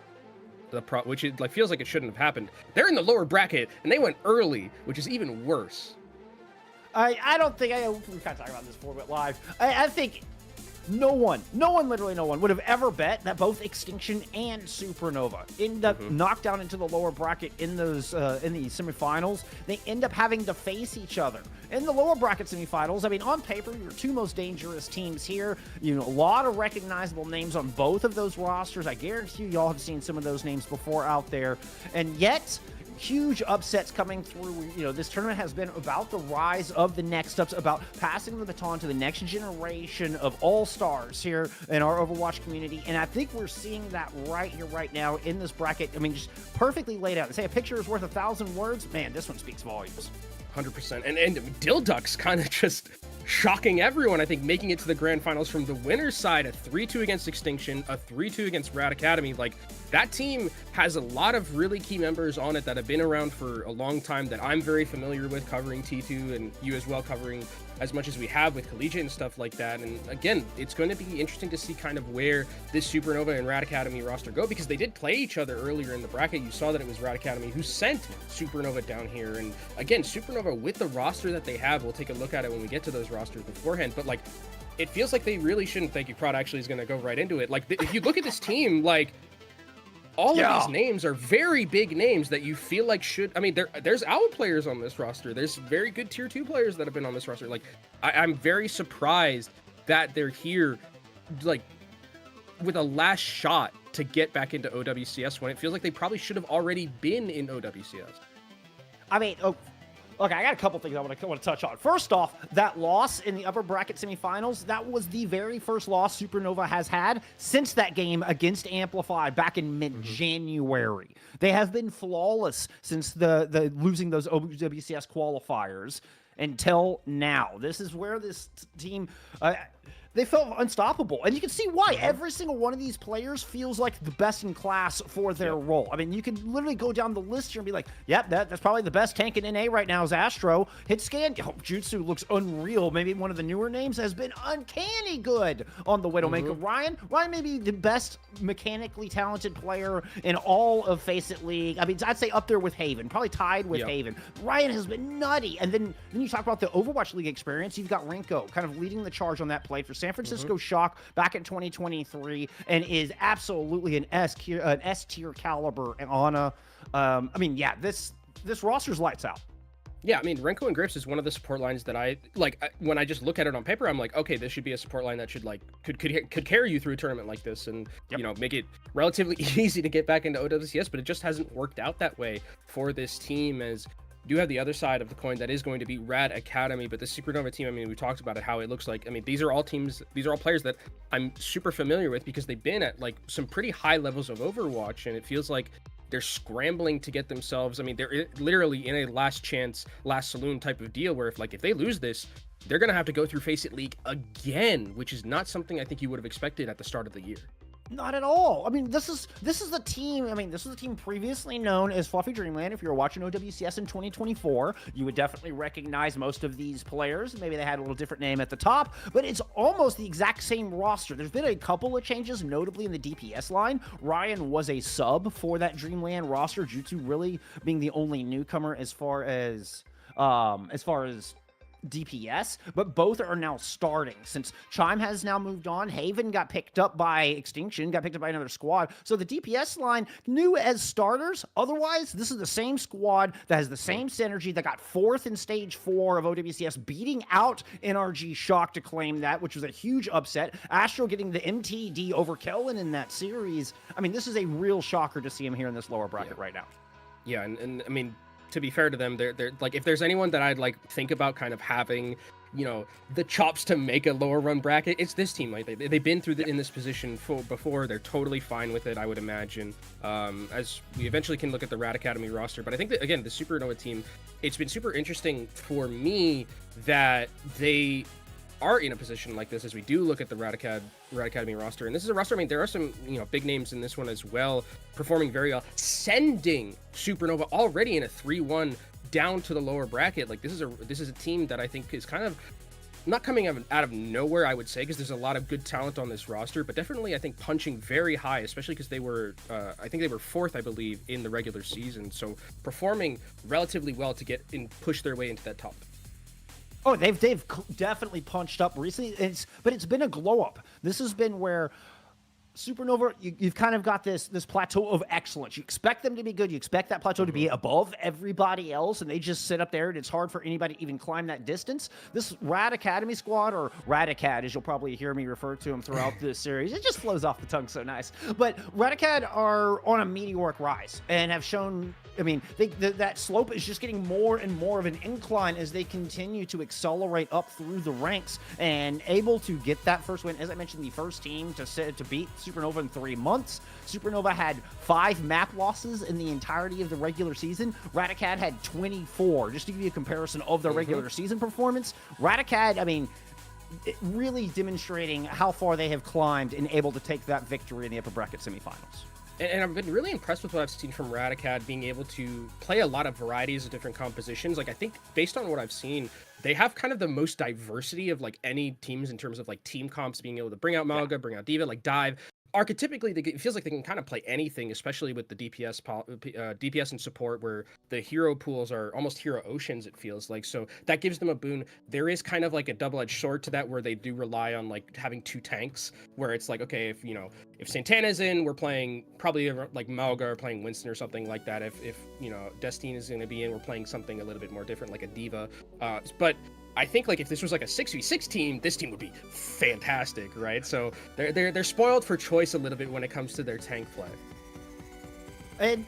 like it shouldn't have happened, they're in the lower bracket and they went early, which is even worse. I don't think, we kind of talk about this 4-bit live. I think literally no one would have ever bet that both Extinction and Supernova end up knocked down into the lower bracket in those in the semifinals. They end up having to face each other in the lower bracket semifinals. I mean, on paper, your 2 most dangerous teams here. A lot of recognizable names on both of those rosters. I guarantee you, y'all have seen some of those names before out there, and yet huge upsets coming through. This tournament has been about the rise of the next ups, about passing the baton to the next generation of all-stars here in our Overwatch community, and I think we're seeing that right here, right now, in this bracket. I mean, just perfectly laid out. They say a picture is worth 1,000 words. Man, this one speaks volumes. 100%. And Dilduck's kind of just shocking everyone, I think, making it to the grand finals from the winner's side, a 3-2 against Extinction, a 3-2 against Rat Academy. Like, that team has a lot of really key members on it that have been around for a long time that I'm very familiar with, covering T2, and you as well, covering as much as we have with Collegiate and stuff like that. And again, it's going to be interesting to see kind of where this Supernova and Rat Academy roster go, because they did play each other earlier in the bracket. You saw that it was Rat Academy who sent Supernova down here. And again, Supernova, with the roster that they have, we'll take a look at it when we get to those rosters beforehand, but like, it feels like they really shouldn't. Thank you, Prod actually is going to go right into it. Like, if you look at this team, like, all of these names are very big names that you feel like should. I mean, there's OWL players on this roster. There's very good tier 2 players that have been on this roster. Like, I'm very surprised that they're here, like, with a last shot to get back into OWCS when it feels like they probably should have already been in OWCS. I mean, okay, I got a couple things I want to touch on. First off, that loss in the upper bracket semifinals, that was the very first loss Supernova has had since that game against Amplify back in mid-January. They have been flawless since the losing those OWCS qualifiers until now. This is where this team... they felt unstoppable, and you can see why. Every single one of these players feels like the best in class for their role. I mean, you can literally go down the list here and be like, yep, that's probably the best tank in NA right now is Astro. Hit scan, Jutsu looks unreal. Maybe one of the newer names has been uncanny good on the Widowmaker. Ryan may be the best mechanically talented player in all of FACEIT League. I mean, I'd say up there with Haven, probably tied with Haven. Ryan has been nutty. And then you talk about the Overwatch League experience. You've got Renko kind of leading the charge on that play for San Francisco Shock back in 2023, and is absolutely an S tier caliber on a. I mean, yeah, this roster's lights out. Yeah, I mean, Renko and Grips is one of the support lines that I like. When I just look at it on paper, I'm like, okay, this should be a support line that should could carry you through a tournament like this, and make it relatively easy to get back into OWCS. But it just hasn't worked out that way for this team, as do have the other side of the coin that is going to be Rad Academy, but the Supernova team, I mean, we talked about it, how it looks like. I mean, these are all players that I'm super familiar with because they've been at like some pretty high levels of Overwatch, and it feels like they're scrambling to get themselves. I mean, they're literally in a last chance, last saloon type of deal where if they lose this, they're going to have to go through FACEIT League again, which is not something I think you would have expected at the start of the year. Not at all. I mean, this is the team. I mean, this is the team previously known as Fluffy Dreamland. If you were watching OWCS in 2024, you would definitely recognize most of these players. Maybe they had a little different name at the top, but it's almost the exact same roster. There's been a couple of changes, notably in the DPS line. Ryan was a sub for that Dreamland roster. Jutsu really being the only newcomer as far as DPS, but both are now starting since Chime has now moved on. Haven got picked up by Extinction, got picked up by another squad. So the DPS line new as starters. Otherwise, this is the same squad that has the same synergy that got 4th in stage 4 of OWCS, beating out NRG Shock to claim that, which was a huge upset. Astro getting the MTD over Kellen in that series. I mean, this is a real shocker to see him here in this lower bracket right now. Yeah, and I mean, to be fair to them, they're like, if there's anyone that I'd like think about kind of having, you know, the chops to make a lower run bracket, it's this team. Like they've been through in this position before. They're totally fine with it, I would imagine. As we eventually can look at the Rad Academy roster, but I think that again, the Supernova team, it's been super interesting for me that they are in a position like this as we do look at the Rad Academy roster. And this is a roster, I mean, there are some, you know, big names in this one as well, performing very well, sending Supernova already in a 3-1 down to the lower bracket. Like this is a team that I think is kind of not coming out of nowhere, I would say, because there's a lot of good talent on this roster, but definitely I think punching very high, especially because they were, I think they were 4th, I believe, in the regular season. So performing relatively well to get and push their way into that top. Oh, they've definitely punched up recently. But it's been a glow up. This has been where Supernova, you've kind of got this plateau of excellence. You expect them to be good. You expect that plateau to be above everybody else, and they just sit up there, and it's hard for anybody to even climb that distance. This Rad Academy squad, or Radicad, as you'll probably hear me refer to them throughout this series, it just flows off the tongue so nice. But Radicad are on a meteoric rise and have shown, I mean, that slope is just getting more and more of an incline as they continue to accelerate up through the ranks and able to get that first win. As I mentioned, the first team to beat Supernova in 3 months. Supernova had 5 map losses in the entirety of the regular season. Radicad had 24. Just to give you a comparison of their regular season performance, Radicad, I mean, really demonstrating how far they have climbed and able to take that victory in the upper bracket semifinals. And I've been really impressed with what I've seen from Radicad, being able to play a lot of varieties of different compositions. Like, I think based on what I've seen, they have kind of the most diversity of like any teams in terms of like team comps, being able to bring out Malga, bring out Diva, like Dive. Archetypically, it feels like they can kind of play anything, especially with the DPS and support, where the hero pools are almost hero oceans, it feels like. So that gives them a boon. There is kind of like a double-edged sword to that, where they do rely on like having 2 tanks, where it's like, okay, if Santana's in, we're playing probably like Malga or playing Winston or something like that. If Destine is going to be in, we're playing something a little bit more different, like a Diva. But I think like if this was like a 6v6 team, this team would be fantastic, right? So they're spoiled for choice a little bit when it comes to their tank play. And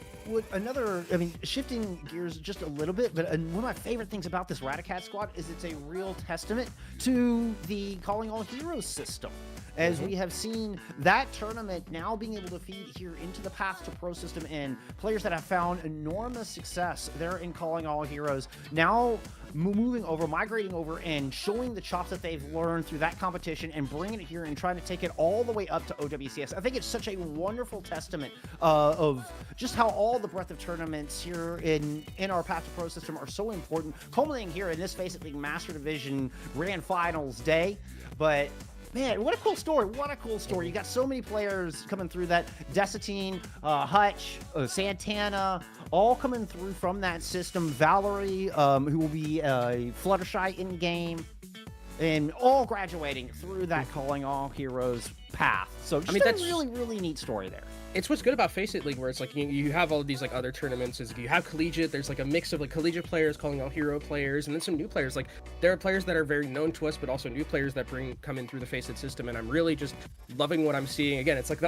shifting gears just a little bit, but one of my favorite things about this Radicat squad is it's a real testament to the Calling All Heroes system. As we have seen that tournament now being able to feed here into the Path to Pro system, and players that have found enormous success there in Calling All Heroes now migrating over and showing the chops that they've learned through that competition and bringing it here and trying to take it all the way up to OWCS. I think it's such a wonderful testament of just how all the breadth of tournaments here in our Path to Pro system are so important, culminating here in this FACEIT League Master Division Grand Finals day. But man, what a cool story. What a cool story. You got so many players coming through that. Desatine, Hutch, Santana, all coming through from that system. Valerie, who will be Fluttershy in-game, and all graduating through that Calling All Heroes path. So just that's really, really neat story there. It's what's good about FACEIT League, where it's like you have all of these like other tournaments. Is you have collegiate, there's like a mix of like collegiate players calling out hero players, and then some new players. Like there are players that are very known to us, but also new players that come in through the FACEIT system. And I'm really just loving what I'm seeing. Again, it's like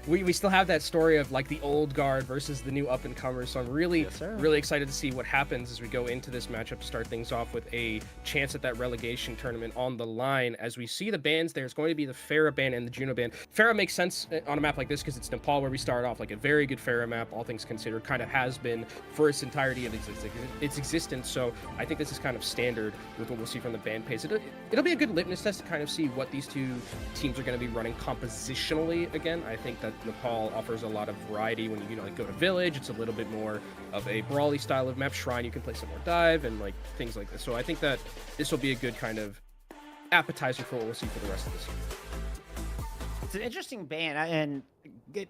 we still have that story of like the old guard versus the new up and comers. So I'm really really excited to see what happens as we go into this matchup to start things off with a chance at that relegation tournament on the line. As we see the bans, there's going to be the Farah ban and the Juno ban. Farah makes sense on a map like this because it's Nepal, where we start off. Like a very good Farah map, all things considered, kind of has been for its entirety of its existence. So I think this is kind of standard with what we'll see from the ban pace. It'll be a good litmus test to kind of see what these two teams are going to be running compositionally. Again, I think that Nepal offers a lot of variety. When you like go to village, it's a little bit more of a brawly style of map. Shrine, you can play some more dive and like things like this. So I think that this will be a good kind of appetizer for what we'll see for the rest of this year. It's an interesting ban, and it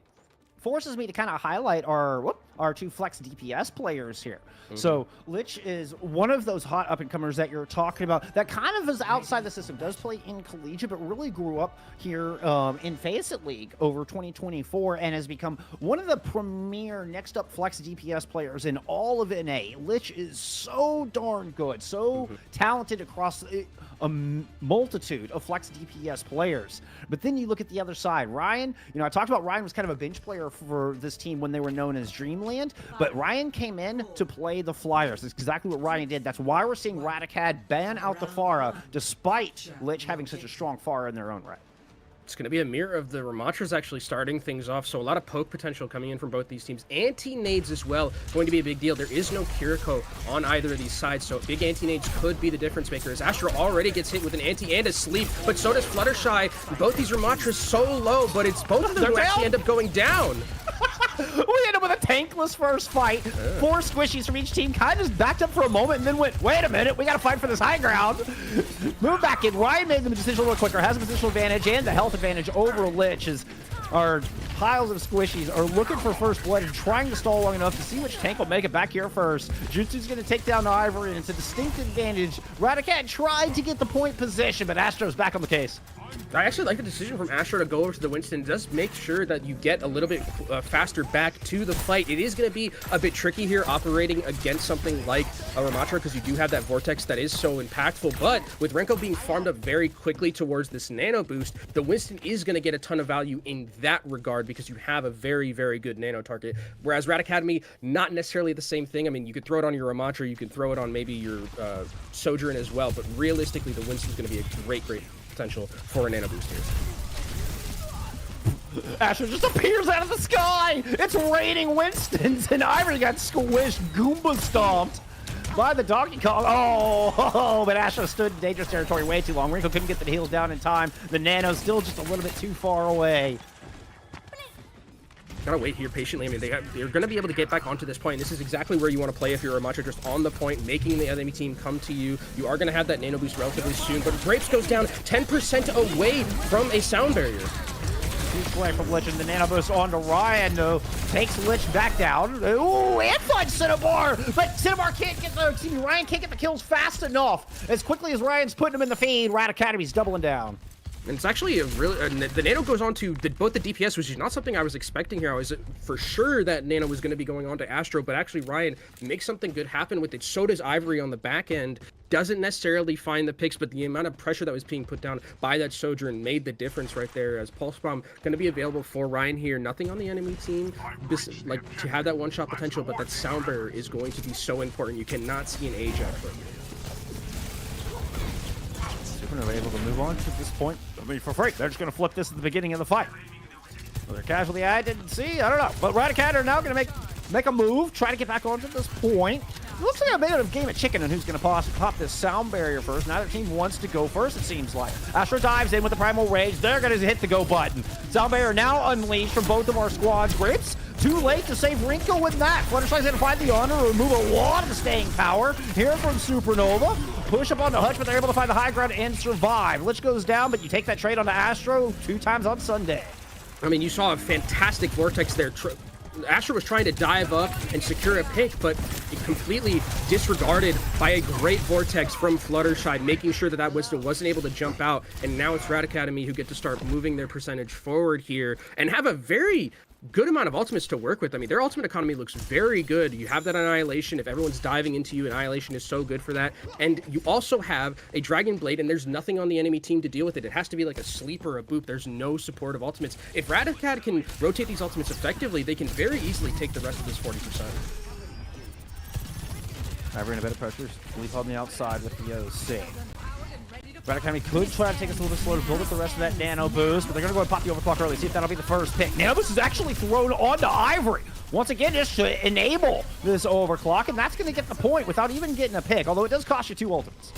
forces me to kind of highlight our two flex DPS players here. So Lich is one of those hot up-and-comers that you're talking about that kind of is outside the system, does play in collegiate, but really grew up here in FACEIT League over 2024 and has become one of the premier next up flex DPS players in all of NA. Lich is so darn good, so talented across a multitude of flex DPS players. But then you look at the other side. Ryan, I talked about Ryan was kind of a bench player for this team when they were known as Dreamland, but Ryan came in to play the Flyers. That's exactly what Ryan did. That's why we're seeing Radicad ban out the Pharah, despite Lich having such a strong Pharah in their own right. It's going to be a mirror of the Ramatras actually starting things off, so a lot of poke potential coming in from both these teams. Anti-nades as well, going to be a big deal. There is no Kiriko on either of these sides, so big anti-nades could be the difference maker, as Astro already gets hit with an anti and a sleep, but so does Fluttershy. Both these Ramatras so low, but it's both of them who actually end up going down. We end up with a tankless first fight. 4 squishies from each team kind of just backed up for a moment and then went, wait a minute, we got to fight for this high ground. Move back in. Ryan made the decision a little quicker, has a positional advantage and the health advantage over Lich, as our piles of squishies are looking for first blood and trying to stall long enough to see which tank will make it back here first. Jutsu's going to take down the Ivory, and it's a distinct advantage. Radicat tried to get the point position, but Astro's back on the case. I actually like the decision from Astro to go over to the Winston. It does make sure that you get a little bit faster back to the fight. It is going to be a bit tricky here operating against something like a Ramatra, because you do have that Vortex that is so impactful. But with Renko being farmed up very quickly towards this nano boost, the Winston is going to get a ton of value in that regard because you have a very, very good nano target. Whereas Rat Academy, not necessarily the same thing. I mean, you could throw it on your Ramatra, you could throw it on maybe your Sojourn as well, but realistically, the Winston's going to be a great potential for a nano boost here. Asher just appears out of the sky! It's raining Winstons, and Ivory got squished, Goomba stomped by the Donkey Kong. Oh, but Asher stood in dangerous territory way too long. Rinko couldn't get the heals down in time. The Nano's still just a little bit too far away. Gotta wait here patiently. I mean, they're going to be able to get back onto this point. This is exactly where you want to play if you're a Matcha, just on the point, making the enemy team come to you. You are going to have that nano boost relatively soon, but Grapes goes down 10% away from a sound barrier. Huge play from Lich, and the nano boost onto Ryan, though. Takes Lich back down. Ooh, and finds Cinnabar! But Cinnabar can't get the, Ryan can't get the kills fast enough. As quickly as Ryan's putting them in the feed, Rat Academy's doubling down. And it's actually a really, the nano goes on to both the DPS, which is not something I was expecting here. I was for sure that nano was going to be going on to Astro, but actually Ryan makes something good happen with it. So does Ivory on the back end. Doesn't necessarily find the picks, but the amount of pressure that was being put down by that Sojourn made the difference right there, as Pulse Bomb going to be available for Ryan here. Nothing on the enemy team, just like to have that one-shot potential, but that sound barrier is going to be so important. You cannot see an age out of it. Supernova able to move on to this point. I mean, for free. They're just going to flip this at the beginning of the fight. Whether casualty I didn't see, I don't know. But Radicat are now going to make a move, try to get back onto this point. It looks like a bit of game of chicken on who's going to pop this sound barrier first. Neither team wants to go first, it seems like. Astro dives in with the Primal Rage. They're going to hit the go button. Sound barrier now unleashed from both of our squads. Grapes, too late to save Rinko with that. Fluttershy's going to find the honor, remove a lot of the staying power here from Supernova. Push up onto Hutch, but they're able to find the high ground and survive. Lich goes down, but you take that trade onto Astro 2 times on Sunday. I mean, you saw a fantastic Vortex there. Astra was trying to dive up and secure a pick, but it completely disregarded by a great Vortex from Fluttershy, making sure that that Winston wasn't able to jump out. And now it's Rat Academy who get to start moving their percentage forward here and have a very good amount of ultimates to work with. I mean, their ultimate economy looks very good. You have that Annihilation. If everyone's diving into you, Annihilation is so good for that. And you also have a Dragon Blade, and there's nothing on the enemy team to deal with it. It has to be like a sleep or a boop. There's no support of ultimates. If Radicad can rotate these ultimates effectively, they can very easily take the rest of this 40%. We're in a bit of pressure. Sleep on the outside with the OC. Rat Academy could try to take us a little bit slow to build up the rest of that nano boost, but they're going to go and pop the overclock early, see if that'll be the first pick. Nano boost is actually thrown onto Ivory. Once again, just to enable this overclock, and that's going to get the point without even getting a pick, although it does cost you 2 ultimates.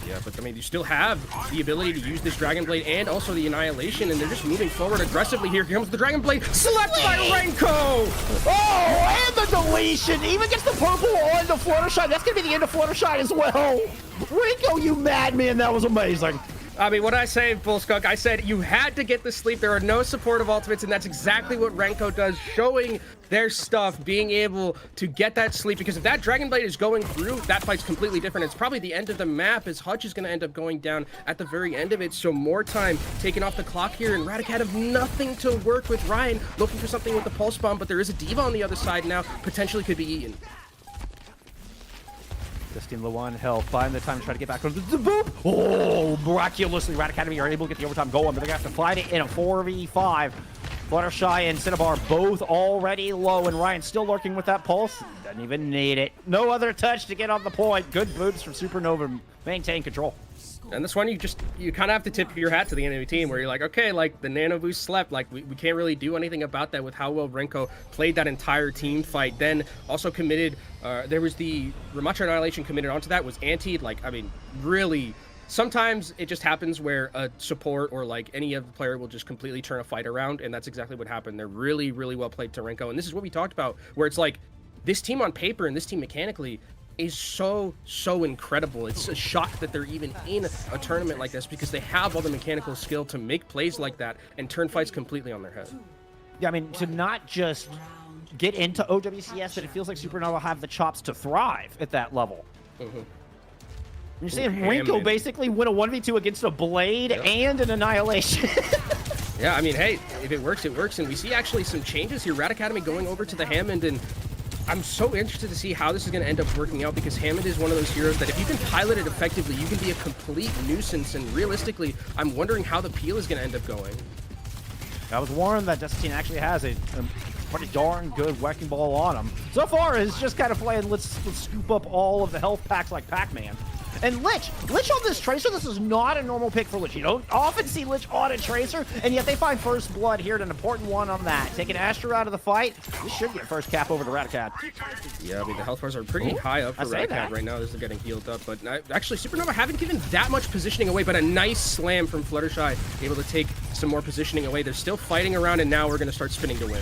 Yeah, but I mean, you still have the ability to use this Dragon Blade and also the Annihilation, and they're just moving forward aggressively here. Here comes the Dragon Blade, select by Renko! Oh, and the deletion even gets the purple on the Fluttershy. That's going to be the end of Fluttershy as well. Renko, you madman, that was amazing. I mean, what did I say, Bullskunk? I said you had to get the sleep. There are no supportive ultimates, and that's exactly what Renko does, showing their stuff, being able to get that sleep. Because if that Dragon Blade is going through, that fight's completely different. It's probably the end of the map, as Hutch is going to end up going down at the very end of it. So more time taken off the clock here, and Radicat have nothing to work with. Ryan looking for something with the Pulse Bomb, but there is a Diva on the other side now, potentially could be eaten. Just in low on health, find the time to try to get back on the boop. Oh, miraculously, Rat Academy are able to get the overtime going, but they're going to have to fight it in a 4v5. Fluttershy and Cinnabar both already low, and Ryan still lurking with that pulse. Doesn't even need it. No other touch to get on the point. Good boots from Supernova. Maintain control. And this one, you kind of have to tip your hat to the enemy team, where you're like, okay, like the nano boost slept, like we can't really do anything about that with how well Renko played that entire team fight. Then also committed, there was the Ramatra Annihilation committed onto that, was antied. Like, I mean, really, sometimes it just happens where a support or like any other player will just completely turn a fight around, and that's exactly what happened. They're really, really well played to Renko, and this is what we talked about, where it's like this team on paper and this team mechanically is so incredible. It's a shock that they're even in a tournament like this, because they have all the mechanical skill to make plays like that and turn fights completely on their head. Yeah, I mean, to not just get into OWCS, but it feels like Supernova have the chops to thrive at that level. You're saying Renko basically win a 1v2 against a Blade and an Annihilation. Yeah, I mean, hey, if it works, it works. And we see actually some changes here. Rat Academy going over to the Hammond, and I'm so interested to see how this is going to end up working out, because Hammond is one of those heroes that if you can pilot it effectively, you can be a complete nuisance. And realistically, I'm wondering how the peel is going to end up going. I was warned that Destiny actually has a pretty darn good Wrecking Ball on him. So far, it's just kind of playing, let's scoop up all of the health packs like Pac-Man. And Lich on this Tracer, this is not a normal pick for Lich. You don't often see Lich on a Tracer, and yet they find first blood here, an important one on that. Taking Astra out of the fight, this should get first cap over to Raticat. Yeah, I mean, the health bars are pretty high up for Raticat right now as they're getting healed up. But actually, Supernova haven't given that much positioning away, but a nice slam from Fluttershy, able to take some more positioning away. They're still fighting around, and now we're going to start spinning to win.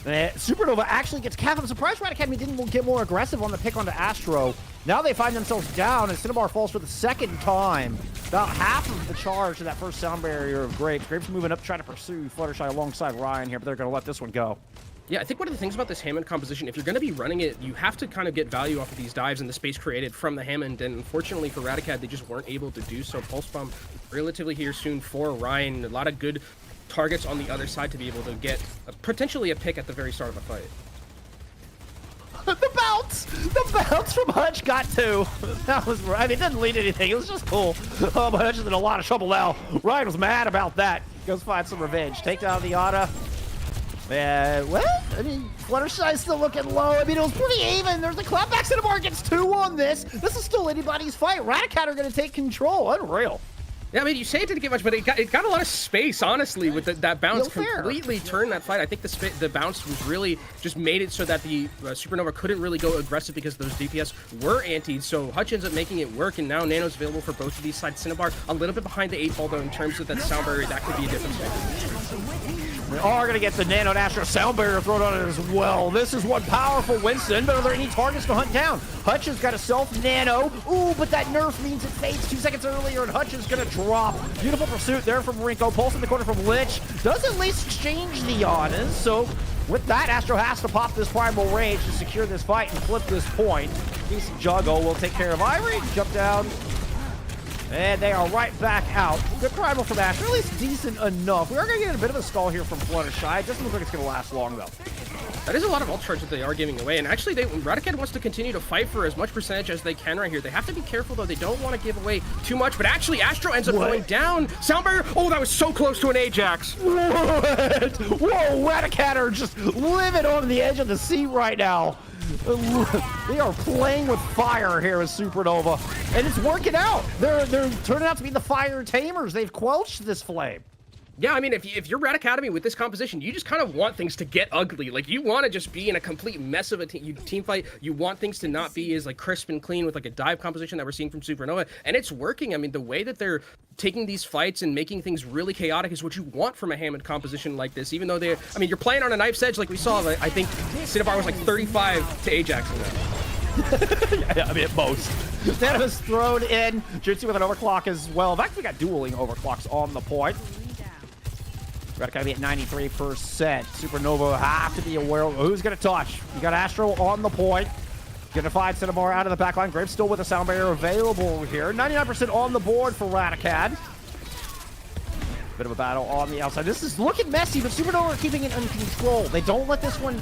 Supernova actually gets capped. I'm surprised Rat Academy didn't get more aggressive on the pick onto Astro. Now they find themselves down, and Cinnabar falls for the second time. About half of the charge to that first sound barrier of Grapes. Grapes moving up to try to pursue Fluttershy alongside Ryan here, but they're going to let this one go. Yeah, I think one of the things about this Hammond composition, if you're going to be running it, you have to kind of get value off of these dives and the space created from the Hammond, and unfortunately for Raticat, they just weren't able to do so. Pulse Bomb relatively here soon for Ryan. A lot of good targets on the other side to be able to get potentially a pick at the very start of a fight. The bounce from Hutch got two. That was right. I mean, it didn't lead to anything. It was just cool. Oh, but Hutch is in a lot of trouble now. Ryan was mad about that. Goes find some revenge. Take down the Ada. Well, I mean, Fluttershy's still looking low. I mean, it was pretty even. There's the clapback. Cinnabar gets two on this. This is still anybody's fight. Raticat are going to take control. Unreal. Yeah, I mean, you say it didn't get much, but it got a lot of space, honestly, with that bounce. Completely turned that fight. I think the bounce was really just made it so that the Supernova couldn't really go aggressive because those DPS were antied. So Hutch ends up making it work, and now Nano's available for both of these sides. Cinnabar a little bit behind the 8 ball, though, in terms of that sound barrier. That could be a difference maker. We are going to get the Nano and Astro sound barrier thrown on it as well. This is one powerful Winston, but are there any targets to hunt down? Hutch has got a self-Nano. Ooh, but that nerf means it fades 2 seconds earlier, and Hutch is going to drop. Beautiful pursuit there from Rinko. Pulse in the corner from Lich. Does at least exchange the Yanas. So with that, Astro has to pop this Primal Rage to secure this fight and flip this point. Decent juggle will take care of Ivory. Jump down. And they are right back out. Good Primal from Astro, at least decent enough. We are going to get a bit of a stall here from Fluttershy. It doesn't look like it's going to last long, though. That is a lot of ult charge that they are giving away, and actually, Radicad wants to continue to fight for as much percentage as they can right here. They have to be careful, though. They don't want to give away too much, but actually, Astro ends up going down. Sound barrier, oh, that was so close to an Ajax. What? Whoa, Radicad are just living on the edge of the seat right now. They are playing with fire here with Supernova, and it's working out. They're turning out to be the fire tamers. They've quenched this flame. Yeah, I mean, if you're Red Academy with this composition, you just kind of want things to get ugly. Like, you want to just be in a complete mess of a team fight. You want things to not be as, like, crisp and clean with, like, a dive composition that we're seeing from Supernova. And it's working. I mean, the way that they're taking these fights and making things really chaotic is what you want from a Hammond composition like this. Even though they're, I mean, you're playing on a knife's edge like we saw. Like, I think Cinnabar was, like, 35 to Ajax in that. Yeah, I mean, at most. That was thrown in. Jutsu with an overclock as well. In fact, we got dueling overclocks on the point. Red Academy at 93%. Supernova have to be aware of who's going to touch. You got Astro on the point. Gonna find Cinnabar out of the backline. Graves still with a sound barrier available here. 99% on the board for Radicad. Bit of a battle on the outside. This is looking messy, but Supernova are keeping it under control. They don't let this one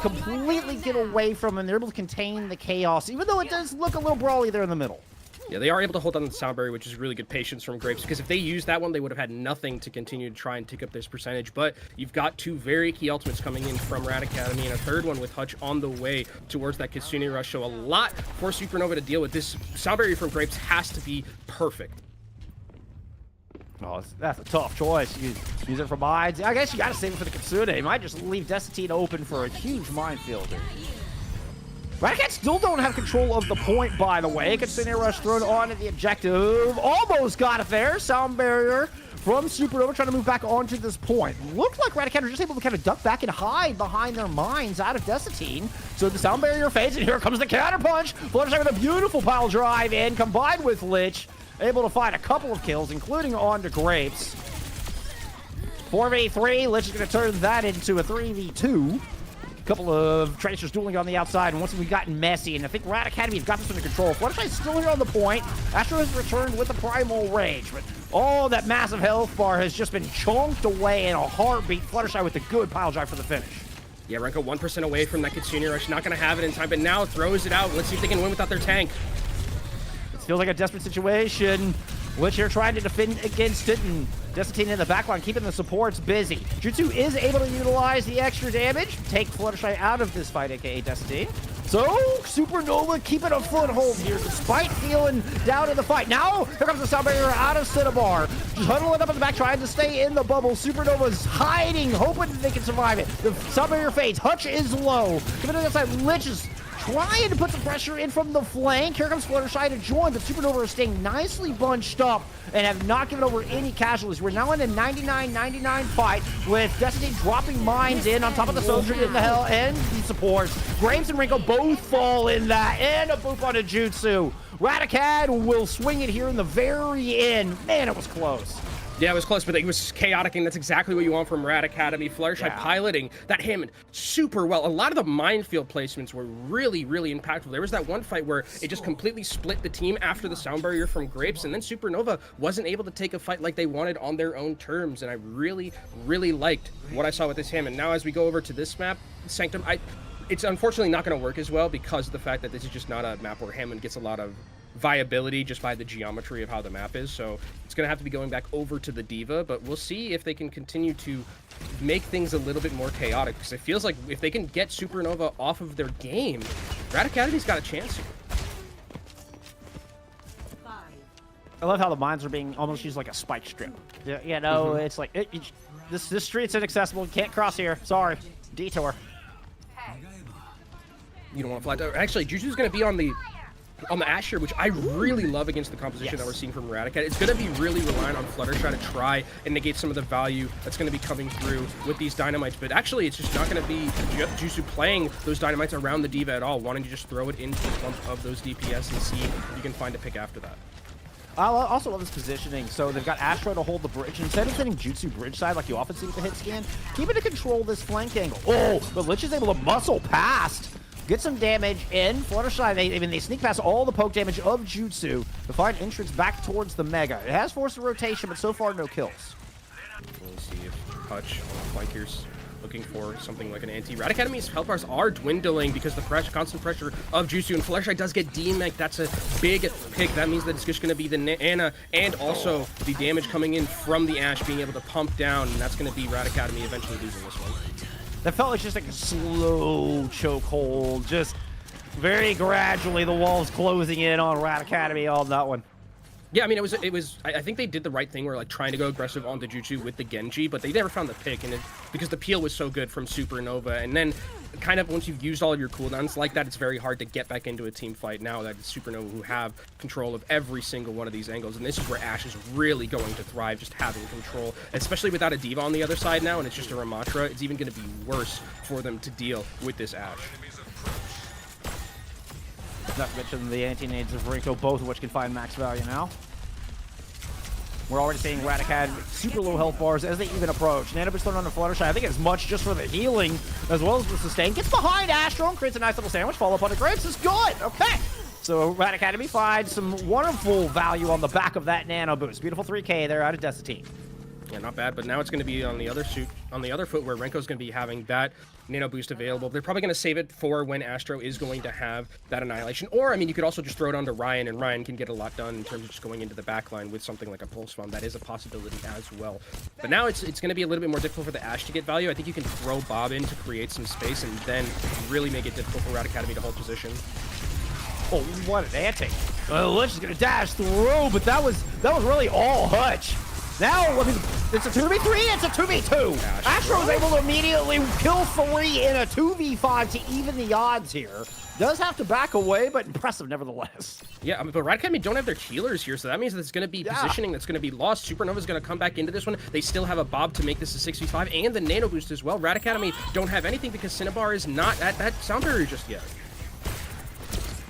completely get away from them. They're able to contain the chaos, even though it does look a little brawly there in the middle. Yeah, they are able to hold on to the sound barrier, which is really good patience from Grapes, because if they used that one, they would have had nothing to continue to try and take up this percentage. But you've got two very key ultimates coming in from Rad Academy, and a third one with Hutch on the way towards that Kitsune Rush. So a lot for Supernova to deal with. This sound barrier from Grapes has to be perfect. Oh, that's a tough choice. Use it for mines. I guess you got to save it for the Kitsune. You might just leave Desitine open for a huge minefield here. Radicad still don't have control of the point, by the way. Kitsune Rush thrown on at the objective. Almost got it there. Sound barrier from Supernova trying to move back onto this point. Looked like Radicad were just able to kind of duck back and hide behind their mines out of Desitine. So the sound barrier fades, and here comes the counterpunch. Fluttershy with a beautiful pile drive in, combined with Lich. Able to find a couple of kills, including onto Grapes. 4v3. Lich is going to turn that into a 3v2. Couple of Tracers dueling on the outside, and once we've gotten messy, and I think Rad Academy has got this under control. Fluttershy's still here on the point. Astro has returned with a Primal Rage, but oh, that massive health bar has just been chonked away in a heartbeat. Fluttershy with a good pile drive for the finish. Yeah, Renko 1% away from that Kitsune Rush. Not going to have it in time, but now throws it out. Let's see if they can win without their tank. It feels like a desperate situation. Lich here trying to defend against it, and Desitine in the backline keeping the supports busy. Jutsu is able to utilize the extra damage, take Fluttershy out of this fight, aka Desitine. So, Supernova keeping a foothold here despite feeling down in the fight. Now, here comes the sound barrier out of Cinnabar. Just huddling up in the back, trying to stay in the bubble. Supernova's hiding, hoping that they can survive it. The sound barrier fades. Hutch is low. Coming to the outside, Lich is trying to put some pressure in from the flank. Here comes Fluttershy to join, but Supernova is staying nicely bunched up and have not given over any casualties. We're now in a 99-99 fight with Desitine dropping mines in on top of the soldier in the hell and the supports. Graves and Rinko both fall in that, and a boop on a Jutsu. Radicad will swing it here in the very end. Man, it was close. Yeah, it was close, but it was chaotic, and that's exactly what you want from Rad Academy. Fluttershy piloting that Hammond super well. A lot of the minefield placements were really, really impactful. There was that one fight where it just completely split the team after the sound barrier from Grapes, and then Supernova wasn't able to take a fight like they wanted on their own terms, and I really, really liked what I saw with this Hammond. Now, as we go over to this map, Sanctum, it's unfortunately not going to work as well because of the fact that this is just not a map where Hammond gets a lot of viability just by the geometry of how the map is. So it's going to have to be going back over to the Diva, but we'll see if they can continue to make things a little bit more chaotic, because it feels like if they can get Supernova off of their game, Rad Academy's got a chance here. I love how the mines are being almost used like a spike strip. You know, it's like, this street's inaccessible. Can't cross here. Sorry. Detour. You don't want to fly. Actually, Jutsu's going to be on the Asher, which I really love against the composition that we're seeing from Radicad. It's going to be really relying on Fluttershy to try and negate some of the value that's going to be coming through with these dynamites, but actually it's just not going to be Jutsu playing those dynamites around the Diva at all, wanting to just throw it into the bump of those DPS and see if you can find a pick after that. I also love this positioning. So they've got Astro to hold the bridge. Instead of sending Jutsu bridge side like you often see with the hit scan, keep it to control this flank angle. Oh, but Lich is able to muscle past. Get some damage in. Fluttershy, they sneak past all the poke damage of Jutsu to find entrance back towards the Mega. It has forced a rotation, but so far no kills. We'll see if Hutch on the flankers looking for something like an anti. Rat Academy's health bars are dwindling because the constant pressure of Jutsu, and Fluttershy does get DMEC. That's a big pick. That means that it's just going to be the Ana and also the damage coming in from the Ashe being able to pump down, and that's going to be Rat Academy eventually losing this one. That felt like just like a slow chokehold, just very gradually the walls closing in on Rat Academy on that one. Yeah, I mean, it was. I think they did the right thing where like trying to go aggressive on the Jutsu with the Genji, but they never found the pick, and because the peel was so good from Supernova, and then kind of once you've used all of your cooldowns like that, it's very hard to get back into a team fight now that it's Supernova who have control of every single one of these angles, and this is where Ashe is really going to thrive, just having control, especially without a D.Va on the other side now, and it's just a Ramatra. It's even going to be worse for them to deal with this Ashe. Not to mention the anti-nades of Rinko, both of which can find max value now. We're already seeing Rat Academy super low health bars as they even approach. Nanoboost thrown on the Fluttershy. I think as much just for the healing as well as the sustain. Gets behind Astro and creates a nice little sandwich. Follow up on the Graves is good. Okay. So Rat Academy finds some wonderful value on the back of that Nano Boost. Beautiful 3K there out of Decitine. Yeah, not bad, but now it's going to be on the other foot where Renko's going to be having that Nano Boost available. They're probably going to save it for when Astro is going to have that Annihilation. Or, I mean, you could also just throw it onto Ryan, and Ryan can get a lot done in terms of just going into the backline with something like a Pulse Bomb. That is a possibility as well. But now it's going to be a little bit more difficult for the Ashe to get value. I think you can throw Bob in to create some space and then really make it difficult for Rat Academy to hold position. Oh, what an antic. Lich is going to dash through, but that was really all Hutch. Now, I mean, it's a 2v3, it's a 2v2. Astro is able to immediately kill 3 in a 2v5 to even the odds here. Does have to back away, but impressive nevertheless. Yeah, I mean, but Rat Academy don't have their healers here, so that means that it's going to be positioning that's going to be lost. Supernova's going to come back into this one. They still have a Bob to make this a 6v5 and the Nano Boost as well. Rat Academy don't have anything because Cinnabar is not at that sound barrier just yet.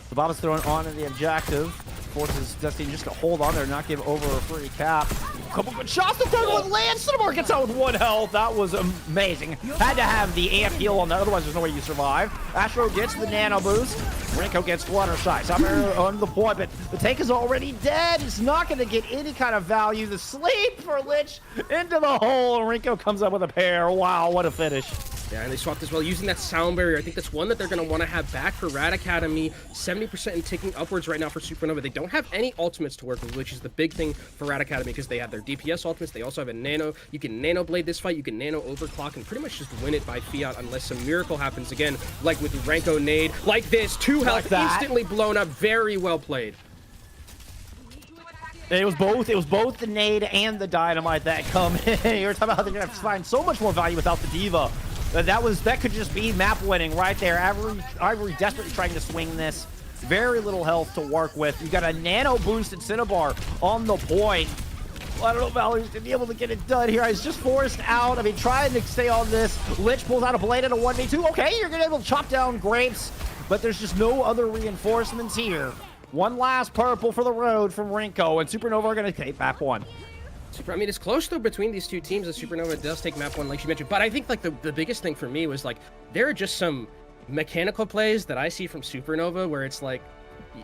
The Bob is thrown on in the objective. Forces Destiny just to hold on there, not give over a free cap. A couple good shots. The third one lands. Cinnabar gets out with 1 health. That was amazing. Had to have the amp heal on that, otherwise there's no way you survive. Astro gets the Nano Boost. Rinko gets Fluttershy. Somewhere on the point, but the tank is already dead. It's not going to get any kind of value. The sleep for Lich into the hole. Rinko comes up with a pair. Wow, what a finish. Yeah, and they swapped as well using that sound barrier. I think that's one that they're going to want to have back for Rat Academy. 70% and ticking upwards right now for Supernova. They don't have any ultimates to work with, which is the big thing for Rat Academy because they have their DPS ultimates. They also have a nano. You can nano blade this fight. You can nano overclock and pretty much just win it by fiat unless some miracle happens again, like with Renko nade. Like this, 2 health instantly blown up. Very well played. It was both the nade and the dynamite that come in. You're talking about how they're gonna have to find so much more value without the D.Va. That could just be map winning right there. Ivory desperately trying to swing this. Very little health to work with. You got a Nano boosted Cinnabar on the point. I don't know if Valerie's gonna be able to get it done here. He's just forced out. I mean, trying to stay on this. Lich pulls out a blade in a 1v2. Okay, you're gonna be able to chop down Grapes, but there's just no other reinforcements here. One last purple for the road from Rinko, and Supernova are gonna take map 1. I mean, it's close though between these two teams. As Supernova does take map 1, like you mentioned, but I think like the biggest thing for me was like there are just some mechanical plays that I see from Supernova where it's like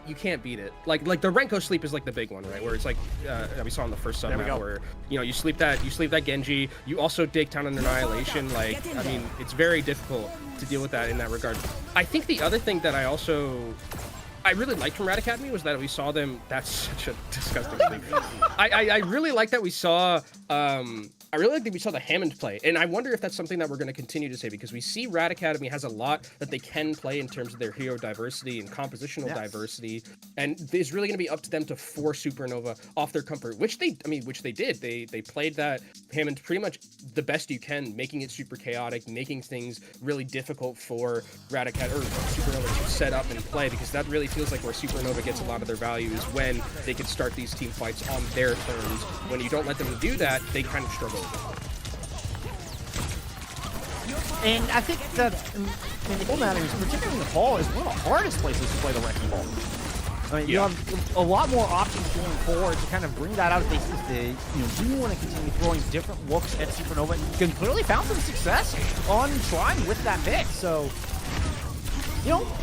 you can't beat it. Like the Renko sleep is like the big one, right? Where it's like we saw in the first sub map where you sleep that Genji. You also take down an Annihilation. Like I mean, it's very difficult to deal with that in that regard. I think the other thing that I really liked from Rat Academy was that we saw them. That's such a disgusting thing. I really like that we saw. I really like that we saw the Hammond play, and I wonder if that's something that we're going to continue to say because we see Rat Academy has a lot that they can play in terms of their hero diversity and compositional diversity, and it's really going to be up to them to force Supernova off their comfort, which they did. They played that Hammond pretty much the best you can, making it super chaotic, making things really difficult for Rat Academy or Supernova to set up and play because that really feels like where Supernova gets a lot of their value is when they can start these team fights on their terms. When you don't let them do that, they kind of struggle. And I think that the whole matter is, particularly Nepal, is one of the hardest places to play the Wrecking Ball. I mean, you have a lot more options for going forward to kind of bring that out if they do want to continue throwing different looks at Supernova. And you can clearly found some success on trying with that pick. So,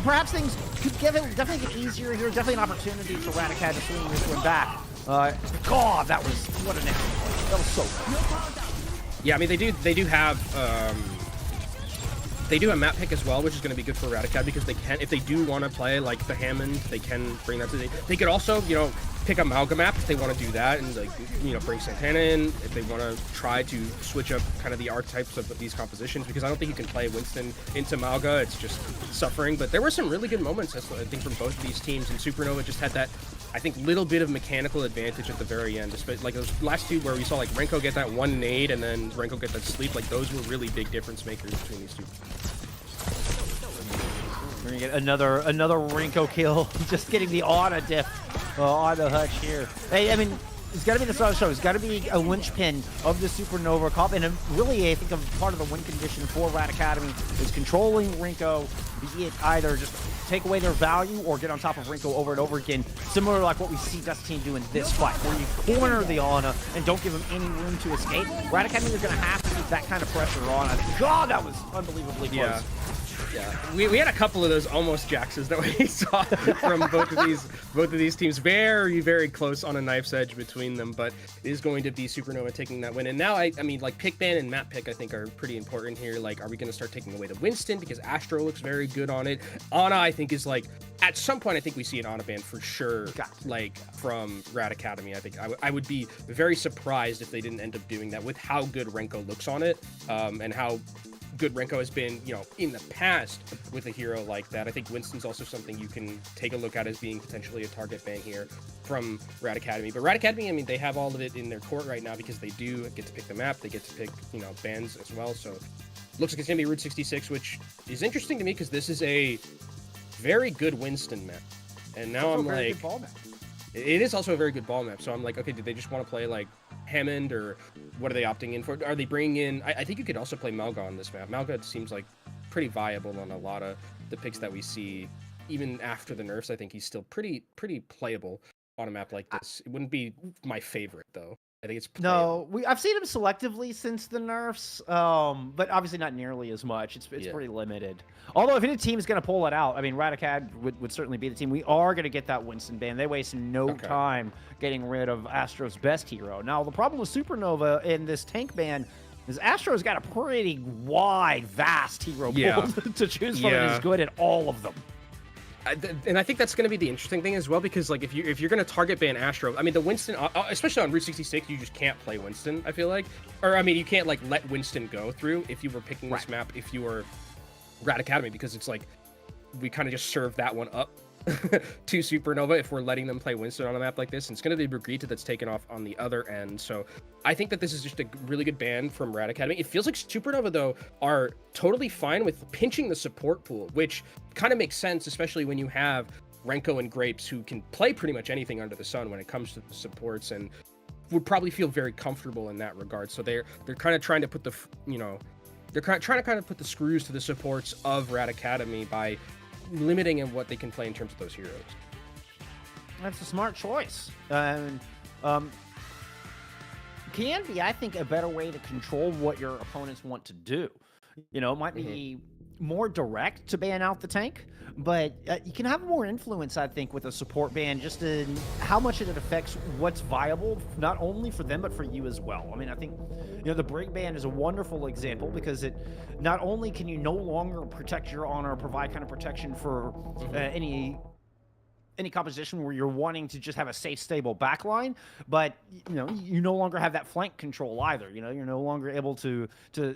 perhaps things could definitely get easier here. Definitely an opportunity for Radicat to swing this one back. God, that was what an effort. That was so good. Yeah, I mean they do have map pick as well, which is going to be good for Radicat because they can, if they do want to play like the Hammond, they can bring that to they could also pick a Malga map if they want to do that and bring Santana in if they want to try to switch up kind of the archetypes of these compositions, because I don't think you can play Winston into Malga. It's just suffering. But there were some really good moments, I think, from both of these teams, and Supernova just had that, I think, little bit of mechanical advantage at the very end. Like those last two where we saw like Renko get that one nade and then Renko get that sleep, like those were really big difference makers between these two. We're gonna get another Renko kill. Just getting the auto diff on the Hutch here. Hey, I mean, it's got to be the start of the show. It's got to be a linchpin of the Supernova Cup, and really, I think, part of the win condition for Rat Academy is controlling Renko, be it either just take away their value or get on top of Renko over and over again, similar to like what we see Dust Team do in this fight, where you corner the Ana and don't give him any room to escape. Rat Academy is going to have to keep that kind of pressure on. God, that was unbelievably close. Yeah. Yeah, we had a couple of those almost Jaxes that we saw from both of these teams. Very, very close on a knife's edge between them, but it is going to be Supernova taking that win. And now, I mean, like, pick ban and map pick, I think, are pretty important here. Like, are we going to start taking away the Winston? Because Astro looks very good on it. Ana, I think, is like, at some point, I think we see an Ana ban for sure, like, from Rat Academy. I think I would be very surprised if they didn't end up doing that with how good Renko looks on it, and how good Renko has been, in the past with a hero like that. I think Winston's also something you can take a look at as being potentially a target ban here from Rat Academy. But Rat Academy, I mean, they have all of it in their court right now because they do get to pick the map. They get to pick, bans as well. So looks like it's going to be Route 66, which is interesting to me because this is a very good Winston map. And now I'm like, it is also a very good ball map. So I'm like, okay, did they just want to play like Hammond, or what are they opting in for? Are they bringing in, I think you could also play Malga on this map. Malga seems like pretty viable on a lot of the picks that we see. Even after the nerfs, I think he's still pretty playable on a map like this. It wouldn't be my favorite though. I think it's playable. No, I've seen him selectively since the nerfs, but obviously not nearly as much. It's pretty limited. Although if any team is going to pull it out, I mean, Radicad would certainly be the team. We are going to get that Winston ban. They waste no time getting rid of Astro's best hero. Now, the problem with Supernova in this tank ban is Astro's got a pretty wide, vast hero pool to choose from, and is good at all of them. And I think that's going to be the interesting thing as well, because like if you're going to target ban Astro, I mean the Winston, especially on Route 66, you just can't play Winston. I feel like, or I mean you can't like let Winston go through if you were picking this map if you were Rat Academy, because it's like we kind of just serve that one up to Supernova if we're letting them play Winston on a map like this. And it's going to be Brigitte that's taken off on the other end. So I think that this is just a really good ban from Rat Academy. It feels like Supernova, though, are totally fine with pinching the support pool, which kind of makes sense, especially when you have Renko and Grapes, who can play pretty much anything under the sun when it comes to the supports, and would probably feel very comfortable in that regard. So they're kind of trying to put the, they're trying to kind of put the screws to the supports of Rat Academy by limiting in what they can play in terms of those heroes. That's a smart choice. Can be, I think, a better way to control what your opponents want to do. It might be more direct to ban out the tank, but you can have more influence, I think, with a support ban, just in how much it affects what's viable, not only for them, but for you as well. I mean, I think, the Brig ban is a wonderful example, because it not only can you no longer protect your honor, provide kind of protection for any composition where you're wanting to just have a safe, stable backline, but you no longer have that flank control either. You're no longer able to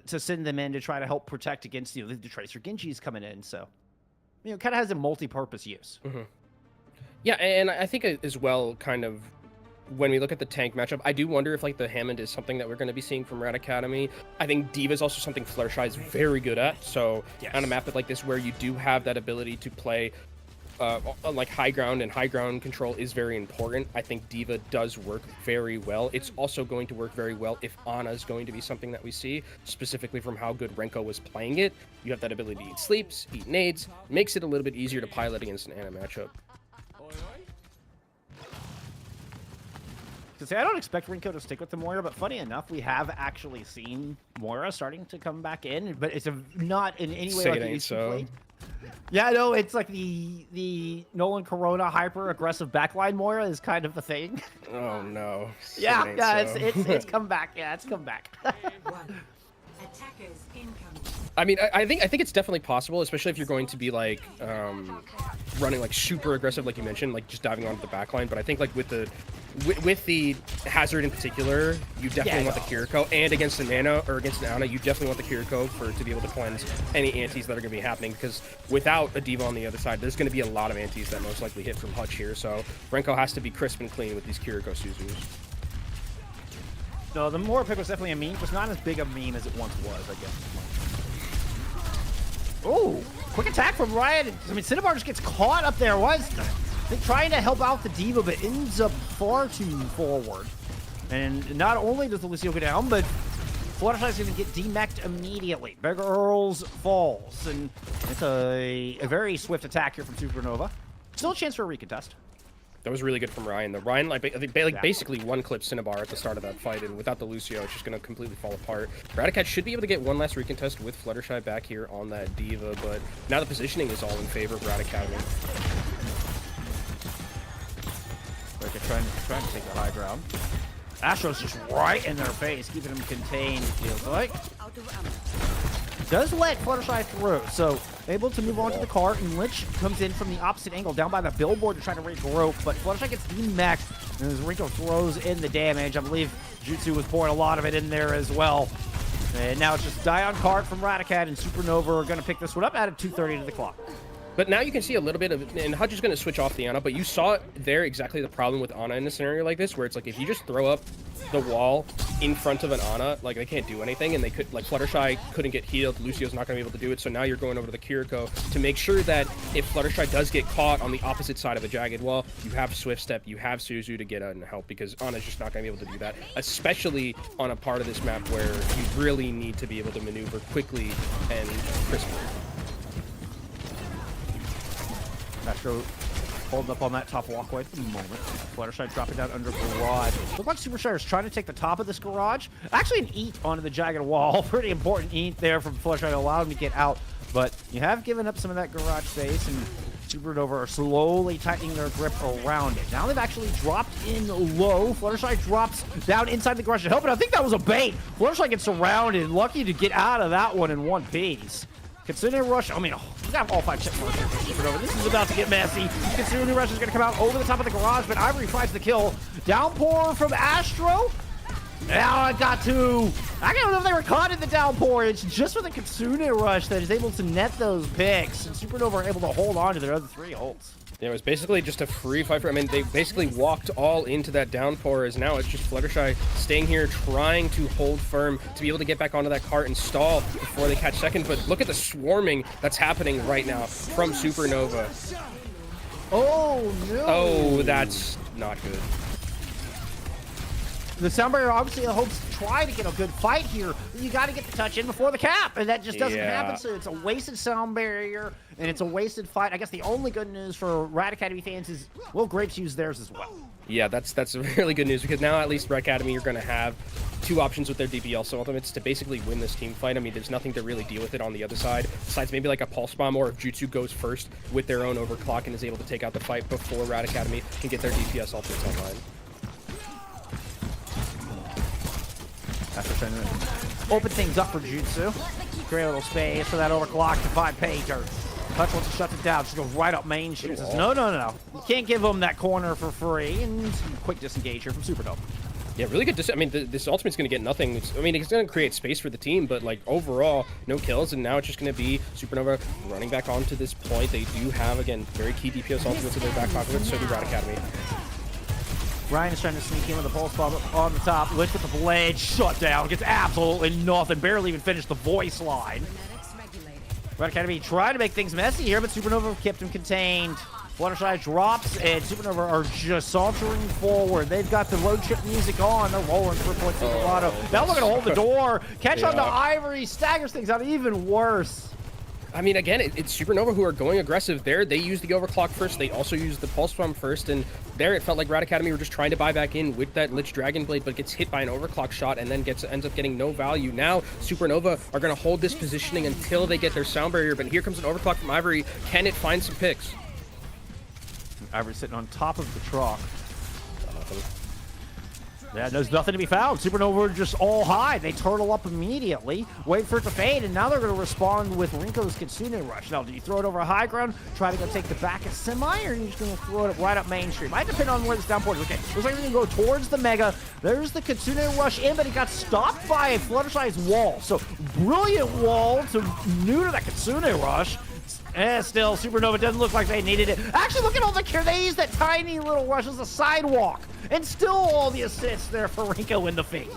send them in to try to help protect against the Tracer Genjis coming in. So it kind of has a multi-purpose use. Yeah, and I think as well, kind of when we look at the tank matchup, I do wonder if like the Hammond is something that we're going to be seeing from Rat Academy. I think Diva is also something Fluttershy is very good at. So on a map like this where you do have that ability to play like high ground, and high ground control is very important, I think Diva does work very well. It's also going to work very well if Ana is going to be something that we see, specifically from how good Renko was playing it. You have that ability to eat sleeps, eat nades, makes it a little bit easier to pilot against an Ana matchup. gonna say, I don't expect Rinko to stick with the Moira, but funny enough, we have actually seen Moira starting to come back in, but it's not in any way Say like it it ain't used to so. play. Yeah, no, it's like the Nolan Corona hyper aggressive backline Moira is kind of the thing. Oh no. Say Yeah, it ain't yeah, so. it's come back. Yeah, it's come back. One. Attackers incoming. I mean, I think it's definitely possible, especially if you're going to be like running like super aggressive, like you mentioned, like just diving onto the backline. But I think like with the Hazard in particular, you definitely want the Kiriko, and against an Nana or against an Ana, you definitely want the Kiriko to be able to cleanse any antis that are going to be happening. Because without a diva on the other side, there's going to be a lot of antis that most likely hit from Hutch here. So Renko has to be crisp and clean with these Kiriko Suzus. No, the Moira pick was definitely a meme. It was not as big a meme as it once was, I guess. Oh, quick attack from Ryan. I mean, Cinnabar just gets caught up there. Was trying to help out the Diva, but ends up far too forward. And not only does the Lucio go down, but Fluttershy's going to get demeched immediately. Big Earls falls, and it's a very swift attack here from Supernova. Still a chance for a recontest. That was really good from Ryan. The Ryan, I think, basically one-clipped Cinnabar at the start of that fight, and without the Lucio, it's just going to completely fall apart. Radicat should be able to get one last recontest with Fluttershy back here on that Diva, but now the positioning is all in favor of Radicademy. Trying to take the high ground. Astro's just right in their face, keeping them contained, it feels like. Does let Fluttershy through, so able to move on to the car, and Lich comes in from the opposite angle, down by the billboard to try to regroup, but Fluttershy gets demexed, and as Rinko throws in the damage, I believe Jutsu was pouring a lot of it in there as well. And now it's just die on card from Radicat, and Supernova are going to pick this one up, added 2:30 to the clock. But now you can see a little bit of, and Hutch is going to switch off the Ana, but you saw there exactly the problem with Ana in a scenario like this, where it's like if you just throw up the wall in front of an Ana, like they can't do anything, and they could, like Fluttershy couldn't get healed, Lucio's not going to be able to do it, so now you're going over to the Kiriko to make sure that if Fluttershy does get caught on the opposite side of a jagged wall, you have Swift Step, you have Suzu to get out and help, because Ana's just not going to be able to do that, especially on a part of this map where you really need to be able to maneuver quickly and crisply. Astro holding up on that top walkway for the moment. Fluttershy dropping down under garage. Looks like Superstar is trying to take the top of this garage. Actually, an eat onto the jagged wall. Pretty important eat there from Fluttershy to allow him to get out. But you have given up some of that garage space, and Supernova are slowly tightening their grip around it. Now they've actually dropped in low. Fluttershy drops down inside the garage to help, and I think that was a bait. Fluttershy gets surrounded, lucky to get out of that one in one piece. Kitsune Rush, I mean, we have all 5 check marks for Supernova. This is about to get messy. Kitsune Rush is going to come out over the top of the garage, but Ivory finds the kill. Downpour from Astro. Now I got to... I don't know if they were caught in the downpour. It's just with the Kitsune Rush that is able to net those picks, and Supernova are able to hold on to their other 3 holds. Yeah, it was basically just a free fight for, I mean, they basically walked all into that downpour, as now it's just Fluttershy staying here, trying to hold firm to be able to get back onto that cart and stall before they catch second. But look at the swarming that's happening right now from Supernova. Oh, no. Oh, that's not good. The Sound Barrier obviously hopes to try to get a good fight here. You got to get the touch in before the cap, and that just doesn't happen. So it's a wasted Sound Barrier, and it's a wasted fight. I guess the only good news for Rat Academy fans is, well, Grapes use theirs as well. Yeah, that's really good news, because now at least Rat Academy are going to have 2 options with their DPL ultimates to basically win this team fight. I mean, there's nothing to really deal with it on the other side, besides maybe like a Pulse Bomb, or if Jutsu goes first with their own overclock and is able to take out the fight before Rat Academy can get their DPS ultimates online. After trying to open things up for Jutsu. Create a little space for that overclock to find Pager. Hutch wants to shut it down. She goes right up main. She says, no. You can't give him that corner for free. And quick disengage here from Supernova. Yeah, really good. I mean, this ultimate's going to get nothing. I mean, it's going to create space for the team, but like overall, no kills. And now it's just going to be Supernova running back onto this point. They do have, again, very key DPS ultimates in their back pocket, so do Rat Academy. Ryan is trying to sneak in with a pulse bomb on the top. Lich with the blade, shut down, gets absolutely nothing. Barely even finished the voice line. Red Academy trying to make things messy here, but Supernova kept him contained. Fluttershy drops, and Supernova are just sauntering forward. They've got the road trip music on. They're rolling 3 points in Dorado. Now looking to hold the door. Catch on to Ivory, staggers things out even worse. I mean, again, it's Supernova who are going aggressive there. They use the overclock first. They also use the pulse bomb first, and there it felt like Rat Academy were just trying to buy back in with that Lich Dragon Blade, but gets hit by an overclock shot and then ends up getting no value. Now Supernova are going to hold this positioning until they get their sound barrier, but here comes an overclock from Ivory. Can it find some picks? Ivory sitting on top of the truck. Yeah, there's nothing to be found. Supernova are just all high. They turtle up immediately, wait for it to fade, and now they're going to respond with Rinko's Kitsune Rush. Now, do you throw it over high ground, try to go take the back at Semi, or are you just going to throw it right up mainstream? Might depend on where this downport is. Okay, looks like we're going to go towards the Mega. There's the Kitsune Rush in, but it got stopped by a Fluttershy's wall. So, brilliant wall to neuter that Kitsune Rush. Still, Supernova doesn't look like they needed it. Actually, look at all the care. They used that tiny little rush as a sidewalk. And still all the assists there for Rinko in the feed.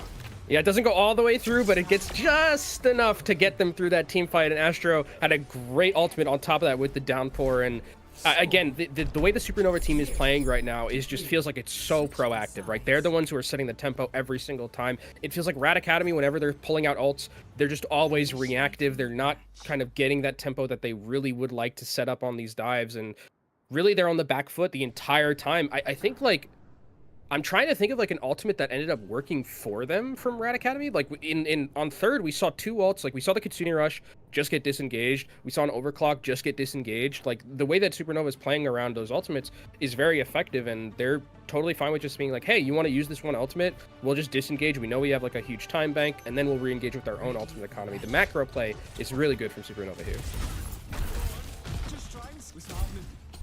Yeah, it doesn't go all the way through, but it gets just enough to get them through that team fight. And Astro had a great ultimate on top of that with the downpour. And again, the way the Supernova team is playing right now is just feels like it's so proactive, right? They're the ones who are setting the tempo every single time. It feels like Rat Academy, whenever they're pulling out ults, they're just always reactive. They're not kind of getting that tempo that they really would like to set up on these dives. And really, they're on the back foot the entire time. I think, like, I'm trying to think of like an ultimate that ended up working for them from Rat Academy. Like on third, we saw two ults. Like we saw the Kitsune Rush just get disengaged. We saw an Overclock just get disengaged. Like the way that Supernova is playing around those ultimates is very effective, and they're totally fine with just being like, hey, you want to use this one ultimate? We'll just disengage. We know we have like a huge time bank, and then we'll re-engage with our own ultimate economy. The macro play is really good from Supernova here.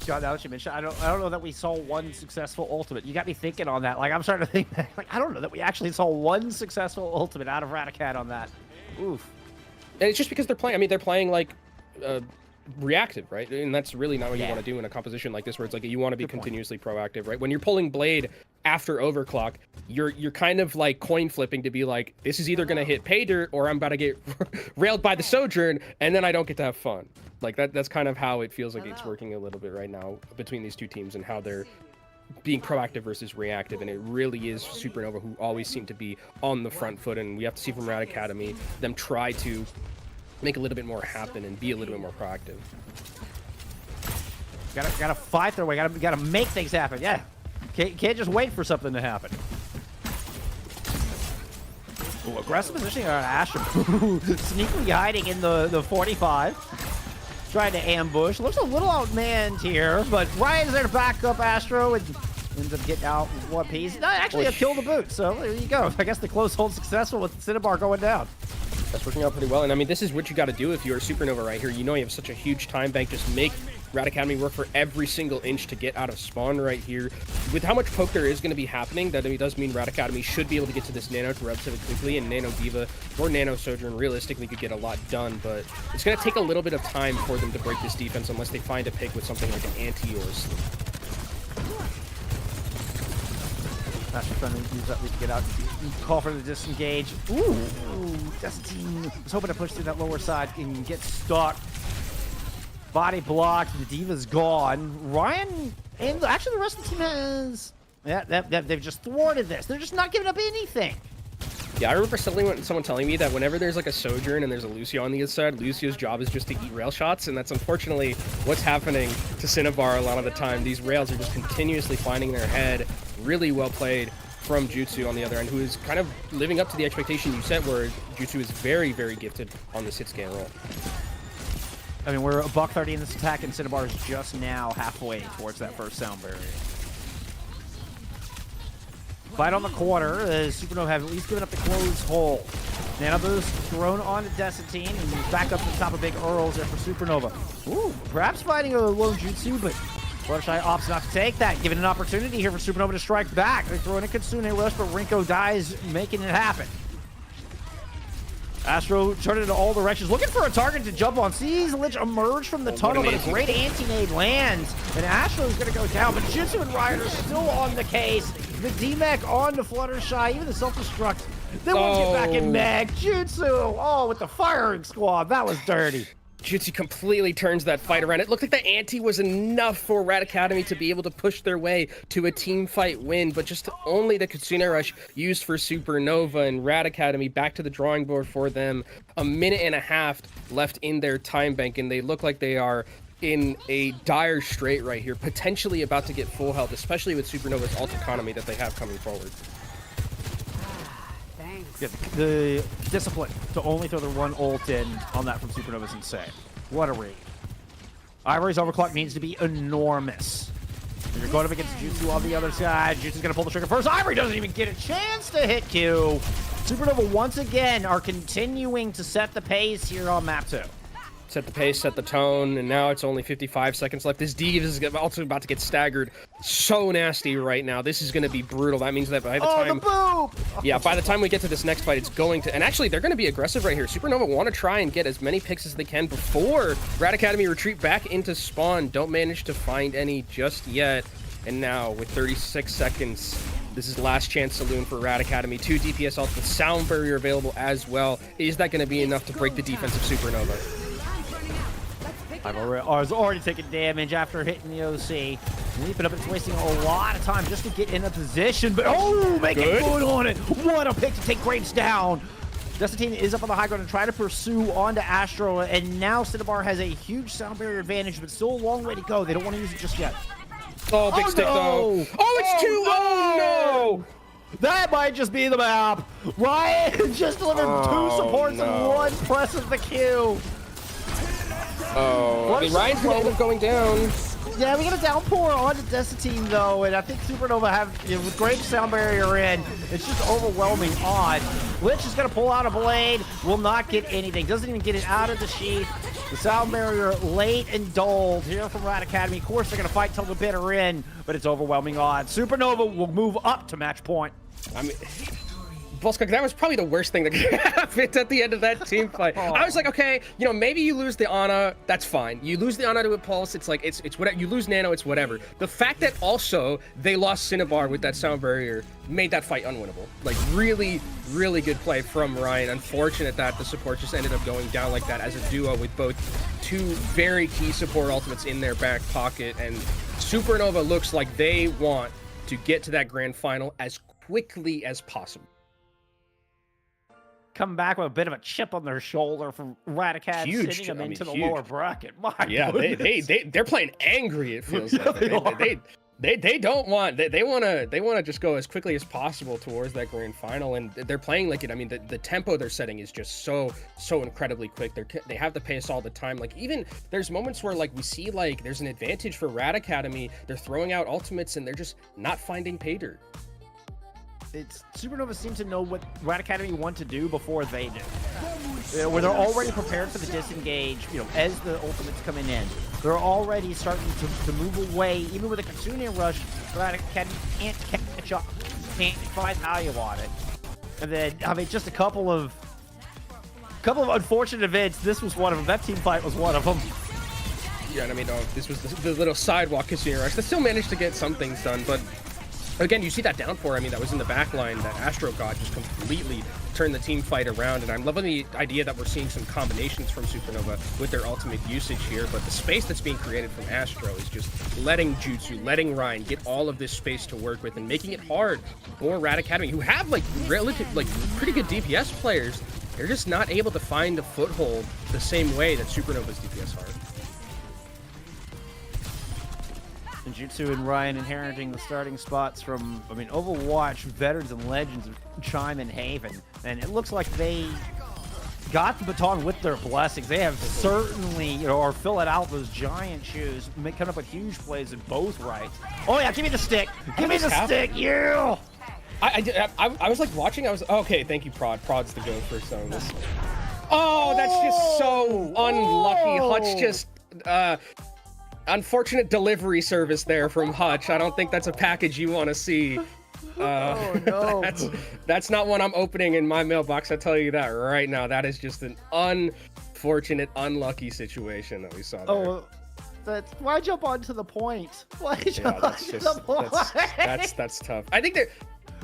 John, now that you mentioned, I don't know that we saw one successful ultimate. You got me thinking on that. Like, I'm starting to think that, like, I don't know that we actually saw one successful ultimate out of Ratacat on that. Oof. And it's just because they're playing. I mean, they're playing like reactive, right? And that's really not what you want to do in a composition like this, where it's like you want to be continuously proactive, right? When you're pulling Blade after Overclock, you're kind of like coin flipping to be like, this is either going to hit pay dirt or I'm about to get railed by the Sojourn, and then I don't get to have fun. Like that's kind of how it feels like it's working a little bit right now between these two teams and how they're being proactive versus reactive. And it really is Supernova who always seem to be on the front foot, and we have to see from Rat Academy them try to make a little bit more happen and be a little bit more proactive. Gotta fight their way. Gotta make things happen. Yeah, can't just wait for something to happen. Ooh, aggressive positioning on Asher. Sneakily hiding in the 45. Trying to ambush. Looks a little outmanned here, but Ryan's there to back up Astro and ends up getting out with one piece. No, actually a kill to boot, so there you go. I guess the close hold successful with Cinnabar going down. That's working out pretty well, and I mean, this is what you got to do if you're a Supernova right here. You know you have such a huge time bank. Just make Rat Academy work for every single inch to get out of spawn right here. With how much poke there is going to be happening, that does mean Rat Academy should be able to get to this Nano relatively quickly, and Nano Diva or Nano Sojourn realistically could get a lot done, but it's going to take a little bit of time for them to break this defense unless they find a pick with something like an Anti or a Sleep. Asher trying to use that lead to get out. Call for the disengage. Ooh, Destiny was hoping to push through that lower side and get stuck. Body blocked. The Diva's gone. Ryan and actually the rest of the team has. Yeah, they've just thwarted this. They're just not giving up anything. Yeah, I remember someone telling me that whenever there's like a Sojourn and there's a Lucio on the inside, Lucio's job is just to eat rail shots, and that's unfortunately what's happening to Cinnabar a lot of the time. These rails are just continuously finding their head. Really well played from Jutsu on the other end, who is kind of living up to the expectation you set, where Jutsu is very, very gifted on this hit scan roll. I mean, we're $130 in this attack, and Cinnabar is just now halfway towards that first sound barrier. Fight on the corner. Supernova have at least given up the closed hole. Nano boost thrown on to Desitine, and back up to the top of Big Earls there for Supernova. Ooh, perhaps fighting a lone Jutsu, but Fluttershy opts not to take that, giving an opportunity here for Supernova to strike back. They throw in a Kitsune Rush, but Rinko dies, making it happen. Astro turning in all directions, looking for a target to jump on. Sees Lich emerge from the tunnel, but a great anti-nade lands, and Astro's going to go down, but Jutsu and Riot are still on the case. The D-Mech on to Fluttershy, even the self-destruct. Then we'll get back in Meg. Jutsu, oh, with the firing squad. That was dirty. Jutsu completely turns that fight around. It looked like the ante was enough for Rat Academy to be able to push their way to a team fight win, but just only the Kitsune Rush used for Supernova, and Rat Academy back to the drawing board for them. A minute and a half left in their time bank, and they look like they are in a dire strait right here, potentially about to get full health, especially with Supernova's ult economy that they have coming forward. Yeah, the discipline to only throw the one ult in on that from Supernova is insane. What a read. Ivory's overclock needs to be enormous. You're going up against Jutsu on the other side. Jutsu's going to pull the trigger first. Ivory doesn't even get a chance to hit Q. Supernova once again are continuing to set the pace here on map 2. Set the pace, set the tone, and now it's only 55 seconds left. This Div is also about to get staggered so nasty right now. This is going to be brutal. That means that by the time... Yeah, by the time we get to this next fight, it's going to... And actually, they're going to be aggressive right here. Supernova want to try and get as many picks as they can before Rat Academy retreat back into spawn. Don't manage to find any just yet. And now, with 36 seconds, this is last chance saloon for Rat Academy. 2 DPS ults with sound barrier available as well. Is that going to be enough to break the defense of Supernova? Ivory is already taking damage after hitting the OC. Leaping up, it's wasting a lot of time just to get in a position, but making good on it. What a pick to take Graves down. Destiny is up on the high ground and try to pursue onto Astro, and now Cinnabar has a huge sound barrier advantage, but still a long way to go. They don't want to use it just yet. Oh, big stick though. Oh, it's two. Oh, no. That might just be the map. Ryan just delivered 2 supports and 1 press of the Q. Oh, I mean, Ryan's gonna end up going down. Yeah, we got a downpour onto Destiny though, and I think Supernova have, with great sound barrier in, it's just overwhelming odd. Lich is gonna pull out a blade, will not get anything, doesn't even get it out of the sheath. The sound barrier late and dulled here from Rat Academy. Of course, they're gonna fight till the bitter end, but it's overwhelming odds. Supernova will move up to match point. I mean, Volskog, that was probably the worst thing that could happen at the end of that team fight. I was like, okay, you know, maybe you lose the Ana, that's fine. You lose the Ana to a Pulse, it's like, it's whatever. You lose Nano, it's whatever. The fact that also they lost Cinnabar with that sound barrier made that fight unwinnable. Like, really, really good play from Ryan. Unfortunate that the support just ended up going down like that as a duo with both 2 very key support ultimates in their back pocket. And Supernova looks like they want to get to that grand final as quickly as possible. Coming back with a bit of a chip on their shoulder from Raticat, sending them into the lower bracket. My goodness. They're playing angry. It feels like they don't want they want to just go as quickly as possible towards that grand final, and they're playing like it. I mean, the tempo they're setting is just so incredibly quick. They have the pace all the time. Like, even there's moments where like we see like there's an advantage for Rat Academy. They're throwing out ultimates and they're just not finding pay dirt. Supernova seem to know what Rat Academy want to do before they do. Where they're already prepared for the disengage, as the ultimates coming in. They're already starting to move away. Even with a Kitsune Rush, Rat Academy can't catch up, can't find value on it. And then, I mean, just a couple of unfortunate events. This was one of them. That team fight was one of them. Yeah, and I mean, this was the little sidewalk Kitsune Rush that still managed to get some things done, but again, you see that downpour, I mean, that was in the back line, that Astro God just completely turned the team fight around, and I'm loving the idea that we're seeing some combinations from Supernova with their ultimate usage here, but the space that's being created from Astro is just letting Jutsu, letting Ryan get all of this space to work with and making it hard for Rat Academy, who have, like, pretty good DPS players. They're just not able to find a foothold the same way that Supernova's DPS are. And Jutsu and Ryan inheriting the starting spots from, Overwatch veterans and legends of Chime and Haven. And it looks like they got the baton with their blessings. They have certainly, are filling out those giant shoes, coming up with huge plays in both rights. Oh yeah, give me the stick. Give me the stick, you! I was like watching, okay, thank you, Prod. Prod's the go for some of this. Oh, that's just so unlucky. Hutch just, unfortunate delivery service there from Hutch. I don't think that's a package you want to see. Oh no. That's not one I'm opening in my mailbox, I tell you that right now. That is just an unfortunate, unlucky situation that we saw there. Why jump onto the point? Why jump onto the point? That's tough. I think that...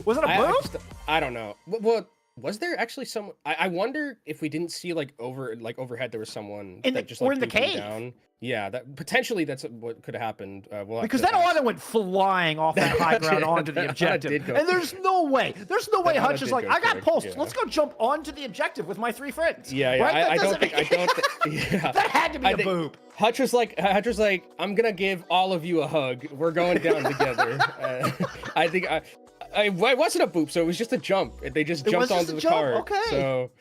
Was it a boost? I don't know. Well, Was there actually some? I wonder if we didn't see like overhead there was someone In that the- just or like in the booped him cave. down. Yeah, that potentially that's what could have happened. We'll have Because to that ask. auto went flying off that high ground onto the That objective. did go And there's no way That Hutch auto is did like, go I got quick, pulsed. yeah. Let's go jump onto the objective with my 3 friends. Yeah, yeah. Right? That I don't doesn't think. I don't. Yeah. That had to be I a think- boop. Hutch was like, I'm gonna give all of you a hug. We're going down together. I think it wasn't a boop, so it was just a jump. They just It was jumped just onto a the jump? cart. Okay. So,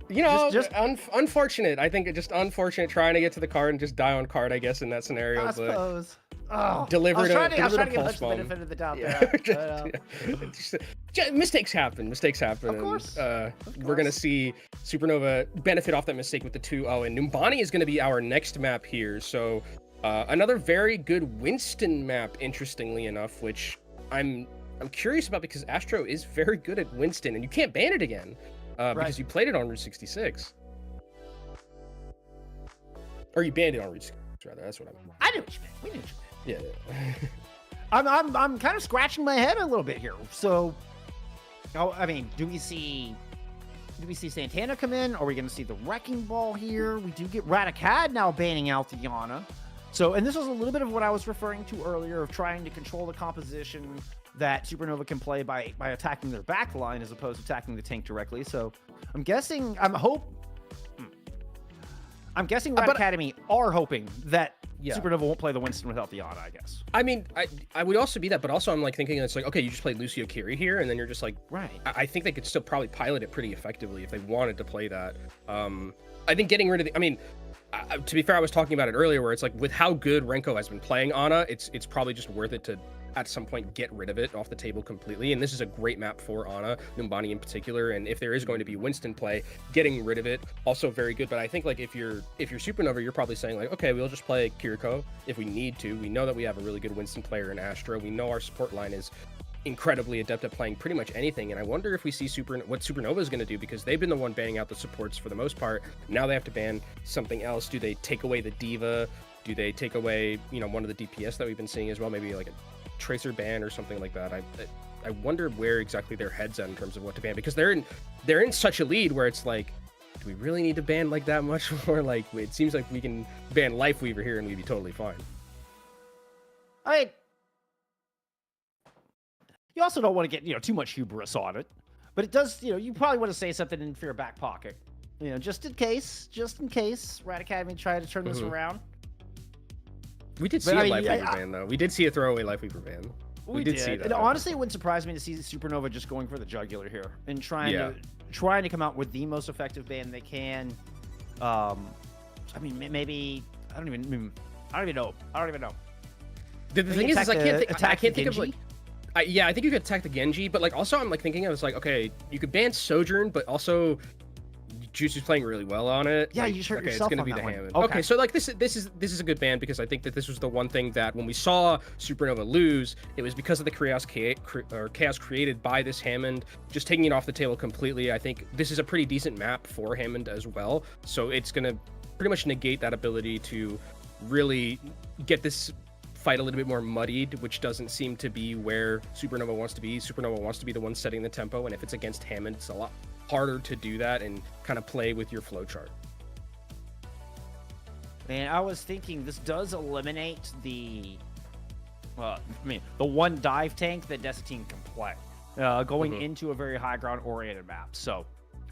you know, Just- unfortunate. I think it just unfortunate trying to get to the cart and just die on cart, I guess, in that scenario. I but suppose. Oh, delivered I was trying to a give pulse Hutch the bomb. benefit of the doubt Yeah. there. Mistakes happen. Mistakes happen. Of course. And, we're gonna see Supernova benefit off that mistake with the 2-0, and Numbani is gonna be our next map here. So another very good Winston map, interestingly enough, which I'm curious about because Astro is very good at Winston, and you can't ban it again because you played it on Route 66, or you banned it on Route 66 rather. That's what I mean. I knew what you meant. We knew what you meant. Yeah. I'm kind of scratching my head a little bit here. So, I mean, do we see Santana come in? Are we going to see the Wrecking Ball here? We do get Radicad now banning out the Yana. So, and this was a little bit of what I was referring to earlier of trying to control the composition that Supernova can play by attacking their back line as opposed to attacking the tank directly. So, I'm guessing Red Academy are hoping that Supernova won't play the Winston without the Ana, I guess. I mean, I would also be that, but also I'm like thinking it's like, okay, you just played Lucio Kiri here, and then you're just like, right. I think they could still probably pilot it pretty effectively if they wanted to play that. I think getting rid of to be fair, I was talking about it earlier where it's like with how good Renko has been playing Ana, it's probably just worth it to at some point get rid of it off the table completely. And this is a great map for Ana, Numbani in particular. And if there is going to be Winston play, getting rid of it also very good. But I think like if you're Supernova, you're probably saying like, okay, we'll just play Kiriko if we need to. We know that we have a really good Winston player in Astra. We know our support line is incredibly adept at playing pretty much anything, and I wonder if we see what Supernova is going to do, because they've been the one banning out the supports for the most part. Now they have to ban something else. Do they take away the Diva? Do they take away one of the DPS that we've been seeing as well, maybe like a Tracer ban or something like that? I wonder where exactly their heads at in terms of what to ban, because they're in such a lead where it's like, do we really need to ban like that much more? Like, it seems like we can ban Lifeweaver here and we'd be totally fine. You also don't want to get, too much hubris on it. But it does, you probably want to say something in your back pocket. Just in case Rat Academy try to turn this around. We did see a Lifeweaver ban, though. We did see a throwaway Lifeweaver ban. We did see that. And honestly, it wouldn't surprise me to see Supernova just going for the jugular here and trying to come out with the most effective ban they can. I mean, maybe I don't even know. The thing is I can't think of like. I think you could attack the Genji, but like also I'm like thinking of it's like, okay, you could ban Sojourn, but also Juice is playing really well on it. Yeah, like, you just hurt okay, yourself it's gonna on be that the one. Hammond. Okay. Okay, so like this is a good ban, because I think that this was the one thing that when we saw Supernova lose, it was because of the chaos created by this Hammond, just taking it off the table completely. I think this is a pretty decent map for Hammond as well, so it's gonna pretty much negate that ability to really get this fight a little bit more muddied, which doesn't seem to be where Supernova wants to be. Supernova wants to be the one setting the tempo, and if it's against Hammond, it's a lot harder to do that and kind of play with your flowchart. Man, I was thinking this does eliminate the one dive tank that Desta team can play going into a very high ground oriented map. So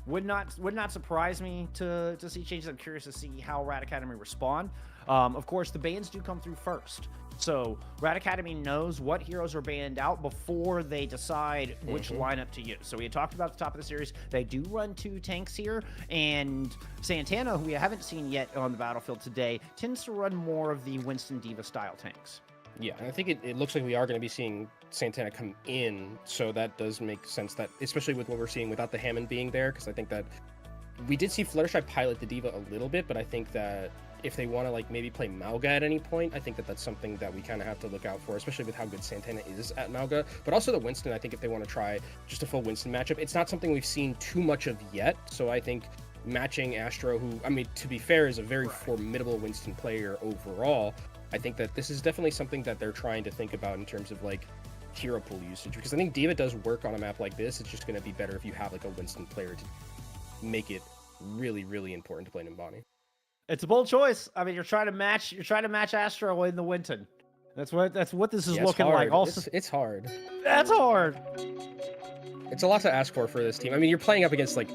would not surprise me to see changes. I'm curious to see how Rat Academy respond. Of course, the bans do come through first. So Rat Academy knows what heroes are banned out before they decide which lineup to use. So we had talked about at the top of the series, they do run 2 tanks here, and Santana, who we haven't seen yet on the battlefield today, tends to run more of the Winston Diva style tanks. Yeah, and I think it looks like we are going to be seeing Santana come in, so that does make sense, that especially with what we're seeing without the Hammond being there, because I think that we did see Fluttershy pilot the Diva a little bit, but I think that if they want to like maybe play Mauga at any point, I think that that's something that we kind of have to look out for, especially with how good Santana is at Mauga. But also the Winston, I think if they want to try just a full Winston matchup, it's not something we've seen too much of yet. So I think matching Astro, who, I mean, to be fair, is a very formidable Winston player overall, I think that this is definitely something that they're trying to think about in terms of like hero pool usage, because I think D.Va does work on a map like this. It's just going to be better if you have like a Winston player to make it really, really important to play Nimbani. It's a bold choice. I mean, you're trying to match Astro in the Winton. That's what this is looking like. Also, it's hard. That's hard. It's a lot to ask for this team. I mean, you're playing up against like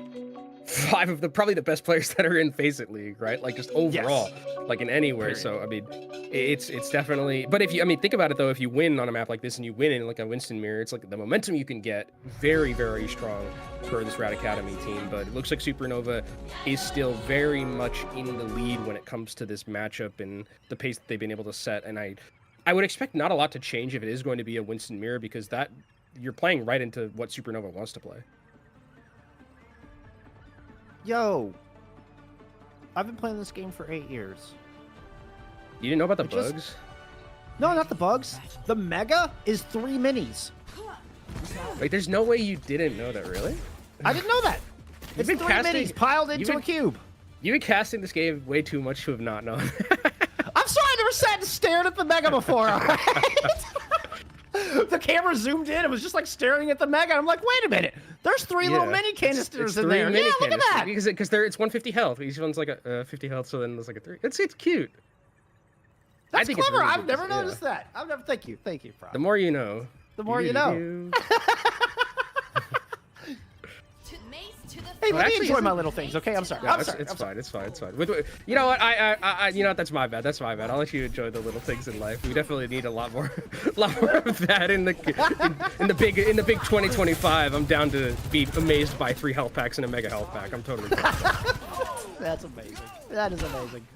5 of probably the best players that are in FACEIT League, right? Like just overall, like in anywhere. Period. So I mean, it's definitely. But if you, I mean, think about it though. If you win on a map like this and you win in like a Winston mirror, it's like the momentum you can get very, very strong for this Rat Academy team. But it looks like Supernova is still very much in the lead when it comes to this matchup and the pace that they've been able to set. And I would expect not a lot to change if it is going to be a Winston mirror, because that you're playing right into what Supernova wants to play. Yo, I've been playing this game for 8 years. You didn't know about the bugs? No, not the bugs. The Mega is 3 minis. Wait, there's no way you didn't know that, really? I didn't know that. It's 3 minis piled into a cube. You've been casting this game way too much to have not known. I'm sorry, I never sat and stared at the Mega before, all right? The camera zoomed in. It was just like staring at the Mega. I'm like, wait a minute. There's 3 little mini canisters in there. Yeah, look at that. Because it's 150 health. Each one's like a 50 health, so then there's like a 3. It's cute. That's clever. Really I've never noticed that. Thank you, Prop. The more you know. The more you know. Hey, let me enjoy my little things, okay? I'm sorry. No, it's fine. It's fine. You know what? You know what? That's my bad. That's my bad. I'll let you enjoy the little things in life. We definitely need a lot more of that in the big 2025. I'm down to be amazed by 3 health packs and a mega health pack. I'm totally down. That's amazing. That is amazing.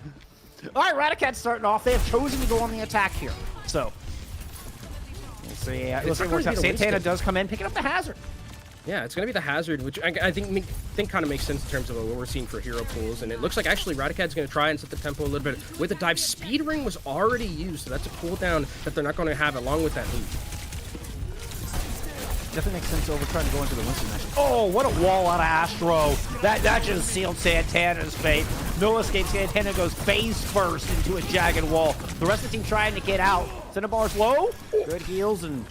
All right, Radicat's starting off. They have chosen to go on the attack here. So we'll see. Santana does come in, picking up the hazard. Yeah, it's going to be the hazard, which I think kind of makes sense in terms of what we're seeing for hero pools. And it looks like actually Radicat's going to try and set the tempo a little bit with the dive. Speed ring was already used, so that's a cooldown that they're not going to have along with that loot. Definitely makes sense over trying to go into the Winston match. Oh, what a wall out of Astro. That just sealed Santana's fate. No escape. Santana goes face first into a jagged wall. The rest of the team trying to get out. Cinnabar's low. Good heals, and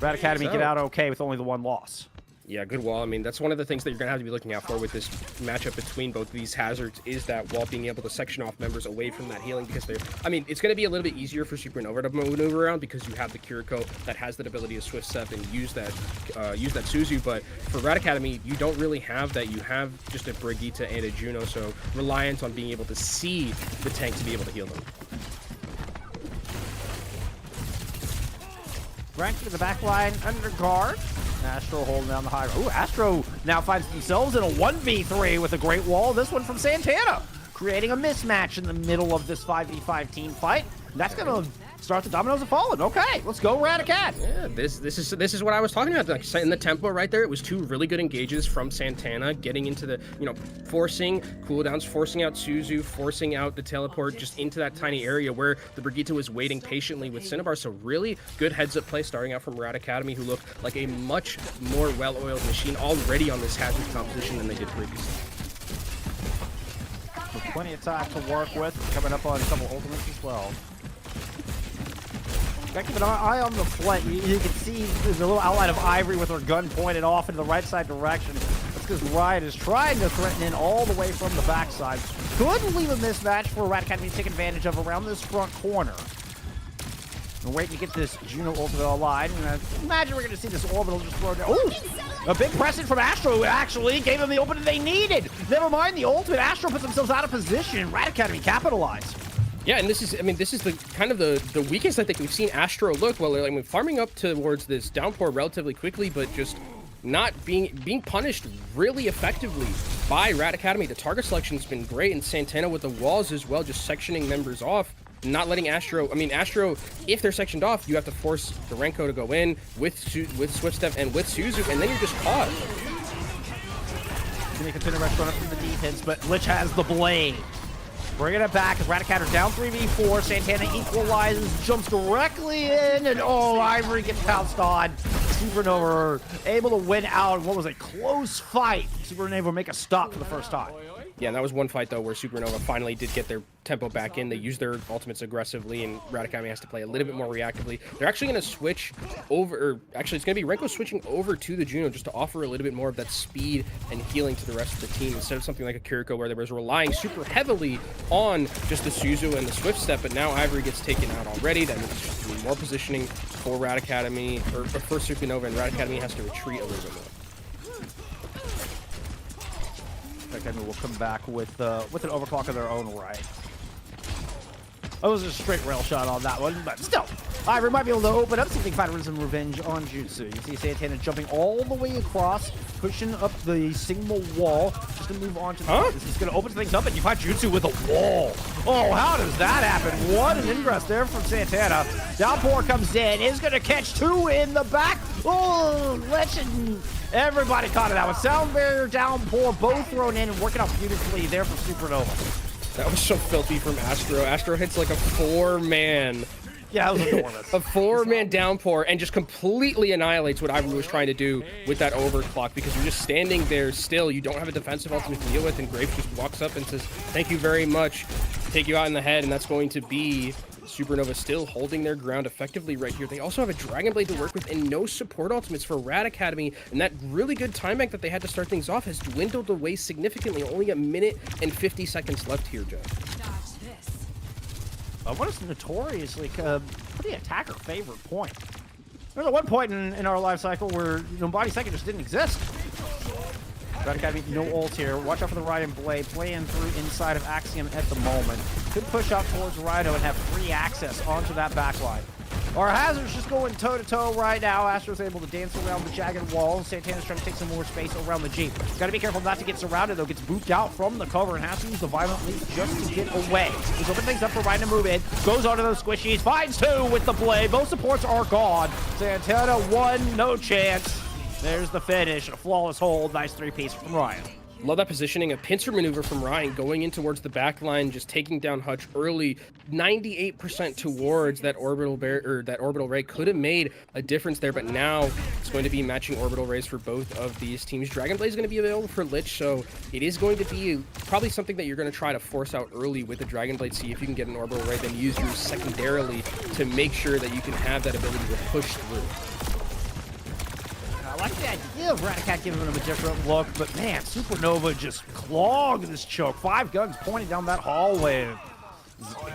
Rat Academy get out okay with only the 1 loss. Yeah, good wall. I mean, that's one of the things that you're going to have to be looking out for with this matchup between both these hazards, is that wall being able to section off members away from that healing, because they're, I mean, it's going to be a little bit easier for Supernova to maneuver around because you have the Kiriko that has that ability to swift step and use that Suzu, but for Rat Academy, you don't really have that. You have just a Brigitte and a Juno, so reliant on being able to see the tank to be able to heal them. Rank to the back line under guard. Astro holding down the high. Ooh, Astro now finds themselves in a 1v3 with a great wall. This one from Santana, creating a mismatch in the middle of this 5v5 team fight. That's going to start the dominoes of falling. Okay, let's go Radicat. Yeah, this is what I was talking about. Like, in the tempo right there, it was 2 really good engages from Santana, getting into the, forcing cooldowns, forcing out Suzu, forcing out the teleport just into that tiny area where the Brigitte was waiting patiently with Cinnabar. So really good heads-up play starting out from Rat Academy, who look like a much more well-oiled machine already on this hazard composition than they did previously. With plenty of time to work with, coming up on a couple ultimates as well. Gotta keep an eye on the flank. You can see there's a little outline of Ivory with her gun pointed off in the right side direction. That's because Riot is trying to threaten in all the way from the backside. Could leave a mismatch for Rat Academy to take advantage of around this front corner. We're waiting to get this Juno ultimate online. Imagine we're going to see this orbital just throw down. Ooh! A big pressing from Astro actually gave them the opening they needed. Never mind the ultimate. Astro puts themselves out of position. Rat Academy capitalized. Yeah, and this is the kind of the weakest I think we've seen Astro look. Well, I mean, farming up towards this downpour relatively quickly, but just not being punished really effectively by Rat Academy. The target selection's been great, and Santana with the walls as well, just sectioning members off, not letting Astro. I mean, Astro, if they're sectioned off, you have to force the Renko to go in with Swift Step and with Suzu, and then you're just caught. Gonna continue rush going up from the defense, but Lich has the blade. Bringing it back as Radicat are down 3v4. Santana equalizes, jumps directly in, and oh, Ivory gets pounced on. Supernova able to win out in what was a close fight Supernova make a stop for the first time. Yeah, and that was one fight, though, where Supernova finally did get their tempo back in. They used their ultimates aggressively, and Rad Academy has to play a little bit more reactively. They're actually going to switch over, or actually, it's going to be Renko switching over to the Juno just to offer a little bit more of that speed and healing to the rest of the team, instead of something like a Kiriko where they was relying super heavily on just the Suzu and the Swift Step, but now Ivory gets taken out already. That means there's just more positioning for Rad Academy, or for Supernova, and Rad Academy has to retreat a little bit more. Academy will come back with an overclock of their own right. That was a straight rail shot on that one, but still, Ivory might be able to open up, see if they can find some revenge on Jutsu. You see Santana jumping all the way across, pushing up the single wall, just to move on to the This is going to open things up, and you find Jutsu with a wall. Oh, how does that happen? What an ingress there from Santana. Downpour comes in, is going to catch two in the back. Oh, Legend. Everybody caught it out with Sound Barrier, Downpour, both thrown in and working out beautifully there from Supernova. That was so filthy from Astro. Astro hits like a 4-man. Yeah, that was enormous. A 4-man downpour and just completely annihilates what Ivory was trying to do with that overclock, because you're just standing there still. You don't have a defensive ultimate to deal with, and Graves just walks up and says, thank you very much. Take you out in the head, and that's going to be Supernova still holding their ground effectively right here. They also have a Dragon Blade to work with and no support ultimates for Rad Academy, and that really good time bank that they had to start things off has dwindled away significantly. Only a minute and 50 seconds left here, Joe. What is notoriously pretty attacker favorite point. There's one point in our life cycle where body second just didn't exist. Rad Academy, no ult here. Watch out for the Ryan Blade playing through inside of Axiom at the moment. Could push out towards Dorado and have free access onto that backline. Our Hazard's just going toe-to-toe right now. Astro's able to dance around the jagged wall. Santana's trying to take some more space around the Jeep. Got to be careful not to get surrounded, though. Gets booped out from the cover and has to use the violent leap just to get away. He's opening things up for Ryan to move in. Goes onto those squishies. Finds two with the blade. Both supports are gone. Santana one, no chance. There's the finish. A flawless hold. Nice three-piece from Ryan. Love that positioning. A pincer maneuver from Ryan going in towards the back line, just taking down Hutch early. 98% towards that orbital ray. Could have made a difference there, but now it's going to be matching orbital rays for both of these teams. Dragon Blade is going to be available for Lich, so it is going to be probably something that you're going to try to force out early with the Dragon Blade. See if you can get an orbital ray, then use yours secondarily to make sure that you can have that ability to push through. I like the idea of Radicat giving him a different look, but man, Supernova just clogged this choke. 5 guns pointing down that hallway.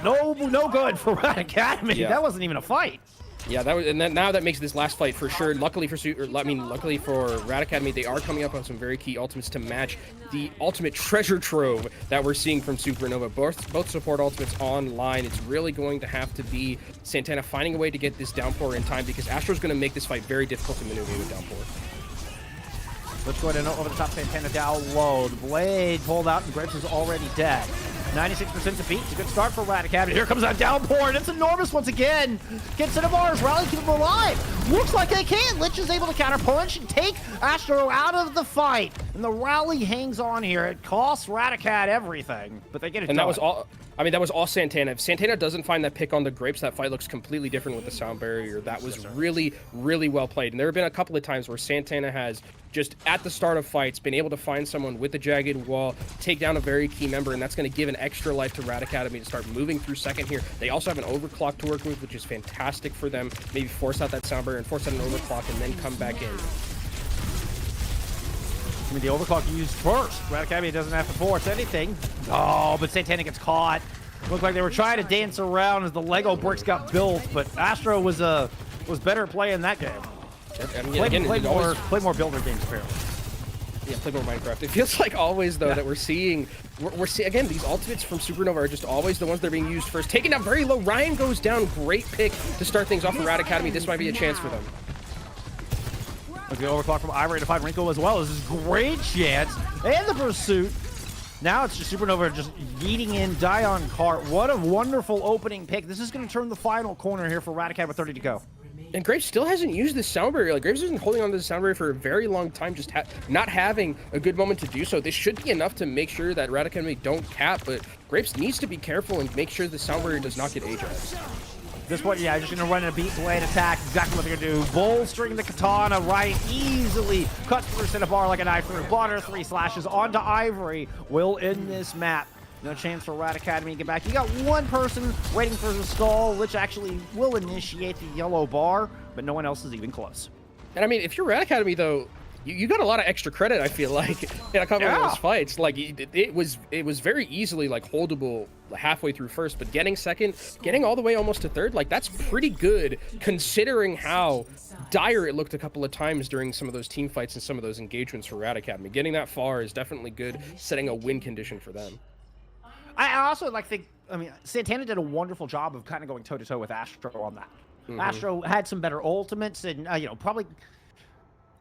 No good for Rad Academy. Yeah. That wasn't even a fight. Yeah, that was, and then now that makes this last fight for sure. Luckily for Rad Academy, they are coming up on some very key ultimates to match the ultimate treasure trove that we're seeing from Supernova. Both support ultimates online. It's really going to have to be Santana finding a way to get this downpour in time, because Astro's going to make this fight very difficult to maneuver with downpour. Let's go ahead and over the top. Santana down low. The blade pulled out, and Graves is already dead. 96% to beat. It's a good start for Rad Academy. Here comes that downpour, and it's enormous once again. Gets into Mars. Rally, keep him alive. Looks like they can. Lich is able to counterpunch and take Astro out of the fight. And the rally hangs on here. It costs Rad Academy everything, but they get it done. And that was all. I mean, that was all Santana. If Santana doesn't find that pick on the Grapes, that fight looks completely different with the sound barrier. That was really, really well played. And there have been a couple of times where Santana has just at the start of fights been able to find someone with the jagged wall, take down a very key member, and that's going to give an extra life to Rad Academy to start moving through second here. They also have an overclock to work with, which is fantastic for them. Maybe force out that sound barrier and force out an overclock and then come back in. I mean, the overclock used first. Rad Academy doesn't have to force anything. Oh, but Santana gets caught. Looked like they were trying to dance around as the Lego bricks got built, but Astro was better at playing that game. I mean, play more builder games, apparently. Yeah, play more Minecraft. It feels like always, though, that we're seeing again, these ultimates from Supernova are just always the ones that are being used first. Taking down very low. Ryan goes down. Great pick to start things off for Rad Academy. This might be a chance for them. Look at the overclock from Ivory to find Wrinkle as well. This is a great chance. And the pursuit. Now it's just Supernova just yeeting in Dion Cart. What a wonderful opening pick. This is going to turn the final corner here for Rad Academy with 30 to go. And Graves still hasn't used the sound barrier. Like, Graves has been holding on to the sound barrier for a very long time, just not having a good moment to do so. This should be enough to make sure that Rad Academy don't cap, but Graves needs to be careful and make sure the sound barrier does not get Ajax. this point, yeah, just gonna run a beat blade attack. Exactly what they're gonna do. Bolstering the katana, right? Easily cuts through Cinnabar like a knife through butter. 3 slashes onto Ivory. Will end this map. No chance for Rat Academy to get back. You got one person waiting for the stall, which actually will initiate the yellow bar, but no one else is even close. And I mean, if you're Rat Academy, though, you got a lot of extra credit, I feel like, in a couple of those fights. Like, it was very easily, like, holdable halfway through first, but getting second, getting all the way almost to third, like, that's pretty good, considering how dire it looked a couple of times during some of those team fights and some of those engagements for Rat Academy. Getting that far is definitely good, setting a win condition for them. I also think, I mean, Santana did a wonderful job of kind of going toe-to-toe with Astro on that. Astro had some better ultimates and, you know, probably...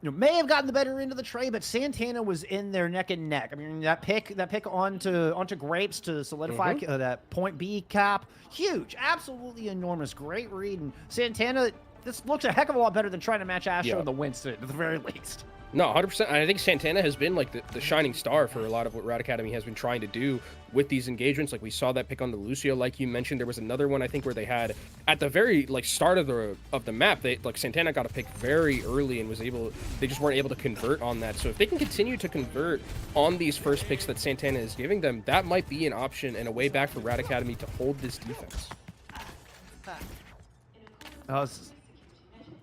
You know, may have gotten the better end of the tray, but Santana was in there neck and neck. I mean, that pick onto Grapes to solidify that point B cap, huge, absolutely enormous, great read. And Santana, this looks a heck of a lot better than trying to match Astro in the Winston, at the very least. No, 100%. I think Santana has been like the shining star for a lot of what Rat Academy has been trying to do with these engagements. Like we saw that pick on the Lucio, like you mentioned. There was another one I think where they had at the very start of the map. They Santana got a pick very early and was able. They just weren't able to convert on that. So if they can continue to convert on these first picks that Santana is giving them, that might be an option and a way back for Rat Academy to hold this defense.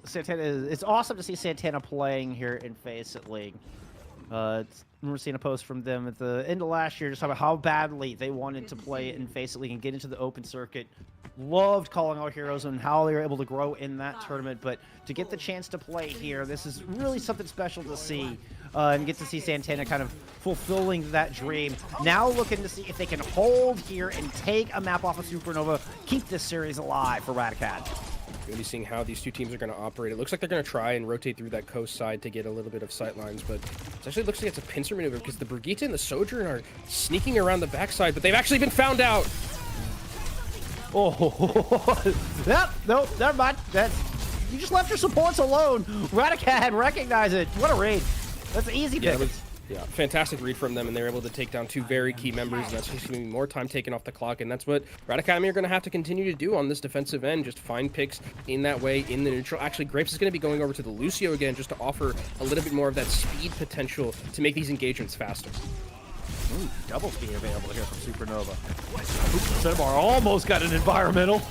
Santana it's awesome to see Santana playing here in FACEIT League. I remember seeing a post from them at the end of last year just talking about how badly they wanted to play in FACEIT League and get into the open circuit. Loved calling out heroes and how they were able to grow in that tournament, but to get the chance to play here, this is really something special to see. And get to see Santana kind of fulfilling that dream. Now looking to see if they can hold here and take a map off of Supernova, keep this series alive for Rat Academy. We're going to be seeing how these two teams are going to operate. It looks like they're going to try and rotate through that coast side to get a little bit of sight lines, but it actually looks like it's a pincer maneuver because the Brigitte and the Sojourn are sneaking around the backside, but they've actually been found out. Oh, yep, nope, never mind. You just left your supports alone. Rat Academy recognize it. What a raid. That's an easy pick. Yeah, fantastic read from them, and they're able to take down 2 very key members, and that's just going to be more time taken off the clock, and that's what Rat Academy are going to have to continue to do on this defensive end, just find picks in that way in the neutral. Actually, Grapes is going to be going over to the Lucio again just to offer a little bit more of that speed potential to make these engagements faster. Ooh, double speed available here from Supernova. Cinnabar almost got an environmental.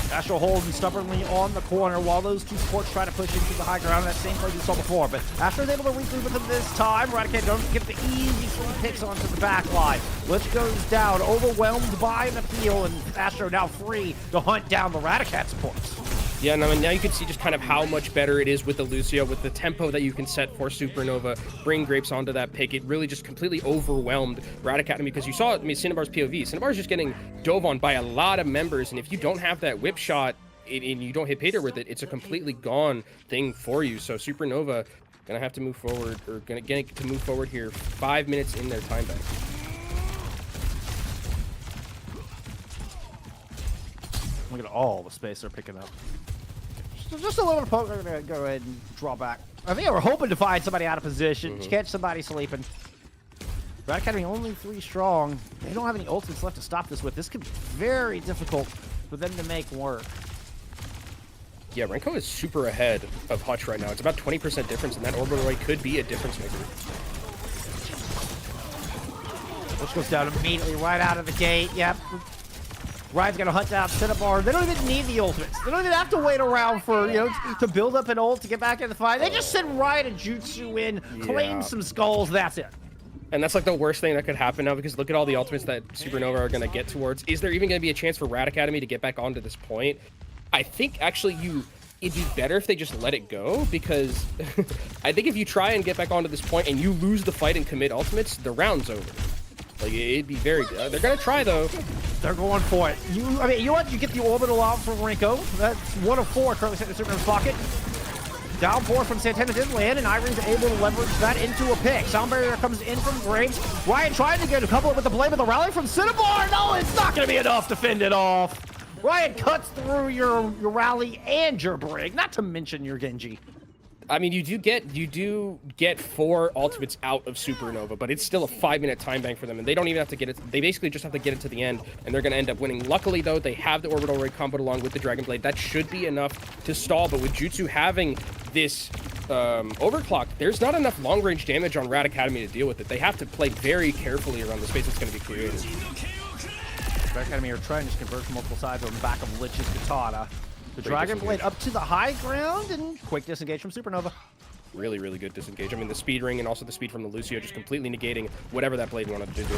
Astro holding stubbornly on the corner while those two supports try to push into the high ground. That same play we saw before, but Astro's able to regroup with them this time. Rat Academy don't get the easy 3 picks onto the back line. Lich goes down, overwhelmed by Nepal, and Astro now free to hunt down the Rat Academy supports. Yeah, and I mean, now you can see just kind of how much better it is with the Lucio, with the tempo that you can set for Supernova, bring Grapes onto that pick. It really just completely overwhelmed Rat Academy because you saw, I mean, Cinnabar's POV. Cinnabar's just getting dove on by a lot of members, and if you don't have that whip shot and you don't hit Pater with it, it's a completely gone thing for you. So Supernova gonna have to move forward, or gonna get to move forward here 5 minutes in their time bank. Look at all the space they're picking up. Just a little bit of poke. They're going to go ahead and draw back. I think they were hoping to find somebody out of position, catch somebody sleeping. Rat Academy only 3 strong. They don't have any ultimates left to stop this with. This could be very difficult for them to make work. Yeah, Renko is super ahead of Hutch right now. It's about 20% difference, and that orbital rate could be a difference maker. Which goes down immediately right out of the gate. Yep. Ryan's gonna hunt down Cinnabar. They don't even need the ultimates. They don't even have to wait around for, you know, to build up an ult to get back in the fight. They just send Ryan and Jutsu in, claim some skulls, that's it. And that's like the worst thing that could happen now, because look at all the ultimates that Supernova are gonna get towards. Is there even gonna be a chance for Rat Academy to get back onto this point? I think actually it'd be better if they just let it go, because I think if you try and get back onto this point and you lose the fight and commit ultimates, the round's over. Like, it'd be very good. They're gonna try, though. They're going for it. I mean, you know what? You get the orbital out from Renko. That's 1 of 4 currently sitting in Superman's pocket. Down 4 from Santana did land, and Irene's able to leverage that into a pick. Sound barrier comes in from Graves. Ryan trying to get a couple with the blade, but the rally from Cinnabar. No, it's not going to be enough to fend it off. Ryan cuts through your rally and your brig, not to mention your Genji. I mean, you do get 4 ultimates out of Supernova, but it's still a 5-minute time bank for them, and they don't even have to get it. They basically just have to get it to the end, and they're going to end up winning. Luckily, though, they have the Orbital Ray comboed along with the Dragon Blade. That should be enough to stall, but with Jutsu having this overclock, there's not enough long-range damage on Rad Academy to deal with it. They have to play very carefully around the space that's going to be created. Rad Academy are trying to just convert from multiple sides on the back of Lich's Katana. The Dragon Blade up to the high ground, and quick disengage from Supernova. Really, really good disengage. I mean, the speed ring and also the speed from the Lucio just completely negating whatever that blade wanted to do.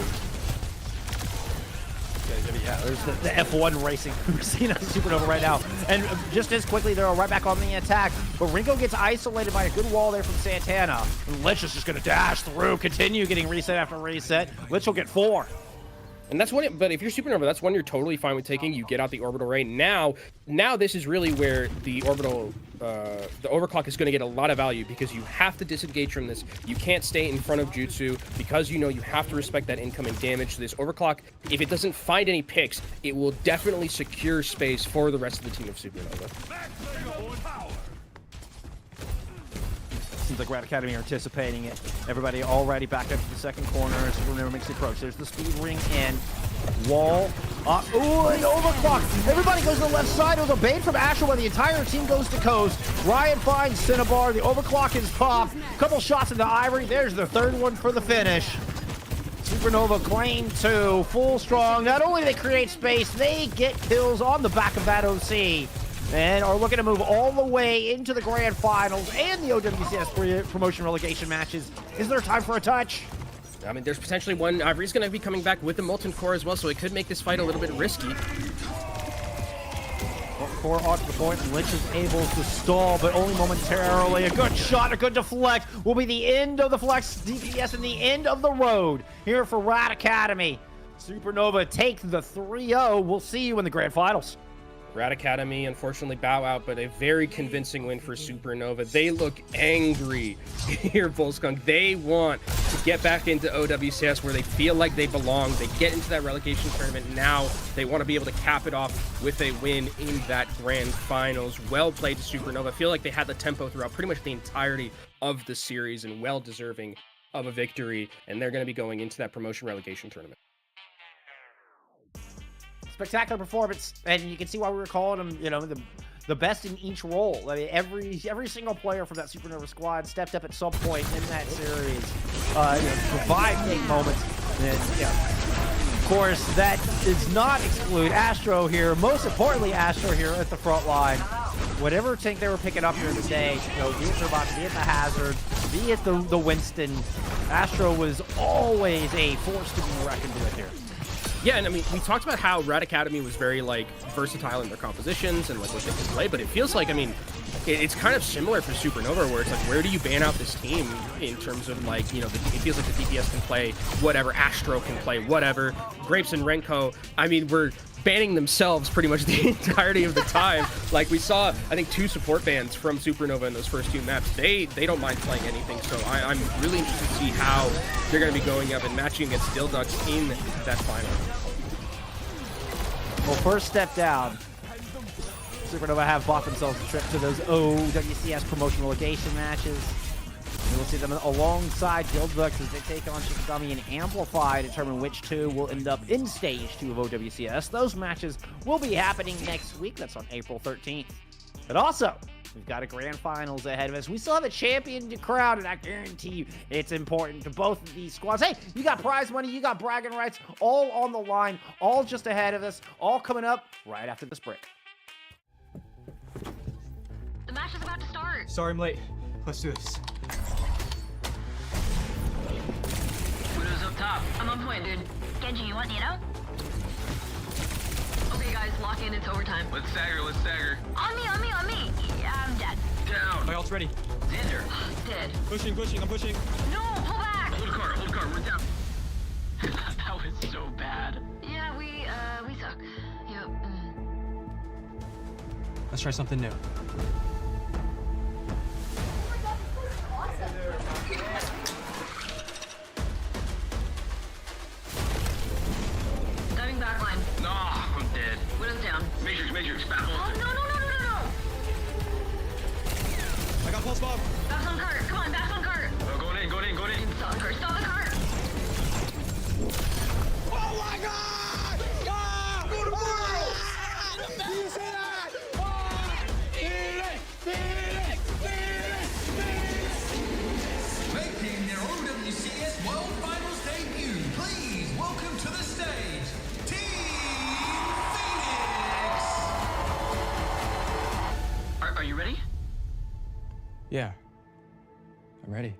Yeah, there's the F1 racing we're seeing on Supernova right now. And just as quickly, they're right back on the attack. But Ringo gets isolated by a good wall there from Santana. And Lich is just going to dash through, continue getting reset after reset. Lich will get 4. And that's one, but if you're Supernova, that's one you're totally fine with taking. You get out the Orbital Ray. Now this is really where the Orbital, the Overclock is going to get a lot of value because you have to disengage from this. You can't stay in front of Jutsu because you have to respect that incoming damage. So this Overclock, if it doesn't find any picks, it will definitely secure space for the rest of the team of Supernova. Seems like Rad Academy are anticipating it. Everybody already back up to the second corner as Supernova makes the approach. There's the speed ring and wall. Ooh, an overclock. Everybody goes to the left side. It was a bait from Astro while the entire team goes to coast. Ryan finds Cinnabar. The overclock is popped. Couple shots into Ivory. There's the third one for the finish. Supernova claim 2. Full strong. Not only do they create space, they get kills on the back of that OC. And are looking to move all the way into the grand finals and the OWCS promotion relegation matches. Is there time for a touch? I mean, there's potentially one. Ivory's going to be coming back with the Molten Core as well, so it could make this fight a little bit risky. Core onto the point, and Lich is able to stall, but only momentarily. A good shot, a good deflect will be the end of the flex DPS and the end of the road here for Rad Academy. Supernova take the 3-0. We'll see you in the grand finals. Rad Academy unfortunately bow out, but a very convincing win for Supernova. They look angry here, Volskunk. They want to get back into OWCS where they feel like they belong. They get into that relegation tournament. Now they want to be able to cap it off with a win in that grand finals. Well played to Supernova. I feel like they had the tempo throughout pretty much the entirety of the series and well deserving of a victory. And they're going to be going into that promotion relegation tournament. Spectacular performance, and you can see why we were calling them, the best in each role. I mean, every single player from that Supernova squad stepped up at some point in that series, provide big moments. And, of course, that does not exclude Astro here. Most importantly, Astro here at the front line. Whatever tank they were picking up here today, be it Turbot, be it the Hazard, be it the Winston, Astro was always a force to be reckoned with here. Yeah, and I mean, we talked about how Rad Academy was very, versatile in their compositions and, what they could play, but it feels like, I mean, it's kind of similar for Supernova, where it's like, where do you ban out this team in terms of, it feels like the DPS can play whatever, Astro can play whatever, Grapes and Renko, I mean, we're banning themselves pretty much the entirety of the time. Like, we saw, I think, 2 support bans from Supernova in those first 2 maps. They don't mind playing anything, so I'm really interested to see how they're going to be going up and matching against Dildux in that final. Well, first step down. Supernova have bought themselves a trip to those OWCS promotion relegation matches. We will see them alongside Dildux as they take on Shikigami and Amplify to determine which 2 will end up in stage 2 of OWCS. Those matches will be happening next week. That's on April 13th. But also, we've got a grand finals ahead of us. We still have a champion to crown, and I guarantee you it's important to both of these squads. Hey, you got prize money, you got bragging rights, all on the line, all just ahead of us, all coming up right after this break. The match is about to start. Sorry I'm late. Let's do this. Widow's up top. I'm on point, dude. Genji, you want Nino? Okay, guys, lock in. It's overtime. Let's stagger, let's stagger. On me. Yeah, I'm dead. Down. My ult's ready. Xander. Dead. Pushing, I'm pushing. No, pull back. Hold car, we're down. That was so bad. Yeah, we suck. Yep. Let's try something new. Diving back line. No, I'm dead. Widow's down. Matrix, back Oh, ultimate. no. I got pulse bomb. WCS World Finals debut. Please welcome to the stage, Team Phoenix. Are you ready? Yeah. I'm ready.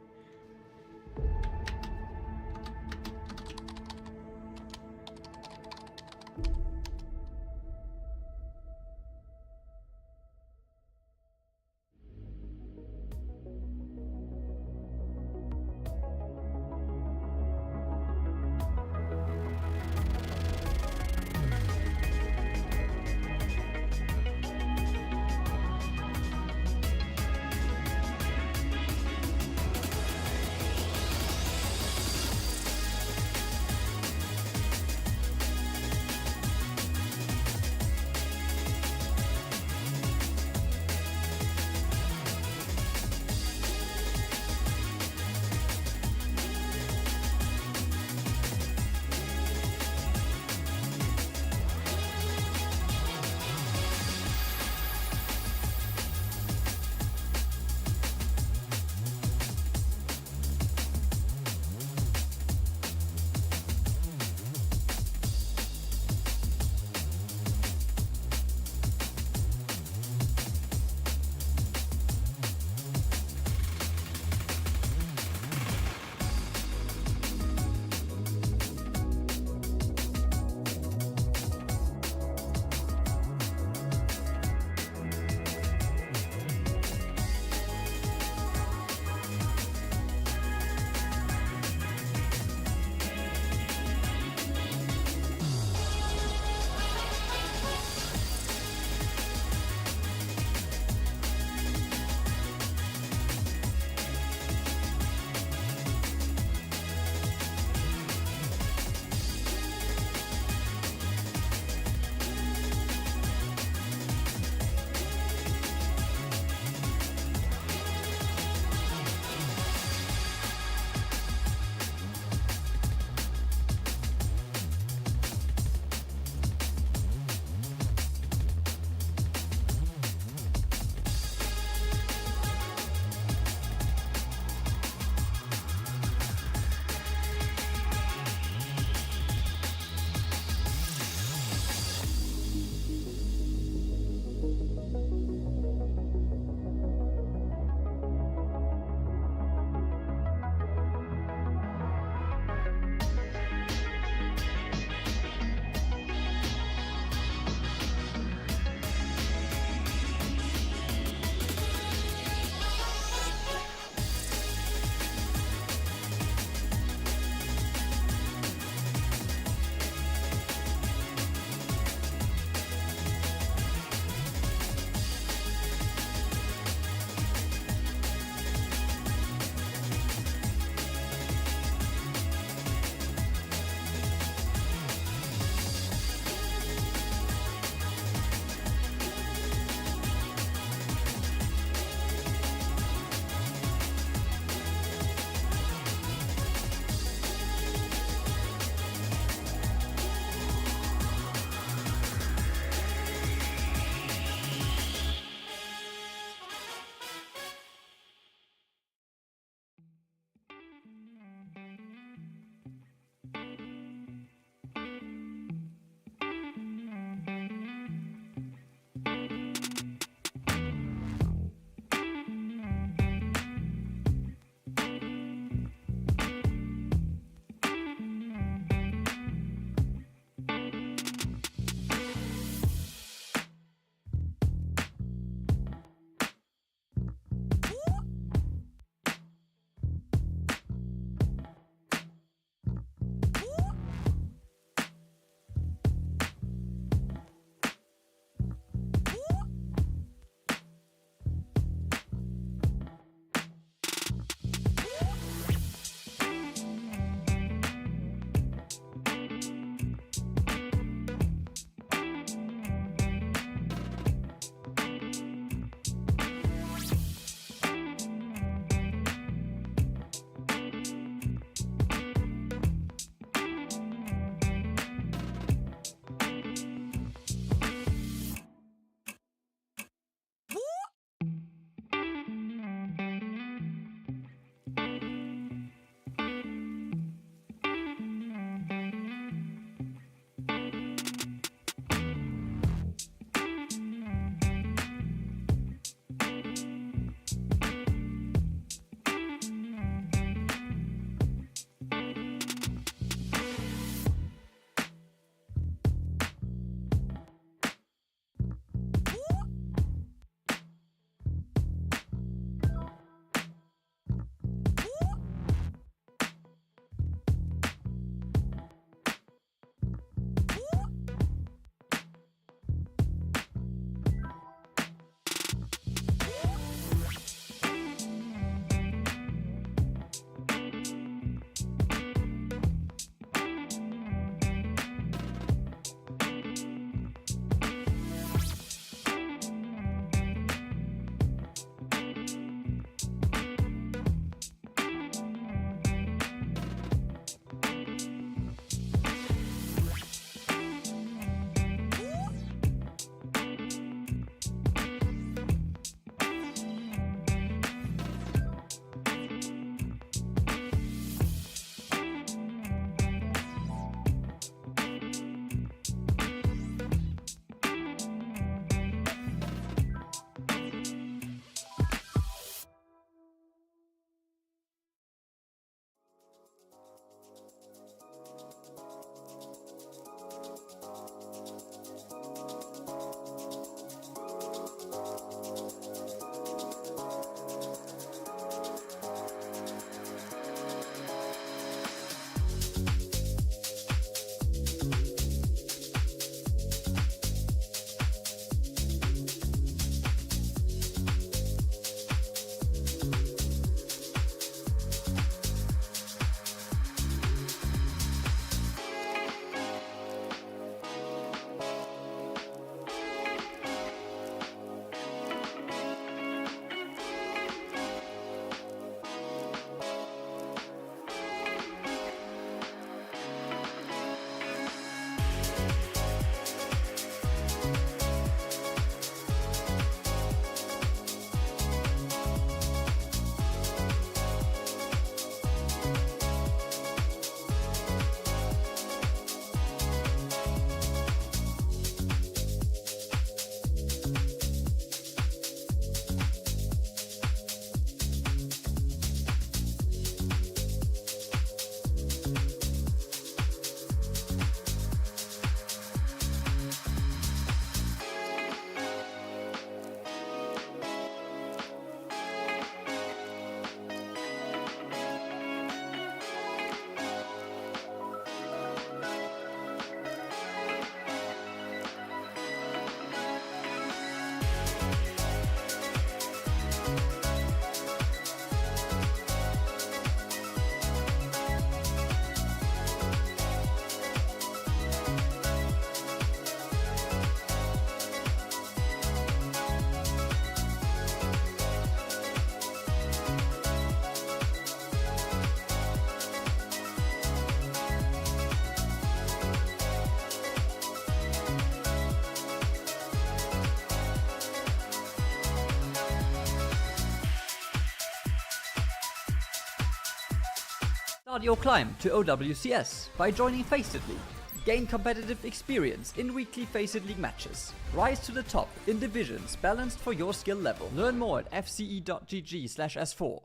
Start your climb to OWCS by joining FACEIT League. Gain competitive experience in weekly FACEIT League matches. Rise to the top in divisions balanced for your skill level. Learn more at fce.gg/s4.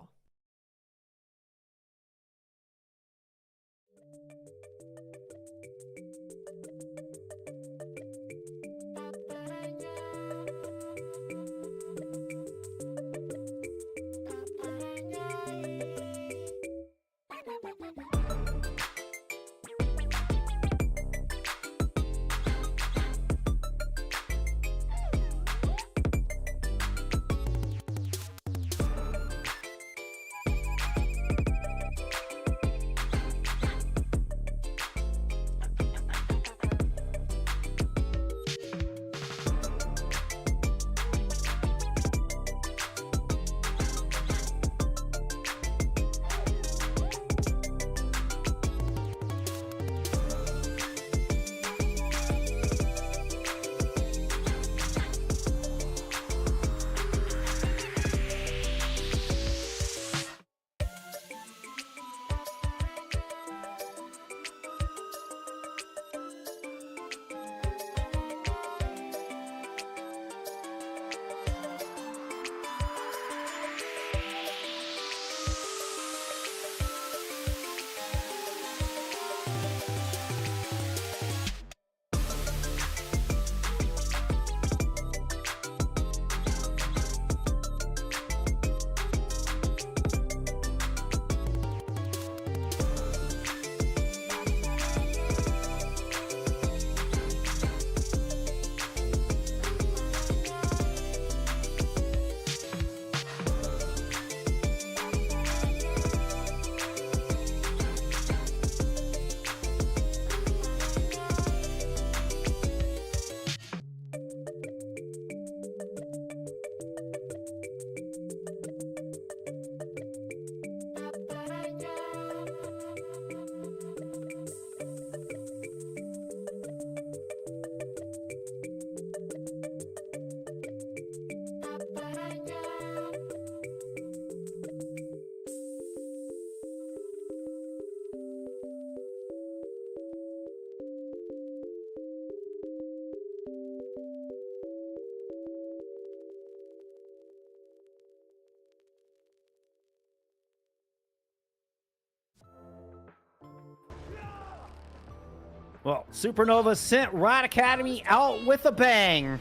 Well, Supernova sent Riot Academy out with a bang,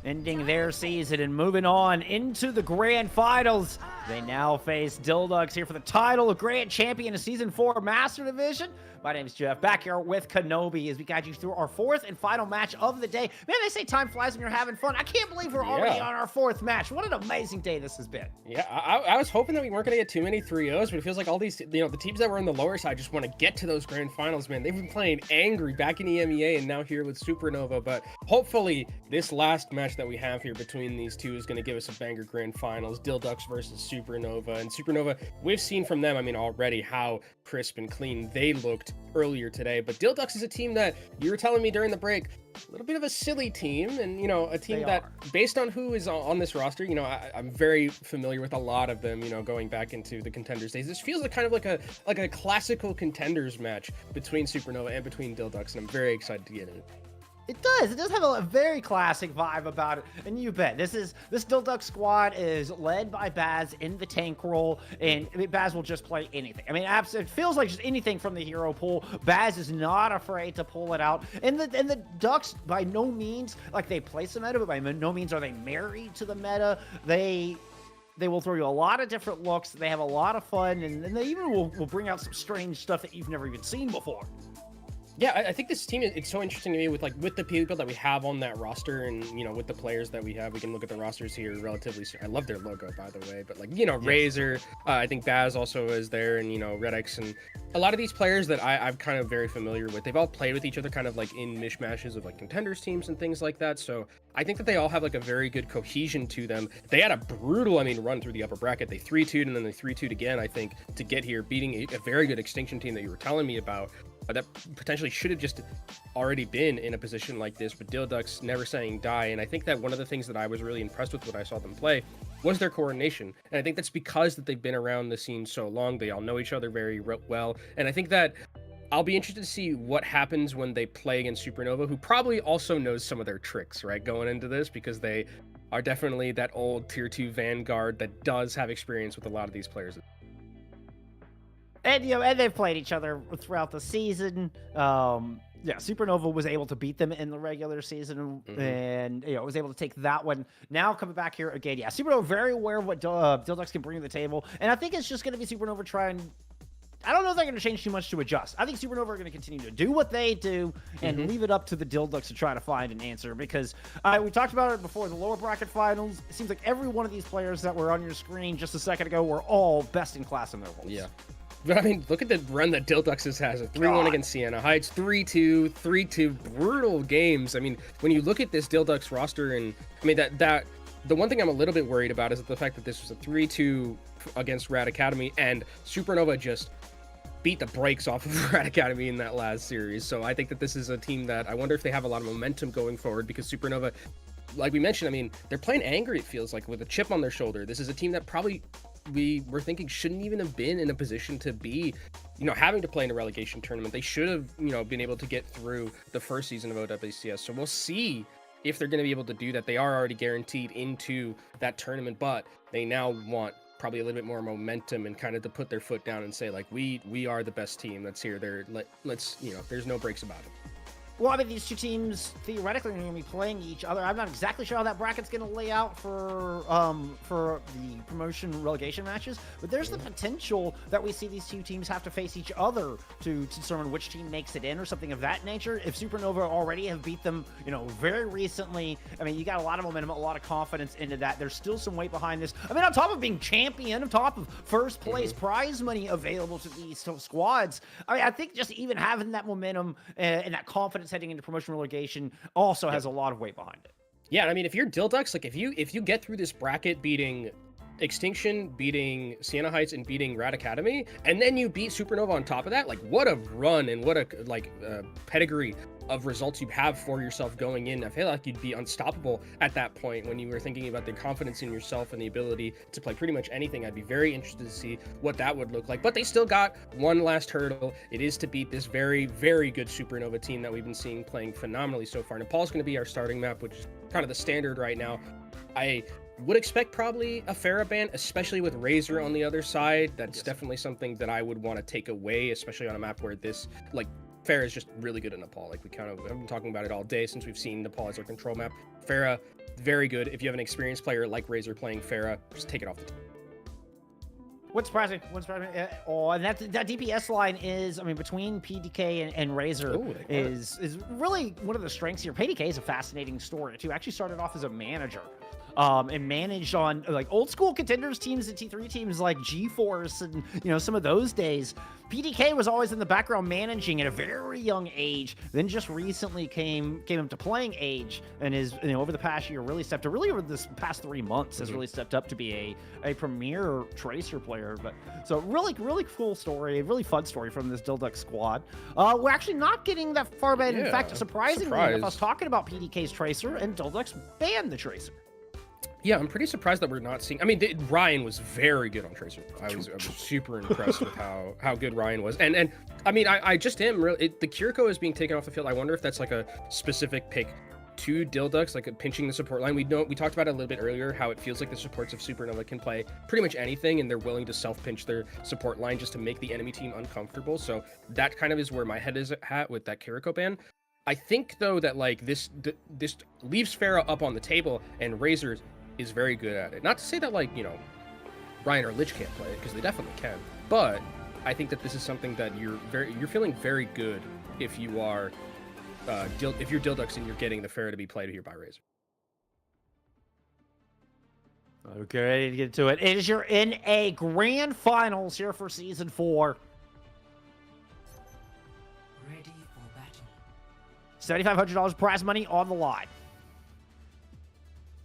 ending their season and moving on into the grand finals. They now face Dildux here for the title of Grand Champion of Season 4 Master Division. My name is Jeff, back here with Kenobi as we guide you through our fourth and final match of the day. Man, they say time flies when you're having fun. I can't believe we're already on our fourth match. What an amazing day this has been. Yeah, I was hoping that we weren't going to get too many 3-0s, but it feels like all these, the teams that were on the lower side just want to get to those grand finals, man. They've been playing angry back in EMEA and now here with Supernova, but hopefully this last match that we have here between these two is going to give us a banger grand finals. Dildux versus Supernova. And Supernova, we've seen from them, I mean, already how crisp and clean they looked earlier today, but Dildux is a team that you were telling me during the break, a little bit of a silly team, and a team that based on who is on this roster, I'm very familiar with a lot of them, going back into the Contenders days. This feels like like a classical Contenders match between Supernova and between Dildux, and I'm very excited to get in it. It does have a very classic vibe about it, and you bet. This Dildux squad is led by Baz in the tank role, and Baz will just play anything. I mean, it feels like just anything from the hero pool. Baz is not afraid to pull it out, and the Ducks by no means, like, they play some meta, but by no means are they married to the meta. They will throw you a lot of different looks. They have a lot of fun, and they even will bring out some strange stuff that you've never even seen before. Yeah, I think this team, it's so interesting to me with the people that we have on that roster, and with the players that we have. We can look at the rosters here relatively soon. I love their logo, by the way, but yes. Razor, I think Baz also is there, and Redix, and a lot of these players that I'm kind of very familiar with. They've all played with each other kind of like in mishmashes of Contenders teams and things like that. So I think that they all have a very good cohesion to them. They had a brutal, run through the upper bracket. They 3-2'd and then they 3-2'd again, I think, to get here, beating a very good Extinction team that you were telling me about. That potentially should have just already been in a position like this, but Dildux never saying die. And I think that one of the things that I was really impressed with when I saw them play was their coordination. And I think that's because that they've been around the scene so long. They all know each other very well. And I think that I'll be interested to see what happens when they play against Supernova, who probably also knows some of their tricks, right, going into this, because they are definitely that old tier 2 vanguard that does have experience with a lot of these players. And and they've played each other throughout the season. Yeah, Supernova was able to beat them in the regular season, and was able to take that one. Now coming back here again, yeah, Supernova very aware of what Dildux can bring to the table, and I think it's just going to be Supernova trying. I don't know if they're going to change too much to adjust. I think Supernova are going to continue to do what they do and leave it up to the Dildux to try to find an answer, because we talked about it before the lower bracket finals. It seems like every one of these players that were on your screen just a second ago were all best in class in their roles. Yeah. But I mean, look at the run that Dilduxes has. A 3-1 against Sienna Heights, 3-2, 3-2, brutal games. I mean, when you look at this Dildux roster, and I mean that the one thing I'm a little bit worried about is the fact that this was a 3-2 against Rad Academy, and Supernova just beat the brakes off of Rad Academy in that last series. So I think that this is a team that I wonder if they have a lot of momentum going forward, because Supernova, like we mentioned, I mean, they're playing angry, it feels like, with a chip on their shoulder. This is a team that probably we were thinking shouldn't even have been in a position to be, having to play in a relegation tournament. They should have, been able to get through the first season of OWCS. So we'll see if they're going to be able to do that. They are already guaranteed into that tournament, but they now want probably a little bit more momentum and kind of to put their foot down and say, like, we are the best team that's here. Let's there's no breaks about it. Well, I mean, these two teams theoretically are going to be playing each other. I'm not exactly sure how that bracket's going to lay out for the promotion relegation matches, but there's the potential that we see these two teams have to face each other to determine which team makes it in or something of that nature. If Supernova already have beat them, very recently, I mean, you got a lot of momentum, a lot of confidence into that. There's still some weight behind this. I mean, on top of being champion, on top of first place prize money available to these squads, I mean, I think just even having that momentum and that confidence heading into promotion relegation also has a lot of weight behind it. Yeah, I mean, if you're Dildux, like if you get through this bracket beating Extinction, beating Sienna Heights, and beating Rad Academy, and then you beat Supernova on top of that, like what a run and what a pedigree of results you have for yourself going in. I feel like you'd be unstoppable at that point when you were thinking about the confidence in yourself and the ability to play pretty much anything. I'd be very interested to see what that would look like. But they still got one last hurdle. It is to beat this very, very good Supernova team that we've been seeing playing phenomenally so far. Nepal's going to be our starting map, which is kind of the standard right now. I would expect probably a Farah ban, especially with Razor on the other side. That's definitely something that I would want to take away, especially on a map where this, like, Farah is just really good in Nepal. Like, I've been talking about it all day since we've seen Nepal as our control map. Farah, very good. If you have an experienced player like Razor playing Farah, just take it off the team. What's surprising? And that DPS line is, I mean, between PDK and Razor is really one of the strengths here. PDK is a fascinating story too. Actually started off as a manager. And managed on like old school contenders teams and T3 teams like G-Force and some of those days. PDK was always in the background managing at a very young age, then just recently came up to playing age, and is over the past year really over this past 3 months has really stepped up to be a premier Tracer player. But so really cool story, a really fun story from this Dildux squad. We're actually not getting that far back. In fact, surprisingly enough, I was talking about PDK's Tracer and Dildux banned the Tracer. Yeah, I'm pretty surprised that we're not seeing. I mean, Ryan was very good on Tracer. I was super impressed with how good Ryan was. And I mean, I just am really. The Kiriko is being taken off the field. I wonder if that's like a specific pick to Dildux, like pinching the support line. We talked about it a little bit earlier, how it feels like the supports of Supernova can play pretty much anything, and they're willing to self-pinch their support line just to make the enemy team uncomfortable. So that kind of is where my head is at with that Kiriko ban. I think though that like this leaves Farah up on the table, and Razor is very good at it. Not to say that like Ryan or Lich can't play it, because they definitely can, but I think that this is something that you're feeling very good if you are if you're Dildux and you're getting the Farah to be played here by Razor. Okay, ready to get to it. It is your NA Grand Finals here for Season 4. Ready for battle. $7,500 prize money on the line.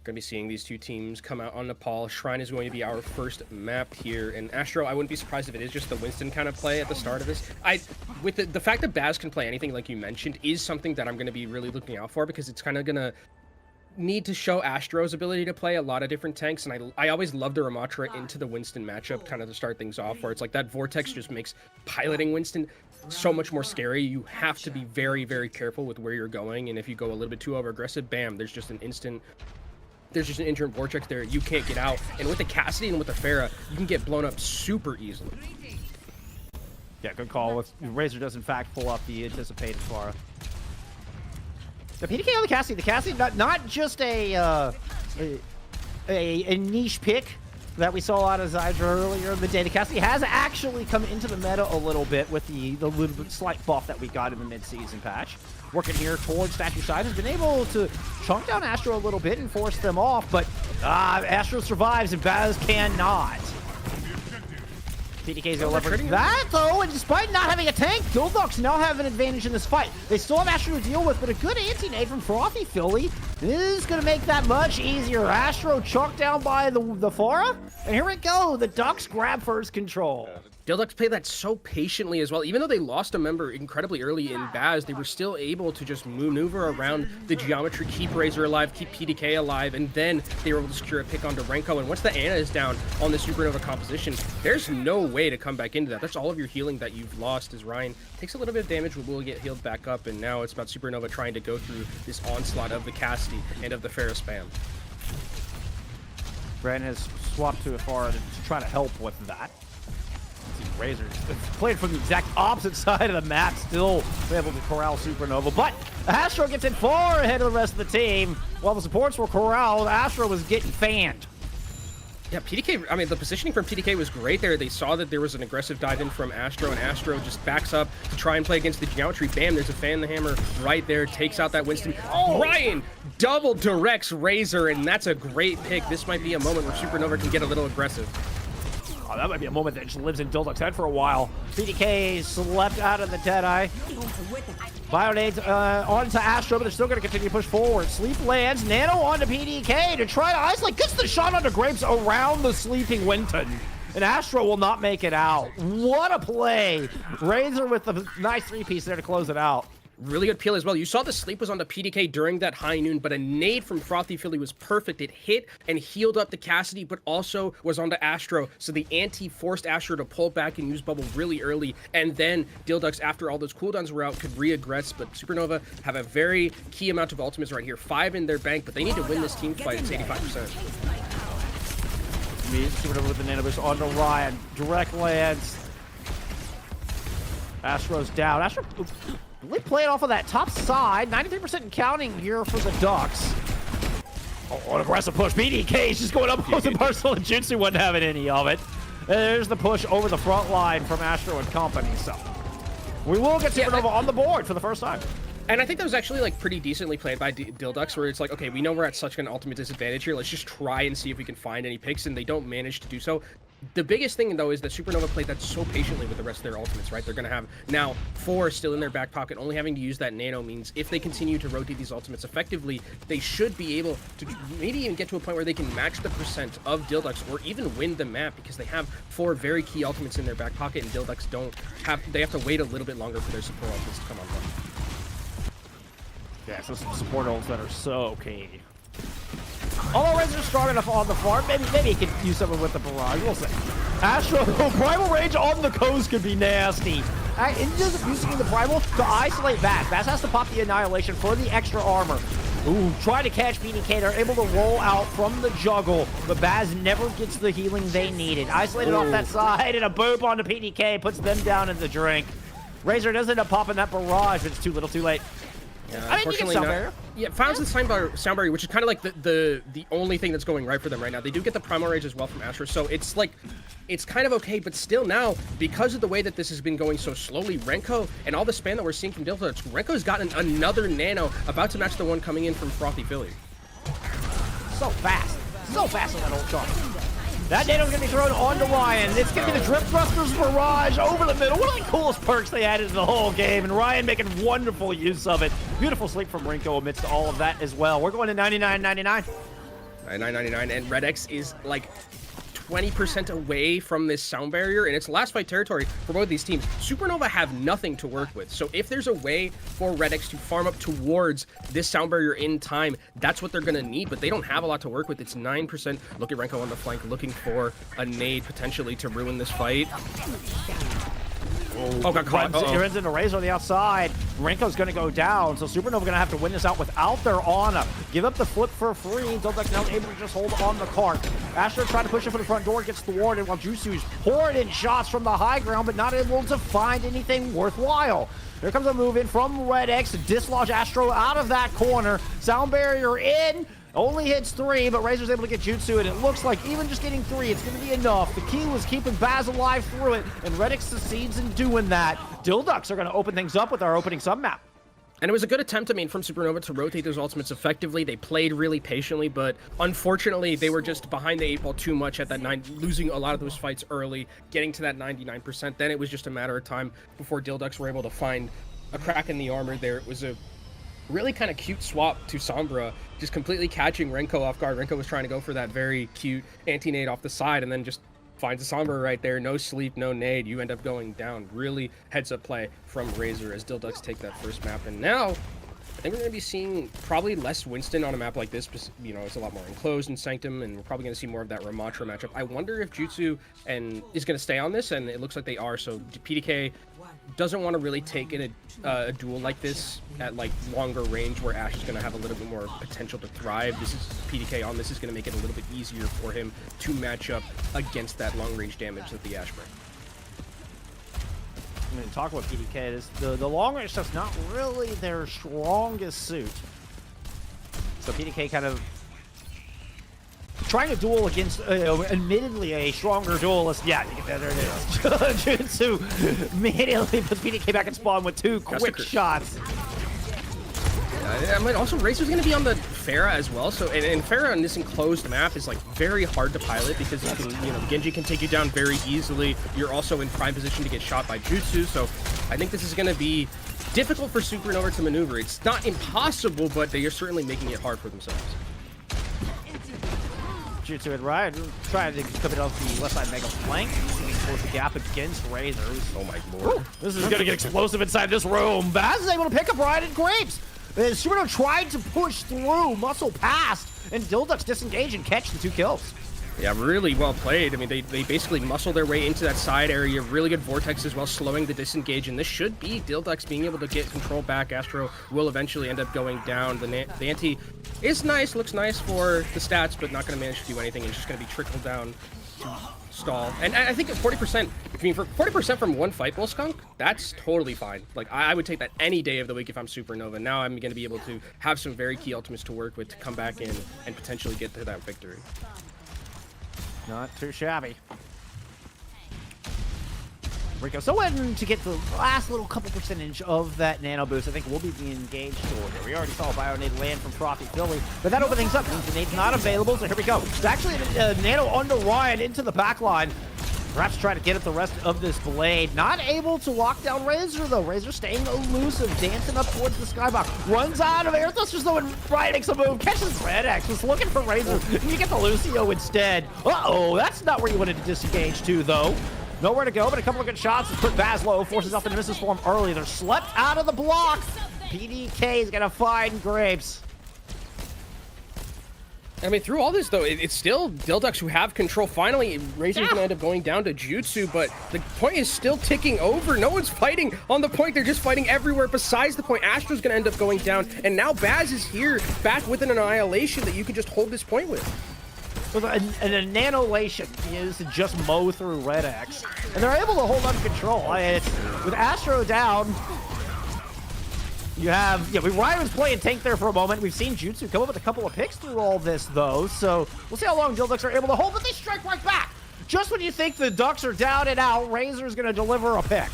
Going to be seeing these two teams come out on Nepal. Shrine is going to be our first map here. And Astro, I wouldn't be surprised if it is just the Winston kind of play at the start of this. With the fact that Baz can play anything like you mentioned is something that I'm going to be really looking out for, because it's kind of going to need to show Astro's ability to play a lot of different tanks, and I always love the Ramattra into the Winston matchup kind of to start things off, where it's like that Vortex just makes piloting Winston so much more scary. You have to be very, very careful with where you're going, and if you go a little bit too over aggressive, bam, there's just an instant Vortex there. You can't get out, and with the Cassidy and with the Pharah, you can get blown up super easily. Yeah, good call. With Razor does in fact pull up the anticipated Pharah. The PDK on the Cassidy. The Cassidy, not just a niche pick that we saw out of Zydra earlier in the day. The Cassidy has actually come into the meta a little bit with the little bit slight buff that we got in the mid-season patch. Working here towards Statue side, has been able to chunk down Astro a little bit and force them off, but Astro survives and Baz cannot. PDK's gonna leverage that, though, and despite not having a tank, Dildox now have an advantage in this fight. They still have Astro to deal with, but a good anti-nade from Frothy Philly is gonna make that much easier. Astro chucked down by the Pharah, and here we go. The Ducks grab first control. Dildox played that so patiently as well. Even though they lost a member incredibly early in Baz, they were still able to just maneuver around the geometry, keep Razor alive, keep PDK alive, and then they were able to secure a pick onto Renko. And once the Ana is down on the Supernova composition, there's no way to come back into that. That's all of your healing that you've lost as Ryan takes a little bit of damage, but will get healed back up. And now it's about Supernova trying to go through this onslaught of the Cassidy and of the Pharah spam. Brandon has swapped to a Pharah to try to help with that. Razor played from the exact opposite side of the map, still able to corral Supernova, but Astro gets in far ahead of the rest of the team. While the supports were corralled, Astro was getting fanned. Yeah, PDK, I mean, the positioning from PDK was great there. They saw that there was an aggressive dive in from Astro, and Astro just backs up to try and play against the geometry. Bam, there's a fan the hammer right there, takes out that Winston. Oh, Ryan double directs Razor, and that's a great pick. This might be a moment where Supernova can get a little aggressive. Oh, that might be a moment that just lives in Dildock's head for a while. PDK slept out of the Deadeye. Bionades onto Astro, but they're still going to continue to push forward. Sleep lands, Nano onto PDK to try to isolate. Gets the shot onto Grapes around the sleeping Winton. And Astro will not make it out. What a play. Razor with the nice three-piece there to close it out. Really good peel as well. You saw the sleep was on the PDK during that high noon, but a nade from Frothy Philly was perfect. It hit and healed up the Cassidy, but also was on the Astro. So the anti forced Astro to pull back and use bubble really early. And then Dildox, after all those cooldowns were out, could re-aggress. But Supernova have a very key amount of ultimates right here. 5 in their bank, but they need to win this team fight. It's 85%. Supernova with the nano boost onto Ryan. Direct lands. Astro's down. Astro really playing off of that top side. 93% counting here for the Ducks. Oh, an aggressive push. BDK is just going up close and personal, and Jutsu wasn't having any of it. There's the push over the front line from Astro and company. So we will get Supernova on the board for the first time. And I think that was actually like pretty decently played by Dildox, where it's like, okay, we know we're at such an ultimate disadvantage here. Let's just try and see if we can find any picks, and they don't manage to do so. The biggest thing, though, is that Supernova played that so patiently with the rest of their ultimates, right? They're going to have now 4 still in their back pocket. Only having to use that nano means if they continue to rotate these ultimates effectively, they should be able to maybe even get to a point where they can match the percent of Dildox or even win the map, because they have 4 very key ultimates in their back pocket, and Dildox don't have, they have to wait a little bit longer for their support ultimates to come online. Yeah, so some support ults that are so key. Although Razor's strong enough on the farm, maybe he could use something with the barrage. We'll see. Astro, Primal Rage on the coast could be nasty. Just using the Primal to isolate Bass. Bass has to pop the Annihilation for the extra armor. Ooh, try to catch PDK. They're able to roll out from the juggle, but Baz never gets the healing they needed. Isolated off that side, and a boop onto PDK puts them down in the drink. Razor does end up popping that barrage, but it's too little too late. I mean, you get sound barrier. Yeah, Founds and sound barrier, which is kind of like the only thing that's going right for them right now. They do get the Primal Rage as well from Astro, so it's like, it's kind of okay, but still now, because of the way that this has been going so slowly, Renko and all the spam that we're seeing from Dildox, Renko's gotten another nano, about to match the one coming in from Frothy Philly. So fast on that old shot. That nano's gonna be thrown onto Ryan. It's gonna be the Drip Thrusters barrage over the middle. One of the coolest perks they added to the whole game, and Ryan making wonderful use of it. Beautiful sleep from Renko amidst all of that as well. We're going to 99.99. 99.99, and Red X is like 20% away from this sound barrier, and it's last fight territory for both these teams. Supernova have nothing to work with, so if there's a way for Red X to farm up towards this sound barrier in time, that's what they're going to need, but they don't have a lot to work with. It's 9%. Look at Renko on the flank, looking for a nade potentially to ruin this fight. Oh, got caught. Runs into Razor on the outside. Renko's going to go down, so Supernova going to have to win this out without their Ana. Give up the flip for free. Dilduck now able to just hold on the cart. Astro trying to push it for the front door, gets thwarted while Jutsu's pouring in shots from the high ground, but not able to find anything worthwhile. Here comes a move in from Red X to dislodge Astro out of that corner. Sound barrier in. Only hits 3, but Razor's able to get Jutsu, and it looks like even just getting 3, it's going to be enough. The key was keeping Baz alive through it, and Red X succeeds in doing that. Dilducks are going to open things up with our opening sub-map. And it was a good attempt, I mean, from Supernova to rotate those ultimates effectively. They played really patiently, but unfortunately, they were just behind the 8 ball too much at that 9, losing a lot of those fights early, getting to that 99%. Then it was just a matter of time before Dilducks were able to find a crack in the armor there. It was a really kind of cute swap to Sombra, just completely catching Renko off guard. Renko was trying to go for that very cute anti-nade off the side and then just finds a Sombra right there. No sleep, no nade. You end up going down. Really heads-up play from Razor as Dilducks take that first map. And now, I think we're going to be seeing probably less Winston on a map like this. You know, it's a lot more enclosed in Sanctum, and we're probably going to see more of that Ramatra matchup. I wonder if Jutsu is going to stay on this, and it looks like they are. So PDK doesn't want to really take in a duel like this at like longer range where Ash is going to have a little bit more potential to thrive. This is PDK on this is going to make it a little bit easier for him to match up against that long range damage that the Ash brings. I mean, talk about PDK, is the long range stuff's not really their strongest suit. So PDK kind of trying to duel against, admittedly, a stronger duelist. Yeah, there it is. Jutsu immediately puts PDK back in spawn with 2 quick shots. I mean, also, Razor's going to be on the Pharah as well. So, and Pharah on this enclosed map is like very hard to pilot because you can, Genji can take you down very easily. You're also in prime position to get shot by Jutsu. So, I think this is going to be difficult for Supernova to maneuver. It's not impossible, but they are certainly making it hard for themselves. Jutsu and Ryan trying to come in off the left side mega flank. Close the gap against Razor. Oh my lord. Ooh, this is going to get explosive inside this room. Baz is able to pick up Ryan and Grapes. Supernova tried to push through, muscle past, and Dilducks disengage and catch the 2 kills. Yeah, really well played. I mean, they basically muscle their way into that side area. Really good vortex as well, slowing the disengage. And this should be Dilducks being able to get control back. Astro will eventually end up going down. The anti is nice, looks nice for the stats, but not going to manage to do anything. It's just going to be trickled down to stall. And I think at 40%, I mean, for 40% from one fight, Bull Skunk, that's totally fine. Like, I would take that any day of the week if I'm Supernova. Now I'm going to be able to have some very key ultimates to work with to come back in and potentially get to that victory. Not too shabby. Rico, so when to get the last little couple percentage of that nano boost, I think we'll be engaged toward it. We already saw a bio-nade land from Frothy Philly, but that opens things up. Means the nade's not available, so here we go. It's actually a nano under Ryan into the back line. Perhaps try to get at the rest of this blade. Not able to lock down Razor, though. Razor staying elusive, dancing up towards the skybox. Runs out of air thrusters, though, and Ryan makes a move. Catches Red X, was looking for Razor, and you get the Lucio instead. Uh-oh, that's not where you wanted to disengage to, though. Nowhere to go, but a couple of good shots has put Baz low, forces off the Nemesis form early. They're slept out of the block. PDK is going to find Grapes. I mean, through all this, though, it's still Dilducks who have control. Finally, Razor's going to end up going down to Jutsu, but the point is still ticking over. No one's fighting on the point. They're just fighting everywhere besides the point. Astro's going to end up going down, and now Baz is here, back with an annihilation that you can just hold this point with. With an annihilation is to just mow through Red X, and they're able to hold on control. With Astro down, you have, Ryan was playing tank there for a moment. We've seen Jutsu come up with a couple of picks through all this, though, so we'll see how long Dilducks are able to hold, but they strike right back. Just when you think the Ducks are down and out, Razor's going to deliver a pick.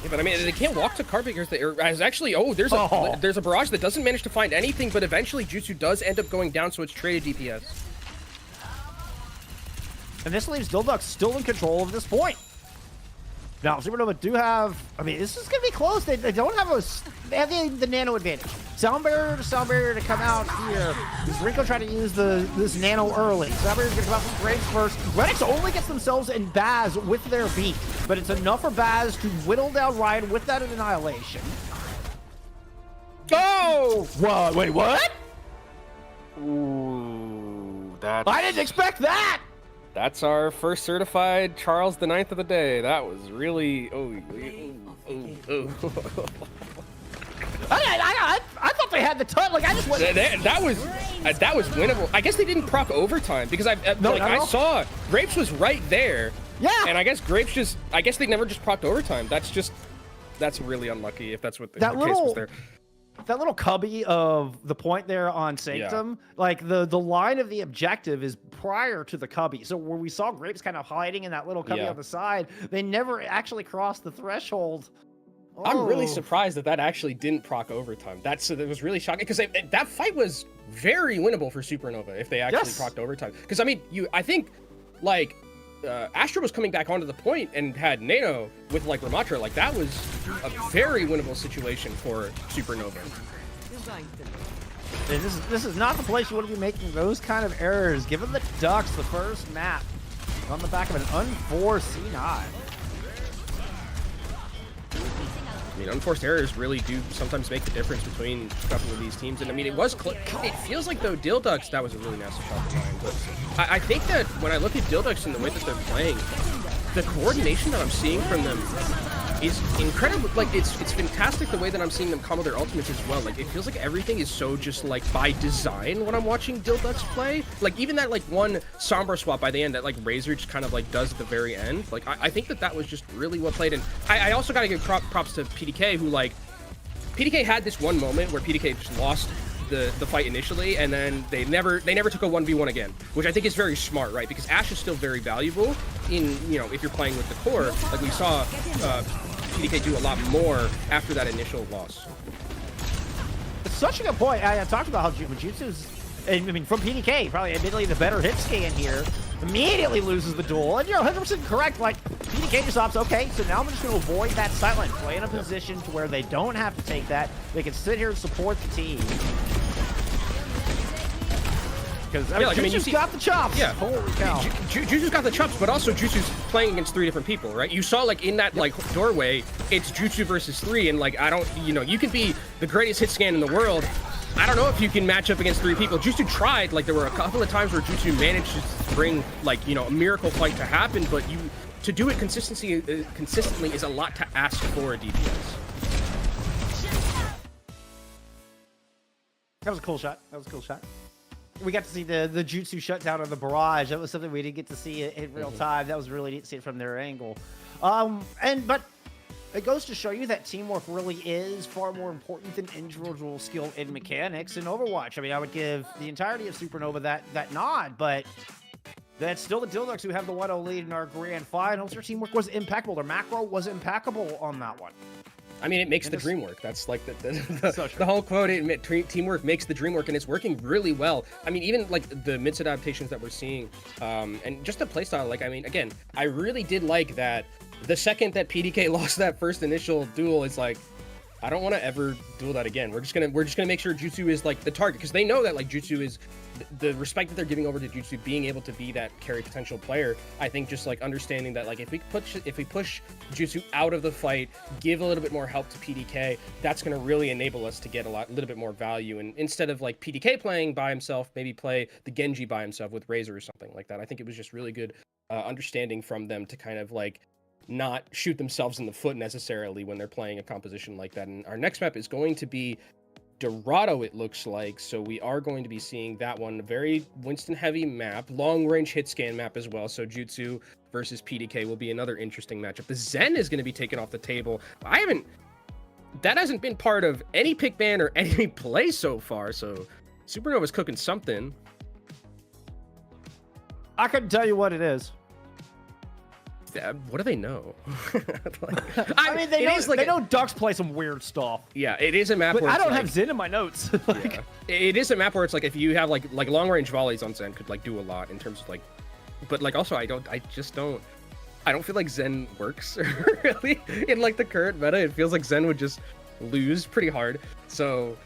Yeah, but I mean, they can't walk to card because there's actually, there's a barrage that doesn't manage to find anything, but eventually Jutsu does end up going down, so it's traded DPS. And this leaves Dilducks still in control of this point. Now, Supernova do have, I mean, this is going to be close. They don't have they have the nano advantage. Sound barrier to come out here. Is Rico trying to use this nano early? Sound barrier's gonna come out from Graves first. Renex only gets themselves and Baz with their beat, but it's enough for Baz to whittle down Ryan with that annihilation. Oh! What? Wait, what? Ooh, that's... I didn't expect that! That's our first certified Charles the Ninth of the day. That was really... I thought they had the ton. Like, I just went... That was winnable. I guess they didn't proc overtime because I saw Grapes was right there. Yeah. And I guess Grapes just... I guess they never just procced overtime. That's really unlucky if that's what the case was there. That little cubby of the point there on Sanctum, like the line of the objective is prior to the cubby. So where we saw Grapes kind of hiding in that little cubby on the side, they never actually crossed the threshold. Oh. I'm really surprised that actually didn't proc overtime. That was really shocking because that fight was very winnable for Supernova if they actually procced overtime. Because I mean, I think like Astra was coming back onto the point and had Nano with like Ramatra. Like that was a very winnable situation for Supernova. This is not the place you want to be making those kind of errors. Given the Ducks the first map on the back of an unforced C9. I mean, unforced errors really do sometimes make the difference between a couple of these teams. And I mean, it feels like though Dildux, that was a really nasty shot of mine. But I think that when I look at Dildux and the way that they're playing, the coordination that I'm seeing from them is incredible. Like it's fantastic the way that I'm seeing them combo their ultimates as well. Like it feels like everything is so just like by design when I'm watching Dildux play. Like even that like one Sombra swap by the end that like Razor just kind of like does at the very end. Like I think that was just really well played. And I also got to give props to PDK who like, PDK had this one moment where PDK just lost the fight initially, and then they never took a 1v1 again, which I think is very smart, right? Because Ashe is still very valuable in, you know, if you're playing with the core. Like we saw PDK do a lot more after that initial loss. It's such a good point. I talked about how Jutsu's, I mean, from PDK, probably admittedly the better hit scan here, immediately loses the duel. And you're 100% correct. Like, PDK just opts, okay, so now I'm just going to avoid that silent, play in a position to where they don't have to take that. They can sit here and support the team. Because, I mean, Jutsu's got the chops. Yeah. Holy cow. Jutsu's got the chops, but also Jutsu's playing against 3 different people, right? You saw, like, in that, like, doorway, it's Jutsu versus 3, and, like, you know, you can be the greatest hit scan in the world. I don't know if you can match up against 3 people. Jutsu tried, like, there were a couple of times where Jutsu managed to bring, like, you know, a miracle fight to happen, but to do it consistently is a lot to ask for a DPS. That was a cool shot. We got to see the Jutsu shutdown of the barrage. That was something we didn't get to see in real time. That was really neat to see it from their angle. But it goes to show you that teamwork really is far more important than individual skill and mechanics in Overwatch. I mean, I would give the entirety of Supernova that nod, but that's still the Dildux who have the 1-0 lead in our grand finals. Their teamwork was impeccable. Their macro was impeccable on that one. I mean, it makes the dream work. That's like the whole quote, teamwork makes the dream work, and it's working really well. I mean, even like the mid-set adaptations that we're seeing, and just the playstyle, like, I mean, again, I really did like that the second that PDK lost that first initial duel, it's like, I don't want to ever duel that again. We're just gonna make sure Jutsu is like the target, because they know that like Jutsu is the respect that they're giving over to Jutsu being able to be that carry potential player. I think just like understanding that like if we push Jutsu out of the fight, give a little bit more help to PDK, that's gonna really enable us to get a little bit more value. And instead of like PDK playing by himself, maybe play the Genji by himself with Razor or something like that. I think it was just really good understanding from them to kind of like not shoot themselves in the foot necessarily when they're playing a composition like that. And our next map is going to be Dorado, it looks like. So we are going to be seeing that one, a very Winston heavy map, long range hit scan map as well. So Jutsu versus PDK will be another interesting matchup. The Zen is going to be taken off the table. That hasn't been part of any pick ban or any play so far. So Supernova's cooking something. I couldn't tell you what it is. What do they know? I mean, they know Ducks play some weird stuff. Yeah, it is a map but where I don't have Zen in my notes. Yeah. It is a map where it's like if you have like long range volleys on Zen could like do a lot in terms of like, but like also I don't feel like Zen works really in like the current meta. It feels like Zen would just lose pretty hard. So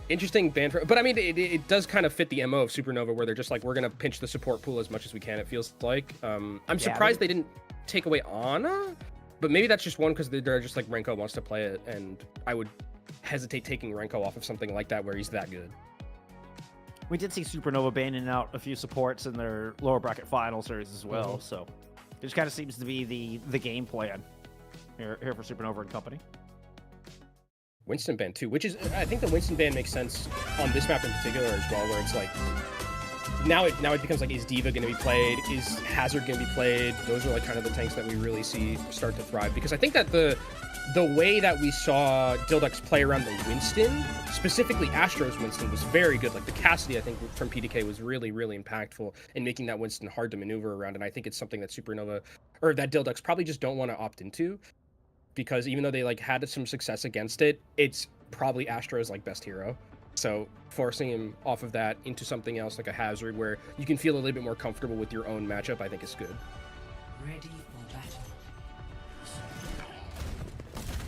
Interesting ban for, but I mean, it does kind of fit the MO of Supernova, where they're just like, we're gonna pinch the support pool as much as we can. It feels like. I'm surprised they didn't take away Ana, but maybe that's just one because they're just like Renko wants to play it, and I would hesitate taking Renko off of something like that where he's that good. We did see Supernova banning out a few supports in their lower bracket final series as well, so it just kind of seems to be the game plan here for Supernova and company. Winston ban too, which is, I think the Winston ban makes sense on this map in particular as well, where it's like now it becomes like, is Diva going to be played? Is Hazard going to be played? Those are like kind of the tanks that we really see start to thrive, because I think that the way that we saw Dildux play around the Winston, specifically Astro's Winston, was very good. Like the Cassidy, I think, from PDK was really, really impactful in making that Winston hard to maneuver around, and I think it's something that Supernova, or that Dildux probably just don't want to opt into, because even though they like had some success against it, it's probably Astro's like best hero. So forcing him off of that into something else like a Hazard, where you can feel a little bit more comfortable with your own matchup, I think is good. Ready for battle.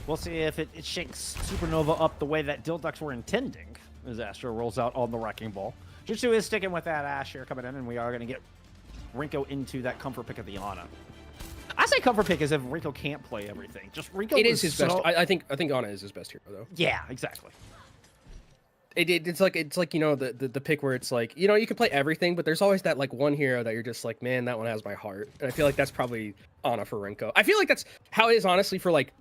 We'll see if it shakes Supernova up the way that Dildux were intending as Astro rolls out on the Wrecking Ball. Jutsu is sticking with that Ash here coming in, and we are going to get Rinko into that comfort pick of the Ana. I say comfort pick as if Rinko can't play everything. Just Rinko. It is his best. I think Ana is his best hero though. Yeah, exactly. It's like you know the pick where it's like, you know, you can play everything, but there's always that like one hero that you're just like, man, that one has my heart. And I feel like that's probably Ana for Rinko. I feel like that's how it is honestly for like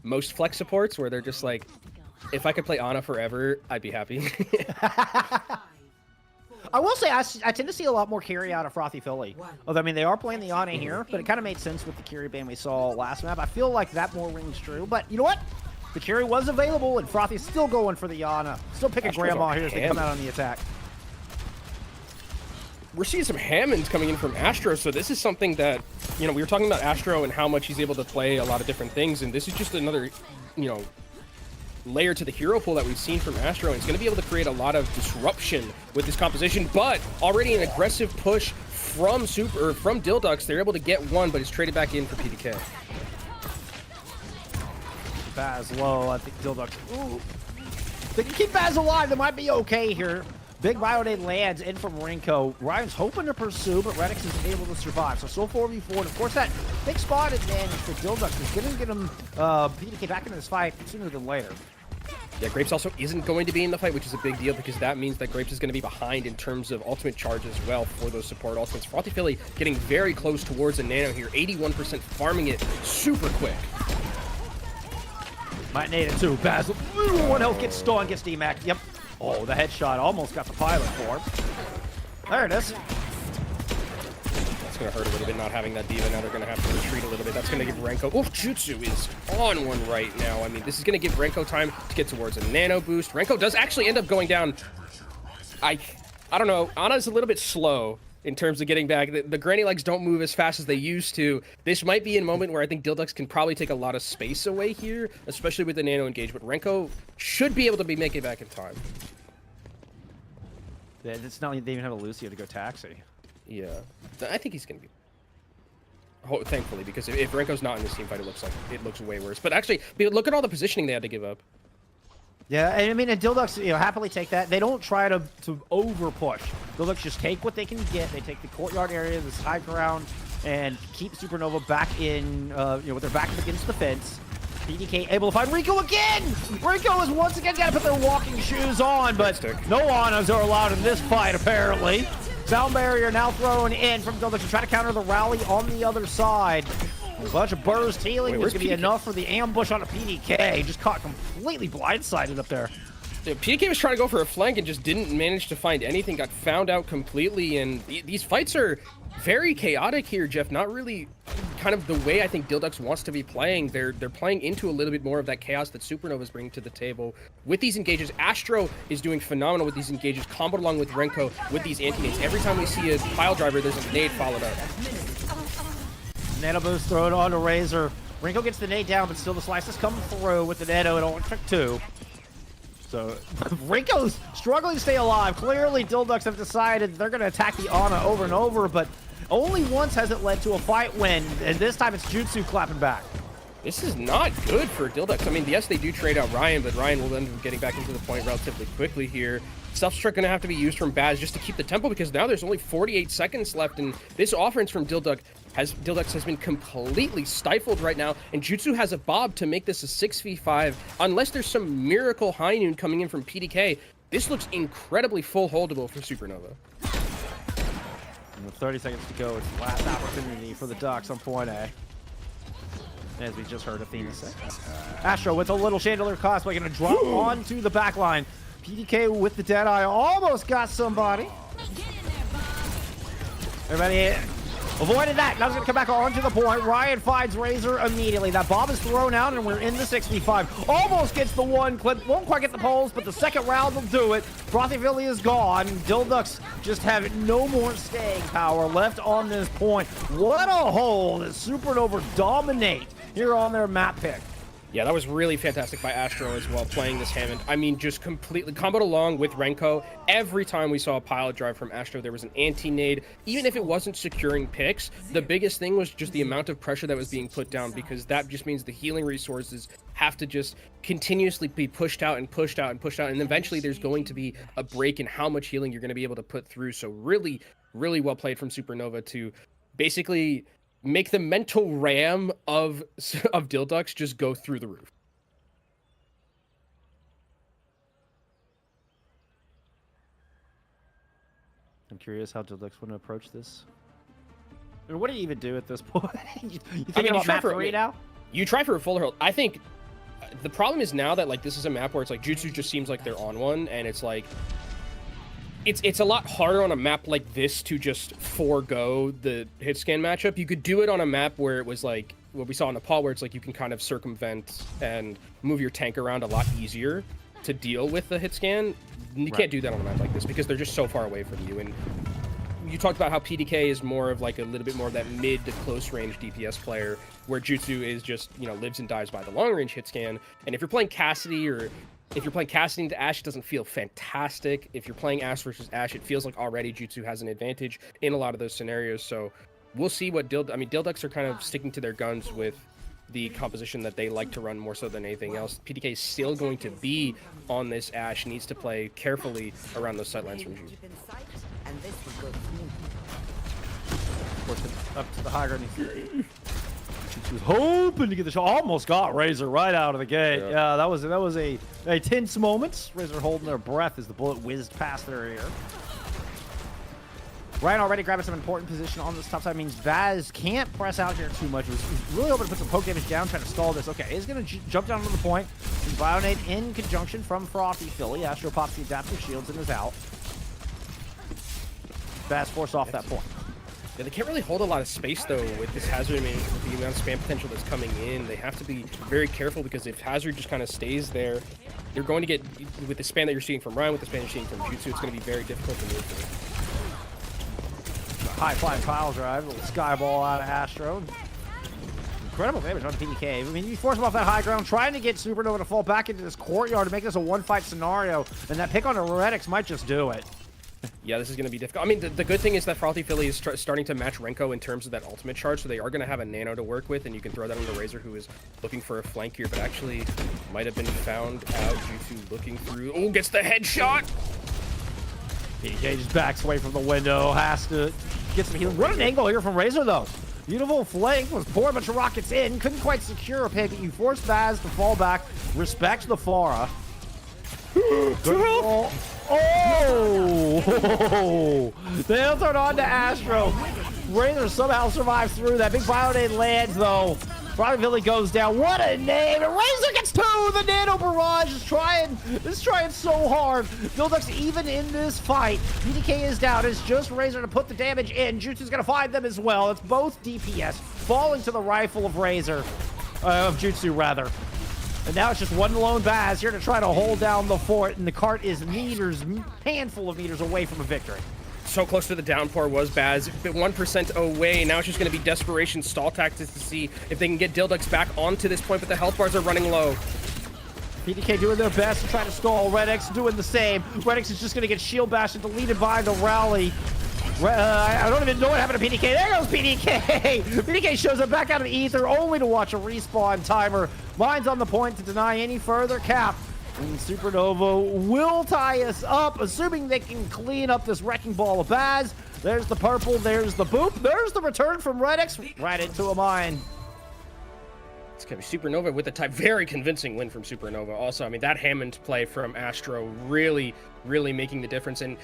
most flex supports, where they're just like, if I could play Ana forever, I'd be happy. I will say I tend to see a lot more carry out of Frothy Philly. Although, I mean, they are playing the Ana here, but it kind of made sense with the carry ban we saw last map. I feel like that more rings true, but you know what? The carry was available, and Frothy's still going for the Ana. Still picking Grandma here as they come out on the attack. We're seeing some Hammonds coming in from Astro, so this is something that, you know, we were talking about Astro and how much he's able to play a lot of different things, and this is just another, you know, layer to the hero pool that we've seen from Astro, and it's going to be able to create a lot of disruption with this composition, but already an aggressive push from Dildux. They're able to get one, but it's traded back in for PDK. Baz low, I think Dildux. Ooh. They can keep Baz alive, they might be okay here. Big Biodate lands in from Rinko. Ryan's hoping to pursue, but Redix is able to survive. So still 4v4, and of course that big spot advantage for Dildux is going to get him PDK back into this fight sooner than later. Yeah, Grapes also isn't going to be in the fight, which is a big deal, because that means that Grapes is going to be behind in terms of ultimate charge as well for those support ultimates. Frothy Philly getting very close towards a nano here, 81% farming it super quick. Might need it too. Basil, one health, gets stunned, gets DMAC. Yep. Oh, the headshot almost got the pilot for him. There it is. That's going to hurt a little bit not having that Diva. Now they're going to have to retreat a little bit. That's going to give Renko... Oh, Jutsu is on one right now. I mean, this is going to give Renko time to get towards a nano boost. Renko does actually end up going down. I don't know. Ana's a little bit slow in terms of getting back. The granny legs don't move as fast as they used to. This might be a moment where I think Dildux can probably take a lot of space away here, especially with the nano engagement. Renko should be able to be making it back in time. Yeah, it's not like they even have a Lucio to go taxi. Yeah, I think he's going to be. Thankfully, because if Renko's not in this team fight, it looks way worse. But actually, look at all the positioning they had to give up. Yeah, and I mean, and Dildux, you know, happily take that. They don't try to over push. Dildux just take what they can get. They take the courtyard area, this high ground, and keep Supernova back in, you know, with their back against the fence. PDK able to find Rinko again! Rinko is once again got to put their walking shoes on, but no Anas are allowed in this fight, apparently. Sound barrier now thrown in from Dildux to try to counter the rally on the other side. A bunch of burst healing was going to be enough for the ambush on a PDK. Just caught completely blindsided up there. Yeah, PDK was trying to go for a flank and just didn't manage to find anything. Got found out completely, and these fights are very chaotic here, Jeff. Not really kind of the way I think Dildux wants to be playing. They're playing into a little bit more of that chaos that Supernova's bringing to the table. With these engages, Astro is doing phenomenal with these engages, comboed along with Renko with these anti-nades. Every time we see a pile driver, there's a nade followed up. Nano boost thrown on to Razor. Rinko gets the nade down, but still the slices come through with the nano. It only took two. So Rinko's struggling to stay alive. Clearly, Dildux have decided they're going to attack the Ana over and over, but only once has it led to a fight win, and this time it's Jutsu clapping back. This is not good for Dildux. I mean, yes, they do trade out Ryan, but Ryan will end up getting back into the point relatively quickly here. Self-destruct going to have to be used from Baz just to keep the tempo, because now there's only 48 seconds left, and this offense from Dildux has been completely stifled right now, and Jutsu has a bob to make this a 6v5. Unless there's some miracle high noon coming in from PDK, this looks incredibly full holdable for Supernova. And with 30 seconds to go, it's the last opportunity for the Ducks on point A. As we just heard Athena say. Astro with a little chandelier cosplay going to drop onto the back line. PDK with the dead eye almost got somebody. Everybody avoided that. Now he's going to come back onto the point. Ryan finds Razor immediately. That bomb is thrown out, and we're in the 6v5. Almost gets the one clip. Won't quite get the poles, but the second round will do it. Frothy Philly is gone. Dildux just have no more staying power left on this point. What a hole that Supernova dominate here on their map pick. Yeah, that was really fantastic by Astro as well, playing this Hammond. I mean, just completely comboed along with Renko. Every time we saw a pilot drive from Astro, there was an anti-nade. Even if it wasn't securing picks, the biggest thing was just the amount of pressure that was being put down, because that just means the healing resources have to just continuously be pushed out and pushed out and pushed out. And eventually there's going to be a break in how much healing you're going to be able to put through. So really, really well played from Supernova to basically make the mental RAM of Dildux just go through the roof. I'm curious how Dildux would approach this. I mean, what do you even do at this point? you thinking about map 3 now? You try for a full hurl. I think the problem is now that like this is a map where it's like Jutsu just seems like they're on one, and it's like it's a lot harder on a map like this to just forego the hit scan matchup. You could do it on a map where it was like what we saw in Nepal, where it's like you can kind of circumvent and move your tank around a lot easier to deal with the hit scan. You can't do that on a map like this because they're just so far away from you. And you talked about how PDK is more of like a little bit more of that mid to close range DPS player, where Jutsu is just, you know, lives and dies by the long range hit scan. And if you're playing Cassidy, or if you're playing Cassidy into Ashe, it doesn't feel fantastic. If you're playing Ashe versus Ashe, it feels like already Jutsu has an advantage in a lot of those scenarios. So we'll see what Dildux are kind of sticking to their guns with the composition that they like to run more so than anything else. PDK is still going to be on this Ashe, needs to play carefully around those sightlines from Jutsu. Up to the high ground. She was hoping to get the shot. Almost got Razor right out of the gate. Yeah, that was a tense moment. Razor holding their breath as the bullet whizzed past their ear. Ryan already grabbing some important position on this top side. Means Baz can't press out here too much. He's really hoping to put some poke damage down, trying to stall this. Okay, he's going to jump down to the point. Bionade in conjunction from Frothy Philly. Astro pops the adaptive shields and is out. Baz forced off that point. Yeah, they can't really hold a lot of space, though, with this Hazard. I mean, with the amount of spam potential that's coming in, they have to be very careful, because if Hazard just kind of stays there, they're going to get, with the spam that you're seeing from Ryan, with the spam you're seeing from Jutsu, it's going to be very difficult to move through. High-flying pile drive, a little sky ball out of Astro. Incredible damage on PDK. I mean, you force him off that high ground, trying to get Supernova to fall back into this courtyard to make this a one-fight scenario, and that pick on the Heretics might just do it. Yeah, this is going to be difficult. I mean, the good thing is that Frothy Philly is starting to match Renko in terms of that ultimate charge, so they are going to have a nano to work with, and you can throw that on the Razor, who is looking for a flank here, but actually might have been found out due to looking through. Oh, gets the headshot! PDK just backs away from the window, has to get some healing. What an angle here from Razor, though. Beautiful flank, was pouring a bunch of rockets in, couldn't quite secure a pick, but you force Baz to fall back, respect the Pharah. Oh! They'll turn on to Astro. Razor somehow survives through that. Big Bionade lands, though. Frothy Philly goes down. What a name! And Razor gets two! The Nano Barrage is trying so hard. Dildux even in this fight. PDK is down. It's just Razor to put the damage in. Jutsu's gonna find them as well. It's both DPS falling to the rifle of Razor. Of Jutsu, rather. And now it's just one lone Baz here to try to hold down the fort, and the cart is meters, handful of meters away from a victory. So close to the downpour was Baz, but 1% away. Now it's just going to be desperation stall tactics to see if they can get Dildux back onto this point, but the health bars are running low. PDK doing their best to try to stall. Redx doing the same. Redx is just going to get shield bashed and deleted by the rally. I don't even know what happened to PDK. There goes PDK. PDK shows up back out of the ether only to watch a respawn timer. Mine's on the point to deny any further cap. And Supernova will tie us up, assuming they can clean up this wrecking ball of Baz. There's the purple, there's the boop, there's the return from Redix, right into a mine. It's going to be Supernova with a very convincing win from Supernova. Also, I mean, that Hammond play from Astro really making the difference. And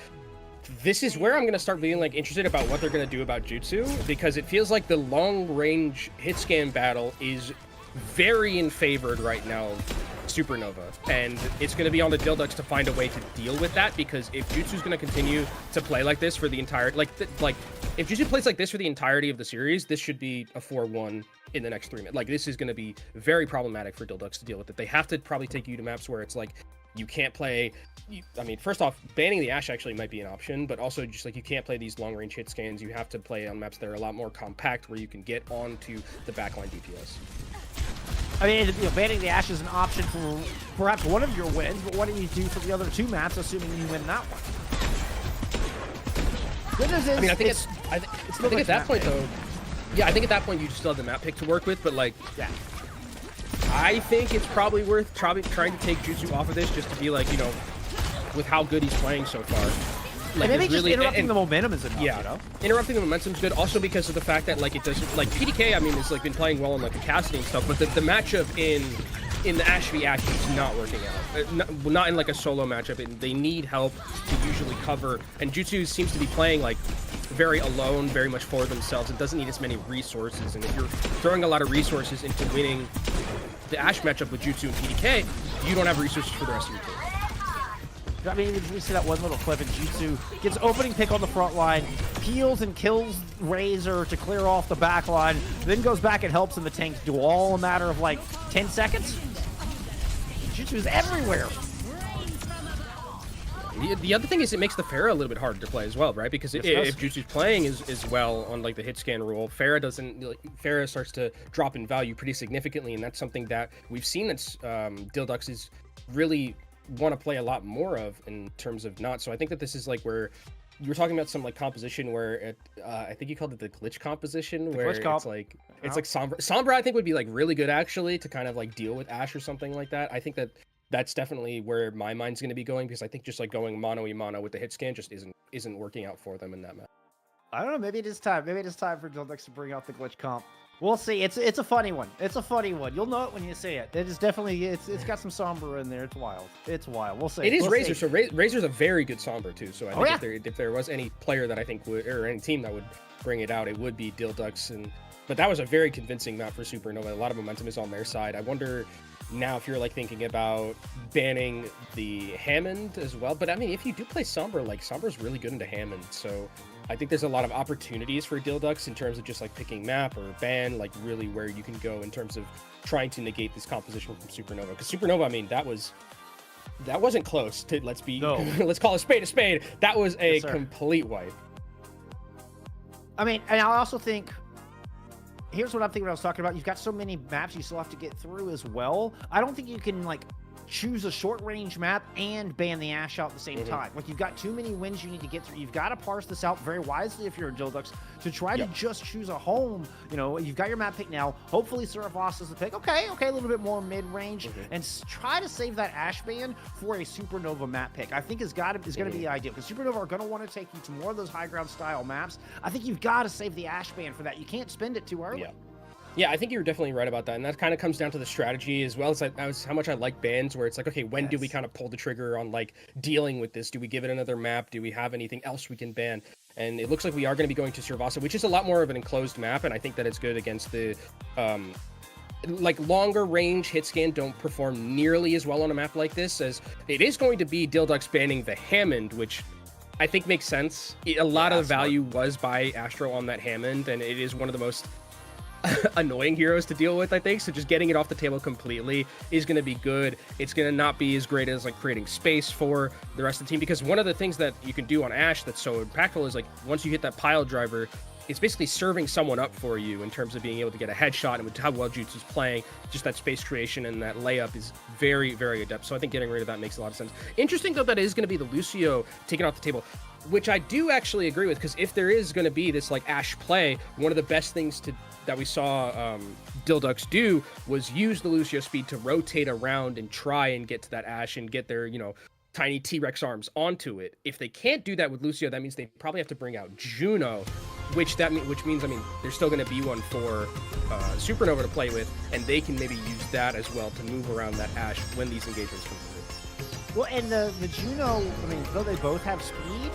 this is where I'm going to start being like interested about what they're going to do about Jutsu, because it feels like the long-range hit scan battle is very in favored right now of Supernova, and it's going to be on the Dilducks to find a way to deal with that, because if Jutsu's going to continue to play like this for the entire if Jutsu plays like this for the entirety of the series, this should be a 4-1 in the next 3 minutes. Like, this is going to be very problematic for Dilducks to deal with it. They have to probably take you to maps where it's like you can't play. I mean, first off, banning the Ashe actually might be an option, but also just like you can't play these long-range hit scans. You have to play on maps that are a lot more compact, where you can get onto the backline DPS. I mean, you know, banning the Ashe is an option for perhaps one of your wins, but what do you do for the other 2 maps, assuming you win that one? Goodness is, I mean, I think I think at that point, though, yeah, I think at that point you just still have the map pick to work with, but like, yeah, I think it's probably worth trying to take Jutsu off of this, just to be like, you know, with how good he's playing so far. Like, and maybe just really, interrupting the momentum is enough, yeah, you know? Interrupting the momentum is good, also because of the fact that, like, it doesn't, like, PDK, I mean, has, like, been playing well on, like, the casting and stuff, but the matchup in the Ashe v Ashe is not working out. Not in, like, a solo matchup. They need help to usually cover, and Jutsu seems to be playing, like, very alone, very much for themselves, and doesn't need as many resources, and if you're throwing a lot of resources into winning the Ashe matchup with Jutsu and PDK, you don't have resources for the rest of your team. I mean, we see that one little clip, and Jutsu gets opening pick on the front line, peels and kills Razor to clear off the back line, then goes back and helps in the tank do all a matter of like 10 seconds. Jutsu's everywhere. The other thing is it makes the Pharah a little bit harder to play as well, right? Because if Jutsu's playing as well on like the hit scan rule, Pharah starts to drop in value pretty significantly, and that's something that we've seen that's Dilducks is really want to play a lot more of in terms of not. So I think that this is like where you were talking about some like composition where it, I think you called it the glitch composition, where it's like Sombra I think would be like really good actually to kind of like deal with Ashe or something like that. I think that that's definitely where my mind's going to be going, because I think just like going mono-y-mono with the hit scan just isn't working out for them in that map. I don't know, maybe it is time. Maybe it is time for Dilducks to bring out the glitch comp. We'll see. It's a funny one. It's a funny one. You'll know it when you see it. It is definitely, it's got some Sombra in there. It's wild. It's wild. We'll see. It is Razor, see. so Razor's a very good Sombra too. So I think if there was any player that I think would, or any team that would bring it out, it would be Dilducks. But that was a very convincing map for Supernova. A lot of momentum is on their side. I wonder now if you're like thinking about banning the Hammond as well. But I mean, if you do play Sombra, like Sombra's really good into Hammond, so I think there's a lot of opportunities for Dilducks in terms of just like picking map or ban, like really where you can go in terms of trying to negate this composition from Supernova. Because Supernova, I mean, that wasn't close to, let's call a spade a spade. That was a complete wipe. I mean, and I also think, here's what I'm thinking when I was talking about. You've got so many maps you still have to get through as well. I don't think you can like choose a short range map and ban the Ashe out at the same time. Like, you've got too many wins you need to get through. You've got to parse this out very wisely if you're a Dilducks to try to just choose a home. You know, you've got your map pick now. Hopefully Seraph is the pick. Okay, a little bit more mid-range, and try to save that Ashe ban for a Supernova map pick. I think is going to be ideal, because Supernova are going to want to take you to more of those high ground style maps. I think you've got to save the Ashe ban for that. You can't spend it too early. Yeah, I think you're definitely right about that, and that kind of comes down to the strategy as well as how much I like bans, where it's like, okay, when do we kind of pull the trigger on like dealing with this? Do we give it another map? Do we have anything else we can ban? And it looks like we are going to be going to Servasa, which is a lot more of an enclosed map, and I think that it's good against the like longer range hit scan don't perform nearly as well on a map like this, as it is going to be Dilducks banning the Hammond, which I think makes sense. A lot of the value was by Astro on that Hammond, and it is one of the most annoying heroes to deal with, I think. So just getting it off the table completely is going to be good. It's going to not be as great as like creating space for the rest of the team, because one of the things that you can do on Ashe that's so impactful is like once you hit that pile driver, it's basically serving someone up for you in terms of being able to get a headshot, and with how well Jutsu's playing, just that space creation and that layup is very, very adept. So I think getting rid of that makes a lot of sense. Interesting though that it is going to be the Lucio taken off the table. which I do actually agree with, because if there is going to be this like Ashe play, one of the best things that we saw Dildux do was use the Lucio speed to rotate around and try and get to that Ashe and get their, you know, tiny T-Rex arms onto it. If they can't do that with Lucio, that means they probably have to bring out Juno, which means, I mean, there's still going to be one for Supernova to play with, and they can maybe use that as well to move around that Ashe when these engagements come through. Well, and the Juno, I mean, though they both have speed,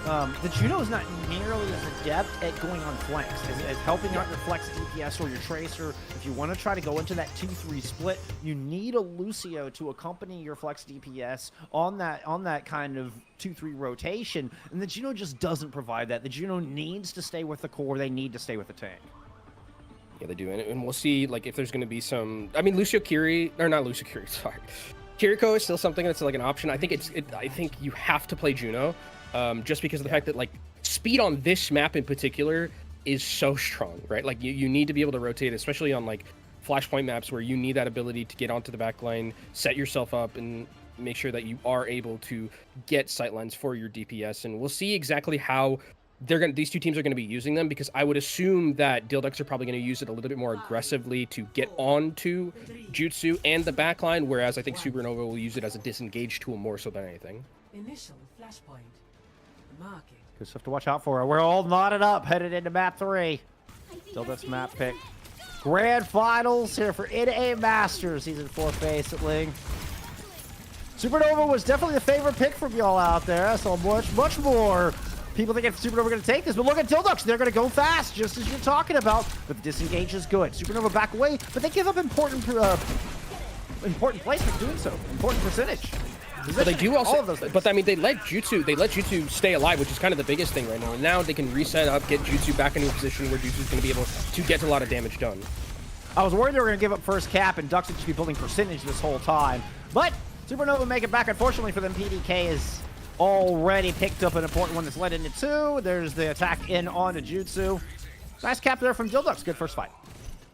the Juno is not nearly as adept at going on flanks, as helping out your flex DPS or your tracer. If you want to try to go into that 2-3 split, you need a Lucio to accompany your flex DPS on that kind of 2-3 rotation, and the Juno just doesn't provide that. The Juno needs to stay with the core. They need to stay with the tank. Yeah, they do, and we'll see like if there's going to be some. I mean, sorry. Kiriko is still something that's like an option. I think I think you have to play Juno, just because of the fact that like speed on this map in particular is so strong, right? Like you need to be able to rotate, especially on like flashpoint maps where you need that ability to get onto the back line, set yourself up, and make sure that you are able to get sightlines for your DPS. And we'll see exactly how these two teams are going to be using them, because I would assume that Dildux are probably going to use it a little bit more aggressively to get onto Jutsu and the backline, whereas I think Supernova will use it as a disengage tool more so than anything. Initial flashpoint. Marking. Good stuff to watch out for. We're all knotted up, headed into map 3. Dildux map pick. Grand finals here for NA Masters Season 4 FACEIT League. Supernova was definitely the favorite pick from y'all out there. I saw much more people think if Supernova going to take this, but look at Dildux. They're going to go fast, just as you're talking about. But the disengage is good. Supernova back away, but they give up important placement doing so. Important percentage. But they do also, but I mean, they let Jutsu stay alive, which is kind of the biggest thing right now. And now they can reset up, get Jutsu back into a position where Jutsu's going to be able to get a lot of damage done. I was worried they were going to give up first cap, and Dux would just be building percentage this whole time. But Supernova make it back. Unfortunately for them, PDK is already picked up an important one that's led into 2. There's the attack in onto Jutsu. Nice cap there from Dildux. Good first fight.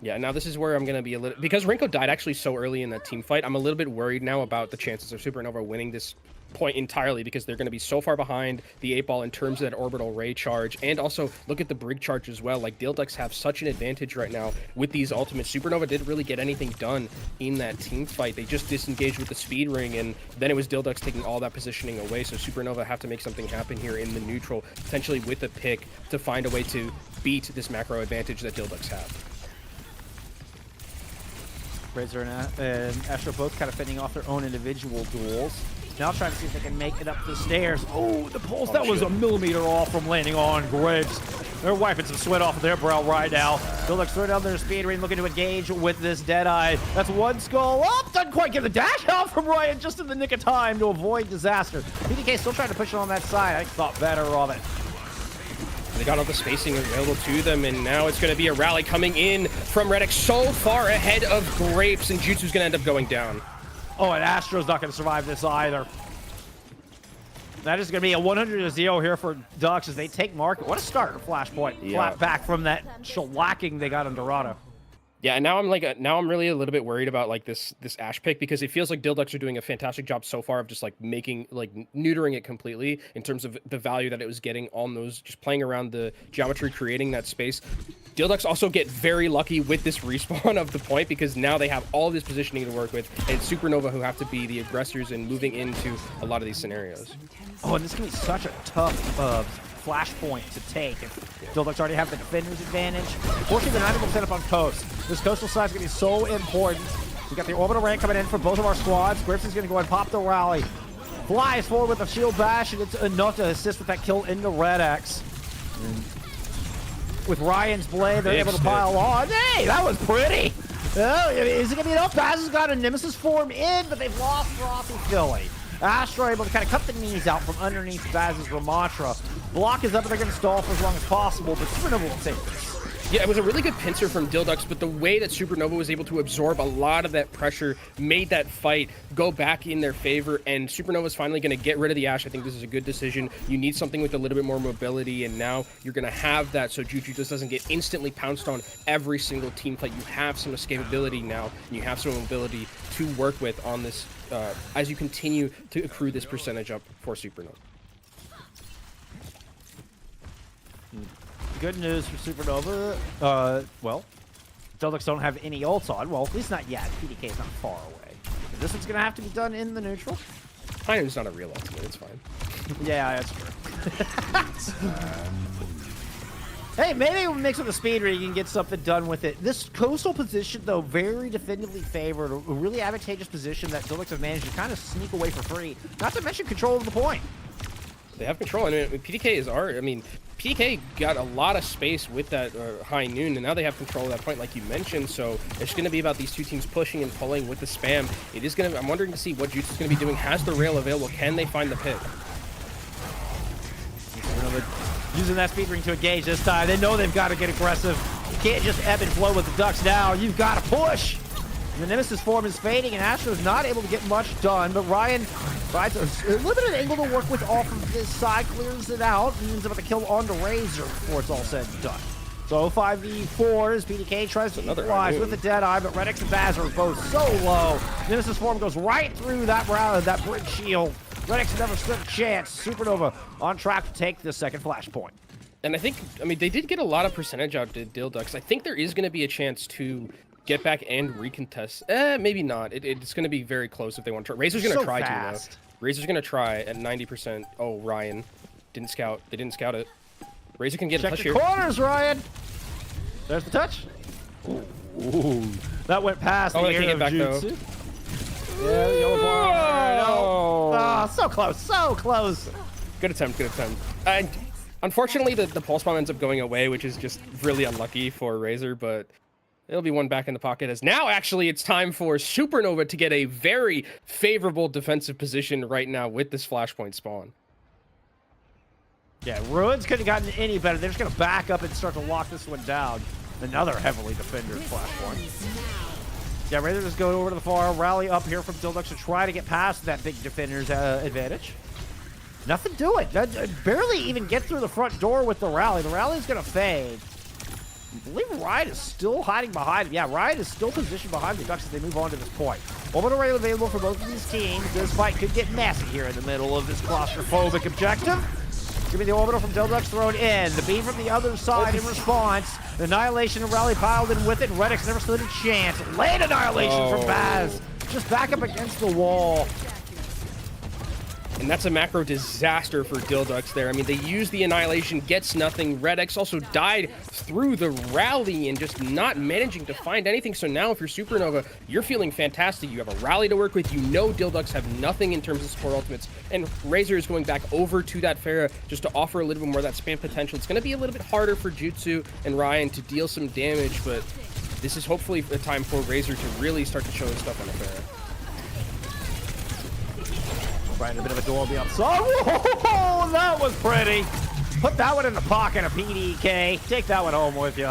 Yeah, now this is where I'm going to be a little... Because Rinko died actually so early in that team fight, I'm a little bit worried now about the chances of Supernova winning this point entirely, because they're going to be so far behind the 8-ball in terms of that orbital ray charge. And also, look at the brig charge as well. Like, Dildux have such an advantage right now with these ultimates. Supernova didn't really get anything done in that team fight. They just disengaged with the speed ring, and then it was Dildux taking all that positioning away. So Supernova have to make something happen here in the neutral, potentially with a pick, to find a way to beat this macro advantage that Dildux have. Razor and Astro both kind of fending off their own individual duels. Now trying to see if they can make it up the stairs. Oh, the pulse, that was a millimeter off from landing on Grapes. They're wiping some sweat off of their brow right now. Dildux throw down their speed ring, looking to engage with this Deadeye. That's one skull up. Doesn't quite get the dash out from Ryan just in the nick of time to avoid disaster. PDK still trying to push it on that side. I thought better of it. They got all the spacing available to them, and now it's going to be a rally coming in from Reddick so far ahead of Grapes, and Jutsu's going to end up going down. Oh, and Astro's not going to survive this either. That is going to be a 100-0 here for Dux as they take market. What a start, Flashpoint. Yeah. Flat back from that shellacking they got on Dorado. Yeah, and now I'm really a little bit worried about like this Ashe pick, because it feels like Dildux are doing a fantastic job so far of just like neutering it completely in terms of the value that it was getting on those, just playing around the geometry, creating that space. Dildux also get very lucky with this respawn of the point, because now they have all this positioning to work with, and it's Supernova who have to be the aggressors and moving into a lot of these scenarios. Oh, and this can be such a tough flashpoint to take. Dildux already have the defender's advantage. Unfortunately, they're not able to set up on coast. This coastal side is going to be so important. We got the orbital rank coming in for both of our squads. Griff's is going to go and pop the rally. Flies forward with a shield bash, and it's enough to assist with that kill into Red X. With Ryan's blade, they're able to pile on. Hey, that was pretty. Oh, is it going to be enough? Baz has got a Nemesis form in, but they've lost Frothy Philly. Astro able to kind of cut the knees out from underneath Baz's Ramatra. Block is up, and they're going to stall for as long as possible, but Supernova will take this. Yeah, it was a really good pincer from Dildux, but the way that Supernova was able to absorb a lot of that pressure made that fight go back in their favor, and Supernova's finally going to get rid of the Ashe. I think this is a good decision. You need something with a little bit more mobility, and now you're going to have that so Juju just doesn't get instantly pounced on every single team fight. You have some escapability now, and you have some mobility to work with on this as you continue to accrue this percentage up for Supernova. Good news for Supernova. Well, Delux don't have any ults on. Well, at least not yet. PDK is not far away. This one's going to have to be done in the neutral. High noon's not a real ultimate. It's fine. Yeah, that's true. Hey, maybe we'll mix with the speed where you can get something done with it. This coastal position, though, very definitively favored. A really advantageous position that Delux have managed to kind of sneak away for free. Not to mention control of the point. They have control. I mean, PDK is art. I mean, PDK got a lot of space with that high noon, and now they have control of that point, like you mentioned. So it's going to be about these two teams pushing and pulling with the spam. It is going to. I'm wondering to see what Jutsu is going to be doing. Has the rail available? Can they find the pick? Using that speed ring to engage this time. They know they've got to get aggressive. You can't just ebb and flow with the Ducks now. You've got to push. The Nemesis form is fading, and Astro's not able to get much done, but Ryan finds a limited angle to work with off of this side, clears it out, and ends up with a kill onto Razor before it's all said and done. So 5v4 as PDK tries to equalize with the Deadeye, but Redix and Baz are both so low. Nemesis form goes right through that bridge shield. Redix never stood a chance. Supernova on track to take the second flashpoint. And I mean, they did get a lot of percentage out to Dilducks. I think there is going to be a chance to get back and recontest. Maybe not. It's going to be very close if they want to try. Razor's going to try to, though. Razor's going to try at 90%. Oh, Ryan didn't scout. They didn't scout it. Razor can get a touch here. Check your corners, Ryan. There's the touch. Ooh. That went past the air of Jutsu. Yeah, the yellow bar. No. Oh, so close, so close. Good attempt, good attempt. And unfortunately, the pulse bomb ends up going away, which is just really unlucky for Razor, but it'll be one back in the pocket. As now, actually, it's time for Supernova to get a very favorable defensive position right now with this flashpoint spawn. Yeah, Ruins couldn't have gotten any better. They're just going to back up and start to lock this one down. Another heavily defended flashpoint. Yeah, Razor just go over to the far, rally up here from Dilducks to try to get past that big defender's advantage. Nothing to it. Barely even get through the front door with the rally. The rally's going to fade. I believe Riot is still hiding behind him. Yeah, Riot is still positioned behind the Ducks as they move on to this point. Orbital rail available for both of these teams. This fight could get messy here in the middle of this claustrophobic objective. Give me the orbital from Dilducks thrown in. The beam from the other side in response. The Annihilation and Rally piled in with it. Redix never stood a chance. Late Annihilation from Baz. Just back up against the wall. And that's a macro disaster for Dilducks there. I mean, they use the Annihilation, gets nothing. Redx also died through the rally and just not managing to find anything. So now if you're Supernova, you're feeling fantastic. You have a rally to work with. You know Dilducks have nothing in terms of support ultimates. And Razor is going back over to that Pharah just to offer a little bit more of that spam potential. It's going to be a little bit harder for Jutsu and Ryan to deal some damage, but this is hopefully a time for Razor to really start to show his stuff on the Pharah. Trying a bit of a door be upside. Whoa, that was pretty. Put that one in the pocket of PDK. Take that one home with you.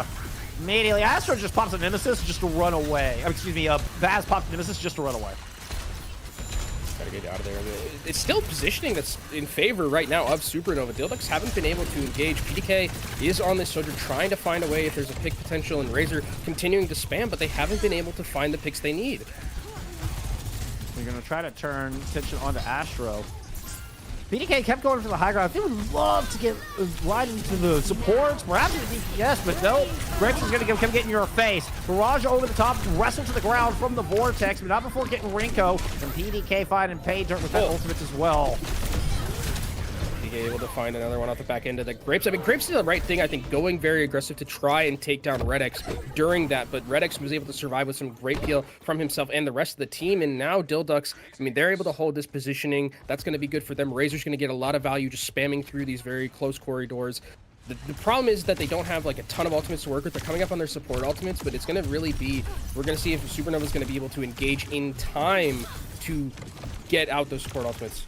Immediately, Astro just pops a Nemesis just to run away. Excuse me, Baz pops a Nemesis just to run away. Gotta get out of there. It's still positioning that's in favor right now of Supernova. Dilducks haven't been able to engage. PDK is on this soldier trying to find a way if there's a pick potential, and Razor continuing to spam, but they haven't been able to find the picks they need. They're going to try to turn attention onto Astro. PDK kept going for the high ground. They would love to get right into the supports, perhaps the DPS, but no. Gretchen's going to come get in your face. Barrage over the top, wrestle to the ground from the Vortex, but not before getting Rinko. And PDK finding pay dirt with that ultimate as well. Able to find another one off the back end of the Grapes. I mean, Grapes did the right thing, I think, going very aggressive to try and take down Redx during that, but Redx was able to survive with some great peel from himself and the rest of the team, and now Dilducks, I mean, they're able to hold this positioning. That's going to be good for them. Razor's going to get a lot of value just spamming through these very close corridors. The problem is that they don't have like a ton of ultimates to work with. They're coming up on their support ultimates, but it's going to really be, we're going to see if Supernova is going to be able to engage in time to get out those support ultimates.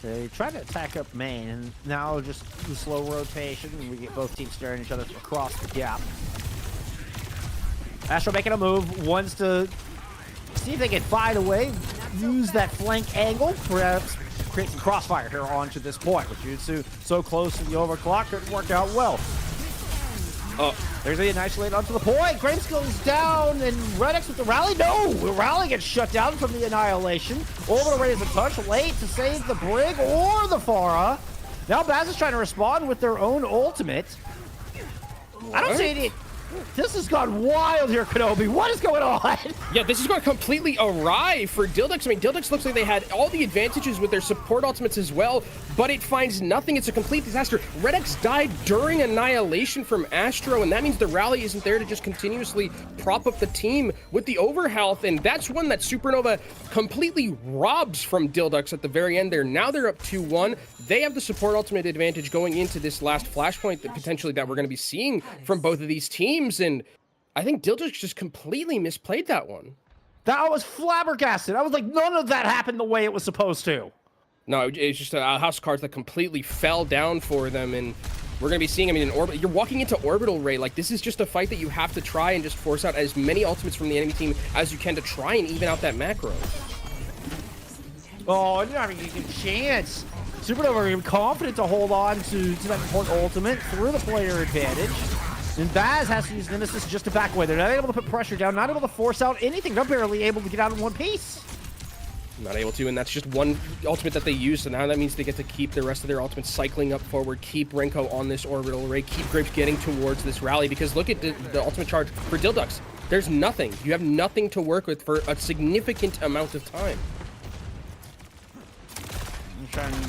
They try to attack up main, and now just the slow rotation, and we get both teams staring at each other across the gap. Astro making a move, wants to see if they can find a way, use that flank angle, perhaps create some crossfire here onto this point. With Jutsu so close to the overclock, couldn't work out well. There's the Annihilate onto the point. Grapes goes down, and Redx with the rally. No! The rally gets shut down from the Annihilation. Orbital Ray is a touch late to save the Brig or the Pharah. Now Baz is trying to respond with their own ultimate. I don't see any... This has gone wild here, Kenobi. What is going on? Yeah, this is going completely awry for Dildux. I mean, Dildux looks like they had all the advantages with their support ultimates as well, but it finds nothing. It's a complete disaster. Redex died during Annihilation from Astro, and that means the rally isn't there to just continuously prop up the team with the overhealth, and that's one that Supernova completely robs from Dildux at the very end there. Now they're up 2-1. They have the support ultimate advantage going into this last flashpoint that potentially that we're going to be seeing from both of these teams, and I think Dildux just completely misplayed that one. That was flabbergasted. I was like, none of that happened the way it was supposed to. No, it's just a house of cards that completely fell down for them, and we're going to be seeing, I mean, you're walking into Orbital Ray. Like, this is just a fight that you have to try and just force out as many ultimates from the enemy team as you can to try and even out that macro. Oh, I didn't have a good chance. Supernova are confident to hold on to that support ultimate through the player advantage. And Baz has to use Nemesis just to back away. They're not able to put pressure down, not able to force out anything. They're barely able to get out in one piece. Not able to, and that's just one ultimate that they use, so now that means they get to keep the rest of their ultimates cycling up forward, keep Renko on this orbital array, keep Grapes getting towards this rally, because look at the ultimate charge for Dildux. There's nothing. You have nothing to work with for a significant amount of time. I'm trying to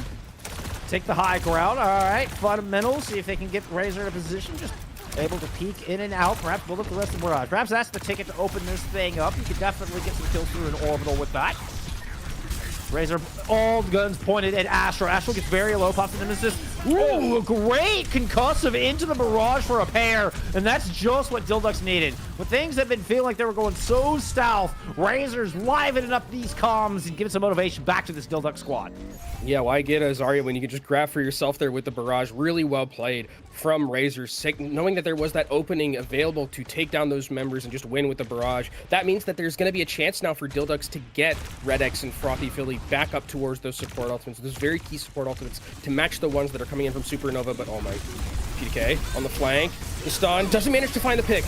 take the high ground. All right, fundamentals, see if they can get Razor in a position, just able to peek in and out, perhaps build up the rest of the barrage. Perhaps that's the ticket to open this thing up. You could definitely get some kills through an orbital with that. Razor, all guns pointed at Astro. Astro gets very low, pops the Nemesis. Ooh, a great concussive into the barrage for a pair, and that's just what Dildux needed. When things have been feeling like they were going so stealth, Razor's livening up these comms and giving some motivation back to this Dildux squad. Yeah, why get a Zarya when you can just grab for yourself there with the barrage? Really well played from Razor, knowing that there was that opening available to take down those members and just win with the barrage. That means that there's going to be a chance now for Dildux to get Redex and Frothy Philly back up towards those support ultimates, those very key support ultimates to match the ones that are coming in from Supernova. But oh my, PDK on the flank, the stun, doesn't manage to find the pick.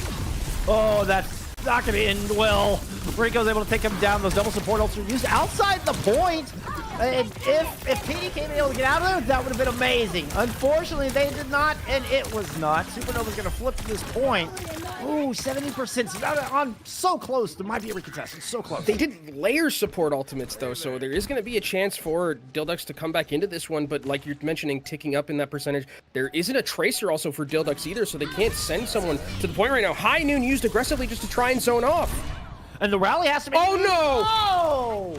Oh, that's not going to end well. Rico's able to take him down. Those double support ults are used outside the point. And if PDK had been able to get out of there, that would have been amazing. Unfortunately, they did not, and it was not. Supernova's going to flip to this point. Ooh, 70%. So, so close. There might be a recontest. So close. They did layer support ultimates, though, so there is going to be a chance for Dildux to come back into this one. But like you're mentioning, ticking up in that percentage, there isn't a tracer also for Dildux either, so they can't send someone to the point right now. High Noon used aggressively just to try and zone off. And the rally has to be... Oh, no! Oh!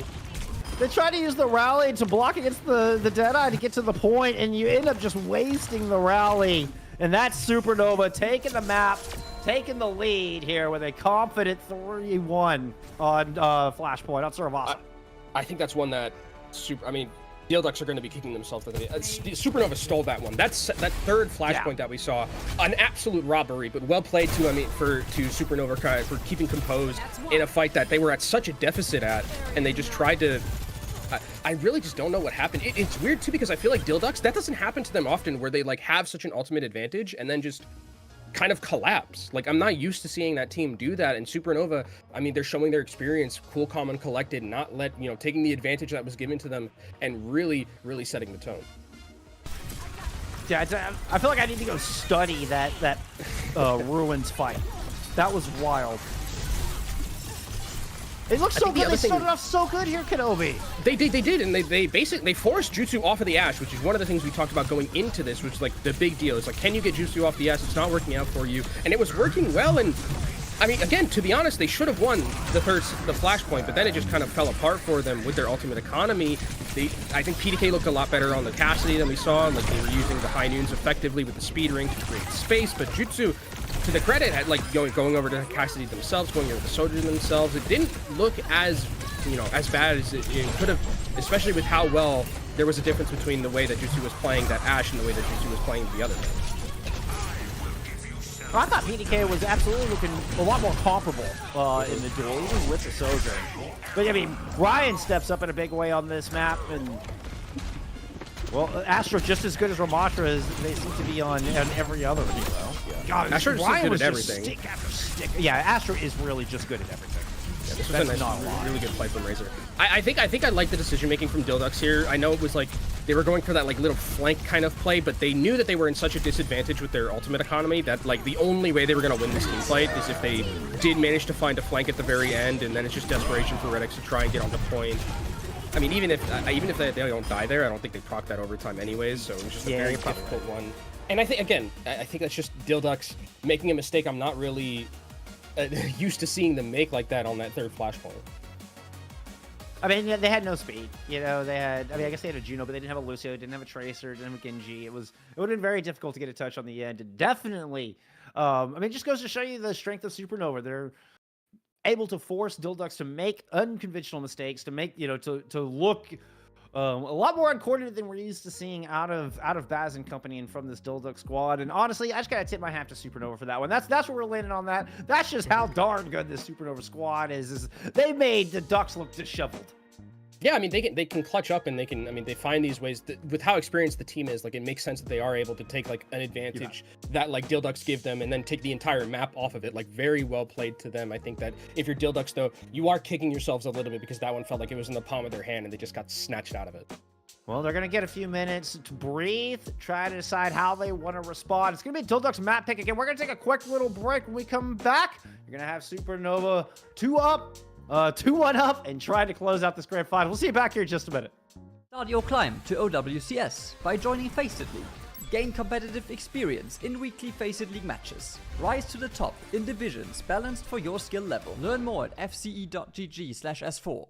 They try to use the rally to block against the Deadeye to get to the point, and you end up just wasting the rally. And that's Supernova taking the map, taking the lead here with a confident 3-1 on Flashpoint. That's sort of awesome. I think that's one that... Dildux are going to be kicking themselves. Supernova stole that one. That third flashpoint that we saw, an absolute robbery, but well played to Supernova for keeping composed in a fight that they were at such a deficit at, and they just tried to. I really just don't know what happened. It's weird too because I feel like Dildux, that doesn't happen to them often, where they like have such an ultimate advantage and then just kind of collapse. Like, I'm not used to seeing that team do that. And Supernova, I mean, they're showing their experience, cool, calm, and collected, not taking the advantage that was given to them and really, really setting the tone. Yeah, I feel like I need to go study that Ruins fight. That was wild. It looks so good. They started off so good here, Kenobi. They did, and they basically forced Jutsu off of the Ash, which is one of the things we talked about going into this, which is like the big deal. It's like, can you get Jutsu off the Ash? It's not working out for you, and it was working well. And I mean, again, to be honest, they should have won the flashpoint, but then it just kind of fell apart for them with their ultimate economy. I think PDK looked a lot better on the Cassidy than we saw. Like, they were using the high noons effectively with the speed ring to create space, but Jutsu, to the credit, had like going over to Cassidy themselves, going over the soldiers themselves. It didn't look as as bad as it could have, especially with how well there was a difference between the way that Jutsu was playing that Ash and the way that Jutsu was playing the other one. I thought PDK was absolutely looking a lot more comparable in the duel, even with the Sojourn. But I mean, Ryan steps up in a big way on this map, and well, Astro just as good as Ramatra as they seem to be on every other hero. Yeah. God, Astro is good at everything. Stick after stick. Yeah, Astro is really just good at everything. Yeah, this was a nice, really good play from Razor. I think I like the decision making from Dildux here. I know it was like they were going for that like little flank kind of play, but they knew that they were in such a disadvantage with their ultimate economy that like the only way they were going to win this team fight is if they did manage to find a flank at the very end, and then it's just desperation for Redix to try and get on the point. I mean, even if they don't die there, I don't think they proc that overtime anyways, so it was just a very difficult one. And I think, again, I think that's just Dildux making a mistake I'm not really used to seeing them make like that on that third flashpoint. I mean, they had no speed. You know, they had. I mean, I guess they had a Juno, but they didn't have a Lucio, didn't have a Tracer, didn't have a Genji. It would have been very difficult to get a touch on the end. And definitely, I mean, it just goes to show you the strength of Supernova. They're able to force Dildux to make unconventional mistakes, to make, you know, to look a lot more uncoordinated than we're used to seeing out of Baz and company and from this Dildux squad. And honestly, I just gotta tip my hat to Supernova for that one. That's what we're landing on that. That's just how darn good this Supernova squad is they made the Ducks look disheveled. Yeah, I mean, they can clutch up, and they can, I mean, they find these ways that, with how experienced the team is, like, it makes sense that they are able to take, like, an advantage that, like, Dildux give them, and then take the entire map off of it. Like, very well played to them. I think that if you're Dildux, though, you are kicking yourselves a little bit, because that one felt like it was in the palm of their hand, and they just got snatched out of it. Well, they're going to get a few minutes to breathe, try to decide how they want to respond. It's going to be Dildux map pick again. We're going to take a quick little break. When we come back, you're going to have Supernova 2-1 up, and try to close out this grand final. We'll see you back here in just a minute. Start your climb to OWCS by joining FACEIT League. Gain competitive experience in weekly FACEIT League matches. Rise to the top in divisions balanced for your skill level. Learn more at fce.gg/s4.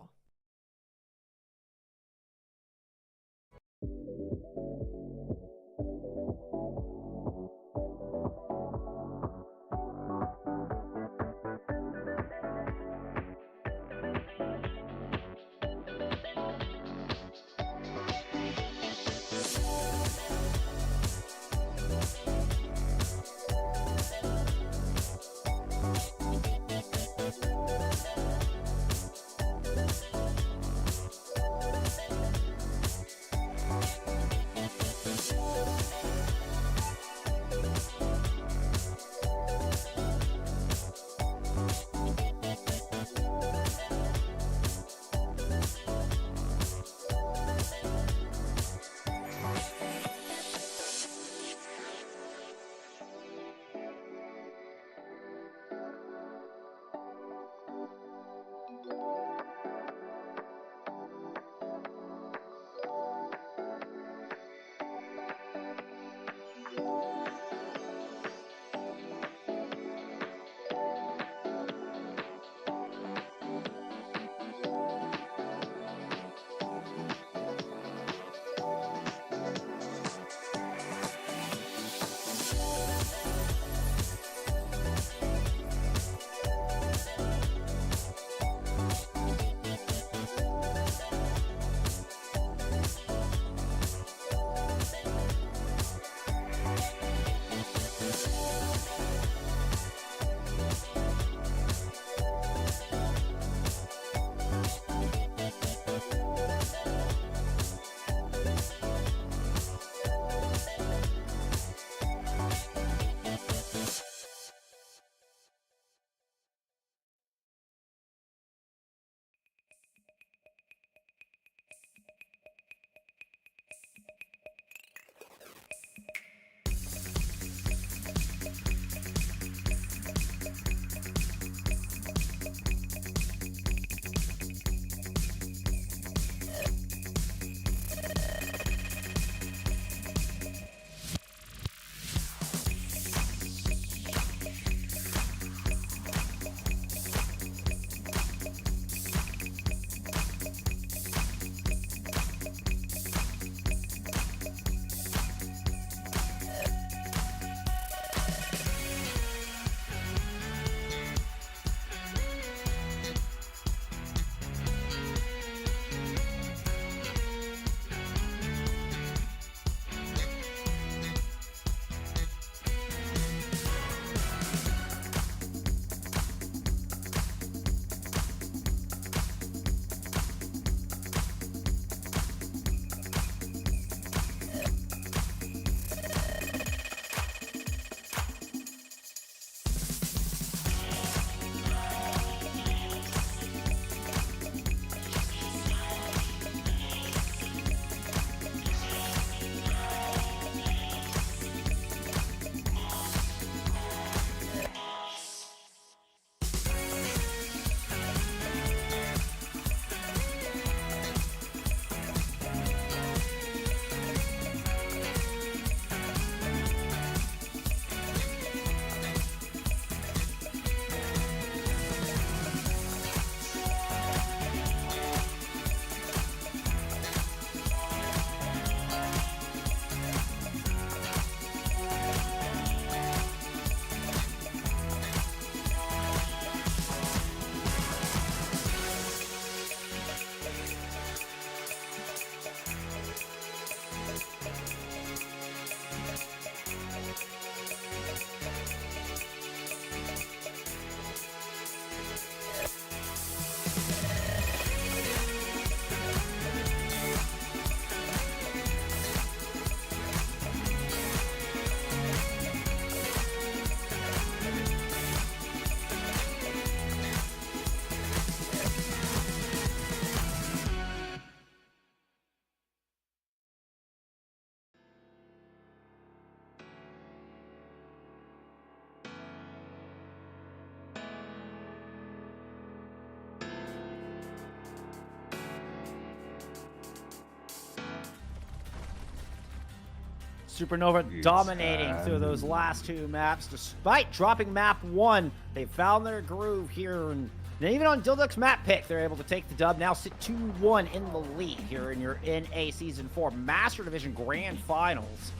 Supernova dominating through those last 2 maps. Despite dropping map 1, they found their groove here. And even on Dilduck's map pick, they're able to take the dub. Now sit 2-1 in the lead here in your NA Season 4 Master Division Grand Finals.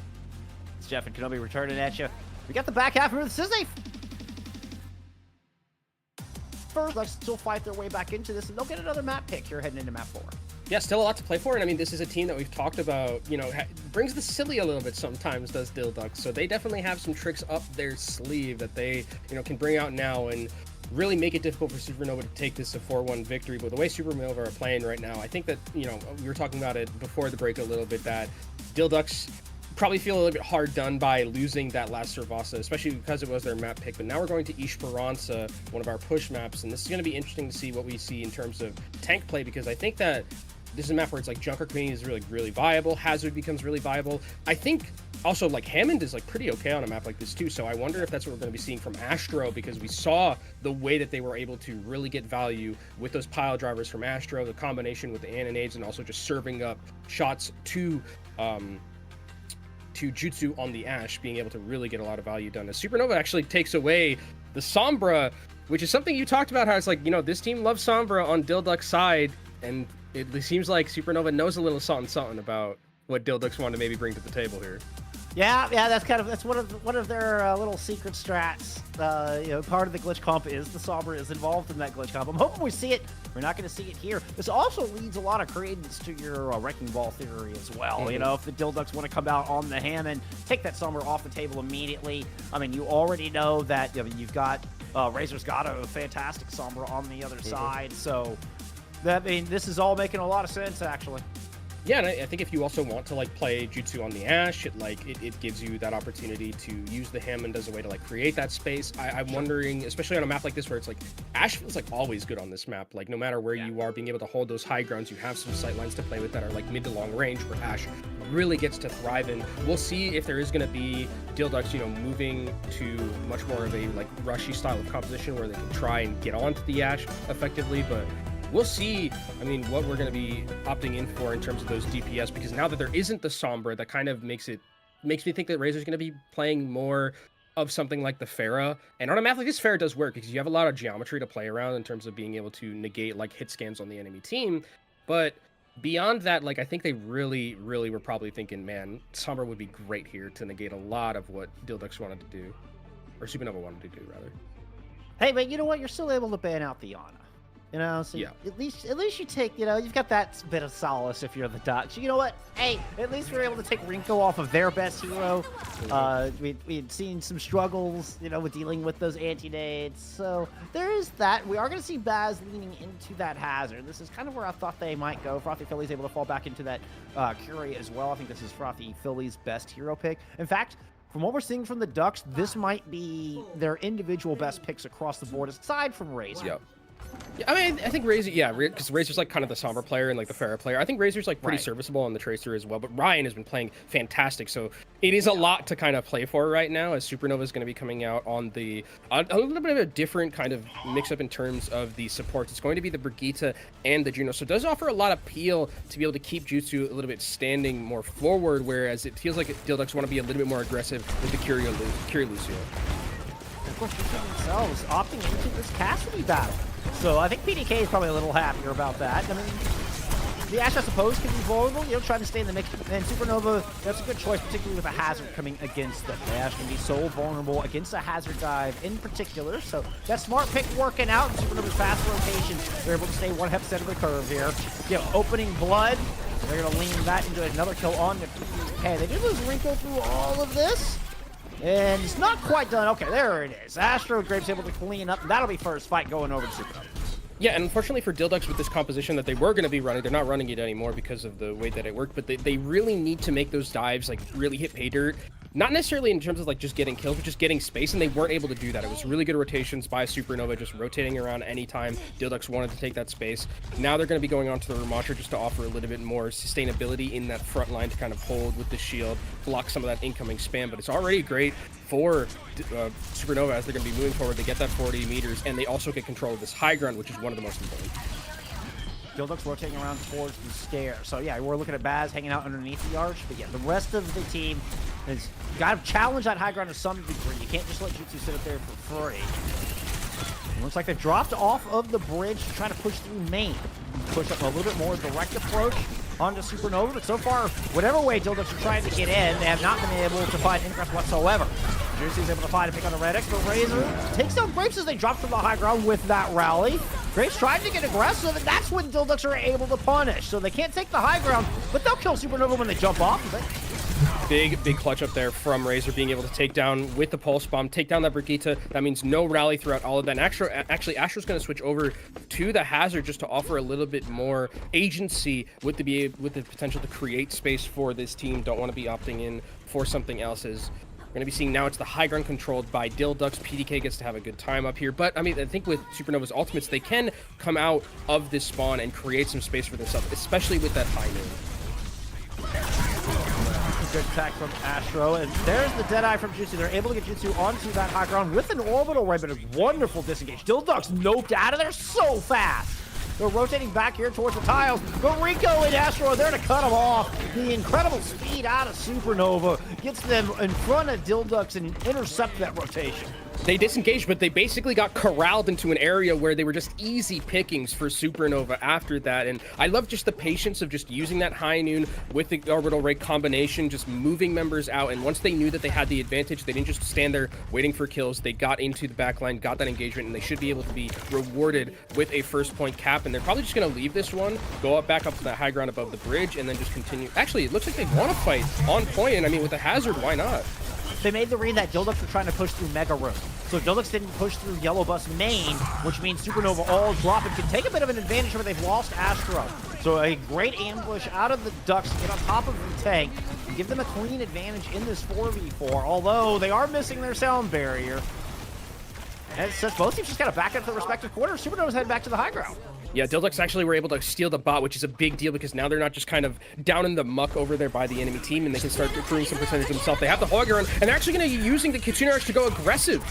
It's Jeff and Kenobi returning at you. We got the back half of this. Is a first. Let's still fight their way back into this, and they'll get another map pick here heading into map 4. Yeah, still a lot to play for, and I mean, this is a team that we've talked about, you know, brings the silly a little bit sometimes, does Dilduck, so they definitely have some tricks up their sleeve that they, you know, can bring out now and really make it difficult for Supernova to take this a 4-1 victory. But the way Supernova are playing right now, I think that, you know, we were talking about it before the break a little bit, that Dilducks probably feel a little bit hard done by losing that last Servasa, especially because it was their map pick. But now we're going to Esperanza, one of our push maps, and this is going to be interesting to see what we see in terms of tank play, because I think that this is a map where it's like Junker Queen is really viable, Hazard becomes really viable. I think also like Hammond is like pretty okay on a map like this too, so I wonder if that's what we're going to be seeing from Astro, because we saw the way that they were able to really get value with those pile drivers from Astro, the combination with the Annonades, and also just serving up shots to Jutsu on the Ashe, being able to really get a lot of value done. As Supernova actually takes away the Sombra, which is something you talked about, how it's like, you know, this team loves Sombra on Dilduck's side, and it seems like Supernova knows a little something about what Dilducks want to maybe bring to the table here. Yeah, that's one of their little secret strats. You know, part of the glitch comp is the Sombra is involved in that glitch comp. I'm hoping we see it. We're not going to see it here. This also leads a lot of credence to your Wrecking Ball theory as well. Mm-hmm. You know, if the Dilducks want to come out on the Hammond, take that Sombra off the table immediately. I mean, you already know that, you know, you've got Razor's got a fantastic Sombra on the other side. So, I mean, this is all making a lot of sense, actually. Yeah, and I think if you also want to like play Jutsu on the Ashe, it gives you that opportunity to use the Hammond as a way to like create that space. I'm wondering, especially on a map like this where it's like Ashe feels like always good on this map. Like no matter where you are, being able to hold those high grounds, you have some sight lines to play with that are like mid to long range where Ashe really gets to thrive in. We'll see if there is going to be Dilducks, you know, moving to much more of a like rushy style of composition where they can try and get onto the Ashe effectively, but we'll see, I mean, what we're going to be opting in for in terms of those DPS, because now that there isn't the Sombra, that kind of makes me think that Razor's going to be playing more of something like the Pharah. And on a map like this, Pharah does work because you have a lot of geometry to play around in terms of being able to negate like hit scans on the enemy team. But beyond that, like I think they really were probably thinking, man, Sombra would be great here to negate a lot of what Dilducks wanted to do, or Supernova wanted to do rather. Hey, but you know what? You're still able to ban out the Ana. You know, so yeah. At least you take, you know, you've got that bit of solace if you're the Dutch. You know what? Hey, at least we're able to take Rinko off of their best hero. We'd seen some struggles, you know, with dealing with those anti-nades. So there is that. We are going to see Baz leaning into that Hazard. This is kind of where I thought they might go. Frothy Philly's able to fall back into that Curie as well. I think this is Frothy Philly's best hero pick. In fact, from what we're seeing from the Ducks, this might be their individual best picks across the board, aside from Razor. Yep. Yeah, I mean, I think Razor, yeah, because Razor's like kind of the Sombra player and like the Pharah player. I think Razor's like pretty serviceable on the Tracer as well, but Ryan has been playing fantastic, so it is a lot to kind of play for right now, as Supernova is going to be coming out on the a little bit of a different kind of mix-up in terms of the supports. It's going to be the Brigitte and the Juno, so it does offer a lot of appeal to be able to keep Jutsu a little bit standing more forward, whereas it feels like Dilducks want to be a little bit more aggressive with the Curie Lucio. Of course, themselves opting into this Cassidy battle. So I think PDK is probably a little happier about that. I mean, the Ashe, I suppose, can be vulnerable, you know, trying to stay in the mix. And Supernova, that's a good choice, particularly with a Hazard coming against them. The Ashe can be so vulnerable against a Hazard dive in particular. So that smart pick working out. Supernova's fast rotation, they're able to stay one step ahead of the curve here. You know, opening blood, they're going to lean that into another kill on the PDK. They did lose Rinko through all of this. And it's not quite done. Okay, there it is. Astro Grape's able to clean up. That'll be first fight going over to Supernova. Yeah, and unfortunately for Dilducks with this composition that they were going to be running, they're not running it anymore because of the way that it worked, but they really need to make those dives like really hit pay dirt. Not necessarily in terms of like just getting kills, but just getting space, and they weren't able to do that. It was really good rotations by Supernova, just rotating around anytime Dilducks wanted to take that space. Now they're going to be going on to the Ramontra just to offer a little bit more sustainability in that front line to kind of hold with the shield, block some of that incoming spam, but it's already great for Supernova as they're going to be moving forward. They get that 40 meters, and they also get control of this high ground, which is one of the most important. Dilducks rotating around towards the stair. So yeah, we're looking at Baz hanging out underneath the arch, but yeah, the rest of the team, It's got to challenge that high ground to some degree. You can't just let Jutsu sit up there for free. It looks like they've dropped off of the bridge to try to push through main. Push up a little bit more direct approach onto Supernova, but so far, whatever way Dildox are trying to get in, they have not been able to find ingress whatsoever. Juicy's able to find a pick on the Red X, but Razor takes down Grapes as they drop from the high ground with that rally. Grapes trying to get aggressive, and that's when Dildox are able to punish. So they can't take the high ground, but they'll kill Supernova when they jump off of it. Big clutch up there from Razor, being able to take down with the Pulse Bomb, take down that Brigitte. That means no rally throughout all of that. And actually, Astra's going to switch over to the Hazard just to offer a little bit more agency with the potential to create space for this team. Don't want to be opting in for something else. As we're going to be seeing now, it's the high ground controlled by Dildox. PDK gets to have a good time up here. But, I mean, I think with Supernova's ultimates, they can come out of this spawn and create some space for themselves, especially with that high noon. Good attack from Astro, and there's the Deadeye from Jutsu. They're able to get Jutsu onto that high ground with an orbital ray, but a wonderful disengage. Dildox noped out of there so fast. They're rotating back here towards the tiles, but Rico and Astro are there to cut them off. The incredible speed out of Supernova gets them in front of Dildox and intercept that rotation. They disengaged, but they basically got corralled into an area where they were just easy pickings for Supernova after that. And I love just the patience of just using that high noon with the orbital ray combination, just moving members out. And once they knew that they had the advantage, they didn't just stand there waiting for kills. They got into the backline, got that engagement, and they should be able to be rewarded with a first point cap. And they're probably just going to leave this one, go back up to that high ground above the bridge, and then just continue. Actually, it looks like they want to fight on point. And I mean, with the Hazard, why not? They made the read that Dildox were trying to push through Mega Room. So Dildox didn't push through Yellow Bus main, which means Supernova all drop and can take a bit of an advantage where they've lost Astro. So a great ambush out of the Ducks to get on top of the tank and give them a clean advantage in this 4v4, although they are missing their sound barrier. And it's just both teams just got to back up to the respective quarters. Supernova's heading back to the high ground. Yeah, Dildox actually were able to steal the bot, which is a big deal because now they're not just kind of down in the muck over there by the enemy team, and they can start accruing some percentage themselves. They have the hog run, and they're actually going to be using the Kitsune Rush to go aggressive.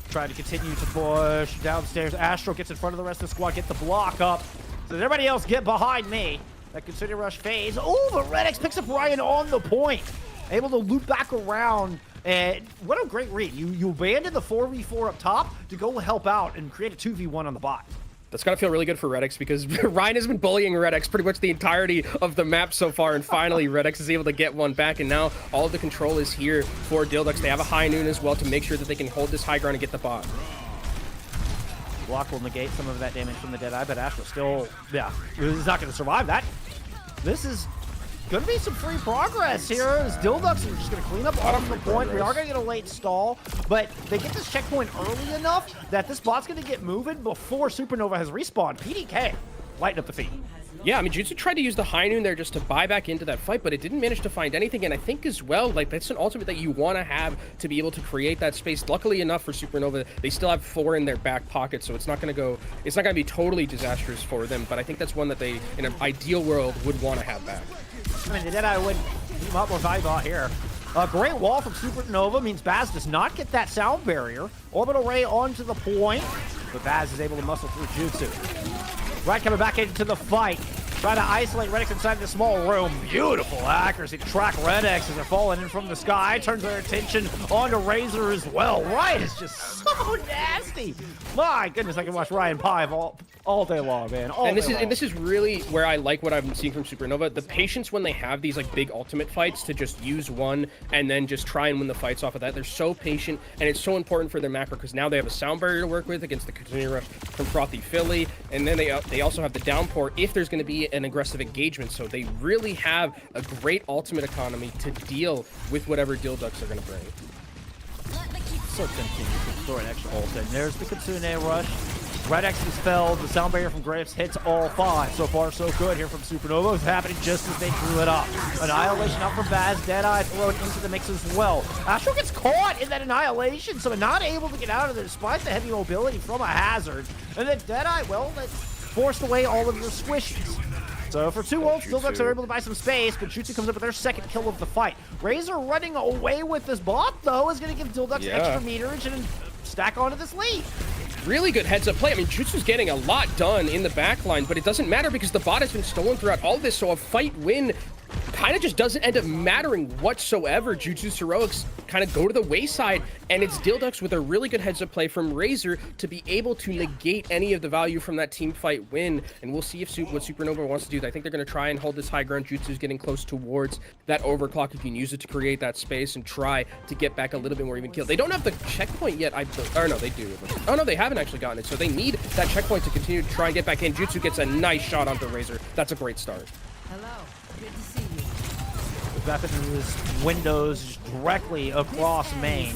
Try to continue to push downstairs. Astro gets in front of the rest of the squad, get the block up. So everybody else get behind me. That Kitsune Rush phase. Oh, but Red X picks up Ryan on the point. Able to loop back around. And what a great read. You abandon the 4v4 up top to go help out and create a 2v1 on the bot. That's got to feel really good for Red X because Ryan has been bullying Red X pretty much the entirety of the map so far, and finally Red X is able to get one back, and now all of the control is here for Dildox. They have a high noon as well to make sure that they can hold this high ground and get the bot. Block will negate some of that damage from the Deadeye, but Astro still, yeah, he's not going to survive that. This is going to be some free progress here as Dildox are just going to clean up on the point. We are going to get a late stall, but they get this checkpoint early enough that this bot's going to get moving before Supernova has respawned. PDK, lighten up the feet. Yeah, I mean, Jutsu tried to use the high noon there just to buy back into that fight, but it didn't manage to find anything, and I think as well, like, that's an ultimate that you want to have to be able to create that space. Luckily enough for Supernova, they still have 4 in their back pocket, so it's not going to be totally disastrous for them, but I think that's one that they, in an ideal world, would want to have back. I mean, the Deadeye would team up with Ibot here. A great wall from Supernova means Baz does not get that sound barrier. Orbital Ray onto the point, but Baz is able to muscle through Jutsu. Right coming back into the fight. Trying to isolate Red X inside the small room. Beautiful accuracy to track Red X as they're falling in from the sky. Turns their attention onto Razor as well. Ryan is just so nasty. My goodness, I can watch Ryan Pive all day long, man. And this is really where I like what I'm seeing from Supernova. The patience when they have these like big ultimate fights to just use one and then just try and win the fights off of that. They're so patient, and it's so important for their macro because now they have a sound barrier to work with against the Kitsune Rush from Frothy Philly, and then they also have the downpour if there's going to be an aggressive engagement. So they really have a great ultimate economy to deal with whatever Dilducks are going to bring. So tempting to throw an extra ult in. There's the Kitsune Rush. Red X is felled. The sound barrier from Graves hits all 5. So far, so good here from Supernova. It's happening just as they drew it up. Annihilation up from Baz. Deadeye thrown into the mix as well. Astro gets caught in that Annihilation, so not able to get out of there despite the heavy mobility from a Hazard. And then Deadeye, well, that's forced away all of your squishies. So for 2 ults, Dildox are able to buy some space, but Jutsu comes up with their second kill of the fight. Razor running away with this bot, though, is going to give Dildox extra meterage and stack onto this lead. Really good heads-up play. I mean, Jutsu's getting a lot done in the backline, but it doesn't matter because the bot has been stolen throughout all of this, so a fight win kind of just doesn't end up mattering whatsoever. Jutsu's heroics kind of go to the wayside, and it's Dildux with a really good heads-up play from Razor to be able to negate any of the value from that team fight win. And we'll see if what Supernova wants to do. I think they're going to try and hold this high ground. Jutsu's getting close towards that overclock. You can use it to create that space and try to get back a little bit more even kill. They don't have the checkpoint yet, or no, they do. Oh no, they haven't actually gotten it, so they need that checkpoint to continue to try and get back in. Jutsu gets a nice shot onto Razor. That's a great start. Hello. Good to see you. Back into this windows directly across main.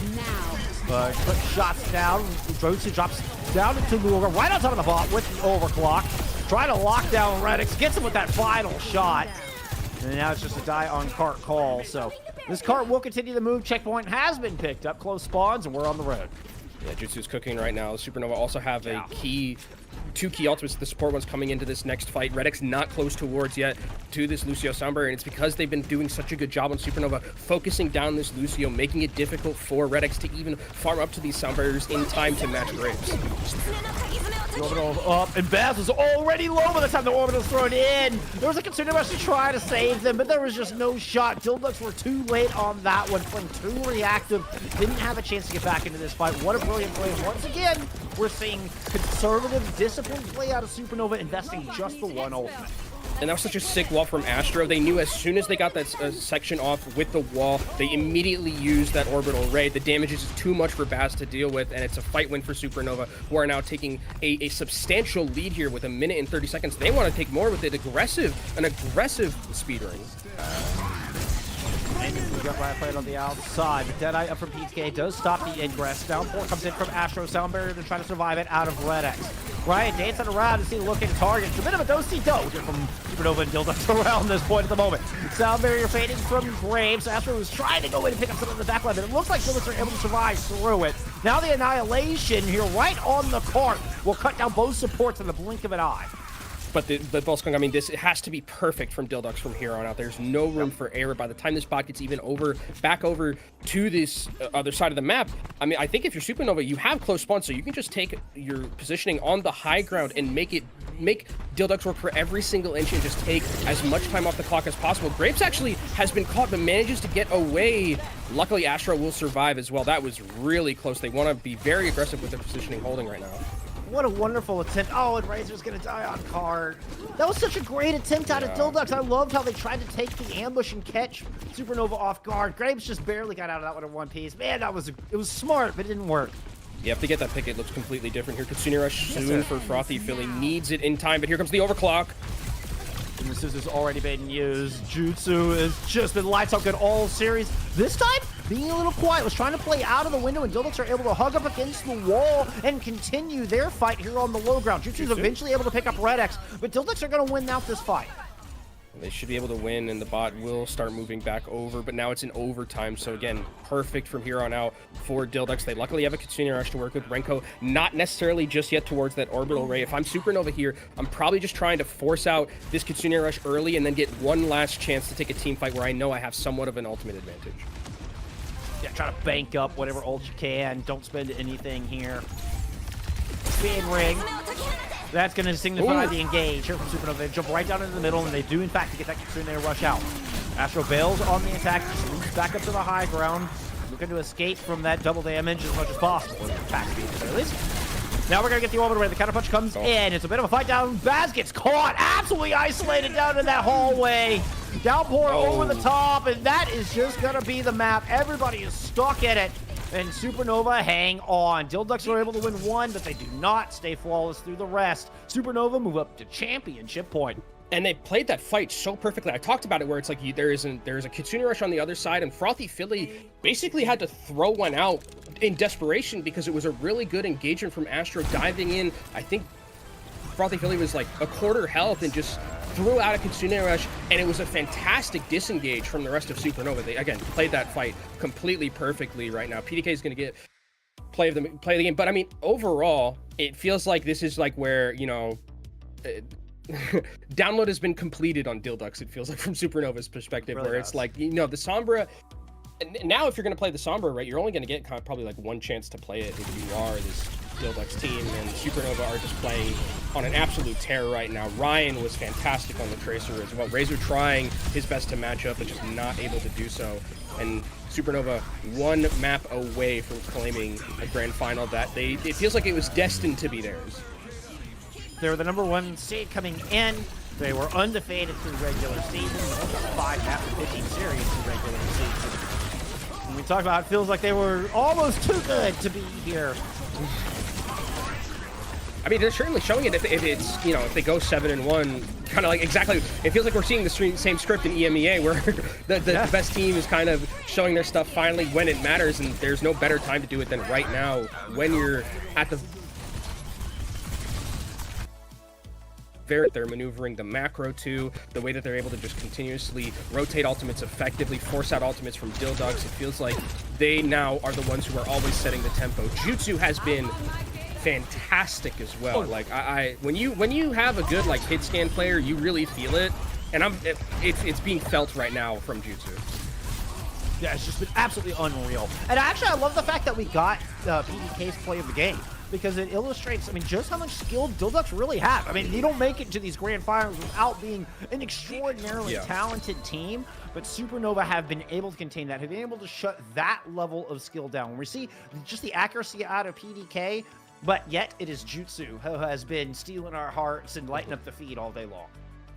Quick shots down. Jutsu drops down into Luga, right on top of the bot with the overclock. Trying to lock down Redix, gets him with that final shot. And now it's just a die on cart call. So this cart will continue to move. Checkpoint has been picked up. Close spawns, and we're on the road. Yeah, Jutsu's cooking right now. Supernova also have a two key ultimates. The support one's coming into this next fight. Redix not close towards yet to this Lucio Soundbarrier, and it's because they've been doing such a good job on Supernova, focusing down this Lucio, making it difficult for Redix to even farm up to these Soundbarriers in time to match Graves. Orbital up, and Baz was already low by the time the orbital's thrown in. There was a consumer rush to try to save them, but there was just no shot. Dildux were too late on that one, playing too reactive. Didn't have a chance to get back into this fight. What a brilliant play. Once again, we're seeing conservative, disciplined play out of Supernova, investing just the one ultimate. And that was such a sick wall from Astro. They knew as soon as they got that section off with the wall, they immediately used that orbital ray. The damage is just too much for Baz to deal with, and it's a fight win for Supernova, who are now taking a substantial lead here with 1 minute and 30 seconds. They want to take more with it. An aggressive speedrun. We got right played on the outside. The Deadeye up from PK does stop the ingress. Downpour comes in from Astro Soundbarrier. They're trying to survive it out of Redx. Ryan dancing around to see the look at target. It's a bit of a do-see-do from Supernova and Dildux around this point at the moment. Soundbarrier fading from Graves. Astro was trying to go in and pick up some of the backline, but it looks like Dildux are able to survive through it. Now the Annihilation here right on the cart will cut down both supports in the blink of an eye. But the Volskong, I mean, it has to be perfect from Dildux from here on out. There's no room for error. By the time this bot gets even back over to this other side of the map, I mean, I think if you're Supernova, you have close spawn, so you can just take your positioning on the high ground and make Dildux work for every single inch and just take as much time off the clock as possible. Graves actually has been caught, but manages to get away. Luckily, Astro will survive as well. That was really close. They want to be very aggressive with their positioning holding right now. What a wonderful attempt. Oh, and Razor's going to die on card. That was such a great attempt out of Dildux. I loved how they tried to take the ambush and catch Supernova off guard. Graves just barely got out of that one in one piece. Man, it was smart, but it didn't work. You have to get that pick. It looks completely different here. Kitsune Rush soon for Frothy Philly. Needs it in time, but here comes the overclock. And the scissor's already been used. Jutsu has just been lights out good all series. This time, being a little quiet, was trying to play out of the window, and Dildux are able to hug up against the wall and continue their fight here on the low ground. Jutsu's eventually able to pick up Redx, but Dildux are going to win out this fight. They should be able to win, and the bot will start moving back over, but now it's in overtime, so again, perfect from here on out for Dildux. They luckily have a Kitsune Rush to work with. Renko not necessarily just yet towards that orbital ray. If I'm Supernova here, I'm probably just trying to force out this Kitsune Rush early and then get one last chance to take a team fight where I know I have somewhat of an ultimate advantage. Yeah, try to bank up whatever ult you can. Don't spend anything here. Spin ring. That's going to signify the engage here from Supernova. They jump right down into the middle, and they do, in fact, get that Kitsune rush out. Astro bails on the attack, just moves back up to the high ground, looking to escape from that double damage as much as possible. Attack speed, at least. Now we're going to get the orbital ray. The counterpunch comes in. It's a bit of a fight down. Baz gets caught, absolutely isolated down in that hallway. Downpour over the top, and that is just going to be the map. Everybody is stuck in it. And Supernova hang on. Dildux are able to win one, but they do not stay flawless through the rest. Supernova move up to championship point. And they played that fight so perfectly. I talked about it where it's like there is a Kitsune Rush on the other side, and Frothy Philly basically had to throw one out in desperation because it was a really good engagement from Astro diving in. I think Frothy Philly was like a quarter health and just threw out a Kitsune Rush, and it was a fantastic disengage from the rest of Supernova. They, again, played that fight completely perfectly right now. PDK is going to get play the game, but I mean, overall, it feels like this is like where, you know, download has been completed on Dildux, it feels like, from Supernova's perspective, really, where it's like, you know, the Sombra, now if you're going to play the Sombra, right, you're only going to get probably like one chance to play it if you are this Dildux team, and Supernova are just playing on an absolute tear right now. Ryan was fantastic on the Tracer as well. Razor trying his best to match up, but just not able to do so. And Supernova one map away from claiming a grand final that it feels like it was destined to be theirs. They're the #1 seed coming in. They were undefeated through regular season. 5 maps and 15 series through regular season. When we talk about it, feels like they were almost too good to be here. I mean, they're certainly showing it if it's, you know, if they go 7-1, kind of like exactly, it feels like we're seeing the same script in EMEA where the best team is kind of showing their stuff finally when it matters, and there's no better time to do it than right now when you're at the they're maneuvering the macro too, the way that they're able to just continuously rotate ultimates effectively, force out ultimates from Dildux. It feels like they now are the ones who are always setting the tempo. Jutsu has been fantastic as well. Like when you have a good like hit scan player, you really feel it, and it's being felt right now from Jutsu. Yeah, it's just been absolutely unreal. And actually, I love the fact that we got PDK's play of the game, because it illustrates, I mean, just how much skill Dildux really have. I mean, you don't make it to these grand finals without being an extraordinarily talented team, but Supernova have been able to contain that, have been able to shut that level of skill down. When we see just the accuracy out of PDK, but yet it is Jutsu who has been stealing our hearts and lighting up the feed all day long.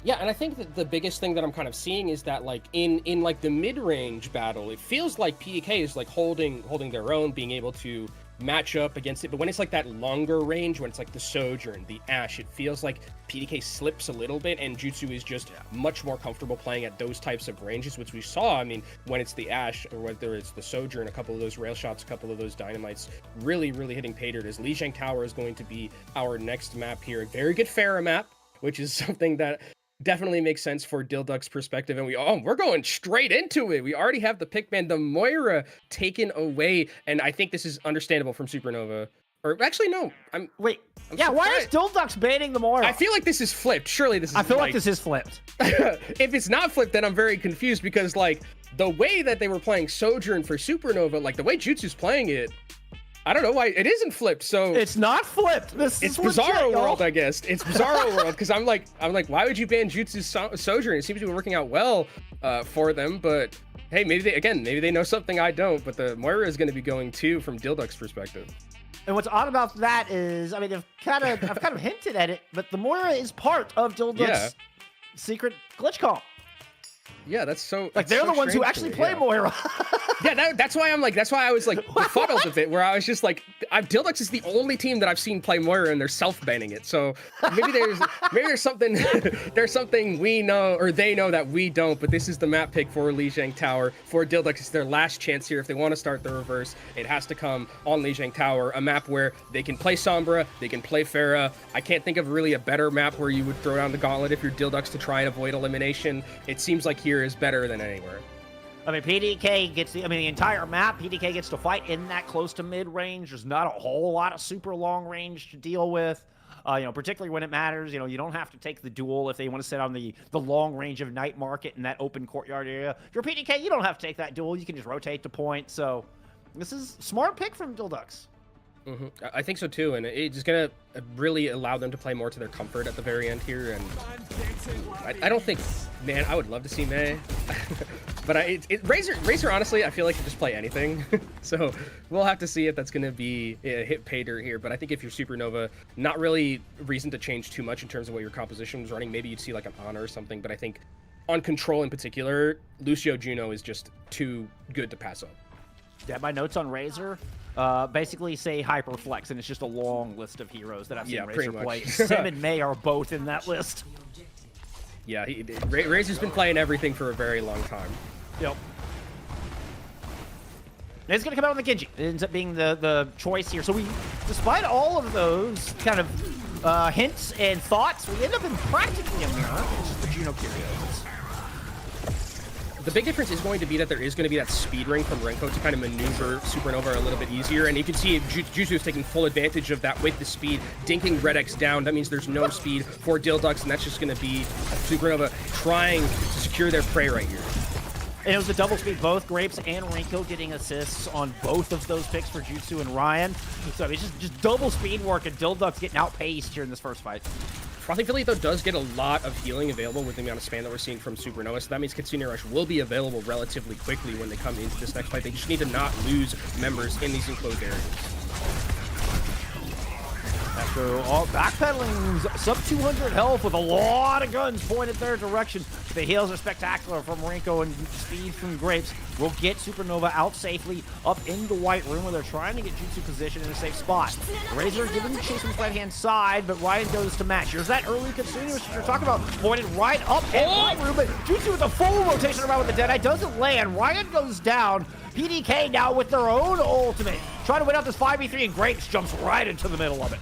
Yeah, and I think that the biggest thing that I'm kind of seeing is that like in like the mid-range battle, it feels like PDK is like holding their own, being able to match up against it. But when it's like that longer range, when it's like the Sojourn, the Ashe, it feels like PDK slips a little bit, and Jutsu is just much more comfortable playing at those types of ranges, which we saw. I mean, when it's the Ashe or whether it's the Sojourn, a couple of those rail shots, a couple of those dynamites really hitting pay dirt. As Lijiang Tower is going to be our next map here. A very good Pharah map, which is something that definitely makes sense for Dildux perspective, and we're going straight into it. We already have the pick ban, the Moira taken away, and I think this is understandable from Supernova. Or actually, no. I'm why is Dildux banning the Moira? I feel like this is flipped. Surely this is. I feel like this is flipped. If it's not flipped, then I'm very confused, because like the way that they were playing Sojourn for Supernova, like the way Jutsu's playing it, I don't know why it isn't flipped. So it's not flipped. It's Bizarro World, I guess. It's Bizarro World, because I'm like, why would you ban Jutsu's Sojourn? It seems to be working out well for them, but hey, maybe they know something I don't. But the Moira is going to be going too from Dildux perspective. And what's odd about that is, I mean, I've kind of hinted at it, but the Moira is part of Dildux's secret glitch comp. Yeah, that's so. Like they're the ones who actually play Moira. Yeah, that's why I was like befuddled a bit, where I was just like, Dildux is the only team that I've seen play Moira, and they're self-banning it. So maybe there's something we know, or they know, that we don't. But this is the map pick for Lijiang Tower for Dildux. It's their last chance here. If they want to start the reverse, it has to come on Lijiang Tower, a map where they can play Sombra, they can play Pharah. I can't think of really a better map where you would throw down the gauntlet if you're Dildux to try and avoid elimination. It seems like here is better than anywhere. I mean, PDK gets the entire map. PDK gets to fight in that close to mid-range. There's not a whole lot of super long range to deal with, particularly when it matters. You don't have to take the duel if they want to sit on the long range of Night Market in that open courtyard area. If you're PDK, you don't have to take that duel. You can just rotate the point. So this is a smart pick from Dildux. I think so too, and it's gonna really allow them to play more to their comfort at the very end here. And I don't think, man, I would love to see Mei, but Razor honestly, I feel like can just play anything. So we'll have to see if that's gonna be a hit pay dirt here. But I think if you're Supernova, not really reason to change too much in terms of what your composition was running. Maybe you'd see like an Honor or something, but I think on Control in particular, Lucio Juno is just too good to pass up. Yeah, my notes on Razor basically say Hyperflex, and it's just a long list of heroes that I've seen Razor play. Sim and Mei are both in that list. Yeah, Razor's been playing everything for a very long time. Yep. And it's going to come out on the Genji. It ends up being the choice here. So despite all of those kind of hints and thoughts, we end up in practically a mirror. It's just the Juno Curios. The big difference is going to be that there is going to be that speed ring from Renko to kind of maneuver Supernova a little bit easier, and you can see Jutsu is taking full advantage of that with the speed, dinking Red X down. That means there's no speed for Dildux, and that's just going to be Supernova trying to secure their prey right here. And it was a double speed, both Grapes and Rinko getting assists on both of those picks for Jutsu and Ryan. So it's just double speed work, and Dilduck's getting outpaced here in this first fight. Frothy Philly, though, does get a lot of healing available with the amount of spam that we're seeing from Supernova, so that means Kitsune Rush will be available relatively quickly when they come into this next fight. They just need to not lose members in these enclosed areas. After all backpedaling, sub 200 health with a lot of guns pointed their direction. The heals are spectacular from Rinko and speed from Grapes. Will get Supernova out safely up in the white room where they're trying to get Jutsu positioned in a safe spot. Razor giving the chase from his right-hand side, but Ryan goes to match. Here's that early Kitsune, which you're talking about, pointed right up in the white room, but Jutsu with a full rotation around with the Deadeye doesn't land. Ryan goes down. PDK now with their own ultimate. Trying to win out this 5v3, and Grapes jumps right into the middle of it.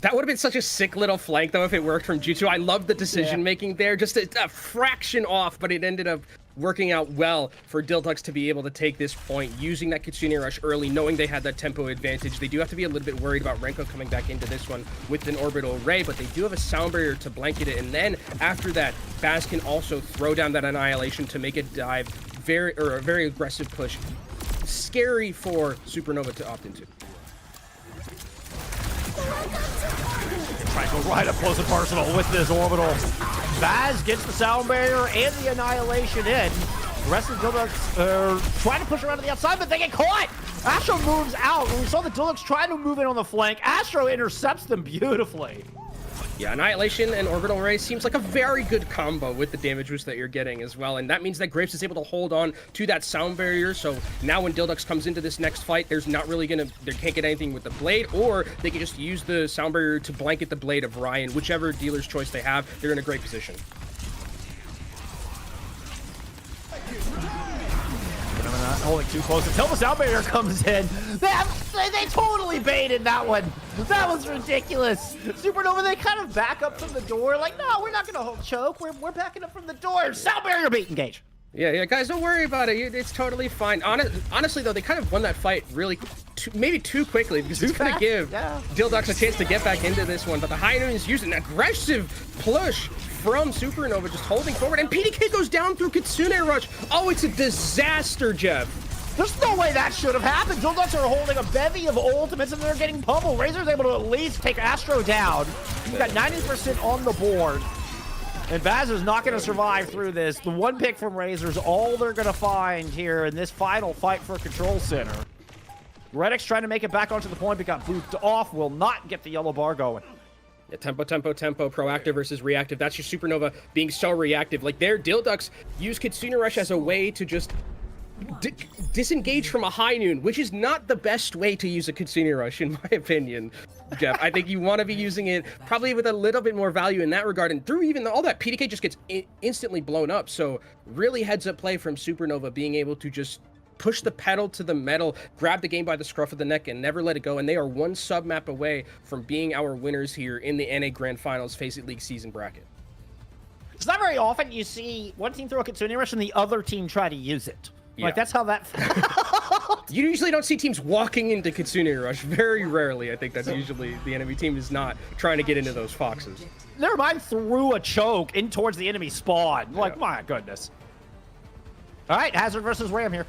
That would have been such a sick little flank, though, if it worked from Jutsu. I love the decision-making there. Just a fraction off, but it ended up working out well for Dilducks to be able to take this point, using that Kitsune Rush early, knowing they had that tempo advantage. They do have to be a little bit worried about Renko coming back into this one with an orbital ray, but they do have a sound barrier to blanket it. And then after that, Baz can also throw down that Annihilation to make a dive, a very aggressive push. Scary for Supernova to opt into. Trying to go right up close and personal with this orbital. Baz gets the sound barrier and the Annihilation in. The rest of the Dilducks are trying to push around to the outside, but they get caught. Astro moves out. When we saw the Dilducks trying to move in on the flank, Astro intercepts them beautifully. Yeah, Annihilation and Orbital Ray seems like a very good combo with the damage boost that you're getting as well, and that means that Grapes is able to hold on to that sound barrier, so now when Dilducks comes into this next fight, there's not really they can't get anything with the blade, or they can just use the sound barrier to blanket the blade of Ryan. Whichever dealer's choice they have, they're in a great position. Not holding too close until the sound barrier comes in. They totally baited that one. That was ridiculous. Supernova, they kind of back up from the door, like, no, we're not going to hold choke. We're backing up from the door. Sound barrier bait, engage. Yeah, guys, don't worry about it. It's totally fine. Honestly, though, they kind of won that fight really, maybe too quickly, because it's going to give Dilducks a chance to get back into this one. But the High Noons used an aggressive push from Supernova, just holding forward, and PDK goes down through Kitsune Rush. Oh, it's a disaster, Jeff. There's no way that should have happened. Dilducks are holding a bevy of ultimates, and they're getting pummeled. Razor's able to at least take Astro down. He's got 90% on the board. And Baz is not going to survive through this. The one pick from Razor's all they're going to find here in this final fight for Control Center. Redix trying to make it back onto the point, but got booped off. Will not get the yellow bar going. Yeah, tempo, proactive versus reactive. That's your Supernova being so reactive. Like, their Dilducks use Kitsune Rush as a way to just disengage from a High Noon, which is not the best way to use a Kitsune Rush, in my opinion, Jeff. I think you want to be using it probably with a little bit more value in that regard. And through even all that, PDK just gets instantly blown up. So really heads-up play from Supernova, being able to just push the pedal to the metal, grab the game by the scruff of the neck, and never let it go. And they are one sub-map away from being our winners here in the NA Grand Finals FACEIT League season bracket. It's not very often you see one team throw a Kitsune Rush and the other team try to use it. Yeah. Like, that's how that You usually don't see teams walking into Kitsune Rush. Very rarely. I think that's usually the enemy team is not trying to get into those foxes. Never mind threw a choke in towards the enemy spawn. Like, my goodness. All right, Hazard versus Ram here.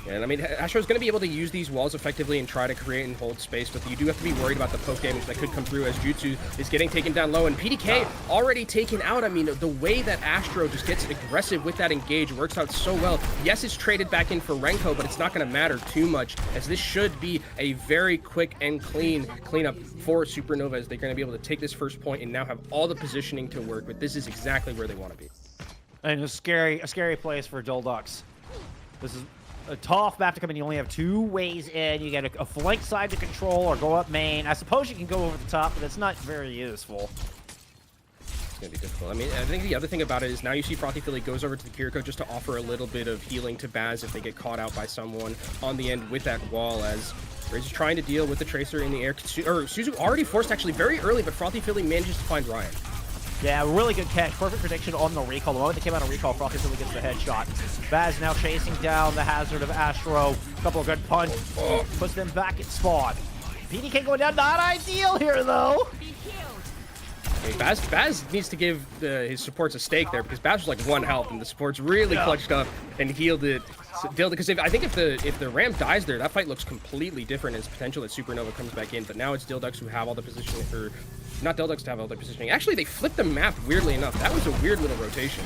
And I mean, Astro's going to be able to use these walls effectively and try to create and hold space, but you do have to be worried about the poke damage that could come through as Jutsu is getting taken down low, and PDK already taken out. I mean, the way that Astro just gets aggressive with that engage works out so well. Yes, it's traded back in for Renko, but it's not going to matter too much, as this should be a very quick and clean cleanup for Supernova, as they're going to be able to take this first point and now have all the positioning to work with. This is exactly where they want to be. And a scary place for Dilducks. This is a tough map to come in. You only have two ways in. You get a flank side to control or go up main. I suppose you can go over the top, but it's not very useful. It's going to be difficult. I mean, I think the other thing about it is now you see Frothy Philly goes over to the Kiriko just to offer a little bit of healing to Baz if they get caught out by someone on the end with that wall, as Razor's trying to deal with the Tracer in the air. Suzu already forced actually very early, but Frothy Philly manages to find Ryan. Yeah, really good catch. Perfect prediction on the recall. The moment they came out of recall, Frothy Philly gets the headshot. Baz now chasing down the Hazard of Astro. Couple of good punch. Puts them back at spawn. PDK going down. Not ideal here, though. I mean, Baz needs to give his supports a stake there, because Baz was like 1 health, and the supports really clutched up and healed it. Because I think if the ramp dies there, that fight looks completely different. It's potential that Supernova comes back in, but now it's Dildux who have all the positioning, or not Dildux to have all the positioning. Actually, they flipped the map weirdly enough. That was a weird little rotation.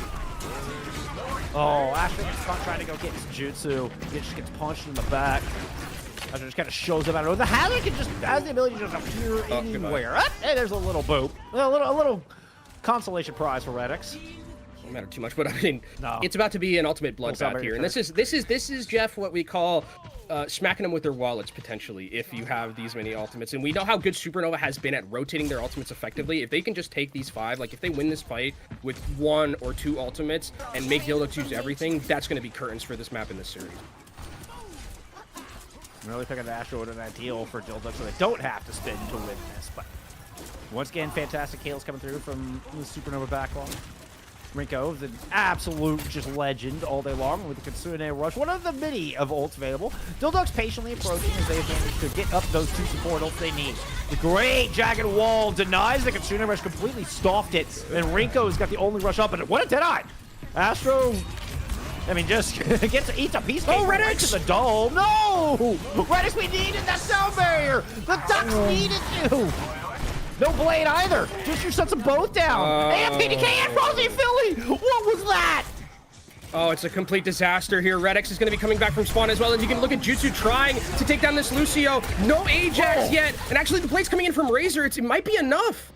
Oh, Asher is trying to go get his jutsu. He just gets punched in the back. Asher just kind of shows up out of the Hazard can just has the ability to just appear anywhere. Hey, there's a little boop. A little consolation prize for Redix. Doesn't matter too much, but I mean, it's about to be an ultimate bloodbath here, and this is Jeff what we call smacking them with their wallets potentially if you have these many ultimates. And we know how good Supernova has been at rotating their ultimates effectively. If they can just take these 5, like if they win this fight with 1 or 2 ultimates and make Dildux use everything, that's going to be curtains for this map in this series. I'm really picking the Astro with an ideal for Dildux, so they don't have to spin to win this. But once again, fantastic kills coming through from the Supernova backlog. Rinko, the absolute just legend all day long with the Kitsune Rush. One of the many of ults available. Dildux patiently approaching as they have managed to get up those 2 support ults they need. The great Jagged Wall denies the Kitsune Rush, completely stopped it. And Rinko's got the only rush up, and what a Deadeye! Astro, I mean, just eats a piece cake right to the dome. No! Redix, we needed that sound barrier! The Ducks needed you! No blade either. Just you sets them both down. And PDK and Frosty Philly. What was that? Oh, it's a complete disaster here. Redix is going to be coming back from spawn as well. And you can look at Jutsu trying to take down this Lucio. No Ajax yet. And actually, the plate's coming in from Razor. It might be enough.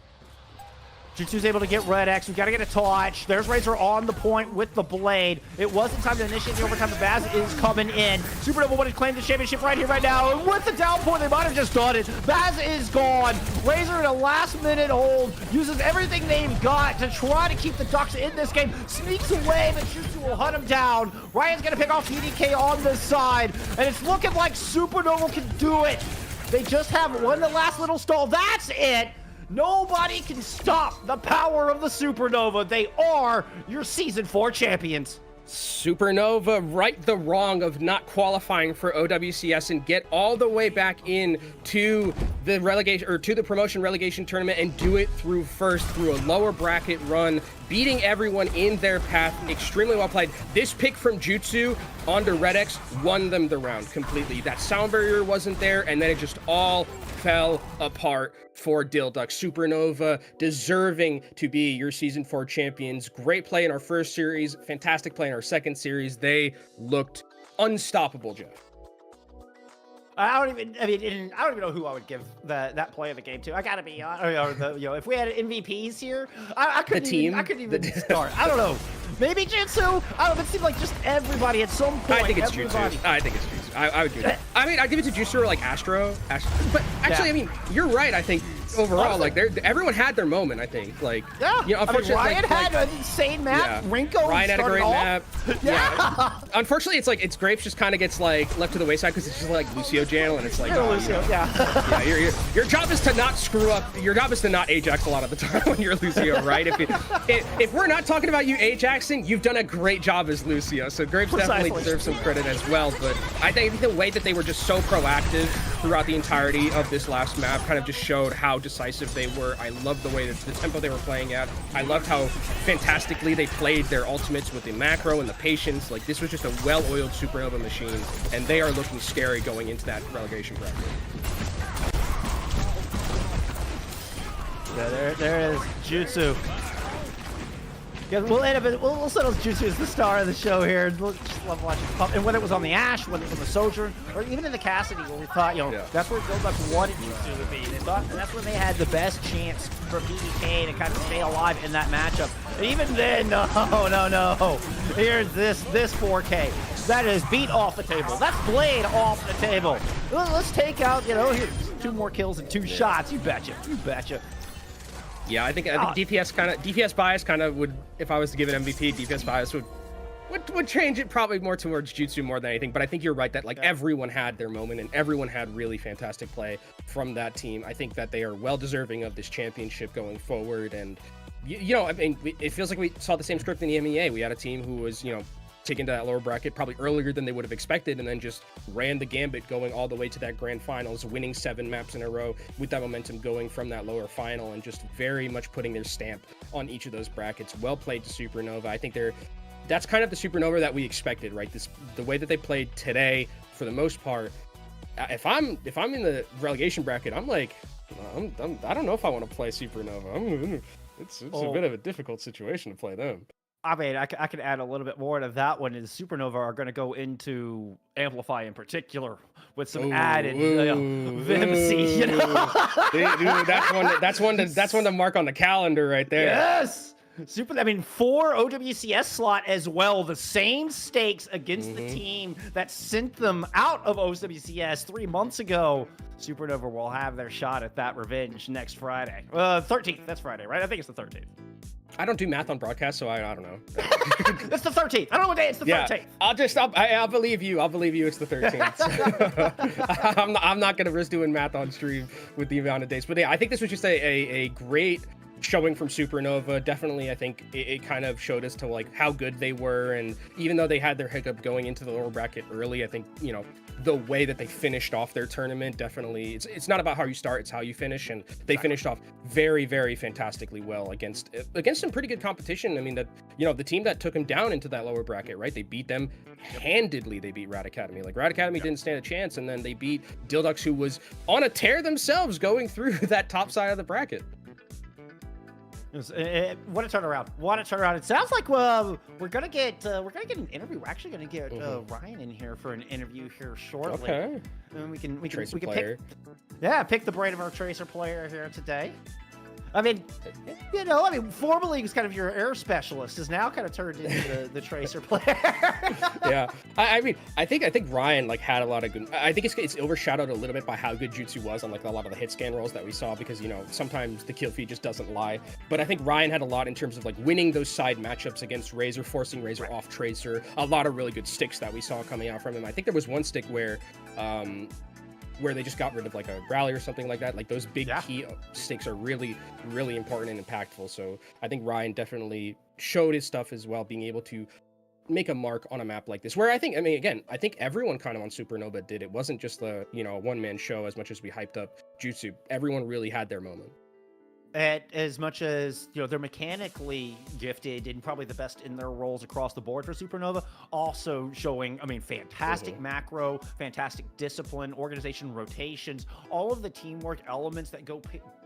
Jutsu's able to get Red X. We've got to get a touch. There's Razor on the point with the blade. It wasn't time to initiate the overtime, but Baz is coming in. Supernova wanted to claim the championship right here, right now. And with the down point, they might have just done it. Baz is gone. Razor in a last-minute hold uses everything they've got to try to keep the Ducks in this game. Sneaks away, but Jutsu will hunt him down. Ryan's going to pick off PDK on this side. And it's looking like Supernova can do it. They just have one last little stall. That's it. Nobody can stop the power of the Supernova. They are your Season 4 champions. Supernova right the wrong of not qualifying for OWCS and get all the way back in to the relegation or to the promotion relegation tournament and do it through a lower bracket run, beating everyone in their path. Extremely well played. This pick from Jutsu onto Redix won them the round completely. That sound barrier wasn't there, and then it just all fell apart for Dildux. Supernova deserving to be your Season 4 champions. Great play in our first series, fantastic play in our second series. They looked unstoppable, Jeff. I don't even know who I would give that play of the game to. I gotta be honest. If we had MVPs here, I couldn't even start. I don't know. Maybe Jutsu. I don't know. It seemed like just everybody at some point. I think it's Jutsu. I think it's Jutsu. I would do that. I mean, I'd give it to Jutsu or like Astro. But actually, I mean, you're right. I think overall, like everyone had their moment. I think, like, you know, unfortunately, Ryan had an insane map. Yeah. Rinko Ryan had a great map. Yeah. Unfortunately, it's like Grapes just kind of gets like left to the wayside because it's just like Lucio channel, and it's like, Lucio, yeah, your job is to not screw up. Your job is to not Ajax a lot of the time when you're Lucio, right? If we're not talking about you Ajaxing, you've done a great job as Lucio. So Grapes definitely deserves some credit as well. But I think the way that they were just so proactive throughout the entirety of this last map kind of just showed how decisive they were. I loved the way that the tempo they were playing at. I loved how fantastically they played their ultimates with the macro and the patience. Like, this was just a well-oiled Supernova machine, and they are looking scary going into that relegation bracket. Yeah, there is Jutsu. Yeah, we'll end up. We'll settle Jutsu as the star of the show here. We'll just love watching pump. And whether it was on the Ash, whether it was on the Sojourn, or even in the Cassidy, where we thought, that's where Dildux wanted Jutsu to be. They thought that's when they had the best chance for PDK to kind of stay alive in that matchup. And even then, no. Here's this 4K. That is beat off the table. That's Blade off the table. Let's take out, here's 2 more kills and 2 shots. You betcha. Yeah, I think DPS bias kind of would, if I was to give an MVP, DPS bias would change it probably more towards Jutsu more than anything. But I think you're right that everyone had their moment and everyone had really fantastic play from that team. I think that they are well deserving of this championship going forward. And I mean, it feels like we saw the same script in the MEA. We had a team who was taken to that lower bracket probably earlier than they would have expected, and then just ran the gambit going all the way to that grand finals, winning 7 maps in a row with that momentum going from that lower final, and just very much putting their stamp on each of those brackets. Well played to Supernova. I think that's kind of the Supernova that we expected, right? The way that they played today, for the most part. If I'm in the relegation bracket, I'm like, I don't know if I want to play Supernova. It's a bit of a difficult situation to play them. I mean, I could add a little bit more to that one. Is Supernova are going to go into Amplify in particular with some added Vimsy, you know? Dude, that's one to mark on the calendar right there. Yes. 4 OWCS slot as well. The same stakes against the team that sent them out of OWCS 3 months ago. Supernova will have their shot at that revenge next Friday. 13th. That's Friday, right? I think it's the 13th. I don't do math on broadcast, so I don't know. It's the 13th. I don't know what day. It's the 13th. I'll believe you. I'll believe you. It's the 13th. I'm not gonna risk doing math on stream with the amount of days. But yeah, I think this was just a great showing from Supernova. Definitely, I think it kind of showed us to like how good they were, and even though they had their hiccup going into the lower bracket early, I think, you know, the way that they finished off their tournament, definitely it's not about how you start, it's how you finish, and they finished off very, very fantastically well against some pretty good competition. I mean, that, you know, the team that took them down into that lower bracket, right? They beat them handedly. They beat Rad Academy. Like, Rad Academy didn't stand a chance, and then they beat Dildux, who was on a tear themselves going through that top side of the bracket. What a turnaround! What a turnaround! It sounds like we're gonna get an interview. We're actually gonna get Ryan in here for an interview here shortly. Okay. And we can Tracer pick the brain of our Tracer player here today. I mean, you know, formerly he was kind of your air specialist, is now kind of turned into the Tracer player. Yeah, I mean, I think Ryan like had a lot of good. I think it's overshadowed a little bit by how good Jutsu was on like a lot of the hit scan rolls that we saw, because, you know, sometimes the kill feed just doesn't lie. But I think Ryan had a lot in terms of like winning those side matchups against Razor, forcing Razor off Tracer. A lot of really good sticks that we saw coming out from him. I think there was one stick where they just got rid of like a rally or something like that. Like, those big key stakes are really, really important and impactful. So I think Ryan definitely showed his stuff as well, being able to make a mark on a map like this, where I think everyone kind of on Supernova did. It wasn't just the, you know, one-man show as much as we hyped up Jutsu. Everyone really had their moment. As much as, you know, they're mechanically gifted and probably the best in their roles across the board for Supernova, also showing, fantastic macro, fantastic discipline, organization, rotations, all of the teamwork elements that go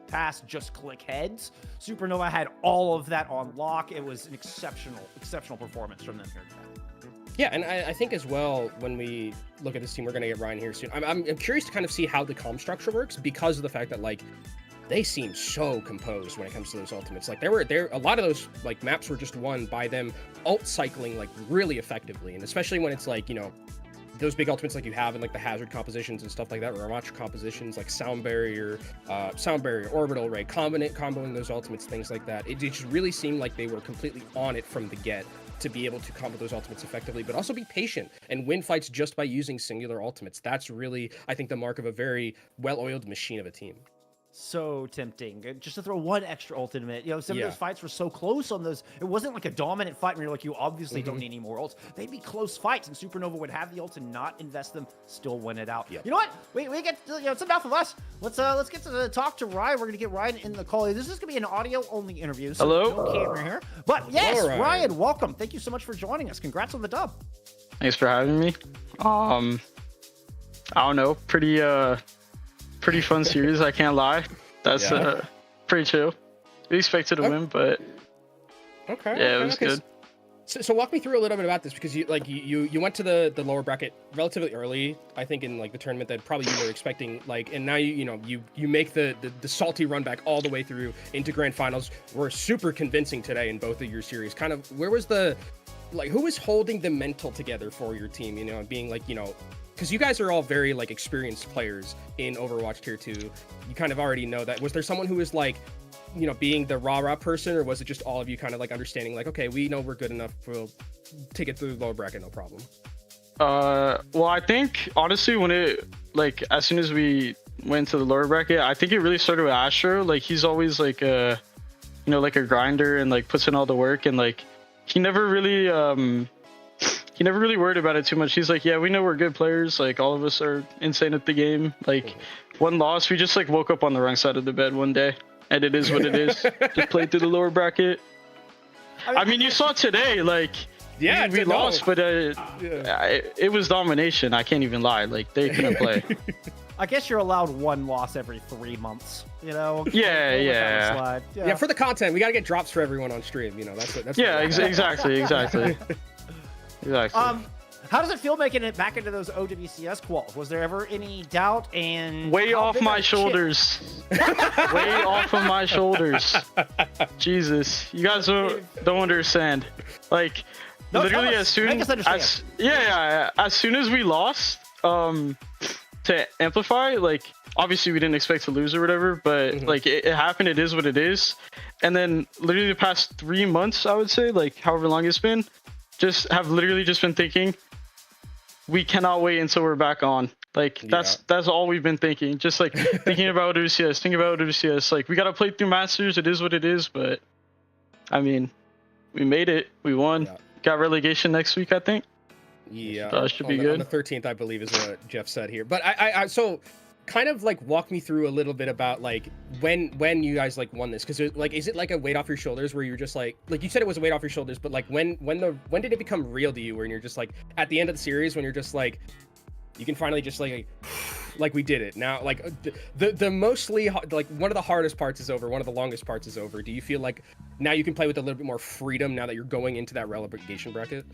past just click heads. Supernova had all of that on lock. It was an exceptional performance from them here today. Yeah, and I think as well, when we look at this team, we're going to get Ryan here soon. I'm curious to kind of see how the comm structure works, because of the fact that, like, they seem so composed when it comes to those ultimates. Like, there a lot of those like maps were just won by them ult cycling like really effectively, and especially when it's like, you know, those big ultimates like you have in like the hazard compositions and stuff like that, or Ramatra compositions like sound barrier, orbital ray, comboing those ultimates, things like that. It just really seemed like they were completely on it from the get to be able to combo those ultimates effectively, but also be patient and win fights just by using singular ultimates. That's really, I think, the mark of a very well-oiled machine of a team. So tempting just to throw one extra ultimate. You know, some of those fights were so close on those. It wasn't like a dominant fight where you're like, you obviously don't need any more ults. They'd be close fights, and Supernova would have the ults and not invest them, still win it out. You know what? We get, you know, it's enough of us. Let's get to talk to Ryan. We're gonna get Ryan in the call. This is gonna be an audio only interview. So hello. No camera here. But yes, hello, Ryan, welcome. Thank you so much for joining us. Congrats on the dub. Thanks for having me. I don't know, pretty fun series, I can't lie. That's pretty chill. We expected to win, but yeah, it was good. So walk me through a little bit about this, because you went to the lower bracket relatively early, I think, in like the tournament that probably you were expecting, like, and now you make the salty run back all the way through into grand finals. Were super convincing today in both of your series. Kind of, where was who was holding the mental together for your team, you know, and being like, you know, because you guys are all very like experienced players in Overwatch Tier 2. You kind of already know that. Was there someone who was like, you know, being the rah-rah person, or was it just all of you kind of like understanding like, okay, we know we're good enough, we'll take it through the lower bracket, no problem? Well, I think honestly, when it, like, as soon as we went to the lower bracket, I think it really started with Astro. Like, he's always like a, you know, like a grinder and like puts in all the work, and like he never really he never really worried about it too much. He's like, yeah, we know we're good players. Like, all of us are insane at the game. Like, one loss, we just like woke up on the wrong side of the bed one day, and it is what it is. Just played through the lower bracket. I mean, you saw today, like, yeah, we lost, but it was domination. I can't even lie. Like, they couldn't play. I guess you're allowed one loss every 3 months, you know? Yeah. Yeah, for the content, we got to get drops for everyone on stream, you know, that's yeah, exactly. Exactly. How does it feel making it back into those OWCS quals? Was there ever any doubt? And way off my shoulders. Way off of my shoulders. Jesus, you guys don't understand. Like, no, literally as soon as soon as we lost to Amplify, like, obviously we didn't expect to lose or whatever, but like it happened. It is what it is. And then literally the past 3 months, I would say, like however long it's been, just have literally just been thinking, we cannot wait until we're back on. Like, that's all we've been thinking. Just like thinking about OWCS, thinking about OWCS. Like, we got to play through Masters. It is what it is. But I mean, we made it. We won. Got relegation next week, I think. Yeah, should be good. On the 13th, I believe, is what Jeff said here. But I so kind of like walk me through a little bit about like when you guys like won this, because like, is it like a weight off your shoulders where you're just like you said it was a weight off your shoulders, but like when did it become real to you, when you're just like at the end of the series, when you're just like you can finally just like we did it now, like the mostly like one of the hardest parts is over, one of the longest parts is over. Do you feel like now you can play with a little bit more freedom now that you're going into that relegation bracket?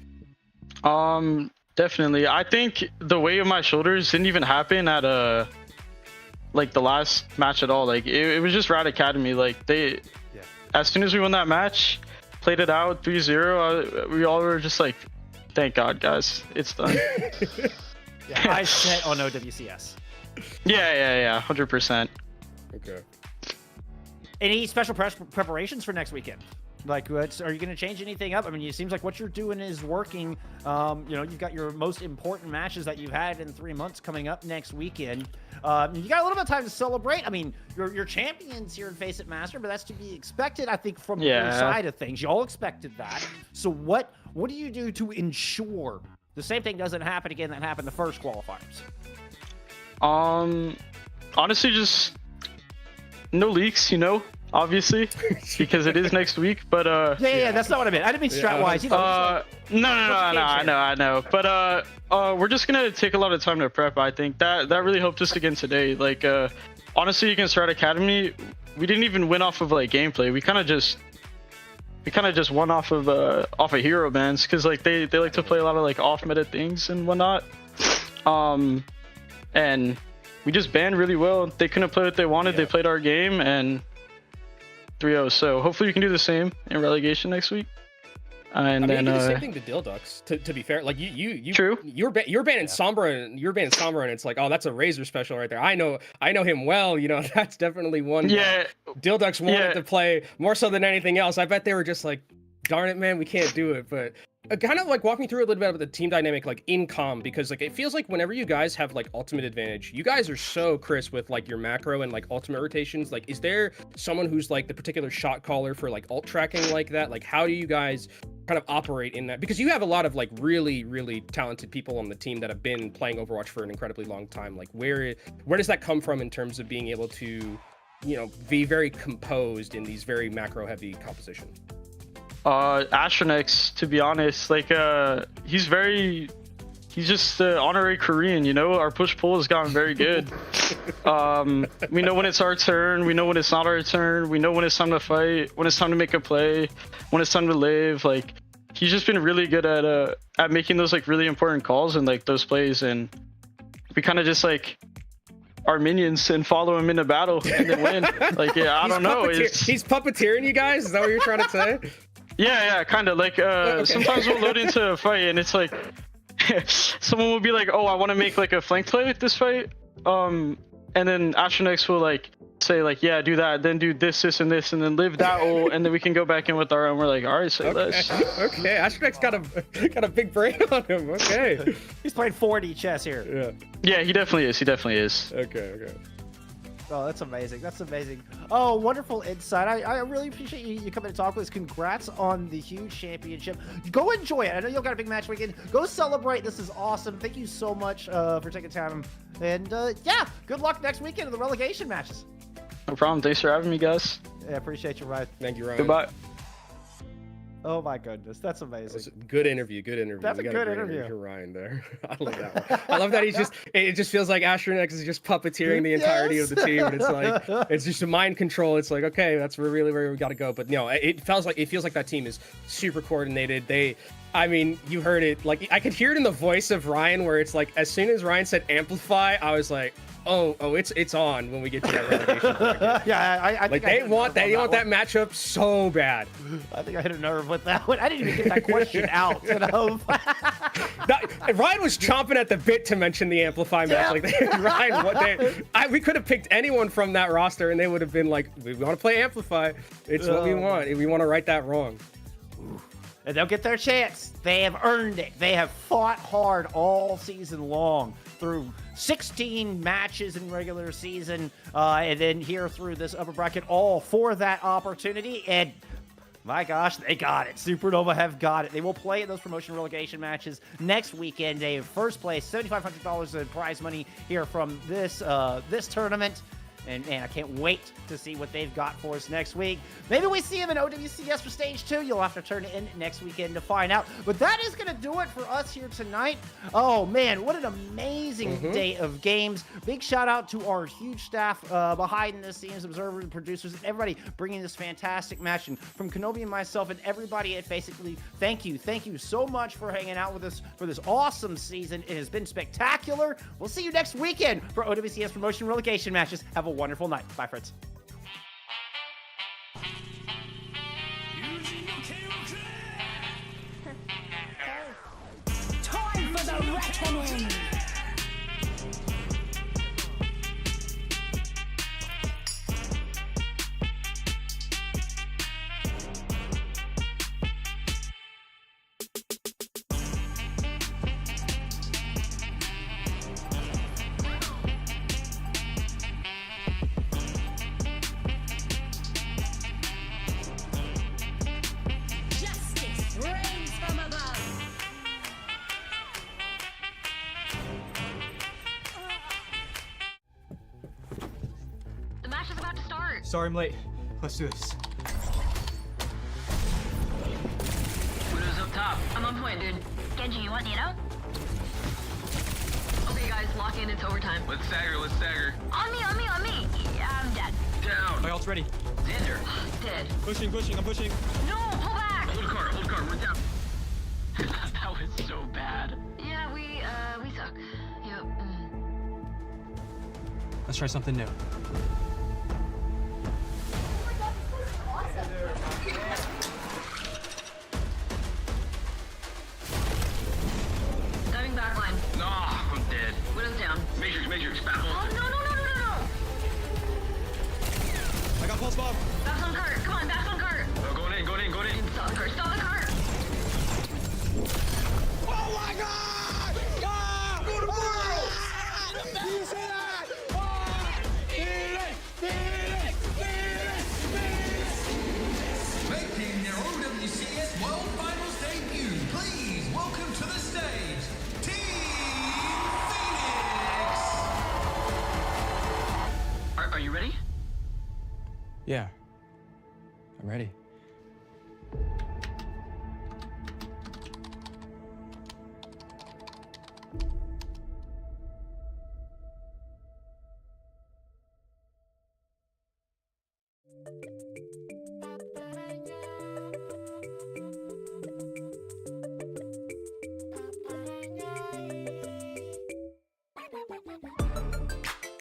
Definitely. I think the weight of my shoulders didn't even happen at like the last match at all. Like it was just Rad Academy. Like as soon as we won that match, played it out 3-0, we all were just like, thank God, guys, it's done. I set on OWCS. Yeah, 100%. Okay. Any special preparations for next weekend? Like, are you going to change anything up? I mean, it seems like what you're doing is working. You know, you've got your most important matches that you've had in 3 months coming up next weekend. You got a little bit of time to celebrate. I mean, you're champions here in FACEIT Master, but that's to be expected, I think, from your side of things. You all expected that. So what do you do to ensure the same thing doesn't happen again that happened the first qualifiers? Honestly, just no leaks, you know, obviously, because it is next week. But yeah, that's not what I meant. I didn't mean strat wise. You know, no, I know. But we're just gonna take a lot of time to prep. I think that really helped us again today. Like, honestly, against Strat Academy, we didn't even win off of like gameplay. We kind of just won off of hero bans, because like they like to play a lot of like off meta things and whatnot. And we just banned really well. They couldn't play what they wanted. They played our game and 3-0. So hopefully we can do the same in relegation next week. And then you do the same thing to Dildux. To be fair, like you true. You're banning Sombra, and it's like, oh, that's a Razor special right there. I know him well. You know, that's definitely one. Yeah. Dildux wanted to play more so than anything else. I bet they were just like, darn it, man, we can't do it. But kind of like walk me through a little bit about the team dynamic, like in comm, because like it feels like whenever you guys have like ultimate advantage, you guys are so crisp with like your macro and like ultimate rotations. Like, is there someone who's like the particular shot caller for like ult tracking like that? Like, how do you guys kind of operate in that? Because you have a lot of like really, really talented people on the team that have been playing Overwatch for an incredibly long time. Like, where does that come from in terms of being able to, you know, be very composed in these very macro heavy compositions? Astronex, to be honest, like he's just honorary Korean, you know. Our push pull has gotten very good. We know when it's our turn, we know when it's not our turn, we know when it's time to fight, when it's time to make a play, when it's time to live. Like, he's just been really good at making those like really important calls and like those plays, and we kind of just like our minions and follow him into battle and then win. Like, I don't know. He's puppeteering you guys? Is that what you're trying to say? Yeah, kind of. Like, sometimes we'll load into a fight and it's like, someone will be like, oh, I want to make like a flank play with this fight. And then Astronex will like say like, yeah, do that, then do this, and this, and then live that ult, and then we can go back in with our own. We're like, all right, say less. Okay, Astronex got a big brain on him. Okay. He's playing 4D chess here. Yeah, he definitely is. Okay. Oh, that's amazing. That's amazing. Oh, wonderful insight. I really appreciate you coming to talk with us. Congrats on the huge championship. Go enjoy it. I know you've got a big match weekend. Go celebrate. This is awesome. Thank you so much for taking time. And yeah, good luck next weekend in the relegation matches. No problem. Thanks for having me, guys. Yeah, appreciate you, Ryan. Thank you, Ryan. Goodbye. Oh my goodness, that's amazing. Good interview. Good interview. That's We a got good great interview. for Ryan there. I love that one. I love that it just feels like Astronex is just puppeteering the entirety of the team, and it's like it's just a mind control. It's like, okay, that's really where we got to go. But no, it feels like that team is super coordinated. I mean, you heard it. Like I could hear it in the voice of Ryan, where it's like as soon as Ryan said amplify, I was like, oh, it's on when we get to that relegation. Yeah, I like think they want that matchup so bad. I think I hit a nerve with that one. I didn't even get that question out. Ryan was chomping at the bit to mention the amplify match. Like Ryan, we could have picked anyone from that roster, and they would have been like, we want to play amplify. It's what we want. We want to right that wrong. And they'll get their chance. They have earned it. They have fought hard all season long through 16 matches in regular season, and then here through this upper bracket, all for that opportunity. And my gosh, they got it. Supernova have got it. They will play in those promotion relegation matches next weekend. They have first place, $7,500 in prize money here from this tournament. And man, I can't wait to see what they've got for us next week. Maybe we see them in OWCS for stage 2. You'll have to turn in next weekend to find out. But that is going to do it for us here tonight. Oh man, what an amazing day of games. Big shout out to our huge staff behind the scenes, observers, producers, and everybody bringing this fantastic match. And from Kenobi and myself and everybody at FACEIT League, thank you. Thank you so much for hanging out with us for this awesome season. It has been spectacular. We'll see you next weekend for OWCS promotion relegation matches. Have a wonderful night. Bye, friends. Time for the reckoning! Justice reigns from above! The match is about to start. Sorry I'm late. Let's do this. Widow's up top. I'm on point, dude. Genji, you want Nito? Okay, guys, lock in. It's overtime. Let's stagger. On me. Yeah, I'm dead. Down. My ult's ready. Xander. Dead. Pushing, I'm pushing. No, pull back. Hold card. We're down. That was so bad. Yeah, we suck. Yep. Let's try something new. Diving backline. No, I'm dead. Widow's down. Matrix, battle. Oh, no. I got pulse bomb. Back's on cart. Come on, back's on cart. Oh, going in. Stop the cart. Oh my God! Ah! Go to Morals! Did you say that? Ah! Making their OWCS World Finals debut, please welcome to the stage, Team Phoenix! Are you ready? Yeah. I'm ready.